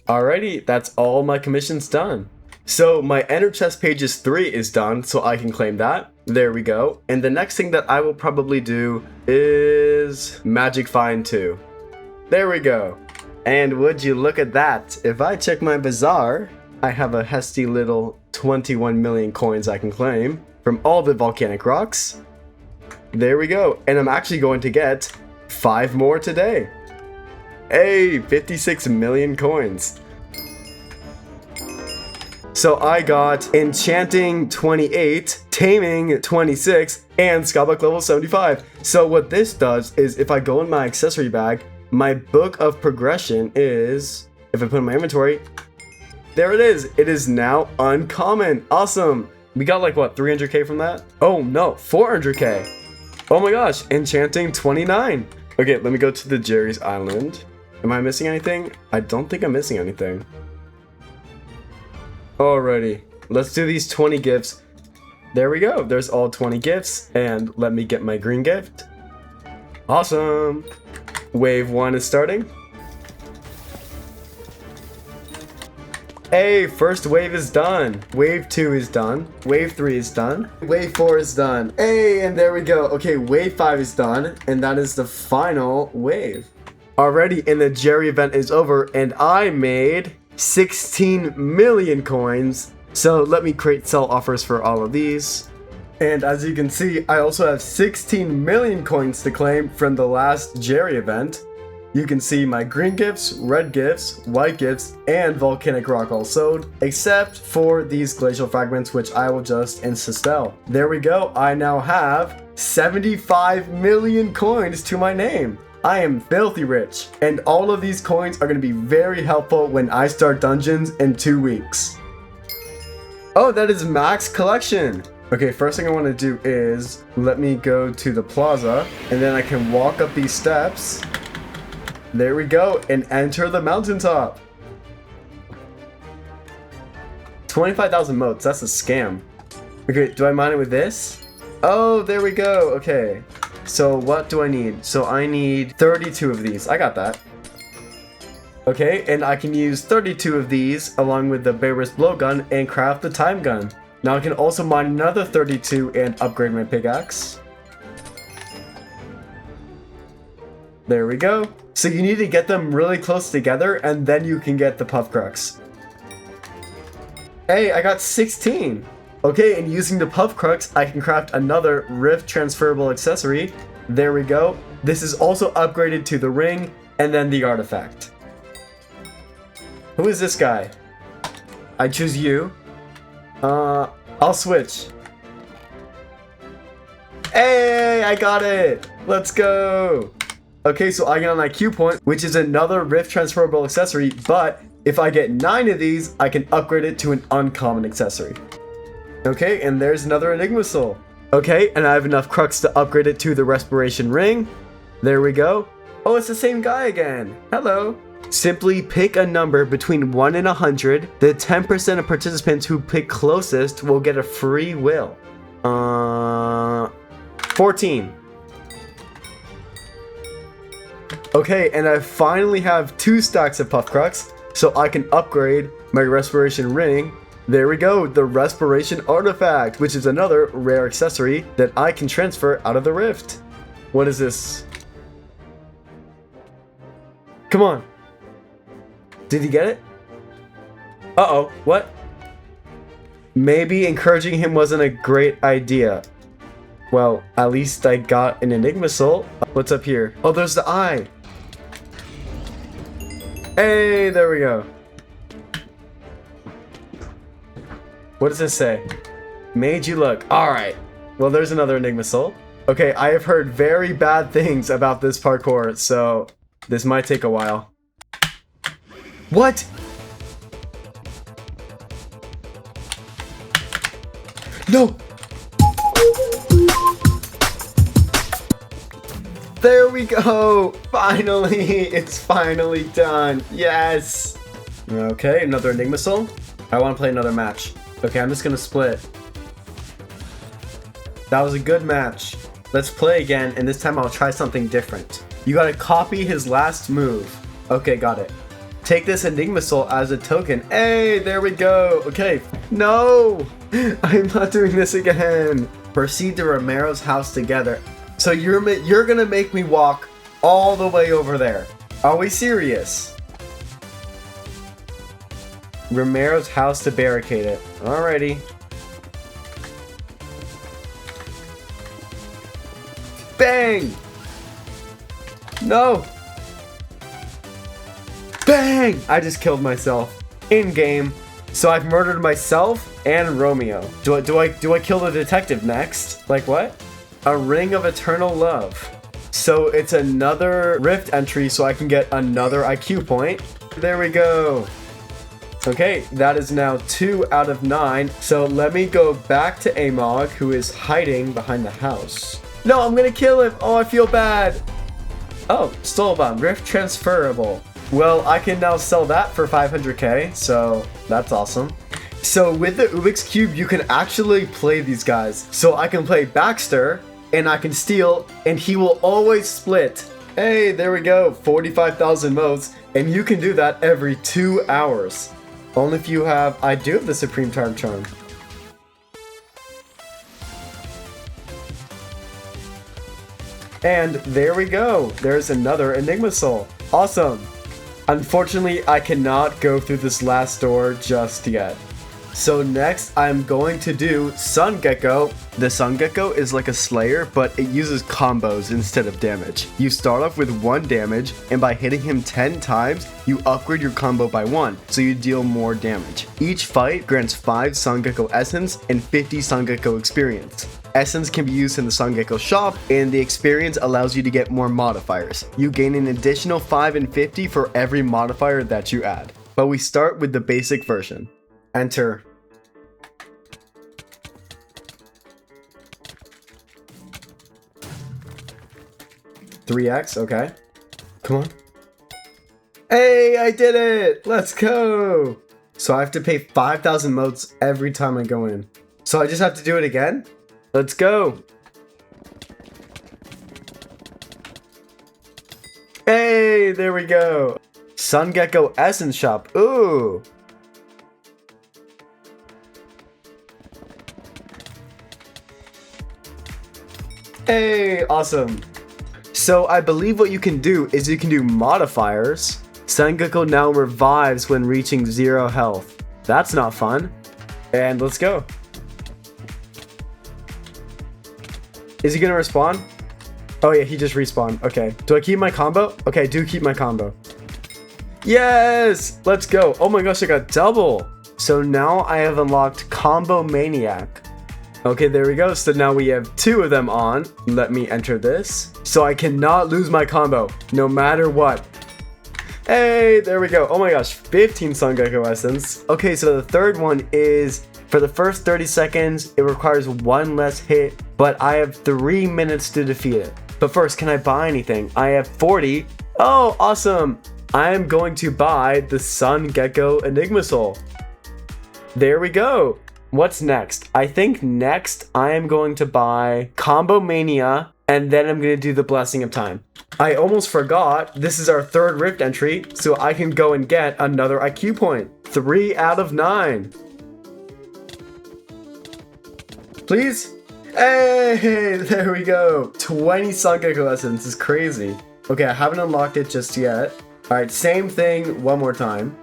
F: Alrighty, that's all my commissions done. So my Ender Chest Pages 3 is done, so I can claim that. There we go. And the next thing that I will probably do is Magic Find 2. There we go. And would you look at that, if I check my bazaar, I have a hefty little 21 million coins I can claim from all the volcanic rocks. There we go. And I'm actually going to get 5 more today. Hey, 56 million coins. So I got Enchanting 28, Taming 26, and Skyblock level 75. So what this does is if I go in my accessory bag, my book of progression is, if I put in my inventory, there it is. It is now uncommon. Awesome. We got like what, 300k from that? Oh no, 400k. Oh my gosh, Enchanting 29. Okay, let me go to the Jerry's Island. Am I missing anything? I don't think I'm missing anything. Alrighty, let's do these 20 gifts. There we go. There's all 20 gifts. And let me get my green gift. Awesome. Wave 1 is starting. Hey, first wave is done. Wave 2 is done. Wave 3 is done. Wave 4 is done. Hey, and there we go. Okay, wave 5 is done. And that is the final wave. Already, and the Jerry event is over. And I made
A: 16 million coins. So let me create sell offers for all of these. And as you can see, I also have 16 million coins to claim from the last Jerry event. You can see my green gifts, red gifts, white gifts, and volcanic rock all sold, except for these glacial fragments, which I will just insta-sell. There we go. I now have 75 million coins to my name. I am filthy rich, and all of these coins are going to be very helpful when I start dungeons in 2 weeks. Oh, that is max collection. Okay, first thing I want to do is let me go to the plaza, and then I can walk up these steps. There we go, and enter the mountaintop. 25,000 motes, that's a scam. Okay, do I mine it with this? Oh, there we go, okay. So what do I need? So I need 32 of these, I got that. Okay, and I can use 32 of these along with the Bear's blowgun and craft the time gun. Now I can also mine another 32 and upgrade my pickaxe. There we go. So you need to get them really close together and then you can get the puff crux. Hey, I got 16. Okay, and using the puff crux, I can craft another rift transferable accessory. There we go. This is also upgraded to the ring and then the artifact. Who is this guy? I choose you. I'll switch. Hey, I got it. Let's go. Okay, so I get an IQ point, which is another rift transferable accessory, but if I get 9 of these, I can upgrade it to an uncommon accessory. Okay, and there's another Enigma Soul. Okay, and I have enough crux to upgrade it to the Respiration Ring. There we go. Oh, it's the same guy again. Hello. Simply pick a number between 1 and 100. The 10% of participants who pick closest will get a free will. 14. Okay, and I finally have 2 stacks of Puff Crux, so I can upgrade my Respiration Ring. There we go, the Respiration Artifact, which is another rare accessory that I can transfer out of the Rift. What is this? Come on. Did he get it? Uh-oh, what? Maybe encouraging him wasn't a great idea. Well, at least I got an Enigma Soul. What's up here? Oh, there's the eye. Hey, there we go. What does this say? Made you look. Alright. Well, there's another Enigma Soul. Okay, I have heard very bad things about this parkour, so this might take a while. What? No! There we go! Finally! It's finally done! Yes! Okay, another Enigma Soul. I want to play another match. Okay, I'm just gonna split. That was a good match. Let's play again, and this time I'll try something different. You gotta copy his last move. Okay, got it. Take this Enigma Soul as a token. Hey, there we go. Okay, no! I'm not doing this again. Proceed to Romero's house together. So you're gonna make me walk all the way over there. Are we serious? Romero's house to barricade it. Alrighty. Bang! No! Bang! I just killed myself in game. So I've murdered myself and Romeo. Do I kill the detective next? Like what? A Ring of Eternal Love. So it's another Rift entry so I can get another IQ point. There we go. Okay, that is now 2 out of 9. So let me go back to Amog, who is hiding behind the house. No, I'm gonna kill him. Oh, I feel bad. Oh, Soulbound, Rift transferable. Well, I can now sell that for 500k, so that's awesome. So with the Ubix Cube, you can actually play these guys. So I can play Baxter, and I can steal, and he will always split. Hey, there we go, 45,000 motes, and you can do that every 2 hours. Only if you have, I do have the Supreme Timecharm. And there we go, there's another Enigma Soul. Awesome. Unfortunately, I cannot go through this last door just yet. So next, I'm going to do Sun Gecko. The Sun Gecko is like a Slayer, but it uses combos instead of damage. You start off with 1 damage, and by hitting him 10 times, you upgrade your combo by 1, so you deal more damage. Each fight grants 5 Sun Gecko Essence and 50 Sun Gecko Experience. Essence can be used in the Sun Gecko shop, and the experience allows you to get more modifiers. You gain an additional 5 and 50 for every modifier that you add. But we start with the basic version. Enter. $3x, okay. Come on. Hey, I did it! Let's go! So I have to pay 5,000 motes every time I go in. So I just have to do it again? Let's go! Hey, there we go! Sun Gecko Essence Shop, ooh! Hey, awesome! So I believe what you can do is you can do modifiers. Sun Gecko now revives when reaching 0 health. That's not fun. And let's go. Is he gonna respawn? Oh yeah, he just respawned. Okay. Do I keep my combo? Okay, I do keep my combo. Yes! Let's go. Oh my gosh, I got double. So now I have unlocked Combo Maniac. Okay, there we go. So now we have 2 of them on. Let me enter this. So I cannot lose my combo, no matter what. Hey, there we go. Oh my gosh, 15 Sun Gecko Essence. Okay, so the third one is, for the first 30 seconds, it requires 1 less hit, but I have 3 minutes to defeat it. But first, can I buy anything? I have 40. Oh, awesome. I am going to buy the Sun Gecko Enigma Soul. There we go. What's next? I think next I am going to buy Combo Mania, and then I'm going to do the Blessing of Time. I almost forgot, this is our 3rd Rift entry, so I can go and get another IQ point. 3 out of 9. Please? Hey, there we go. 20 Sun Gecko Essence is crazy. Okay, I haven't unlocked it just yet. Alright, same thing one more time.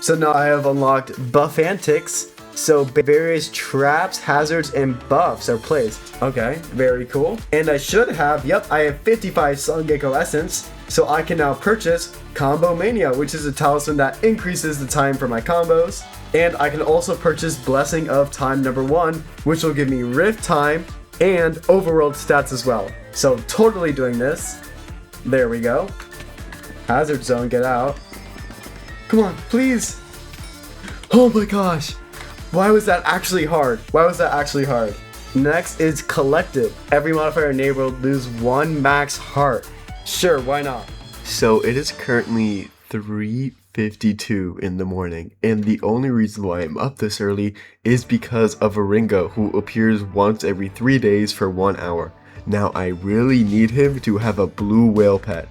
A: So now I have unlocked Buff Antics. So various traps, hazards, and buffs are placed. Okay, very cool. And I should have, yep, I have 55 Sun Gecko Essence. So I can now purchase Combo Mania, which is a talisman that increases the time for my combos. And I can also purchase Blessing of Time number 1, which will give me Rift Time and Overworld stats as well. So totally doing this. There we go. Hazard Zone, get out. Come on, please. Oh my gosh. Why was that actually hard? Why was that actually hard? Next is Collective. Every modifier in neighborhood lose 1 max heart. Sure, why not?
F: So it is currently 3:52 in the morning, and the only reason why I'm up this early is because of a Ringo who appears once every 3 days for 1 hour. Now I really need him to have a blue whale pet.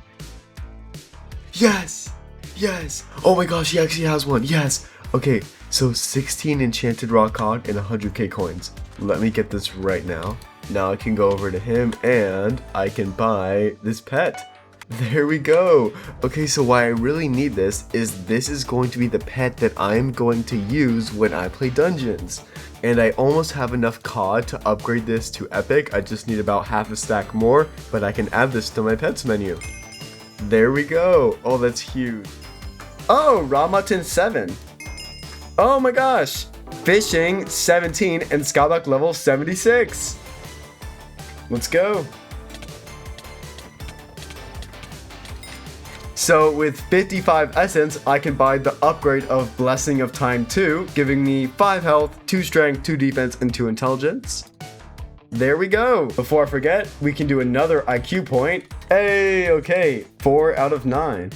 F: Yes! Yes! Oh my gosh, he actually has one. Yes! Okay, so 16 enchanted rock cod and 100k coins. Let me get this right now. Now I can go over to him and I can buy this pet. There we go. Okay, so why I really need this is going to be the pet that I'm going to use when I play dungeons. And I almost have enough COD to upgrade this to epic. I just need about half a stack more, but I can add this to my pets menu. There we go. Oh, that's huge. Oh, Ramatin 7. Oh my gosh. Fishing 17 and Skyblock level 76. Let's go. So with 55 essence, I can buy the upgrade of Blessing of Time 2, giving me 5 health, 2 strength, 2 defense, and 2 intelligence. There we go. Before I forget, we can do another IQ point. Hey, okay, 4 out of 9.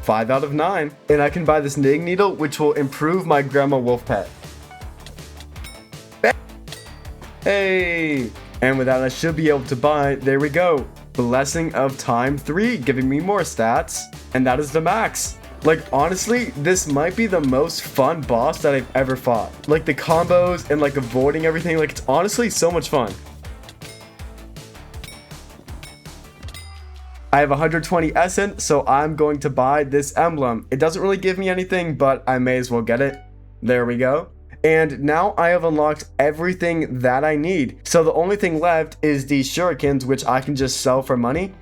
F: 5 out of 9. And I can buy this knitting needle, which will improve my grandma wolf pet. Hey! And with that, I should be able to buy, there we go, Blessing of Time 3, giving me more stats. And that is the max. Like, honestly, this might be the most fun boss that I've ever fought. Like, the combos and, like, avoiding everything, like, it's honestly so much fun.
A: I have 120 essence, so I'm going to buy this emblem. It doesn't really give me anything, but I may as well get it. There we go. And now I have unlocked everything that I need. So the only thing left is these shurikens, which I can just sell for money.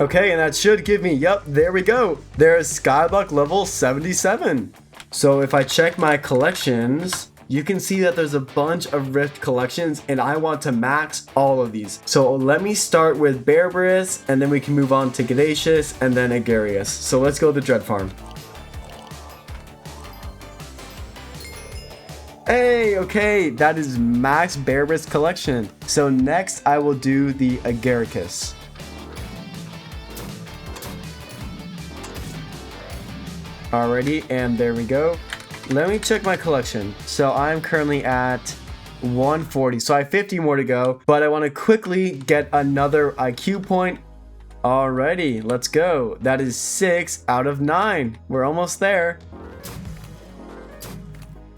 A: Okay, and that should give me, yep, there we go. There's Skyblock level 77. So if I check my collections, you can see that there's a bunch of Rift collections and I want to max all of these. So let me start with Barbarous and then we can move on to Galatea and then Agarius. So let's go to Dreadfarm. Hey, okay, that is max Barbarous collection. So next I will do the Agaricus. Alrighty, and there we go. Let me check my collection. So I'm currently at 140. So I have 50 more to go, but I want to quickly get another IQ point. Alrighty, let's go. That is 6 out of 9. We're almost there.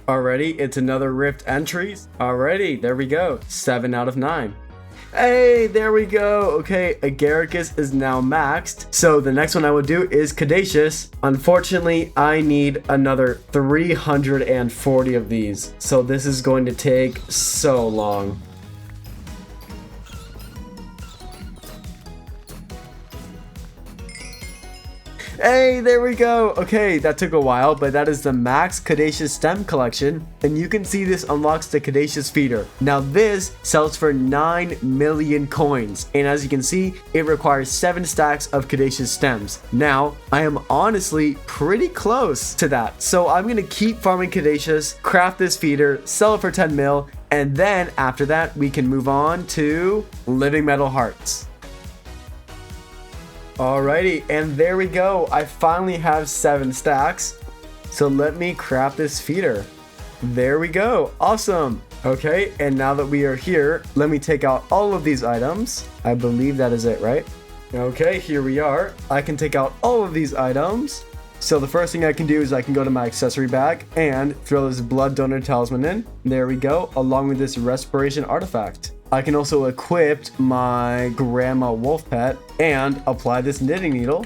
A: Alrighty, it's another Rift entries. Alrighty, there we go. 7 out of 9. Hey, there we go. Okay, Agaricus is now maxed. So the next one I would do is Caduceus. Unfortunately, I need another 340 of these. So this is going to take so long. Hey, there we go. Okay, that took a while, but that is the max Caduceus stem collection. And you can see this unlocks the Caduceus feeder. Now this sells for 9 million coins. And as you can see, it requires 7 stacks of Caduceus stems. Now, I am honestly pretty close to that. So I'm going to keep farming Caduceus, craft this feeder, sell it for 10 mil. And then after that, we can move on to Living Metal Hearts. Alrighty, and there we go. I finally have 7 stacks. So let me craft this feeder. There we go. Awesome. Okay, and now that we are here, let me take out all of these items. I believe that is it, right? Okay, here we are. I can take out all of these items. So the first thing I can do is I can go to my accessory bag and throw this blood donor talisman in. There we go, along with this respiration artifact. I can also equip my grandma wolf pet and apply this knitting needle.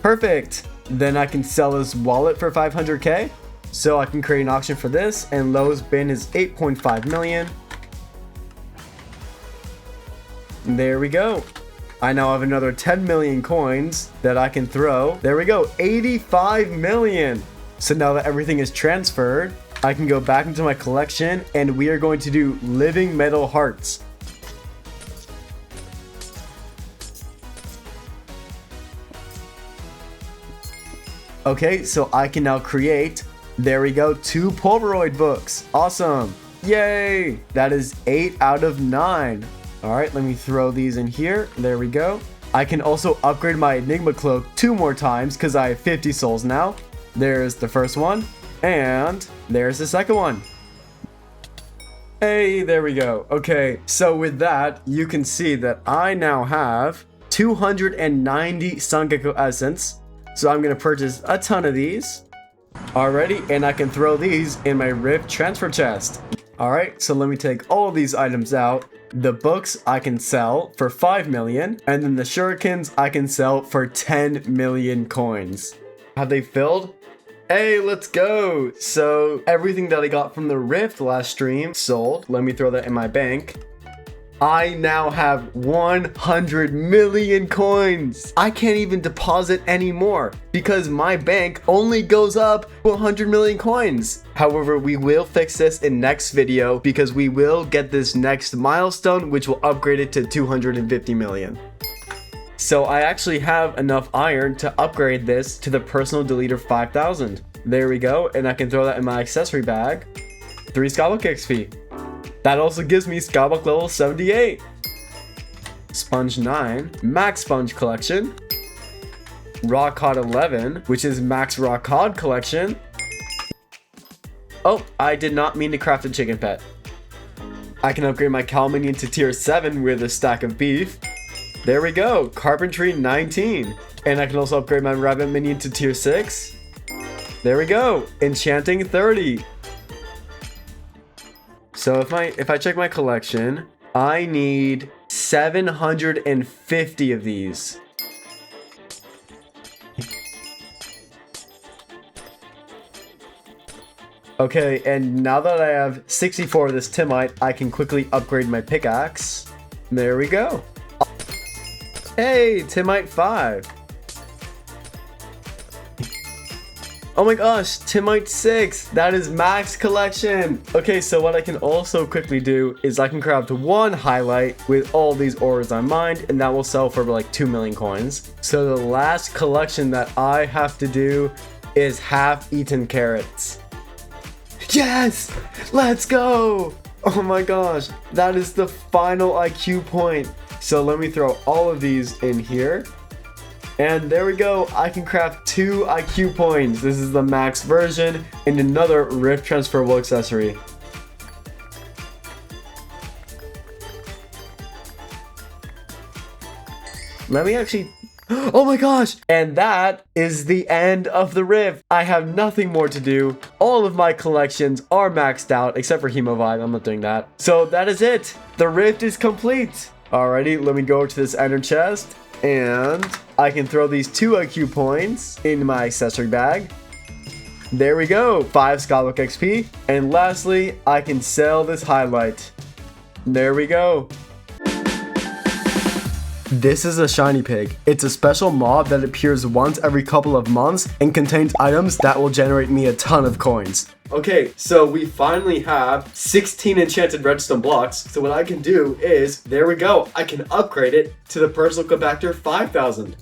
A: Perfect. Then I can sell this wallet for 500k. So I can create an auction for this, and lowest bin is 8.5 million. There we go. I now have another 10 million coins that I can throw. There we go, 85 million. So now that everything is transferred, I can go back into my collection and we are going to do Living Metal Hearts. Okay, so I can now create, there we go, 2 Polaroid books. Awesome. Yay. That is 8 out of 9. All right, let me throw these in here. There we go. I can also upgrade my Enigma Cloak 2 more times because I have 50 souls now. There's the first one. And there's the second one. Hey, there we go. Okay, so with that, you can see that I now have 290 Sun Gecko Essence. So I'm going to purchase a ton of these. Alrighty, and I can throw these in my Rift transfer chest. Alright, so let me take all of these items out. The books I can sell for 5 million, and then the shurikens I can sell for 10 million coins. Have they filled? Hey, let's go. So everything that I got from the Rift last stream sold. Let me throw that in my bank. I now have 100 million coins. I can't even deposit anymore because my bank only goes up to 100 million coins. However, we will fix this in next video because we will get this next milestone, which will upgrade it to 250 million. So I actually have enough iron to upgrade this to the personal deleter 5000. There we go. And I can throw that in my accessory bag. 3 Skyblock XP. That also gives me Skyblock level 78. Sponge 9. Max Sponge Collection. Raw Cod 11, which is Max Raw Cod Collection. Oh, I did not mean to craft a chicken pet. I can upgrade my cow minion to tier 7 with a stack of beef. There we go, Carpentry 19. And I can also upgrade my rabbit minion to tier 6. There we go, Enchanting 30. So if I check my collection, I need 750 of these. Okay, and now that I have 64 of this timite, I can quickly upgrade my pickaxe. There we go. Hey, timite 5. Oh my gosh, timite 6. That is max collection. Okay, so what I can also quickly do is I can craft one highlight with all these ores I mined, and that will sell for like 2 million coins. So the last collection that I have to do is half-eaten carrots. Yes! Let's go! Oh my gosh, that is the final IQ point. So let me throw all of these in here. And there we go, I can craft 2 IQ points. This is the max version and another rift transferable accessory. Let me actually... Oh my gosh! And that is the end of the rift. I have nothing more to do. All of my collections are maxed out, except for Hemovibe. I'm not doing that. So that is it. The rift is complete. Alrighty, let me go to this ender chest. And I can throw these 2 IQ points in my accessory bag. There we go. 5 Skyblock XP. And lastly, I can sell this highlight. There we go. This is a shiny pig. It's a special mob that appears once every couple of months and contains items that will generate me a ton of coins. Okay, so we finally have 16 enchanted redstone blocks. So what I can do is, there we go. I can upgrade it to the personal compactor 5000.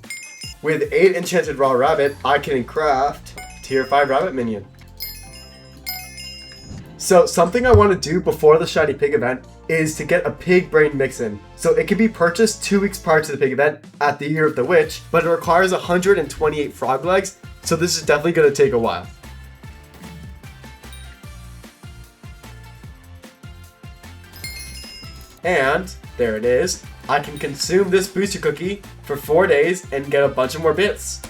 A: With 8 enchanted raw rabbit, I can craft tier 5 rabbit minion. So something I want to do before the shiny pig event is to get a pig brain mixin. So it can be purchased 2 weeks prior to the pig event at the Year of the Witch, but it requires 128 frog legs, so this is definitely going to take a while. And there it is. I can consume this booster cookie for 4 days and get a bunch of more bits.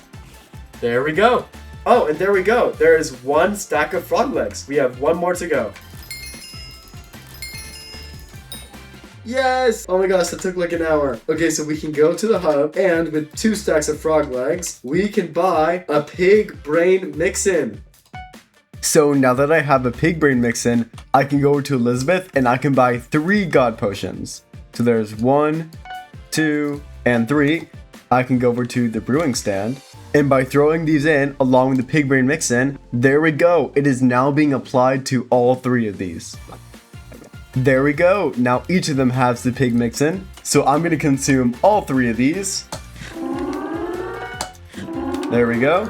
A: There we go. Oh, and there we go. There is 1 stack of frog legs. We have 1 more to go. Yes! Oh my gosh, that took like an hour. Okay, so we can go to the hub, and with 2 stacks of frog legs, we can buy a pig brain mixin. So now that I have a pig brain mixin, I can go over to Elizabeth and I can buy 3 god potions. So there's 1, 2, and 3. I can go over to the brewing stand. And by throwing these in, along with the pig brain mixin, there we go. It is now being applied to all 3 of these. There we go. Now each of them has the pig mixin. So I'm going to consume all 3 of these. There we go.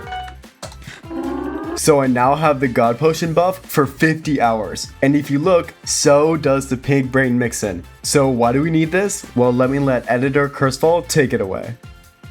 A: So I now have the god potion buff for 50 hours. And if you look, so does the pig brain mixin. So why do we need this? Well, let me let editor Cursefall take it away.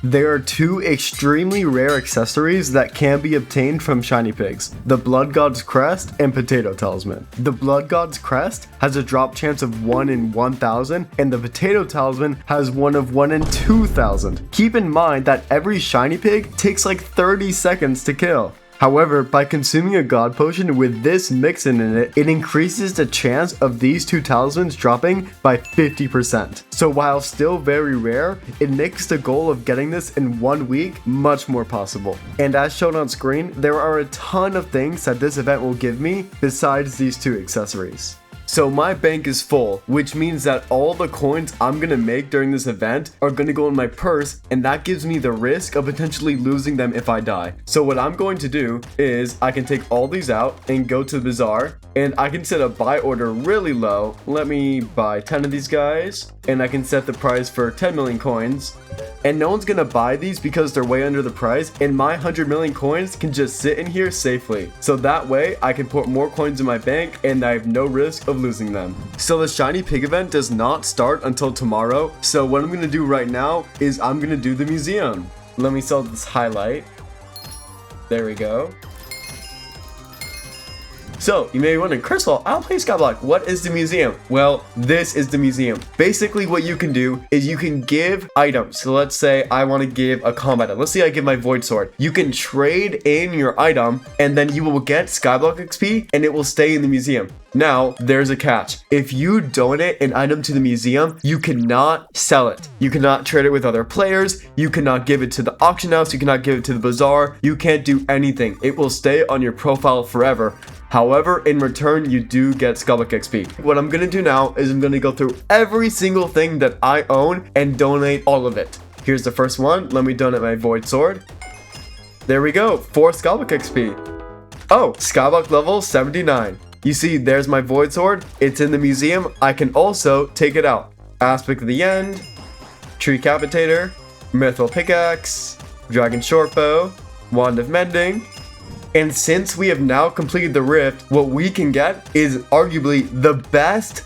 A: There are 2 extremely rare accessories that can be obtained from shiny pigs: the Blood God's Crest and Potato Talisman. The Blood God's Crest has a drop chance of 1 in 1000, and the Potato Talisman has 1 of 1 in 2000. Keep in mind that every shiny pig takes like 30 seconds to kill. However, by consuming a god potion with this mixin in it, it increases the chance of these 2 talismans dropping by 50%. So while still very rare, it makes the goal of getting this in 1 week much more possible. And as shown on screen, there are a ton of things that this event will give me besides these 2 accessories. So my bank is full, which means that all the coins I'm gonna make during this event are gonna go in my purse, and that gives me the risk of potentially losing them if I die. So what I'm going to do is I can take all these out and go to the bazaar, and I can set a buy order really low. Let me buy 10 of these guys, and I can set the price for 10 million coins. And no one's gonna buy these because they're way under the price, and my 100 million coins can just sit in here safely. So that way I can put more coins in my bank and I have no risk of losing them. So the shiny pig event does not start until tomorrow. So what I'm gonna do right now is I'm gonna do the museum. Let me sell this highlight. There we go. So, you may be wondering, Cursefall, I don't play Skyblock. What is the museum? Well, this is the museum. Basically, what you can do is you can give items. So let's say I want to give a combat item. Let's say I give my Void Sword. You can trade in your item, and then you will get Skyblock XP, and it will stay in the museum. Now, there's a catch. If you donate an item to the museum, you cannot sell it. You cannot trade it with other players. You cannot give it to the auction house. You cannot give it to the bazaar. You can't do anything. It will stay on your profile forever. However, in return, you do get Skyblock XP. What I'm gonna do now is I'm gonna go through every single thing that I own and donate all of it. Here's the first one. Let me donate my Void Sword. There we go, 4 Skyblock XP. Oh, Skyblock level 79. You see, there's my Void Sword. It's in the museum. I can also take it out. Aspect of the End, Tree Capitator, Mithril Pickaxe, Dragon Shortbow, Wand of Mending. And since we have now completed the rift, what we can get is arguably the best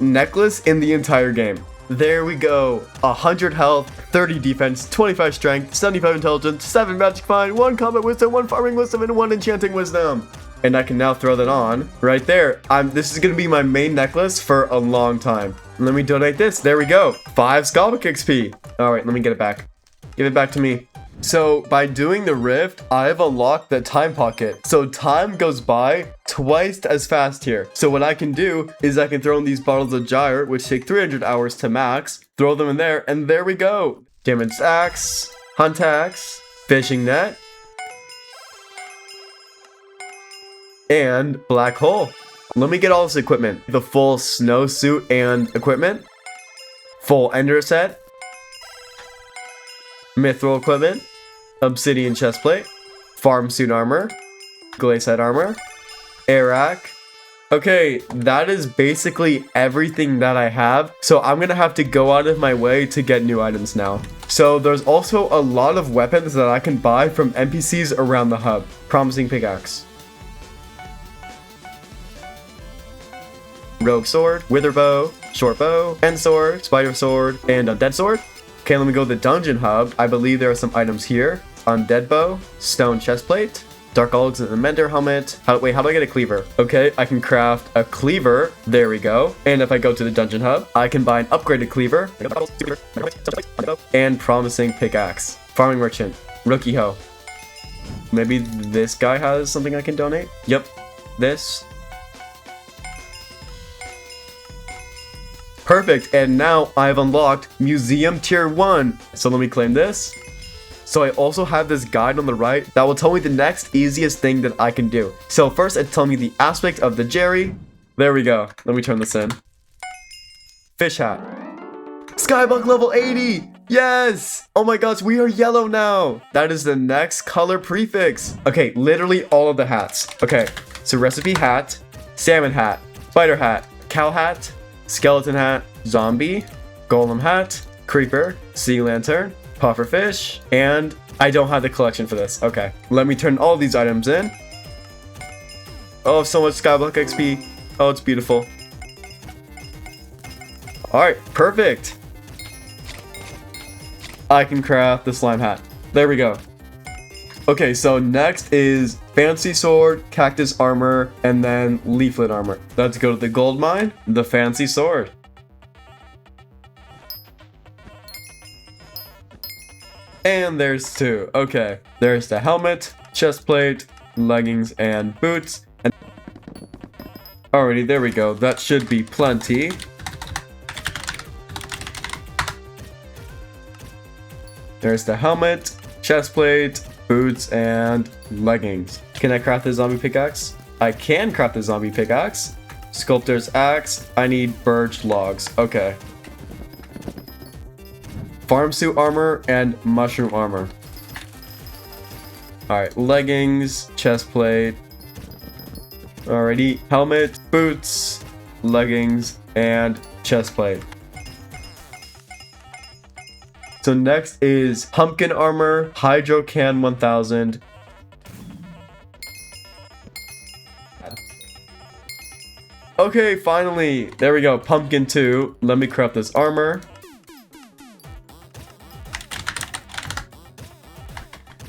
A: necklace in the entire game. There we go. 100 health, 30 defense, 25 strength, 75 intelligence, 7 magic find, 1 combat wisdom, 1 farming wisdom, and 1 enchanting wisdom. And I can now throw that on right there. This is going to be my main necklace for a long time. Let me donate this. There we go. 5 Skyblock XP. All right, let me get it back. Give it back to me. So by doing the rift, I've unlocked the time pocket. So time goes by twice as fast here. So what I can do is I can throw in these bottles of gyre, which take 300 hours to max, throw them in there, and there we go. Damaged axe, hunt axe, fishing net, and black hole. Let me get all this equipment. The full snowsuit and equipment, full ender set, mithril equipment, obsidian chestplate, farm suit armor, glaciate armor, airac. Okay, that is basically everything that I have. So I'm gonna have to go out of my way to get new items now. So there's also a lot of weapons that I can buy from NPCs around the hub. Promising pickaxe, rogue sword, wither bow, short bow, end sword, spider sword, and undead sword. Okay, let me go to the dungeon hub. I believe there are some items here. Undead bow, stone chestplate, dark olives and the mender helmet. Wait, how do I get a cleaver? Okay, I can craft a cleaver. There we go. And if I go to the dungeon hub, I can buy an upgraded cleaver and promising pickaxe. Farming merchant, rookie hoe. Maybe this guy has something I can donate? Yep, this. Perfect, and now I've unlocked Museum Tier 1. So let me claim this. So I also have this guide on the right that will tell me the next easiest thing that I can do. So first it's telling me the aspect of the Jerry. There we go. Let me turn this in. Fish hat. Skyblock level 80! Yes! Oh my gosh, we are yellow now. That is the next color prefix. Okay, literally all of the hats. Okay, so recipe hat, salmon hat, spider hat, cow hat, skeleton hat, zombie, golem hat, creeper, sea lantern, puffer fish, and I don't have the collection for this. Okay, let me turn all these items in. Oh, so much Skyblock XP. Oh, it's beautiful. All right, perfect. I can craft the slime hat. There we go. Okay, so next is fancy sword, cactus armor, and then leaflet armor. Let's go to the gold mine, the fancy sword. And there's 2. Okay, there's the helmet, chest plate, leggings, and boots. And alrighty, there we go. That should be plenty. There's the helmet, chest plate, boots, and leggings. Can I craft the zombie pickaxe? I can craft the zombie pickaxe. Sculptor's axe. I need birch logs. Okay. Farm suit armor and mushroom armor. Alright, leggings, chest plate. Alrighty, helmet, boots, leggings, and chest plate. So next is pumpkin armor, hydro can 1000. Okay, finally. There we go, pumpkin 2. Let me craft this armor.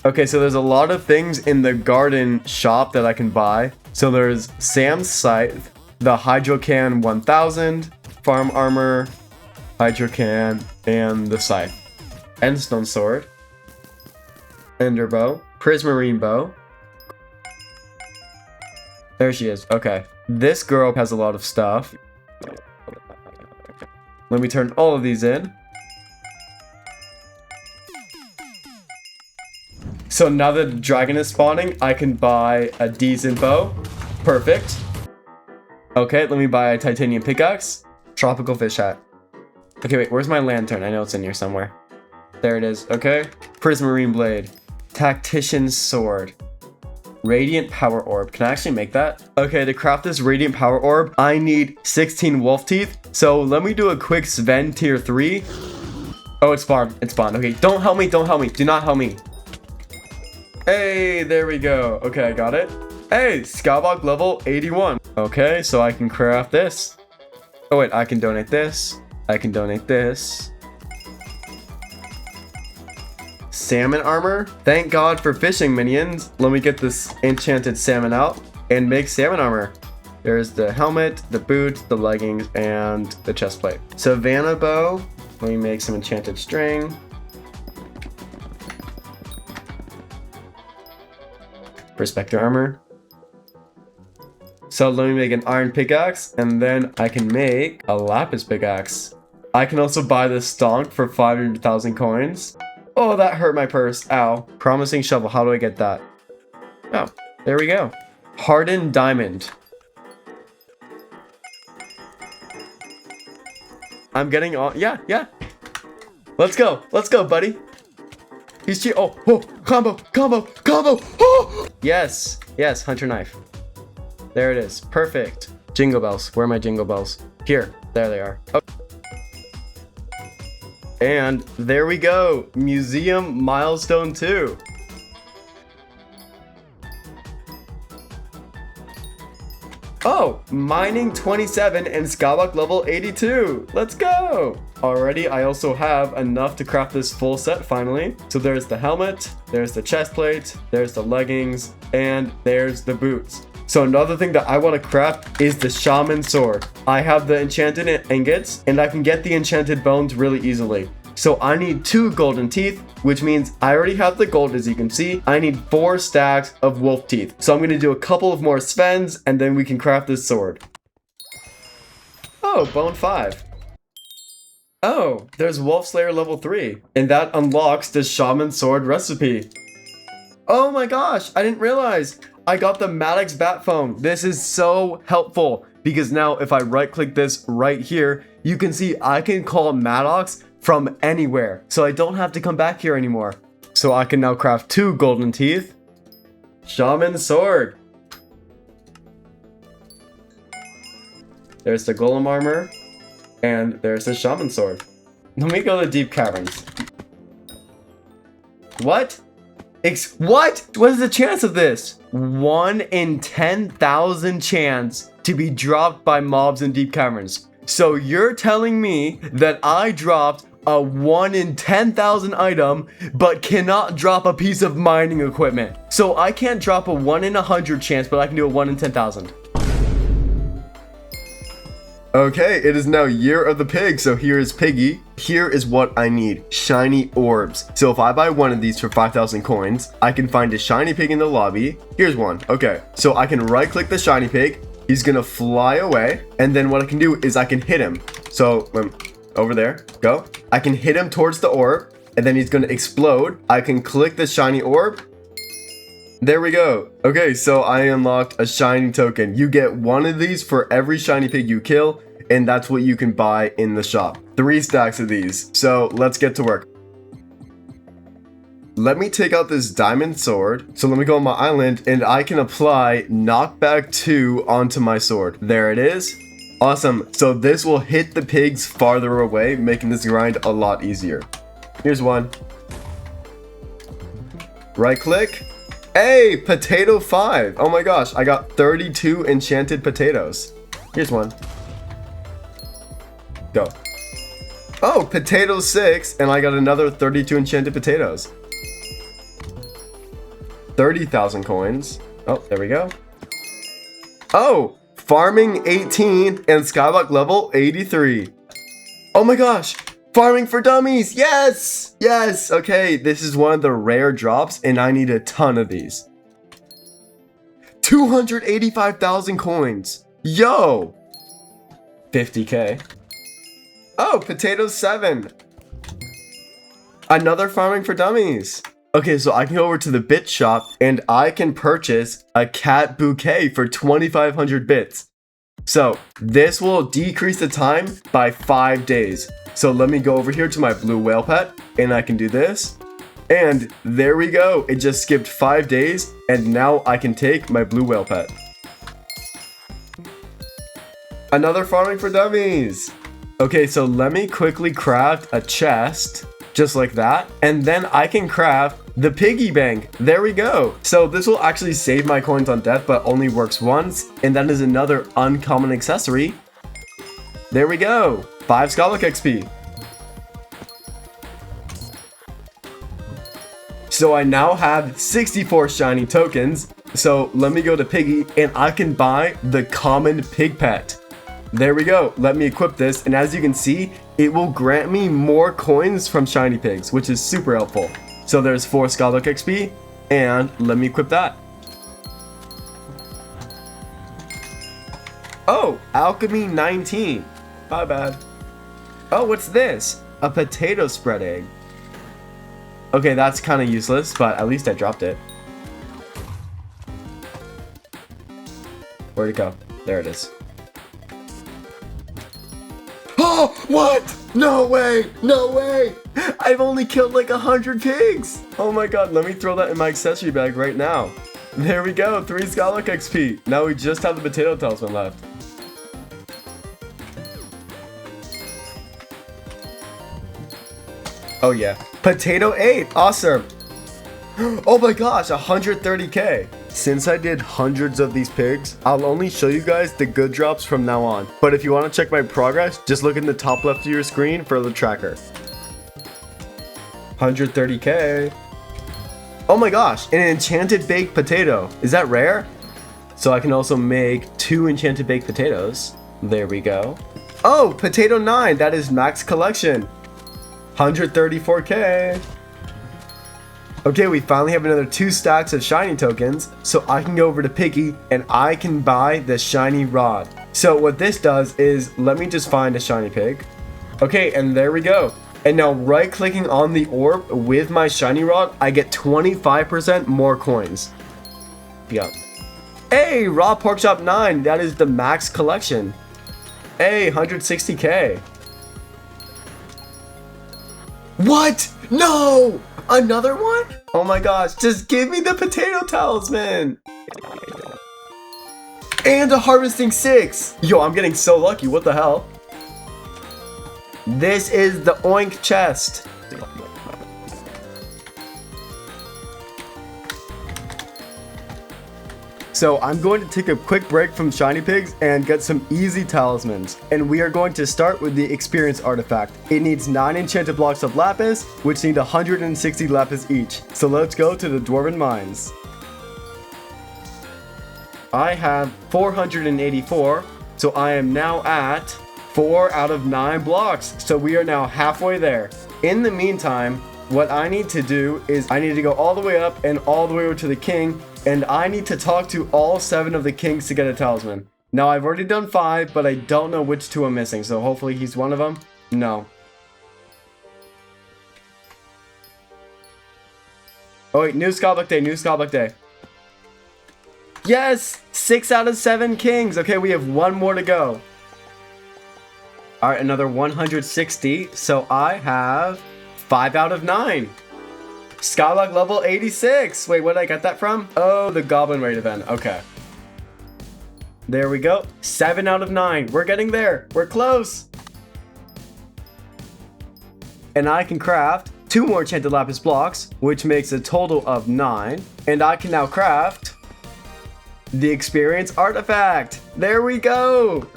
A: Okay, so there's a lot of things in the garden shop that I can buy. So there's Sam's Scythe, the hydro can 1000, farm armor, hydro can, and the scythe. Endstone sword, ender bow, prismarine bow. There she is. Okay, This girl has a lot of stuff. Let me turn all of these in. So now that the dragon is spawning, I can buy a decent bow. Perfect. Okay, let me buy a titanium pickaxe. Tropical fish hat. Okay, wait, where's my lantern? I know it's in here somewhere. There it is. Okay. Prismarine blade. Tactician's sword. Radiant power orb. Can I actually make that? Okay, to craft this radiant power orb, I need 16 wolf teeth. So let me do a quick Sven tier 3. Oh, it's spawned. It's spawned. Okay, don't help me. Don't help me. Do not help me. Hey, there we go. Okay, I got it. Hey, Skyblock level 81. Okay, so I can craft this. Oh wait, I can donate this. I can donate this. Salmon armor. Thank God for fishing minions. Let me get this enchanted salmon out and make salmon armor. There's the helmet, the boots, the leggings, and the chest plate. Savannah bow. Let me make some enchanted string. Prospector armor. So let me make an iron pickaxe, and then I can make a lapis pickaxe. I can also buy this stonk for 500,000 coins. Oh, that hurt my purse. Ow. Promising shovel. How do I get that? Oh, there we go. Hardened diamond. I'm getting on. Yeah. Let's go. Let's go, buddy. He's cheating. Oh, combo. Oh! Yes, hunter knife. There it is. Perfect. Jingle bells. Where are my jingle bells? Here. There they are. Oh. And there we go. Museum milestone 2. Oh, mining 27 and Skyblock level 82. Let's go. Already, I also have enough to craft this full set finally. So there's the helmet, there's the chest plate, there's the leggings, and there's the boots. So another thing that I want to craft is the shaman sword. I have the enchanted ingots, and I can get the enchanted bones really easily. So I need 2 golden teeth, which means I already have the gold, as you can see. I need 4 stacks of wolf teeth. So I'm going to do a couple of more Svens, and then we can craft this sword. Oh, bone 5. Oh, there's Wolf Slayer level 3, and that unlocks the shaman sword recipe. Oh my gosh, I didn't realize. I got the Maddox bat phone. This is so helpful because now if I right click this right here, you can see I can call Maddox from anywhere. So I don't have to come back here anymore. So I can now craft 2 golden teeth. Shaman sword. There's the golem armor. And there's the shaman sword. Let me go to deep caverns. What? What? What is the chance of this? 1 in 10,000 chance to be dropped by mobs in deep caverns. So you're telling me that I dropped a 1 in 10,000 item, but cannot drop a piece of mining equipment. So I can't drop a 1 in 100 chance, but I can do a 1 in 10,000. Okay, it is now Year of the Pig, so here is Piggy. Here is what I need, shiny orbs. So if I buy one of these for 5,000 coins, I can find a shiny pig in the lobby. Here's one. Okay, so I can right click the shiny pig. He's gonna fly away, and then what I can do is I can hit him. So over there, go. I can hit him towards the orb, and then he's gonna explode. I can click the shiny orb. There we go. Okay, so I unlocked a shiny token. You get 1 of these for every shiny pig you kill, and that's what you can buy in the shop. 3 stacks of these. So let's get to work. Let me take out this diamond sword. So let me go on my island, and I can apply knockback 2 onto my sword. There it is. Awesome. So this will hit the pigs farther away, making this grind a lot easier. Here's one. Right click. Hey, potato 5. Oh my gosh, I got 32 enchanted potatoes. Here's one. Go. Oh, potato 6, and I got another 32 enchanted potatoes. 30,000 coins. Oh, there we go. Oh, farming 18 and Skyblock level 83. Oh my gosh. Farming for dummies. Yes. Yes. Okay. This is one of the rare drops and I need a ton of these. 285,000 coins. Yo! 50k. Oh, potato 7. Another farming for dummies. Okay, so I can go over to the bit shop and I can purchase a cat bouquet for 2,500 bits. So this will decrease the time by 5 days. So let me go over here to my blue whale pet and I can do this. And there we go. It just skipped 5 days and now I can take my blue whale pet. Another farming for dummies. Okay, so let me quickly craft a chest just like that. And then I can craft the piggy bank. There we go. So this will actually save my coins on death, but only works once. And that is another uncommon accessory. There we go. 5 Skyblock XP. So I now have 64 shiny tokens. So let me go to Piggy and I can buy the common pig pet. There we go. Let me equip this. And as you can see, it will grant me more coins from shiny pigs, which is super helpful. So there's 4 Skyblock XP and let me equip that. Oh, Alchemy 19. My bad. Oh, what's this? A potato spread egg. Okay, that's kind of useless, but at least I dropped it. Where'd it go? There it is. Oh, what? No way! No way! I've only killed like 100 pigs! Oh my god, let me throw that in my accessory bag right now. There we go, 3 Skyblock XP. Now we just have the potato talisman left. Oh yeah. Potato 8, awesome. Oh my gosh, 130k. Since I did hundreds of these pigs, I'll only show you guys the good drops from now on. But if you want to check my progress, just look in the top left of your screen for the tracker. 130k. Oh my gosh, an enchanted baked potato. Is that rare? So I can also make 2 enchanted baked potatoes. There we go. Oh, potato 9, that is max collection. 134k. Okay, we finally have another 2 stacks of shiny tokens, so I can go over to Piggy and I can buy the shiny rod. So what this does is, let me just find a shiny pig. Okay, and there we go. And now right clicking on the orb with my shiny rod, I get 25% more coins. Yeah. Hey, raw pork chop 9, that is the max collection. Hey, 160k. What? No! Another one? Oh my gosh, just give me the potato talisman! And a harvesting 6! Yo, I'm getting so lucky, what the hell? This is the oink chest. So I'm going to take a quick break from shiny pigs and get some easy talismans. And we are going to start with the experience artifact. It needs 9 enchanted blocks of lapis, which need 160 lapis each. So let's go to the dwarven mines. I have 484, so I am now at 4 out of 9 blocks. So we are now halfway there. In the meantime, what I need to do is I need to go all the way up and all the way over to the king. And I need to talk to all 7 of the kings to get a talisman. Now, I've already done 5, but I don't know which 2 I'm missing. So hopefully he's one of them. No. Oh wait, new Skyblock day, new Skyblock day. Yes! 6 out of 7 kings. Okay, we have 1 more to go. Alright, another 160. So I have 5 out of 9. Skyblock level 86. Wait, where did I get that from? Oh, the Goblin Raid event. Okay. There we go. 7 out of 9. We're getting there. We're close. And I can craft 2 more enchanted lapis blocks, which makes a total of 9. And I can now craft the experience artifact. There we go.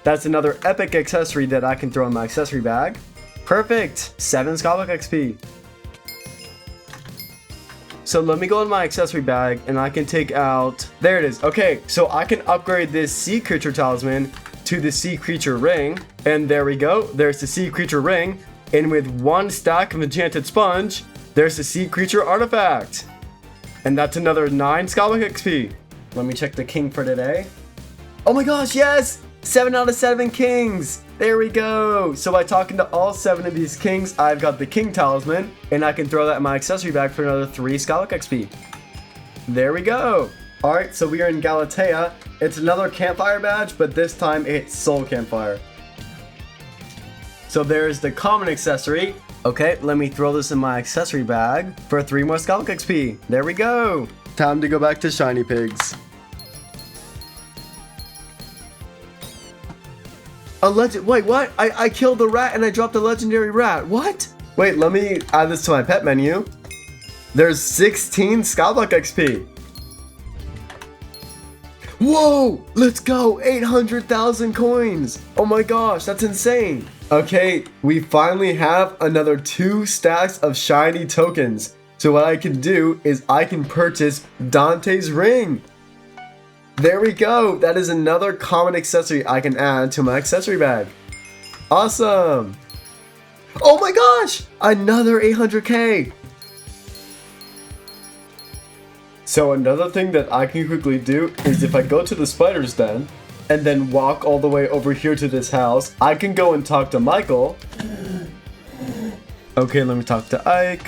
A: That's another epic accessory that I can throw in my accessory bag. Perfect. 7 Skyblock XP. So let me go in my accessory bag and I can take out, there it is. Okay, so I can upgrade this sea creature talisman to the sea creature ring. And there we go. There's the sea creature ring. And with 1 stack of enchanted sponge, there's the sea creature artifact. And that's another 9 Skyblock XP. Let me check the king for today. Oh my gosh, yes! 7 out of 7 kings! There we go! So by talking to all 7 of these kings, I've got the king talisman, and I can throw that in my accessory bag for another 3 Skyblock XP. There we go! Alright, so we are in Galatea. It's another campfire badge, but this time it's soul campfire. So there's the common accessory. Okay, let me throw this in my accessory bag for 3 more Skyblock XP. There we go! Time to go back to shiny pigs. Wait, what? I killed the rat and I dropped a legendary rat. What? Wait, let me add this to my pet menu. There's 16 Skyblock XP. Whoa! Let's go! 800,000 coins! Oh my gosh, that's insane! Okay, we finally have another 2 stacks of shiny tokens. So what I can do is I can purchase Dante's ring. There we go! That is another common accessory I can add to my accessory bag. Awesome! Oh my gosh! Another 800k! So another thing that I can quickly do is if I go to the spider's den and then walk all the way over here to this house, I can go and talk to Michael. Okay, let me talk to Ike.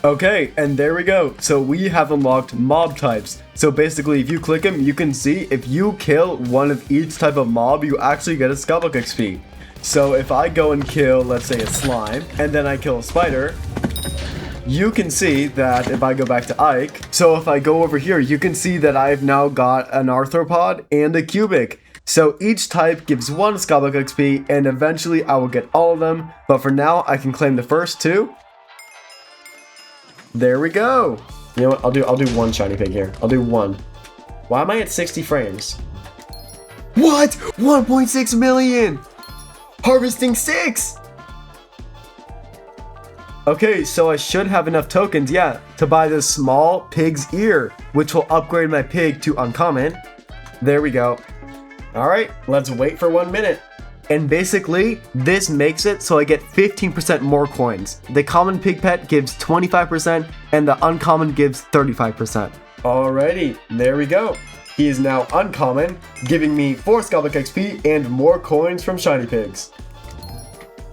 A: Okay, and there we go. So we have unlocked mob types. So basically, if you click them, you can see if you kill one of each type of mob, you actually get a Skyblock XP. So if I go and kill, let's say, a slime, and then I kill a spider, you can see that if I go back to Ike, so if I go over here, you can see that I've now got an arthropod and a cubic. So each type gives 1 Skyblock XP, and eventually I will get all of them. But for now, I can claim the first 2. There we go. You know what? I'll do 1 shiny pig here. I'll do 1. Why am I at 60 frames? What? 1.6 million! Harvesting 6! Okay, so I should have enough tokens, yeah, to buy this small pig's ear, which will upgrade my pig to uncommon. There we go. Alright, let's wait for 1 minute. And basically, this makes it so I get 15% more coins. The common pig pet gives 25%, and the uncommon gives 35%. Alrighty, there we go. He is now uncommon, giving me 4 Skyblock XP and more coins from shiny pigs.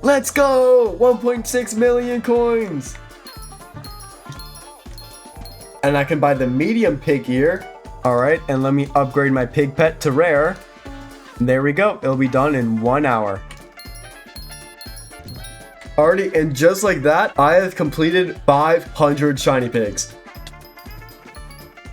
A: Let's go! 1.6 million coins! And I can buy the medium pig ear. Alright, and let me upgrade my pig pet to rare. There we go. It'll be done in 1 hour. Alrighty, and just like that, I have completed 500 shiny pigs.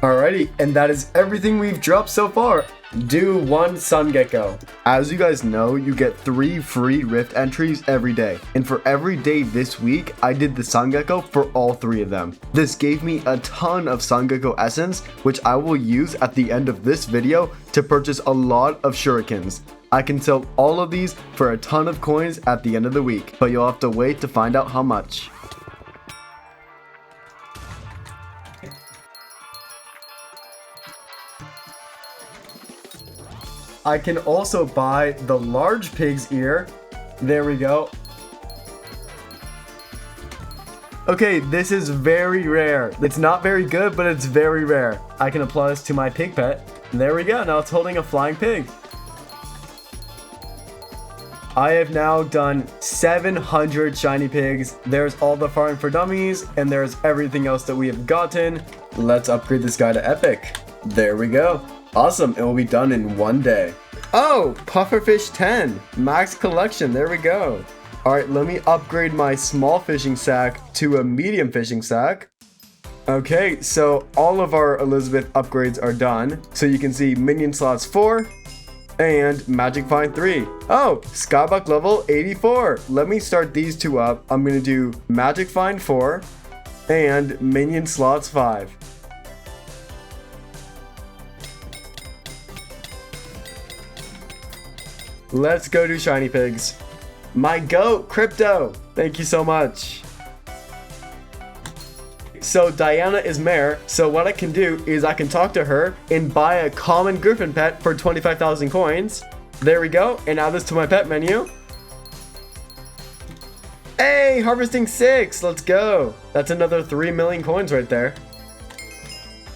A: Alrighty, and that is everything we've dropped so far. Do 1 sun gecko. As you guys know, you get 3 free rift entries every day. And for every day this week, I did the sun gecko for all 3 of them. This gave me a ton of sun gecko essence, which I will use at the end of this video to purchase a lot of shurikens. I can sell all of these for a ton of coins at the end of the week, but you'll have to wait to find out how much. I can also buy the large pig's ear. There we go. Okay, this is very rare. It's not very good, but it's very rare. I can apply this to my pig pet. There we go. Now it's holding a flying pig. I have now done 700 shiny pigs. There's all the farming for dummies, and there's everything else that we have gotten. Let's upgrade this guy to epic. There we go. Awesome, it will be done in 1 day. Oh, pufferfish 10, max collection, there we go. All right, let me upgrade my small fishing sack to a medium fishing sack. Okay, so all of our Elizabeth upgrades are done. So you can see minion slots 4 and magic find 3. Oh, Skyblock level 84. Let me start these 2 up. I'm gonna do magic find 4 and minion slots 5. Let's go do shiny pigs. My goat, Crypto. Thank you so much. So Diana is mayor. So what I can do is I can talk to her and buy a common griffin pet for 25,000 coins. There we go. And add this to my pet menu. Hey, harvesting 6. Let's go. That's another 3 million coins right there.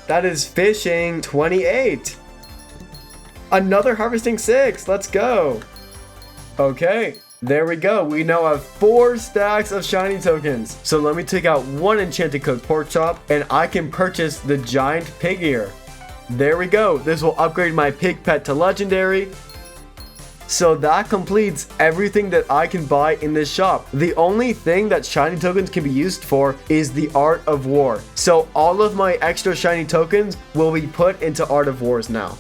A: That is fishing 28. Another harvesting 6. Let's go. Okay, there we go. We now have 4 stacks of shiny tokens. So let me take out 1 enchanted cooked pork chop and I can purchase the giant pig ear. There we go. This will upgrade my pig pet to legendary. So that completes everything that I can buy in this shop. The only thing that shiny tokens can be used for is the Art of War. So all of my extra shiny tokens will be put into Art of Wars now.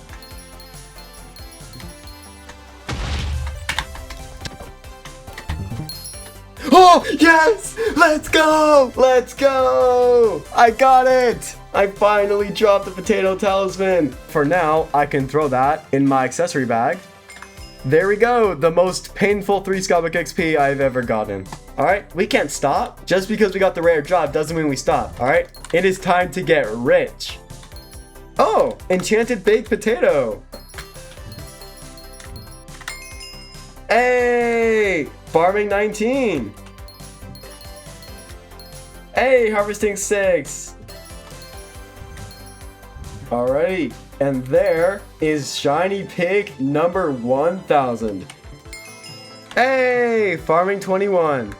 A: Oh, yes! Let's go! Let's go! I got it! I finally dropped the potato talisman. For now, I can throw that in my accessory bag. There we go, the most painful 3 Skyblock XP I've ever gotten. Alright, we can't stop. Just because we got the rare drop doesn't mean we stop, alright? It is time to get rich. Oh, enchanted baked potato. Hey, farming 19. Hey, harvesting 6. Alrighty. And there is shiny pig number 1000. Hey, farming 21.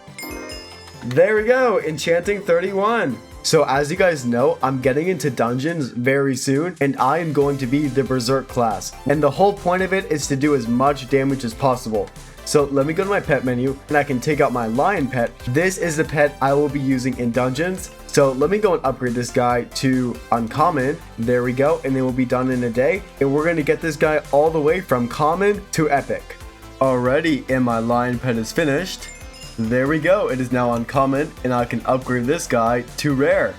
A: There we go, enchanting 31. So as you guys know, I'm getting into dungeons very soon and I am going to be the Berserk class. And the whole point of it is to do as much damage as possible. So let me go to my pet menu and I can take out my lion pet. This is the pet I will be using in dungeons. So let me go and upgrade this guy to uncommon. There we go. And it will be done in a day. And we're going to get this guy all the way from common to epic. Alrighty, and my lion pet is finished. There we go. It is now uncommon and I can upgrade this guy to rare.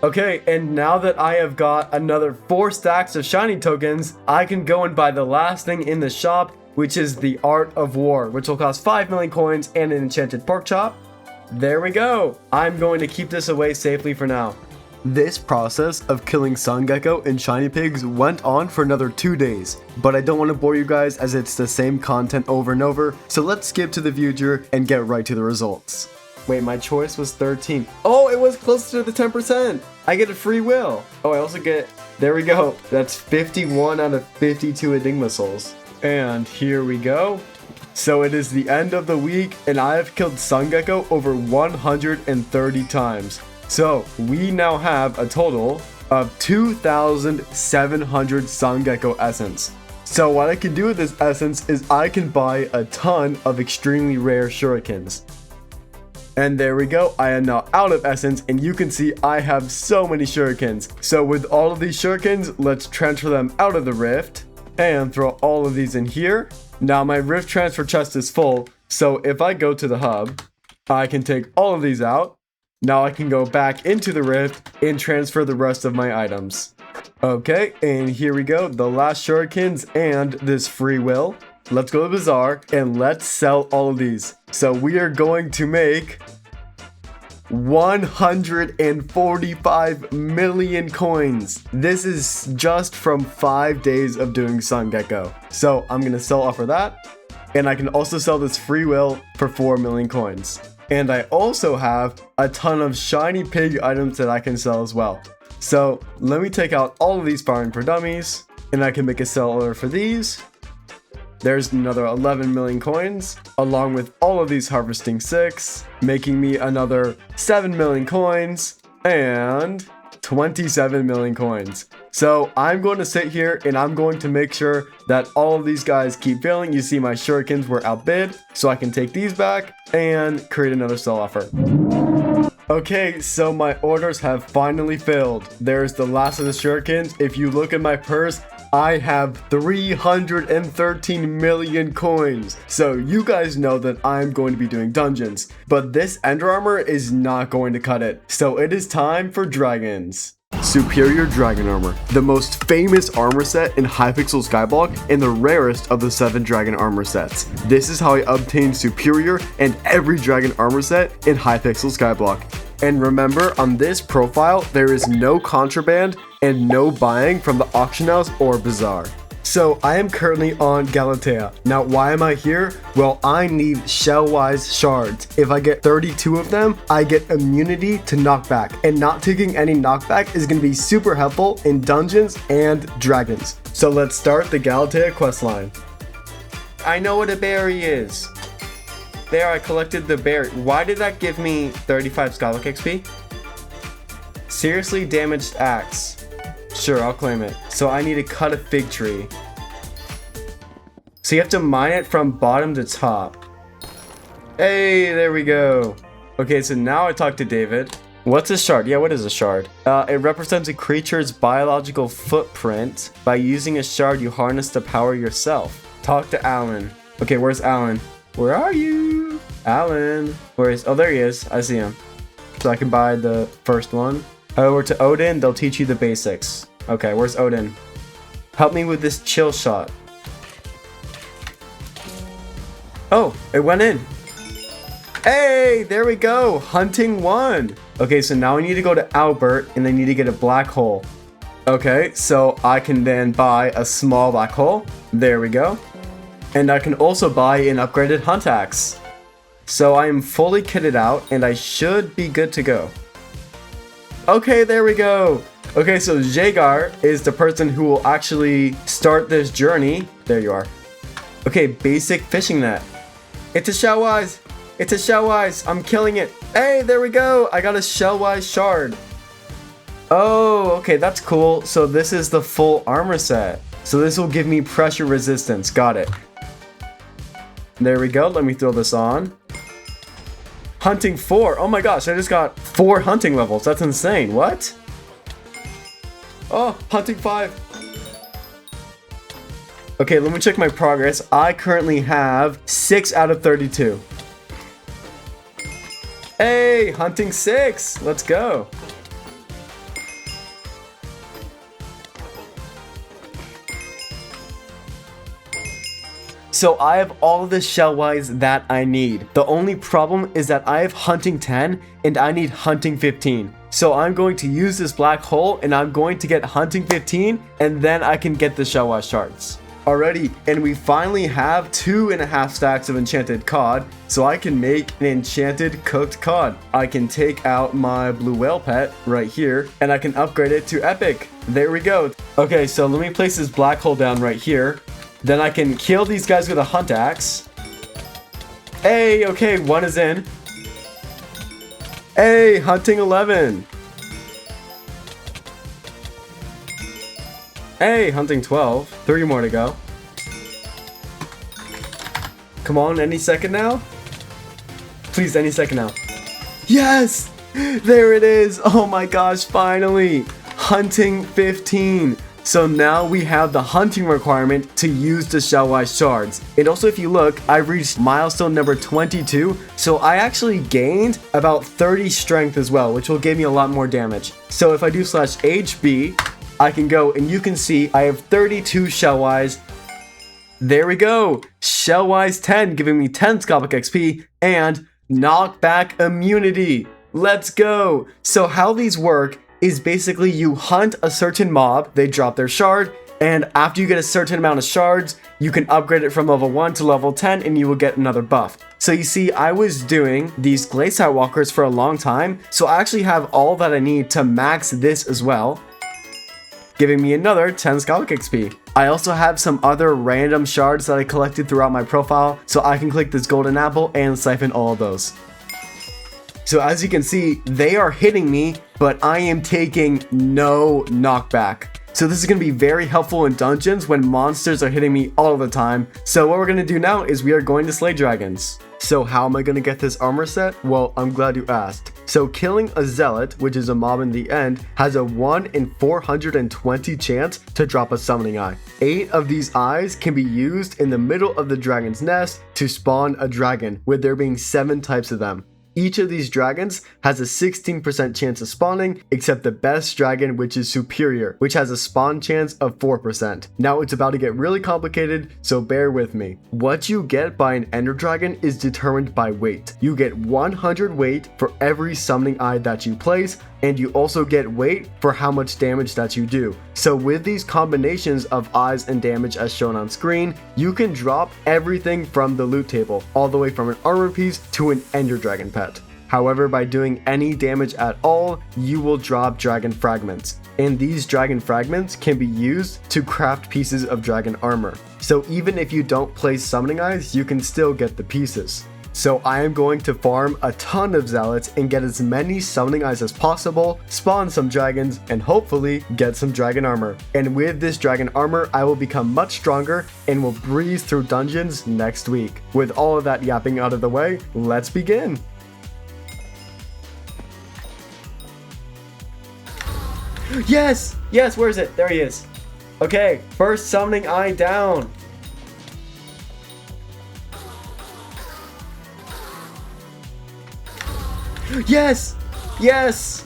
A: Okay, and now that I have got another 4 stacks of shiny tokens, I can go and buy the last thing in the shop, which is the Art of War, which will cost 5 million coins and an enchanted pork chop. There we go. I'm going to keep this away safely for now. This process of killing Sun Gecko and shiny pigs went on for another 2 days, but I don't want to bore you guys as it's the same content over and over, so let's skip to the future and get right to the results. Wait, my choice was 13. Oh, it was closer to the 10%. I get a free will. Oh, I also get, there we go. That's 51 out of 52 Enigma souls. And here we go. So it is the end of the week and I have killed Sun Gecko over 130 times. So we now have a total of 2,700 Sun Gecko essence. So what I can do with this essence is I can buy a ton of extremely rare shurikens. And there we go, I am now out of essence and you can see I have so many shurikens. So with all of these shurikens, let's transfer them out of the rift and throw all of these in here. Now my rift transfer chest is full, so if I go to the hub, I can take all of these out. Now I can go back into the rift and transfer the rest of my items. Okay, and here we go, the last shurikens and this free will. Let's go to the bazaar and let's sell all of these. So we are going to make 145 million coins. This is just from 5 days of doing Sun Gecko. So I'm going to sell off for that. And I can also sell this free will for 4 million coins. And I also have a ton of shiny pig items that I can sell as well. So let me take out all of these farming for dummies. And I can make a sell order for these. There's another 11 million coins, along with all of these harvesting 6, making me another 7 million coins and 27 million coins. So I'm going to sit here and I'm going to make sure that all of these guys keep filling. You see my shurikens were outbid, so I can take these back and create another sell offer. Okay, so my orders have finally filled. There's the last of the shurikens. If you look at my purse, I have 313 million coins. So you guys know that I'm going to be doing dungeons, but this ender armor is not going to cut it. So it is time for dragons. Superior Dragon Armor, the most famous armor set in Hypixel Skyblock and the rarest of the 7 dragon armor sets. This is how I obtained Superior and every dragon armor set in Hypixel Skyblock. And remember, on this profile, there is no contraband and no buying from the auction house or bazaar.
F: So I am currently on Galatea. Now why am I here? Well, I need shell-wise shards. If I get 32 of them, I get immunity to knockback. And not taking any knockback is going to be super helpful in dungeons and dragons. So let's start the Galatea questline. I know what a berry is. There, I collected the berry. Why did that give me 35 Skyblock XP? Seriously damaged axe. Sure, I'll claim it. So I need to cut a fig tree. So you have to mine it from bottom to top. Hey, there we go. Okay, so now I talk to David. What's a shard? Yeah, what is a shard? It represents a creature's biological footprint. By using a shard, you harness the power yourself. Talk to Alan. Okay, where's Alan? Where are you? Alan. Where is... Oh, there he is. I see him. So I can buy the first one. Head over to Odin. They'll teach you the basics. Okay, where's Odin? Help me with this chill shot. Oh, it went in. Hey, there we go. Hunting 1. Okay, so now I need to go to Albert and I need to get a black hole. Okay, so I can then buy a small black hole. There we go. And I can also buy an upgraded hunt axe. So I am fully kitted out and I should be good to go. Okay, there we go. Okay, so Jagar is the person who will actually start this journey. There you are. Okay, basic fishing net. It's a shellwise. It's a shellwise. I'm killing it. Hey, there we go. I got a shellwise shard. Oh, okay, that's cool. So this is the full armor set. So this will give me pressure resistance. Got it. There we go. Let me throw this on. Hunting 4. Oh my gosh, I just got 4 hunting levels. That's insane. What? Oh, hunting 5. Okay, let me check my progress. I currently have 6 out of 32. Hey, hunting 6. Let's go. So I have all of the shellwise that I need. The only problem is that I have hunting 10 and I need hunting 15. So I'm going to use this black hole and I'm going to get hunting 15 and then I can get the shellwise shards. Alrighty, and we finally have 2.5 stacks of enchanted cod, so I can make an enchanted cooked cod. I can take out my blue whale pet right here and I can upgrade it to epic. There we go. Okay, so let me place this black hole down right here. Then I can kill these guys with a hunt axe. Hey, okay, 1 is in. Hey, hunting 11. Hey, hunting 12. 3 more to go. Come on, any second now? Please, any second now. Yes! There it is! Oh my gosh, finally! Hunting 15. So now we have the hunting requirement to use the shellwise shards. And also if you look, I reached milestone number 22. So I actually gained about 30 strength as well, which will give me a lot more damage. So if I do /HB, I can go and you can see I have 32 shellwise. There we go. Shellwise 10 giving me 10 Skyblock XP and knockback immunity. Let's go. So how these work is basically you hunt a certain mob, they drop their shard, and after you get a certain amount of shards, you can upgrade it from level 1 to level 10 and you will get another buff. So you see, I was doing these Glacier Walkers for a long time, so I actually have all that I need to max this as well, giving me another 10 Skyblock XP. I also have some other random shards that I collected throughout my profile, so I can click this golden apple and siphon all of those. So as you can see, they are hitting me, but I am taking no knockback. So this is going to be very helpful in dungeons when monsters are hitting me all the time. So what we're going to do now is we are going to slay dragons. So how am I going to get this armor set? Well, I'm glad you asked. So killing a zealot, which is a mob in the end, has a 1 in 420 chance to drop a summoning eye. 8 of these eyes can be used in the middle of the dragon's nest to spawn a dragon, with there being 7 types of them. Each of these dragons has a 16% chance of spawning, except the best dragon, which is superior, which has a spawn chance of 4%. Now it's about to get really complicated, so bear with me. What you get by an ender dragon is determined by weight. You get 100 weight for every summoning eye that you place, and you also get weight for how much damage that you do. So with these combinations of eyes and damage as shown on screen, you can drop everything from the loot table, all the way from an armor piece to an ender dragon pet. However, by doing any damage at all, you will drop dragon fragments. And these dragon fragments can be used to craft pieces of dragon armor. So even if you don't place summoning eyes, you can still get the pieces. So I am going to farm a ton of zealots and get as many summoning eyes as possible, spawn some dragons, and hopefully get some dragon armor. And with this dragon armor, I will become much stronger and will breeze through dungeons next week. With all of that yapping out of the way, let's begin. Yes! Yes, where is it? There he is. Okay, first summoning eye down. Yes! Yes!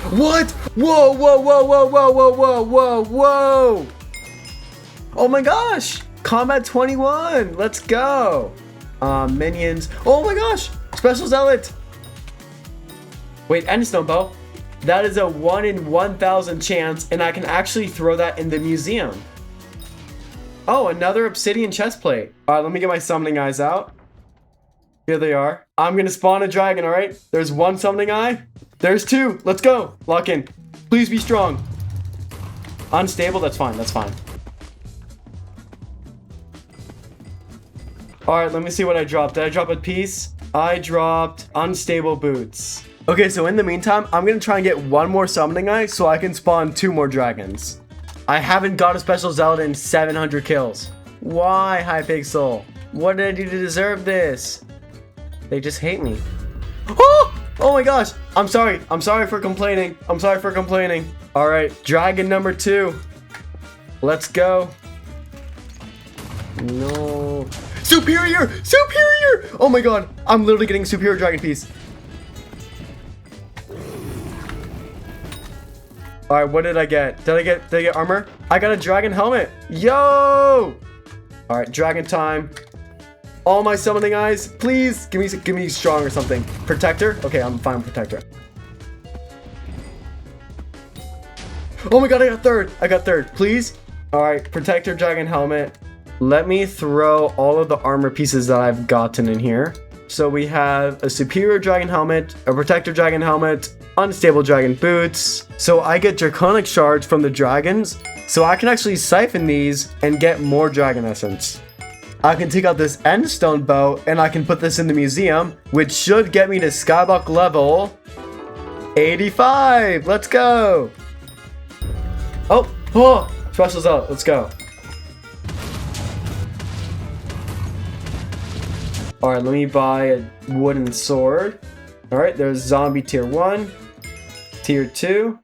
F: What? Whoa, whoa, whoa, whoa, whoa, whoa, whoa, whoa, whoa! Oh my gosh! Combat 21! Let's go! Minions. Oh my gosh! Special Zealot! Wait, Endstone Bow. That is a 1 in 1,000 chance, and I can actually throw that in the museum. Oh, another obsidian chestplate. Alright, let me get my summoning eyes out. Here they are. I'm gonna spawn a dragon, alright? There's one summoning eye. There's two. Let's go. Lock in. Please be strong. Unstable, that's fine, that's fine. Alright, let me see what I dropped. Did I drop a piece? I dropped unstable boots. Okay, so in the meantime, I'm gonna try and get one more summoning eye so I can spawn 2 more dragons. I haven't got a special zealot in 700 kills. Why, Hypixel? What did I do to deserve this? They just hate me. Oh! Oh my gosh! I'm sorry. I'm sorry for complaining. I'm sorry for complaining. Alright, dragon number 2. Let's go. No. Superior! Superior! Oh my god. I'm literally getting a superior dragon piece. Alright, what did I get? Did I get armor? I got a dragon helmet. Yo! Alright, dragon time. All my summoning eyes, please give me strong or something. Protector? Okay, I'm fine with protector. Oh my god, I got third. I got third. Please? Alright, protector, dragon helmet. Let me throw all of the armor pieces that I've gotten in here. So we have a superior dragon helmet, a protector dragon helmet, unstable dragon boots. So I get draconic shards from the dragons, so I can actually siphon these and get more dragon essence. I can take out this endstone bow and I can put this in the museum, which should get me to Skyblock level 85. Let's go. Oh, special zealot. Let's go. Alright, let me buy a wooden sword. Alright, there's zombie tier 1, tier 2,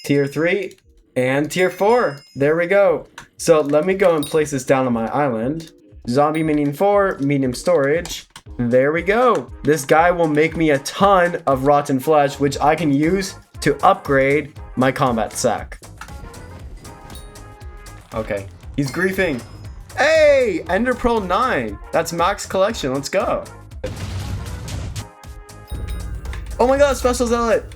F: tier 3, and tier 4. There we go. So let me go and place this down on my island. Zombie minion 4, medium storage. There we go. This guy will make me a ton of rotten flesh, which I can use to upgrade my combat sack. Okay, he's griefing. Hey, Ender Pearl 9. That's max collection. Let's go. Oh my god, special zealot.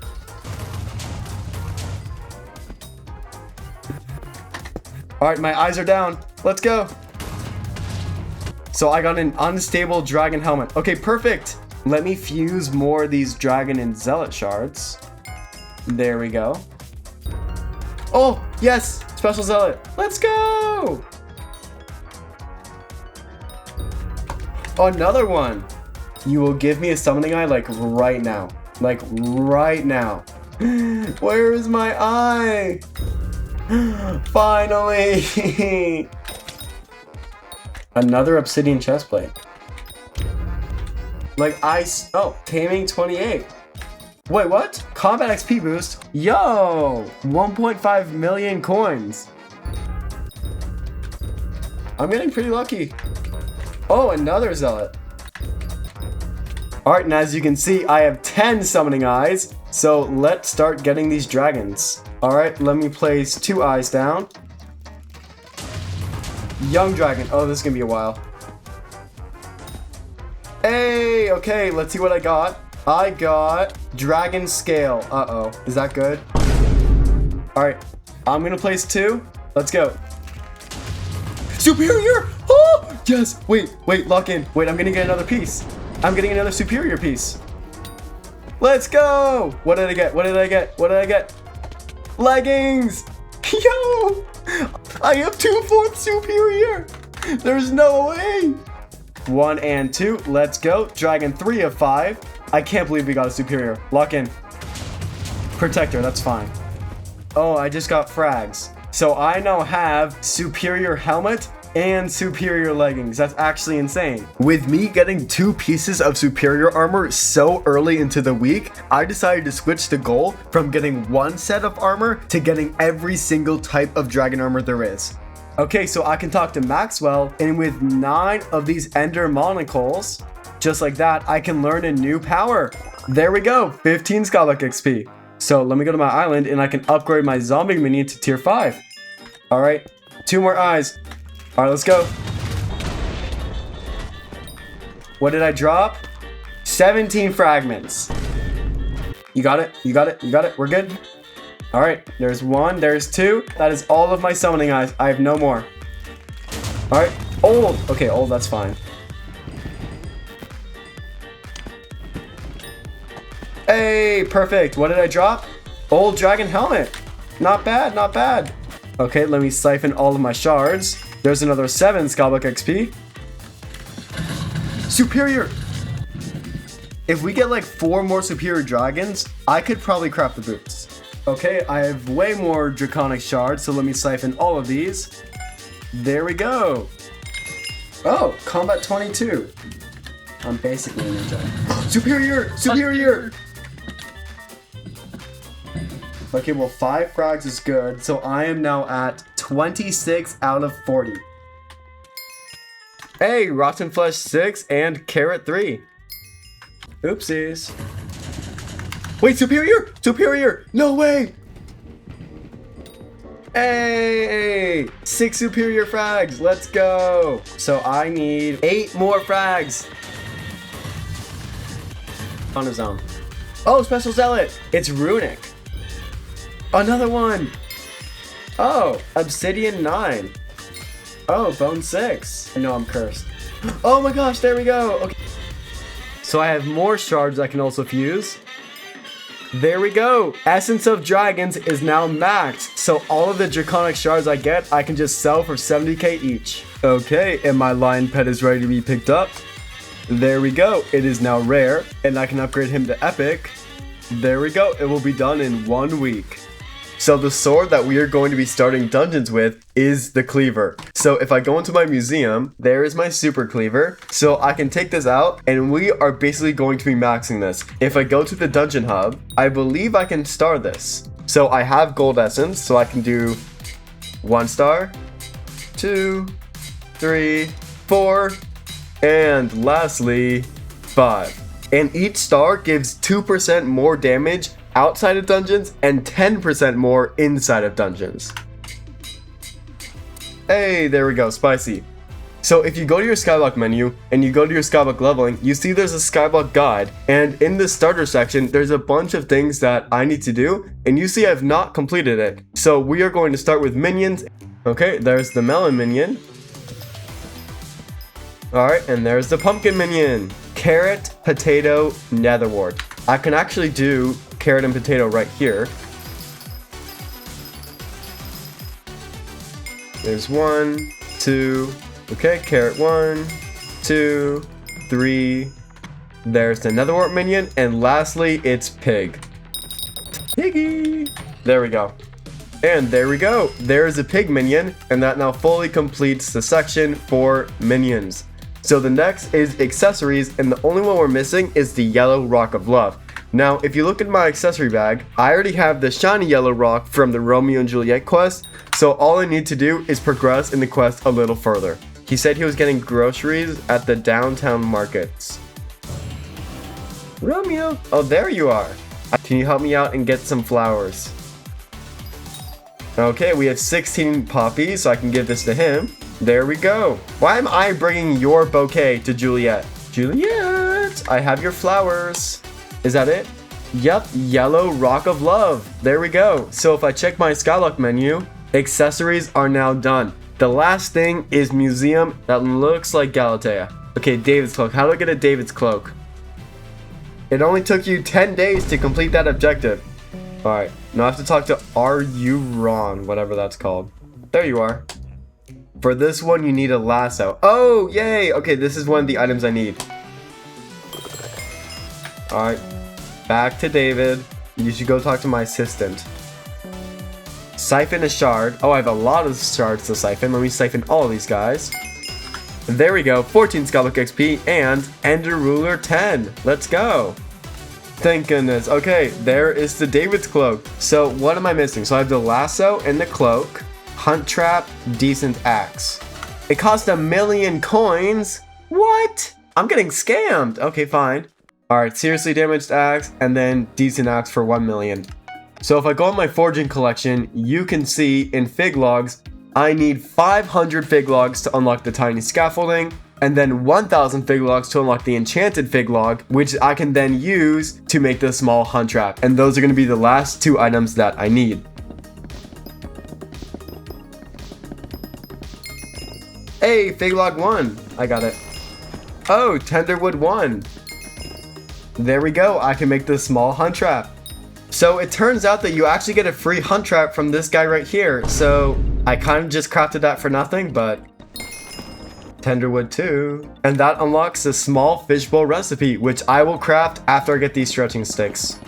F: Alright, my eyes are down. Let's go. So I got an unstable dragon helmet. Okay, perfect. Let me fuse more of these dragon and zealot shards. There we go. Oh, yes. Special zealot. Let's go. Another one. You will give me a summoning eye like right now. Like right now. Where is my eye? Finally. Another obsidian chestplate. Like taming 28. Wait, what? Combat XP boost? Yo, 1.5 million coins. I'm getting pretty lucky. Oh, another zealot. Alright, and as you can see, I have 10 summoning eyes. So let's start getting these dragons. Alright, let me place 2 eyes down. Young dragon. Oh, this is gonna be a while. Hey, okay, let's see what I got.
A: I got Dragon Scale. Uh-oh. Is that good? All right. I'm going to place 2. Let's go. Superior! Oh, yes. Wait, lock in. Wait, I'm going to get another piece. I'm getting another superior piece. Let's go. What did I get? What did I get? What did I get? Leggings. Yo, I have 2/4 superior. There's no way. 1 and 2. Let's go. Dragon 3 of 5. I can't believe we got a superior. Lock in. Protector. That's fine. Oh, I just got frags. So I now have superior helmet and superior leggings. That's actually insane. With me getting 2 pieces of superior armor so early into the week, I decided to switch the goal from getting 1 set of armor to getting every single type of dragon armor there is. Okay, so I can talk to Maxwell, and with 9 of these Ender Monocles, just like that, I can learn a new power. There we go, 15 Skyblock XP. So let me go to my island, and I can upgrade my zombie minion to tier 5. All right, 2 more eyes. All right, let's go. What did I drop? 17 fragments. You got it, you got it, you got it, we're good. All right, there's 1, there's 2. That is all of my summoning eyes. I have no more. All right, old. Okay, old, that's fine. Hey, perfect. What did I drop? Old dragon helmet. Not bad, not bad. Okay, let me siphon all of my shards. There's another 7 Skyblock XP. Superior. If we get like 4 more superior dragons, I could probably craft the boots. Okay, I have way more draconic shards, so let me siphon all of these. There we go. Oh, combat 22. I'm basically a ninja. Superior! Superior! Okay, well, 5 frags is good, so I am now at 26 out of 40. Hey, Rotten Flesh 6 and Carrot 3. Oopsies. Wait, superior! Superior! No way! Hey! 6 superior frags. Let's go. So I need 8 more frags. On his own. Oh, Special Zealot! It's runic. Another one! Oh, Obsidian 9. Oh, Bone 6. I know I'm cursed. Oh my gosh, there we go! Okay. So I have more shards I can also fuse. There we go! Essence of Dragons is now maxed, so all of the draconic shards I get, I can just sell for 70k each. Okay, and my lion pet is ready to be picked up. There we go, it is now rare, and I can upgrade him to epic. There we go, it will be done in 1 week. So the sword that we are going to be starting dungeons with is the cleaver. So if I go into my museum, there is my super cleaver. So I can take this out and we are basically going to be maxing this. If I go to the dungeon hub, I believe I can star this. So I have gold essence, so I can do 1 star, 2, 3, 4, and lastly, 5. And each star gives 2% more damage outside of dungeons and 10% more inside of dungeons. Hey, there we go, spicy. So if you go to your Skyblock menu and you go to your Skyblock leveling, you see there's a Skyblock guide, and in the starter section there's a bunch of things that I need to do, and you see I've not completed it. So we are going to start with minions. Okay, there's the melon minion. Alright, and there's the pumpkin minion. Carrot, potato, netherwart. I can actually do carrot and potato right here. There's 1, 2, okay, carrot 1, 2, 3. There's the netherwart minion, and lastly, it's pig. Piggy! There we go. And there we go. There's a pig minion, and that now fully completes the section for minions. So the next is accessories, and the only one we're missing is the yellow rock of love. Now, if you look at my accessory bag, I already have the shiny yellow rock from the Romeo and Juliet quest, so all I need to do is progress in the quest a little further. He said he was getting groceries at the downtown markets. Romeo! Oh, there you are. Can you help me out and get some flowers? Okay, we have 16 poppies, so I can give this to him. There we go. Why am I bringing your bouquet to Juliet? Juliet, I have your flowers. Is that it? Yep, yellow rock of love. There we go. So if I check my Skyblock menu, accessories are now done. The last thing is museum that looks like Galatea. Okay, David's cloak. How do I get a David's cloak? It only took you 10 days to complete that objective. Alright, now I have to talk to Are You Ron, whatever that's called. There you are. For this one, you need a lasso. Oh, yay! Okay, this is one of the items I need. Alright, back to David. You should go talk to my assistant. Siphon a shard. Oh, I have a lot of shards to siphon. Let me siphon all of these guys. There we go. 14 Skyblock XP and Ender Ruler 10. Let's go. Thank goodness. Okay, there is the David's cloak. So what am I missing? So I have the lasso and the cloak. Hunt trap, decent axe. It cost 1,000,000 coins. What? I'm getting scammed. Okay, fine. Alright, seriously damaged axe, and then decent axe for 1,000,000. So if I go on my foraging collection, you can see in fig logs, I need 500 fig logs to unlock the tiny scaffolding, and then 1,000 fig logs to unlock the enchanted fig log, which I can then use to make the small hunt trap. And those are going to be the last two items that I need. Hey, fig log 1. I got it. Oh, tenderwood 1. There we go. I can make the small hunt trap. So it turns out that you actually get a free hunt trap from this guy right here. So I kind of just crafted that for nothing, but tenderwood 2. And that unlocks a small fishbowl recipe, which I will craft after I get these stretching sticks.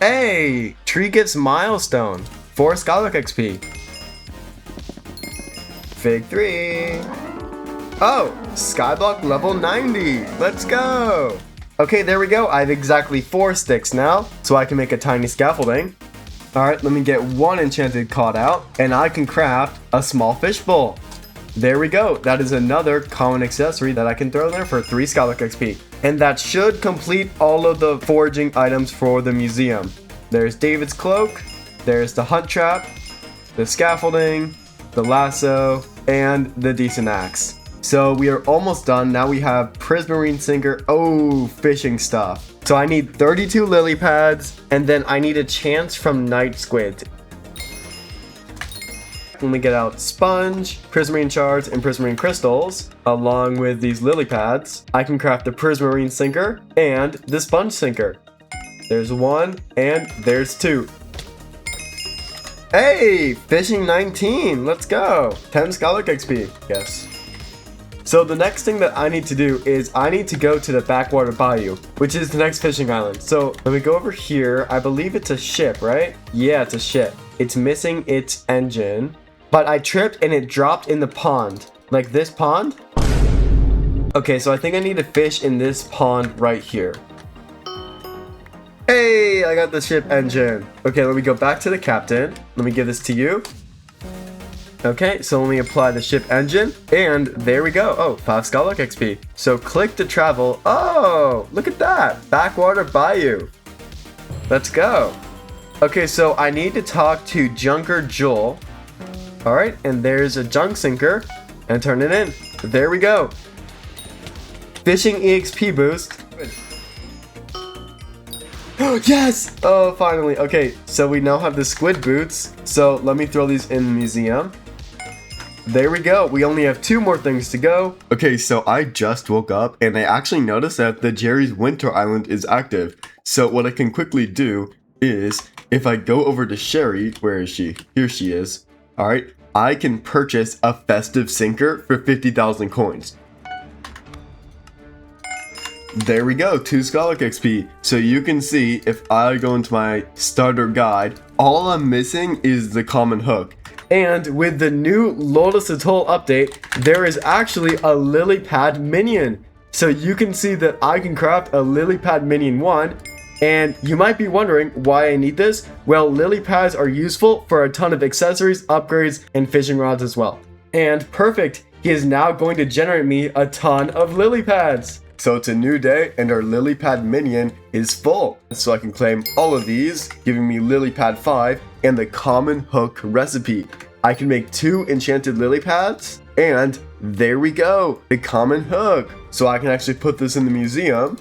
A: Hey, tree gets milestone. 4 Skyblock XP. Fig 3. Oh, Skyblock level 90. Let's go. Okay, there we go. I have exactly 4 sticks now, so I can make a tiny scaffolding. Alright, let me get 1 enchanted cod out, and I can craft a small fishbowl. There we go. That is another common accessory that I can throw there for 3 Skyblock XP. And that should complete all of the foraging items for the museum. There's David's cloak, there's the hunt trap, the scaffolding, the lasso, and the decent axe. So we are almost done. Now we have Prismarine Sinker. Oh, fishing stuff. So I need 32 lily pads, and then I need a chance from Night Squid. When we get out sponge, prismarine shards, and prismarine crystals, along with these lily pads, I can craft the Prismarine Sinker and the Sponge Sinker. There's 1, and there's 2. Hey, fishing 19. Let's go. 10 Skyblock XP. Yes. So the next thing that I need to do is I need to go to the backwater bayou, which is the next fishing island. So let me go over here. I believe it's a ship, right? Yeah, it's a ship. It's missing its engine, but I tripped and it dropped in the pond. Like this pond? Okay, so I think I need to fish in this pond right here. Hey, I got the ship engine. Okay, let me go back to the captain. Let me give this to you. Okay, so let me apply the ship engine, and there we go. Oh, 5 Skyblock XP. So click to travel. Oh, look at that. Backwater Bayou. Let's go. Okay, so I need to talk to Junker Joel. Alright, and there's a junk sinker, and turn it in. There we go. Fishing EXP boost. Yes! Oh, finally. Okay, so we now have the squid boots. So let me throw these in the museum. There we go. We only have 2 more things to go. Okay, so I just woke up and I actually noticed that the Jerry's Winter Island is active. So what I can quickly do is if I go over to Sherry, where is she? Here she is. All right, I can purchase a festive sinker for 50,000 coins. There we go, 2 Skyblock XP. So you can see if I go into my starter guide, all I'm missing is the common hook. And with the new Lotus Atoll update, there is actually a lily pad minion. So you can see that I can craft a lily pad minion 1. And you might be wondering why I need this. Well, lily pads are useful for a ton of accessories, upgrades, and fishing rods as well. And perfect, he is now going to generate me a ton of lily pads. So it's a new day and our lily pad minion is full. So I can claim all of these, giving me lily pad 5 and the common hook recipe. I can make 2 enchanted lily pads and there we go, the common hook. So I can actually put this in the museum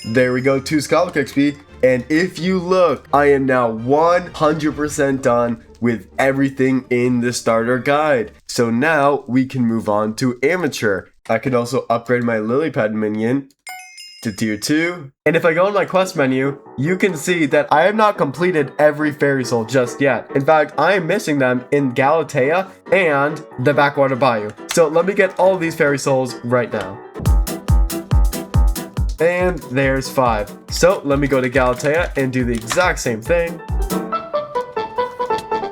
F: There we go, 2 Skyblock XP. And if you look, I am now 100% done with everything in the starter guide. So now we can move on to amateur. I could also upgrade my lily pad minion to tier 2. And if I go in my quest menu, you can see that I have not completed every fairy soul just yet. In fact, I am missing them in Galatea and the Backwater Bayou. So let me get all of these fairy souls right now. And there's 5. So let me go to Galatea and do the exact same thing.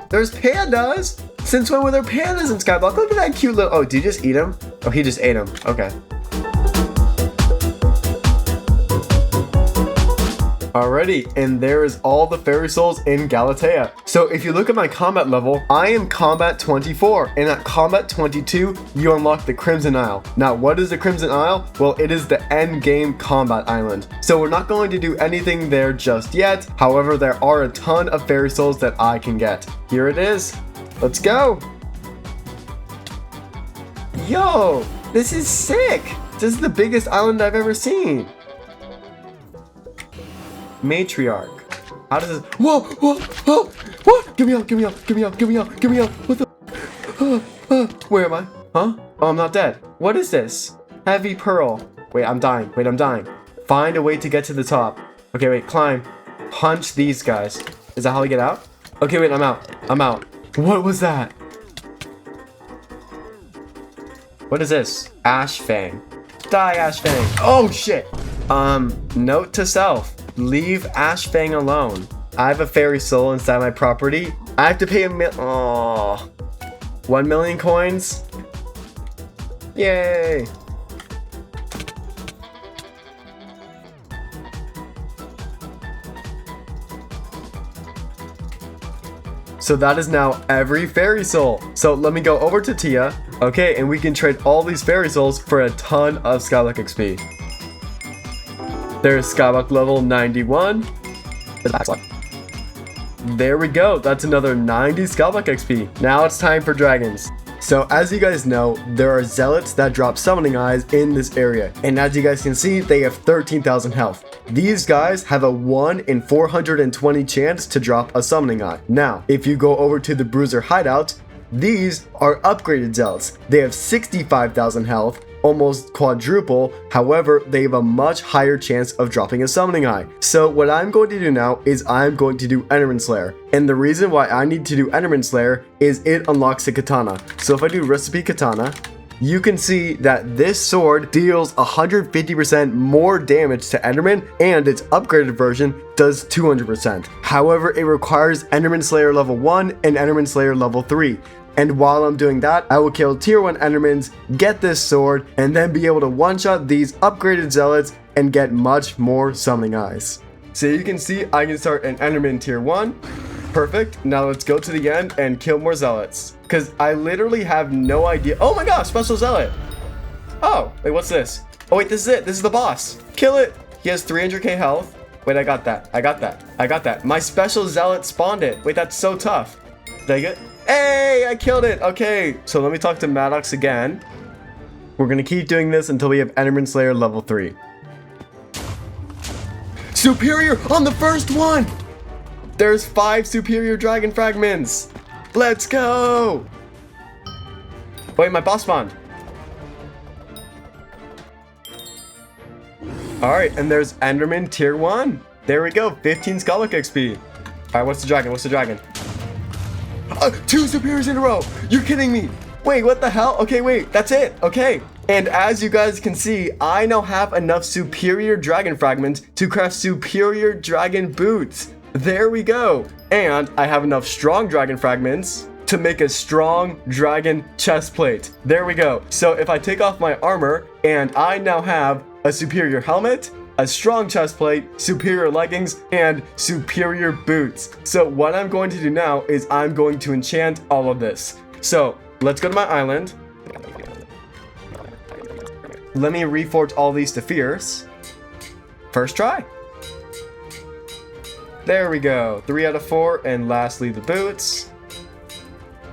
F: There's pandas! Since when were there pandas in Skyblock? Look at that cute little... Oh, did you just eat him? Oh, he just ate him. Okay. Alrighty, and there is all the fairy souls in Galatea. So if you look at my combat level, I am combat 24, and at combat 22, you unlock the Crimson Isle. Now, what is the Crimson Isle? Well, it is the end game combat island. So we're not going to do anything there just yet. However, there are a ton of fairy souls that I can get. Here it is. Let's go. Yo, this is sick. This is the biggest island I've ever seen. Matriarch. How does this? Whoa, whoa, whoa, what? Give me out, give me out, give me out, give me out, give me out. What the? Where am I? Huh? Oh, I'm not dead. What is this? Heavy pearl. Wait, I'm dying. Wait, I'm dying. Find a way to get to the top. Okay, wait, climb. Punch these guys. Is that how we get out? Okay, wait, I'm out. I'm out. What was that? What is this? Ash Fang. Die, Ash Fang. Oh, shit. Note to self. Leave Ash Fang alone. I have a fairy soul inside my property. I have to pay 1 million coins. Yay. So that is now every fairy soul. So let me go over to Tia. Okay, and we can trade all these fairy souls for a ton of Skyblock XP. There's Skyblock level 91. There we go. That's another 90 Skyblock XP. Now it's time for dragons. So as you guys know, there are zealots that drop summoning eyes in this area. And as you guys can see, they have 13,000 health. These guys have a 1 in 420 chance to drop a summoning eye. Now, if you go over to the Bruiser hideout, these are upgraded zealots. They have 65,000 health, almost quadruple. However, they have a much higher chance of dropping a summoning eye. So what I'm going to do now is I'm going to do Enderman Slayer. And the reason why I need to do Enderman Slayer is it unlocks a katana. So if I do recipe katana, you can see that this sword deals 150% more damage to Enderman, and its upgraded version does 200%. However, it requires Enderman Slayer level 1 and Enderman Slayer level 3. And while I'm doing that, I will kill tier 1 Endermans, get this sword, and then be able to one-shot these upgraded zealots and get much more summoning eyes. So you can see I can start an Enderman tier 1. Perfect. Now let's go to the end and kill more zealots. Because I literally have no idea. Oh my gosh, special zealot. Oh, wait, what's this? Oh wait, this is it. This is the boss. Kill it. He has 300k health. Wait, I got that. I got that. I got that. My special zealot spawned it. Wait, that's so tough. Did I get? Hey, I killed it. Okay, so let me talk to Maddox again. We're going to keep doing this until we have Enderman Slayer level 3. Superior on the first one. There's 5 superior dragon fragments. Let's go. Wait, my boss spawned. Alright, and there's Enderman tier 1. There we go, 15 Skyblock XP. Alright, what's the dragon? What's the dragon? 2 superiors in a row. You're kidding me. Wait, what the hell? Okay, wait, that's it. Okay. And as you guys can see, I now have enough superior dragon fragments to craft superior dragon boots. There we go. And I have enough strong dragon fragments to make a strong dragon chest plate. There we go. So if I take off my armor, and I now have a superior helmet, a strong chest plate, superior leggings, and superior boots. So what I'm going to do now is I'm going to enchant all of this. So let's go to my island. Let me reforge all these to fierce. First try. There we go. 3 out of 4. And lastly, the boots.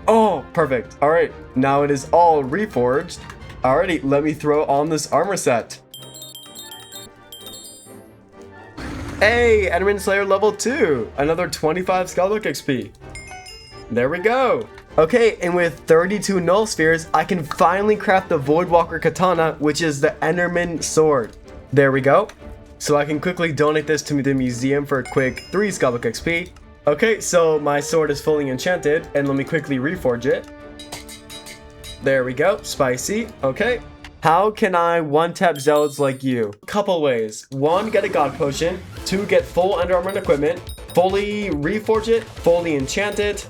F: Oh, perfect. All right. Now it is all reforged. Alrighty, let me throw on this armor set.
A: Hey, Enderman Slayer level 2. Another 25 Skyblock XP. There we go. Okay, and with 32 null spheres, I can finally craft the Voidwalker Katana, which is the Enderman sword. There we go. So I can quickly donate this to the museum for a quick 3 Skyblock XP. Okay, so my sword is fully enchanted, and let me quickly reforge it. There we go, spicy. Okay. How can I one-tap zealots like you? Couple ways. 1, get a god potion. 2, get full Ender Armor and equipment. Fully reforge it, fully enchant it,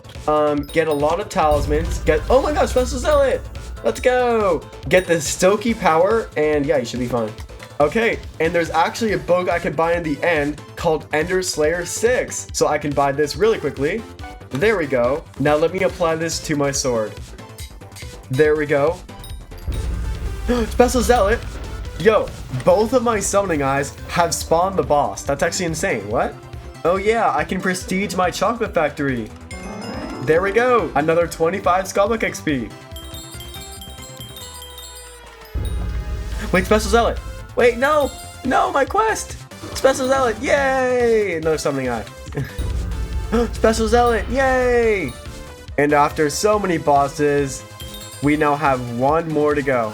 A: get a lot of talismans, oh my gosh, Special Zealot! Let's go! Get the Stoky Power, and yeah, you should be fine. Okay, and there's actually a book I can buy in the end called Ender Slayer 6, so I can buy this really quickly. There we go. Now let me apply this to my sword. There we go. Special Zealot! Yo, both of my summoning eyes have spawned the boss. That's actually insane. What? Oh yeah, I can prestige my chocolate factory. There we go. Another 25 Skyblock XP. Wait, Special Zealot. Wait, no. No, my quest. Special Zealot. Yay. Another summoning eye. Special Zealot. Yay. And after so many bosses, we now have 1 more to go.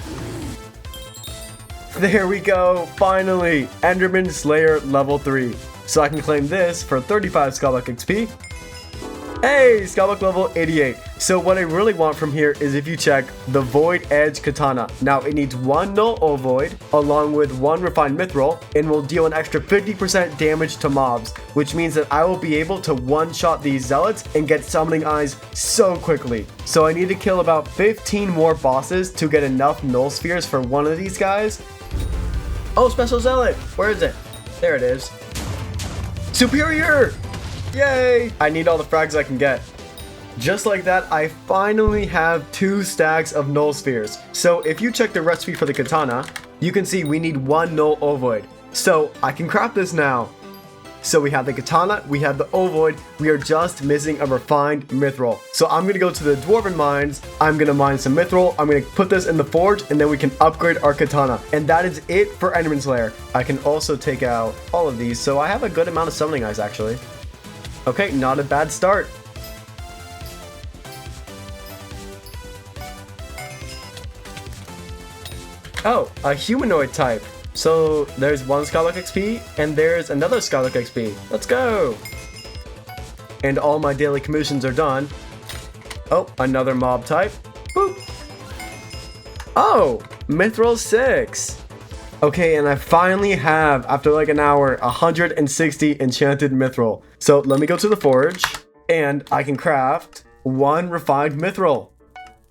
A: There we go. Finally. Enderman Slayer level 3. So I can claim this for 35 Skyblock XP. Hey, Skyblock level 88. So what I really want from here is if you check the Void Edge Katana. Now it needs 1 null ovoid along with 1 refined mithril and will deal an extra 50% damage to mobs, which means that I will be able to one-shot these zealots and get summoning eyes so quickly. So I need to kill about 15 more bosses to get enough null spheres for one of these guys. Oh, Special Zealot! Where is it? There it is. Superior! Yay! I need all the frags I can get. Just like that, I finally have 2 stacks of null spheres. So if you check the recipe for the katana, you can see we need 1 null ovoid. So I can craft this now. So we have the katana, we have the ovoid, we are just missing a refined mithril. So I'm gonna go to the dwarven mines, I'm gonna mine some mithril, I'm gonna put this in the forge, and then we can upgrade our katana. And that is it for Enderman Slayer. I can also take out all of these, so I have a good amount of summoning eyes actually. Okay, not a bad start. Oh, a humanoid type. So there's 1 Skyblock XP and there's another Skyblock XP. Let's go. And all my daily commissions are done. Oh, another mob type. Boop. Oh, Mithril 6. Okay, and I finally have, after like an hour, 160 enchanted mithril. So let me go to the forge and I can craft 1 refined mithril.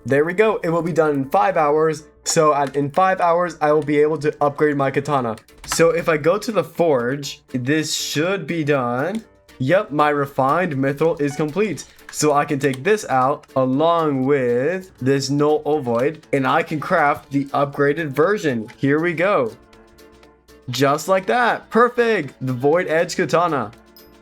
A: There we go. It will be done in 5 hours. So in 5 hours, I will be able to upgrade my katana. So if I go to the forge, this should be done. Yep, my refined mithril is complete. So I can take this out along with this null ovoid and I can craft the upgraded version. Here we go. Just like that. Perfect. The Void Edge Katana.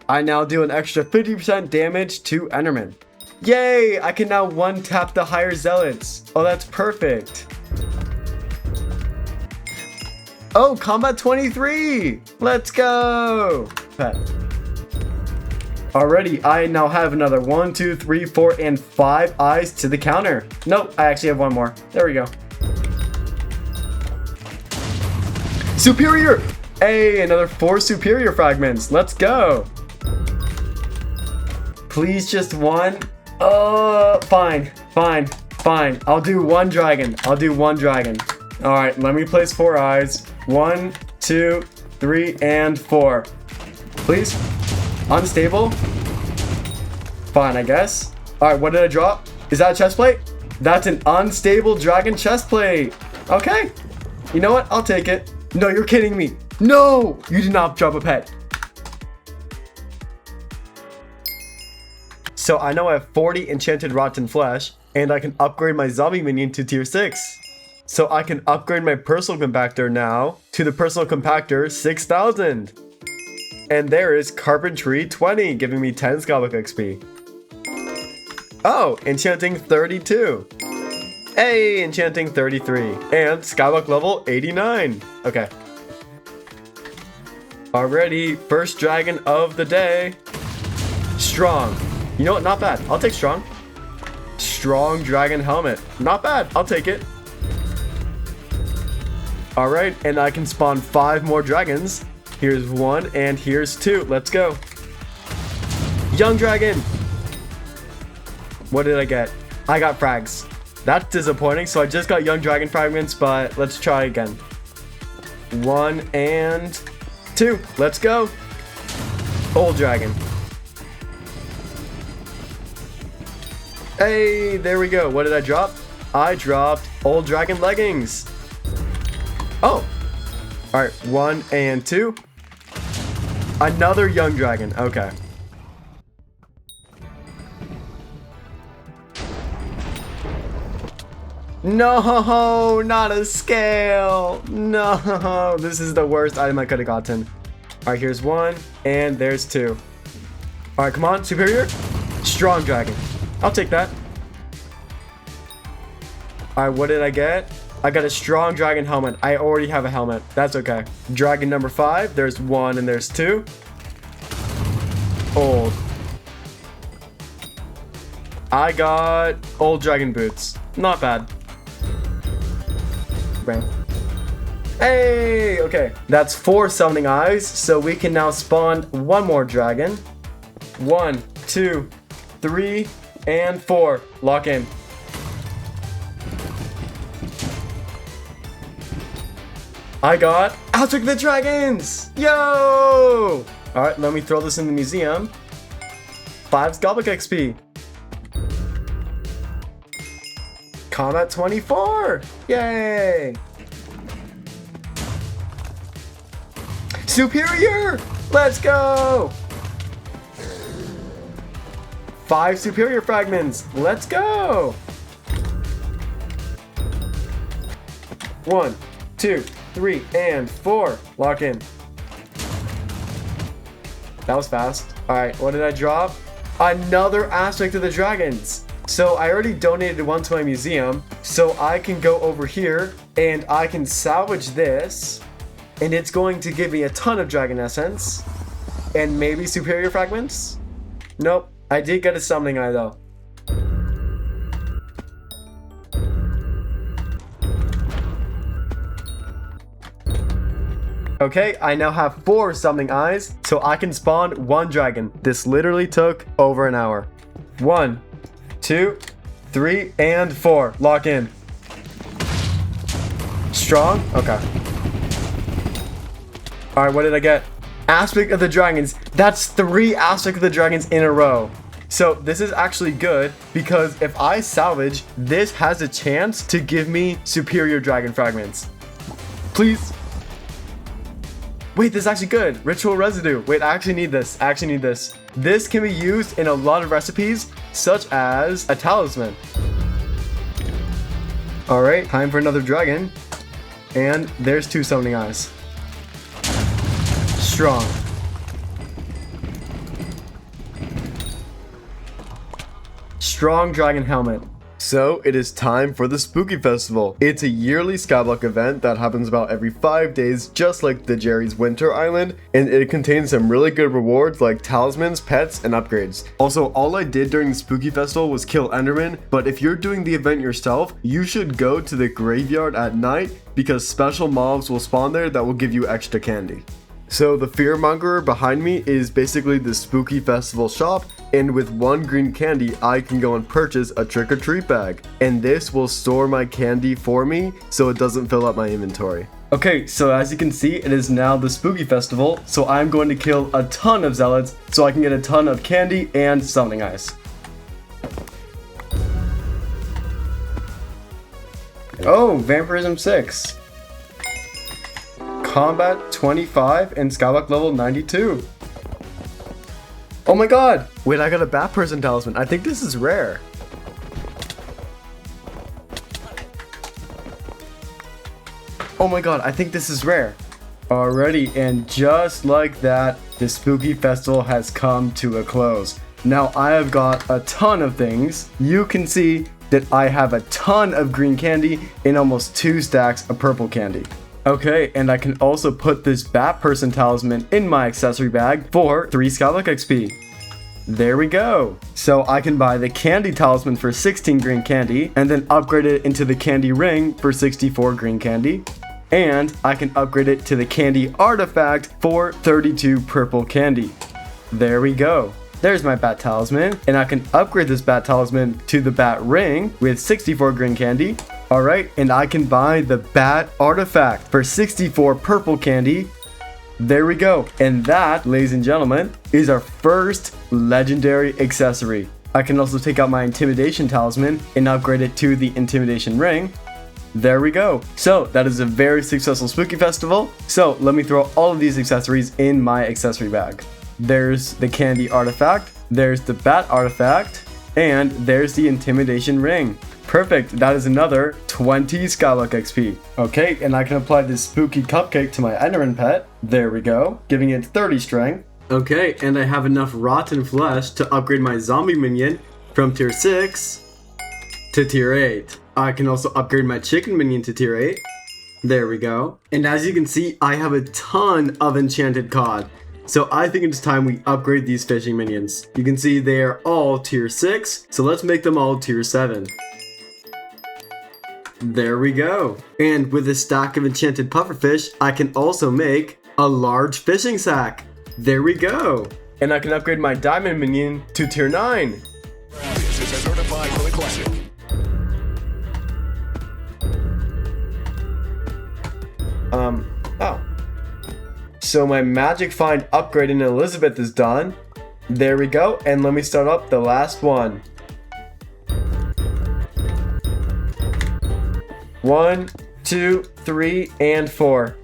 A: I now do an extra 50% damage to Enderman. Yay! I can now one-tap the higher zealots. Oh, that's perfect. Oh, combat 23! Let's go! Pet. Alrighty, I now have another 1, 2, 3, 4, and 5 eyes to the counter. Nope, I actually have 1 more. There we go. Superior! Hey, another 4 superior fragments. Let's go! Please just 1. Fine. I'll do 1 dragon. Alright, let me place 4 eyes. 1, 2, 3, and 4. Please? Unstable? Fine, I guess. Alright, what did I drop? Is that a chest plate? That's an unstable dragon chest plate. Okay. You know what? I'll take it. No, you're kidding me. No! You did not drop a pet. So I know I have 40 enchanted rotten flesh, and I can upgrade my zombie minion to tier 6. So I can upgrade my personal compactor now to the personal compactor 6000. And there is carpentry 20, giving me 10 Skyblock XP. Oh, enchanting 32. Hey, enchanting 33. And Skyblock level 89. Okay. Already, first dragon of the day. Strong. You know what? Not bad. I'll take strong. Strong dragon helmet. Not bad. I'll take it. Alright, and I can spawn 5 more dragons. Here's 1 and here's 2. Let's go. Young dragon. What did I get? I got frags. That's disappointing. So I just got young dragon fragments, but let's try again. 1 and 2. Let's go. Old dragon. Hey, there we go. What did I drop? I dropped old dragon leggings. Oh. All right, 1 and 2. Another young dragon. Okay. No, not a scale. No, this is the worst item I could have gotten. All right, here's 1 and there's 2. All right, come on, superior. Strong dragon. I'll take that. All right, what did I get? I got a strong dragon helmet. I already have a helmet. That's okay. Dragon number 5. There's 1 and there's 2. Old. I got old dragon boots. Not bad. Bam. Hey, okay. That's 4 summoning eyes. So we can now spawn 1 more dragon. 1, 2, 3, and 4. Lock in. I got Outlook the Dragons! Yo! Alright, let me throw this in the museum. 5 Skyblock XP. Combat 24! Yay! Superior! Let's go! 5 superior fragments. Let's go! 1, 2, 3, and 4. Lock in. That was fast. Alright, what did I drop? Another aspect of the dragons. So I already donated 1 to my museum. So I can go over here and I can salvage this. And it's going to give me a ton of dragon essence. And maybe superior fragments? Nope. I did get a summoning eye though. Okay, I now have 4 summoning eyes, so I can spawn 1 dragon. This literally took over an hour. 1, 2, 3, and 4. Lock in. Strong? Okay. Alright, what did I get? Aspect of the Dragons. That's 3 Aspect of the Dragons in a row. So this is actually good because if I salvage, this has a chance to give me superior dragon fragments. Please. Wait, this is actually good. Ritual residue. Wait, I actually need this. I actually need this. This can be used in a lot of recipes, such as a talisman. Alright, time for another dragon. And there's 2 summoning eyes. Strong. Strong dragon helmet. So it is time for the Spooky Festival. It's a yearly Skyblock event that happens about every 5 days, just like the Jerry's Winter Island, and it contains some really good rewards like talismans, pets, and upgrades. Also, all I did during the Spooky Festival was kill Enderman, but if you're doing the event yourself, you should go to the graveyard at night because special mobs will spawn there that will give you extra candy. So the fearmonger behind me is basically the Spooky Festival shop, and with 1 green candy I can go and purchase a trick-or-treat bag, and this will store my candy for me so it doesn't fill up my inventory. Okay, so as you can see, it is now the Spooky Festival, so I'm going to kill a ton of zealots so I can get a ton of candy and summoning eyes. Oh, Vampirism 6. Combat 25 and Skyblock level 92. Oh my god! Wait, I got a Bat Person talisman. I think this is rare. Oh my god, I think this is rare. Alrighty, and just like that, the Spooky Festival has come to a close. Now I have got a ton of things. You can see that I have a ton of green candy and almost 2 stacks of purple candy. Okay, and I can also put this Bat Person talisman in my accessory bag for 3 Skyblock XP. There we go. So I can buy the candy talisman for 16 green candy and then upgrade it into the candy ring for 64 green candy. And I can upgrade it to the candy artifact for 32 purple candy. There we go. There's my bat talisman, and I can upgrade this bat talisman to the bat ring with 64 green candy. Alright, and I can buy the bat artifact for 64 purple candy. There we go. And that, ladies and gentlemen, is our first legendary accessory. I can also take out my intimidation talisman and upgrade it to the intimidation ring. There we go. So that is a very successful spooky festival. So let me throw all of these accessories in my accessory bag. There's the candy artifact, there's the bat artifact, and there's the intimidation ring. Perfect, that is another 20 Skyblock XP. Okay, and I can apply this spooky cupcake to my Enderman pet. There we go, giving it 30 strength. Okay, and I have enough rotten flesh to upgrade my zombie minion from tier 6 to tier 8. I can also upgrade my chicken minion to tier 8. There we go. And as you can see, I have a ton of enchanted cod. So I think it's time we upgrade these fishing minions. You can see they are all tier 6, so let's make them all tier 7. There we go. And with a stack of enchanted pufferfish, I can also make a large fishing sack. There we go. And I can upgrade my diamond minion to tier 9.
B: This is a certified for the classic.
A: Oh. So my magic find upgrade in Elizabeth is done. There we go. And let me start up the last one. 1, 2, 3, and 4.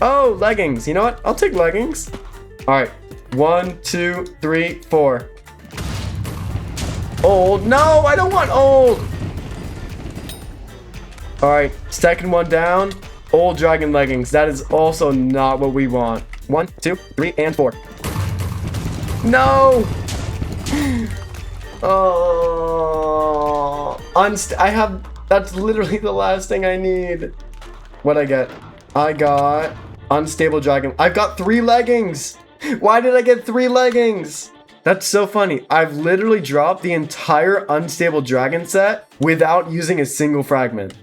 A: Oh, leggings. You know what? I'll take leggings. All right. 1, 2, 3, 4. Old. No, I don't want old. All right. Second one down. Old dragon leggings. That is also not what we want. 1, 2, 3, and 4. No. Oh. I have. That's literally the last thing I need. What'd I get? I got unstable dragon. I've got 3 leggings. Why did I get 3 leggings? That's so funny. I've literally dropped the entire unstable dragon set without using a single fragment.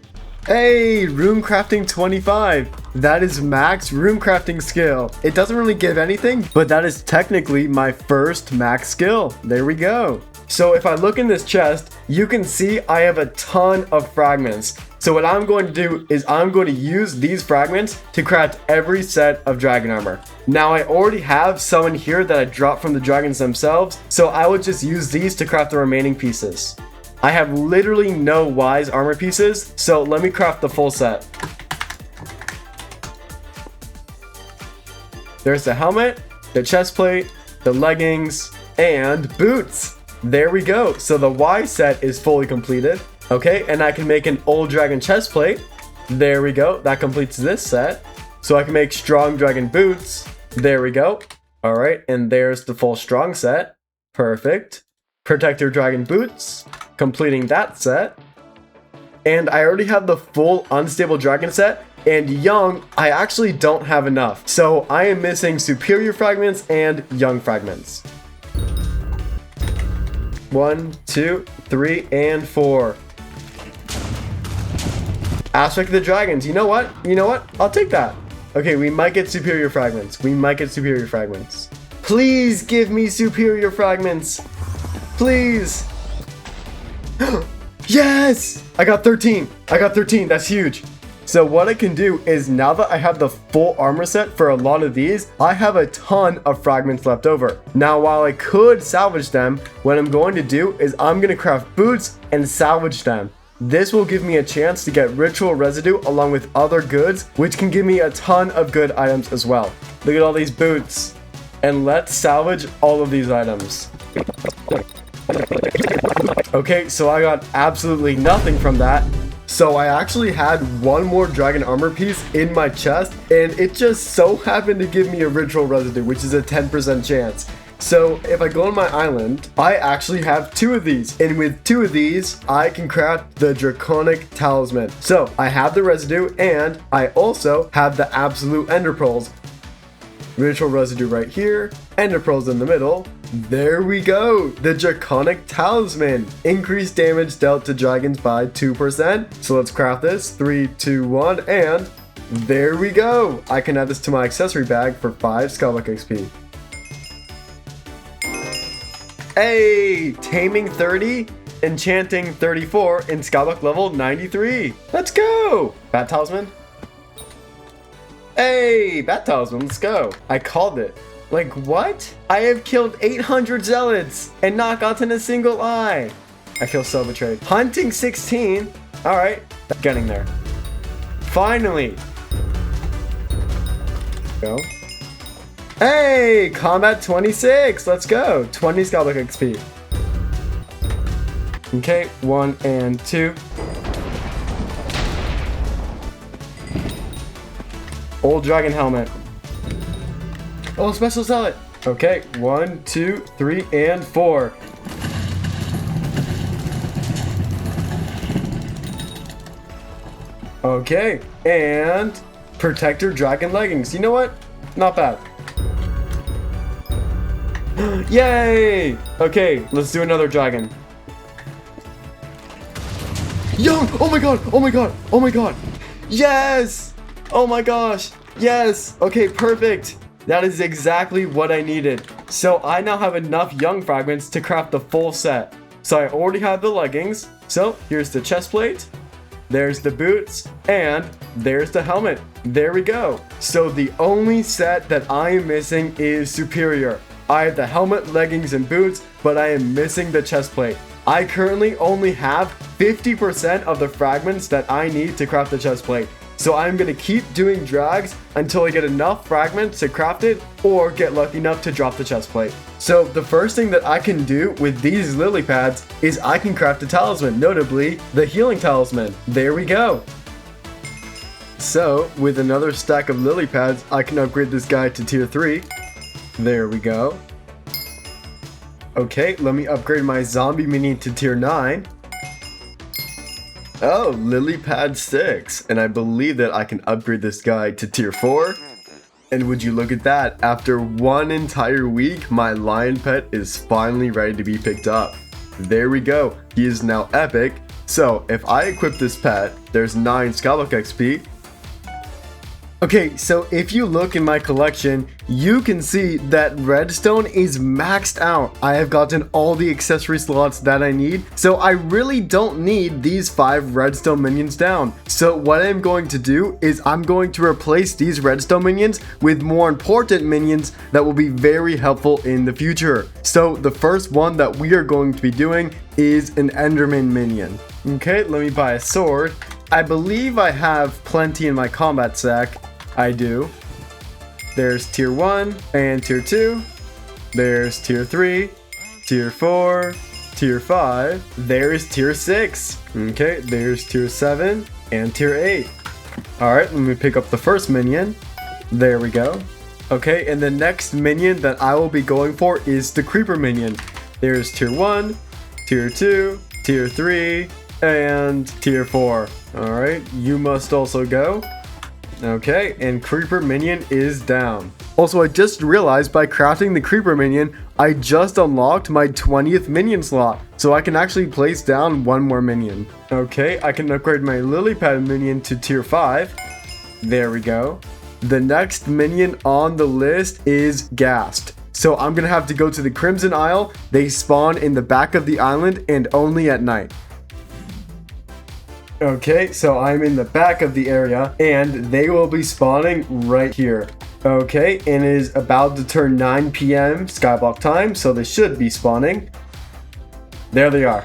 A: Hey, room crafting 25. That is max room crafting skill. It doesn't really give anything, but that is technically my first max skill. There we go. So if I look in this chest, you can see I have a ton of fragments. So what I'm going to do is I'm going to use these fragments to craft every set of dragon armor. Now I already have some in here that I dropped from the dragons themselves, so I would just use these to craft the remaining pieces. I have literally no wise armor pieces, so let me craft the full set. There's the helmet, the chest plate, the leggings, and boots. There we go. So the Y set is fully completed. Okay, and I can make an old dragon chest plate. There we go. That completes this set. So I can make strong dragon boots. There we go. All right, and there's the full strong set. Perfect. Protector dragon boots. Completing that set. And I already have the full unstable dragon set. And young, I actually don't have enough. So I am missing superior fragments and young fragments. 1, 2, 3, and 4. Aspect of the dragons. You know what? You know what? I'll take that. Okay, we might get superior fragments. We might get superior fragments. Please give me superior fragments. Please. Yes! I got 13. I got 13. That's huge. So what I can do is now that I have the full armor set for a lot of these, I have a ton of fragments left over. Now, while I could salvage them, what I'm going to do is I'm going to craft boots and salvage them. This will give me a chance to get ritual residue along with other goods, which can give me a ton of good items as well. Look at all these boots. And let's salvage all of these items. Okay, so I got absolutely nothing from that. So I actually had one more dragon armor piece in my chest, and it just so happened to give me a ritual residue, which is a 10% chance. So if I go on my island, I actually have 2 of these. And with 2 of these, I can craft the Draconic Talisman. So I have the residue and I also have the absolute ender pearls. Ritual residue right here, ender pearls in the middle. There we go, the Draconic Talisman. Increased damage dealt to dragons by 2%. So let's craft this, 3, 2, 1, and there we go. I can add this to my accessory bag for 5 Skyblock XP. Hey, taming 30, enchanting 34, and Skyblock level 93. Let's go. Bat Talisman. Hey, Bat Talisman, let's go. I called it. Like, what? I have killed 800 zealots and not gotten a single eye. I feel so betrayed. Hunting 16. All right, getting there. Finally. Go. Hey, combat 26. Let's go. 20 Skyblock XP. Okay, 1 and 2. Old dragon helmet. Oh, special zealot. Okay, 1, 2, 3, and 4. Okay, and protector dragon leggings. You know what? Not bad. Yay! Okay, let's do another dragon. Young! Oh my god! Oh my god! Oh my god! Yes! Oh my gosh! Yes! Okay, perfect! That is exactly what I needed. So I now have enough young fragments to craft the full set. So I already have the leggings. So here's the chest plate. There's the boots. And there's the helmet. There we go. So the only set that I am missing is superior. I have the helmet, leggings, and boots, but I am missing the chest plate. I currently only have 50% of the fragments that I need to craft the chest plate. So I'm going to keep doing drags until I get enough fragments to craft it or get lucky enough to drop the chest plate. So the first thing that I can do with these lily pads is I can craft a talisman, notably the healing talisman. There we go. So with another stack of lily pads, I can upgrade this guy to tier 3. There we go. Okay, let me upgrade my zombie minion to tier 9. Oh, lily pad 6. And I believe that I can upgrade this guy to tier 4. And would you look at that, after 1 entire week, my lion pet is finally ready to be picked up. There we go, he is now epic. So if I equip this pet, there's 9 Skyblock XP. Okay, so if you look in my collection, you can see that redstone is maxed out. I have gotten all the accessory slots that I need, so I really don't need these 5 redstone minions down. So what I'm going to do is I'm going to replace these redstone minions with more important minions that will be very helpful in the future. So the first one that we are going to be doing is an Enderman minion. Okay, let me buy a sword. I believe I have plenty in my combat sack. I do. There's tier 1 and tier 2. There's tier 3, tier 4, tier 5. There's tier 6. Okay, there's tier 7 and tier 8. Alright, let me pick up the first minion. There we go. Okay, and the next minion that I will be going for is the creeper minion. There's tier 1, tier 2, tier 3, and tier 4. Alright, you must also go. Okay, and creeper minion is down. Also, I just realized by crafting the creeper minion, I just unlocked my 20th minion slot. So I can actually place down 1 more minion. Okay, I can upgrade my lily pad minion to tier 5. There we go. The next minion on the list is Ghast. So I'm gonna have to go to the Crimson Isle. They spawn in the back of the island and only at night. Okay, so I'm in the back of the area and they will be spawning right here. Okay, and it is about to turn 9 PM Skyblock time, so they should be spawning. There they are.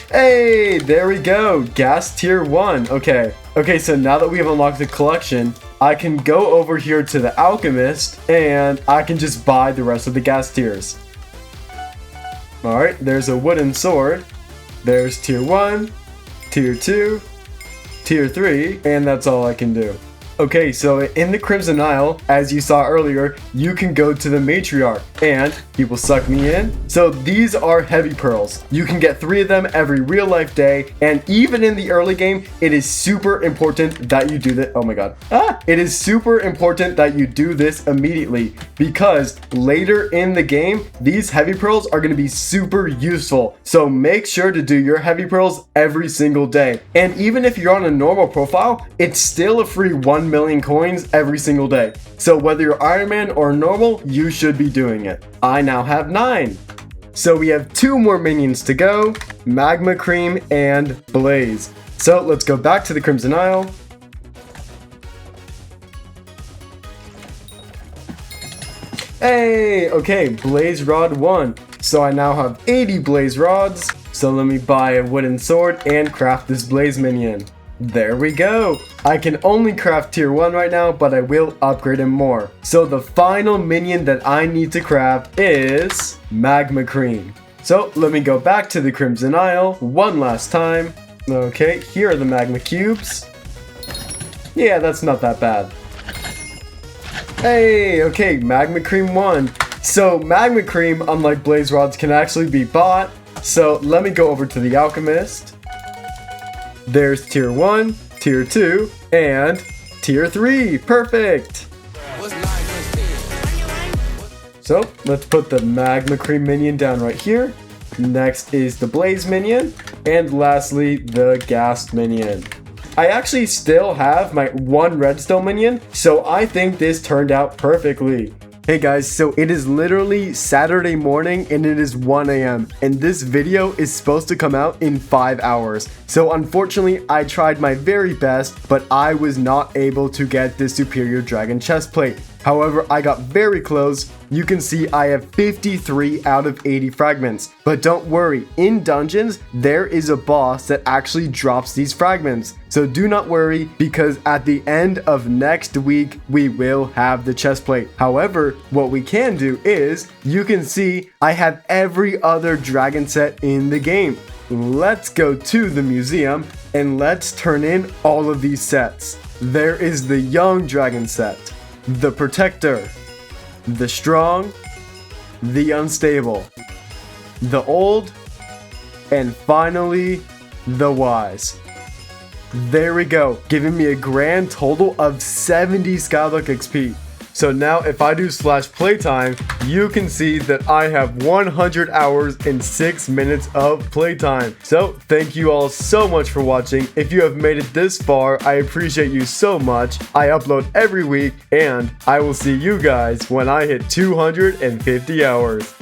A: Hey, there we go. Ghast tier 1. Okay, so now that we have unlocked the collection, I can go over here to the alchemist and I can just buy the rest of the Ghast tiers. Alright, there's a wooden sword. There's tier 1, tier 2, tier 3, and that's all I can do. Okay, so in the Crimson Isle, as you saw earlier, you can go to the matriarch, and he will suck me in. So these are heavy pearls. You can get 3 of them every real life day, and even in the early game, it is super important that you do this. Oh my god. It is super important that you do this immediately, because later in the game, these heavy pearls are going to be super useful. So make sure to do your heavy pearls every single day. And even if you're on a normal profile, it's still a free 1 million coins every single day. So whether you're Iron Man or normal, you should be doing it. I now have 9. So we have 2 more minions to go, Magma Cream and Blaze. So let's go back to the Crimson Isle. Hey, okay, Blaze Rod 1. So I now have 80 Blaze Rods. So let me buy a wooden sword and craft this Blaze minion. There we go. I can only craft tier 1 right now, but I will upgrade him more. So the final minion that I need to craft is Magma Cream. So let me go back to the Crimson Isle one last time. Okay, here are the Magma Cubes. Yeah, that's not that bad. Hey, okay, Magma Cream 1. So Magma Cream, unlike Blaze Rods, can actually be bought. So let me go over to the Alchemist. There's tier 1, tier 2, and tier 3. Perfect! So let's put the Magma Cream minion down right here. Next is the Blaze minion. And lastly, the Ghast minion. I actually still have my 1 redstone minion, so I think this turned out perfectly. Hey guys, so it is literally Saturday morning and it is 1 a.m. and this video is supposed to come out in 5 hours. So unfortunately, I tried my very best, but I was not able to get the superior dragon chestplate. However, I got very close. You can see I have 53 out of 80 fragments. But don't worry, in dungeons, there is a boss that actually drops these fragments. So do not worry, because at the end of next week, we will have the chestplate. However, what we can do is, you can see I have every other dragon set in the game. Let's go to the museum and let's turn in all of these sets. There is the young dragon set, the protector, the strong, the unstable, the old, and finally, the wise. There we go, giving me a grand total of 70 Skyblock XP. So now if I do slash playtime, you can see that I have 100 hours and 6 minutes of playtime. So thank you all so much for watching. If you have made it this far, I appreciate you so much. I upload every week and I will see you guys when I hit 250 hours.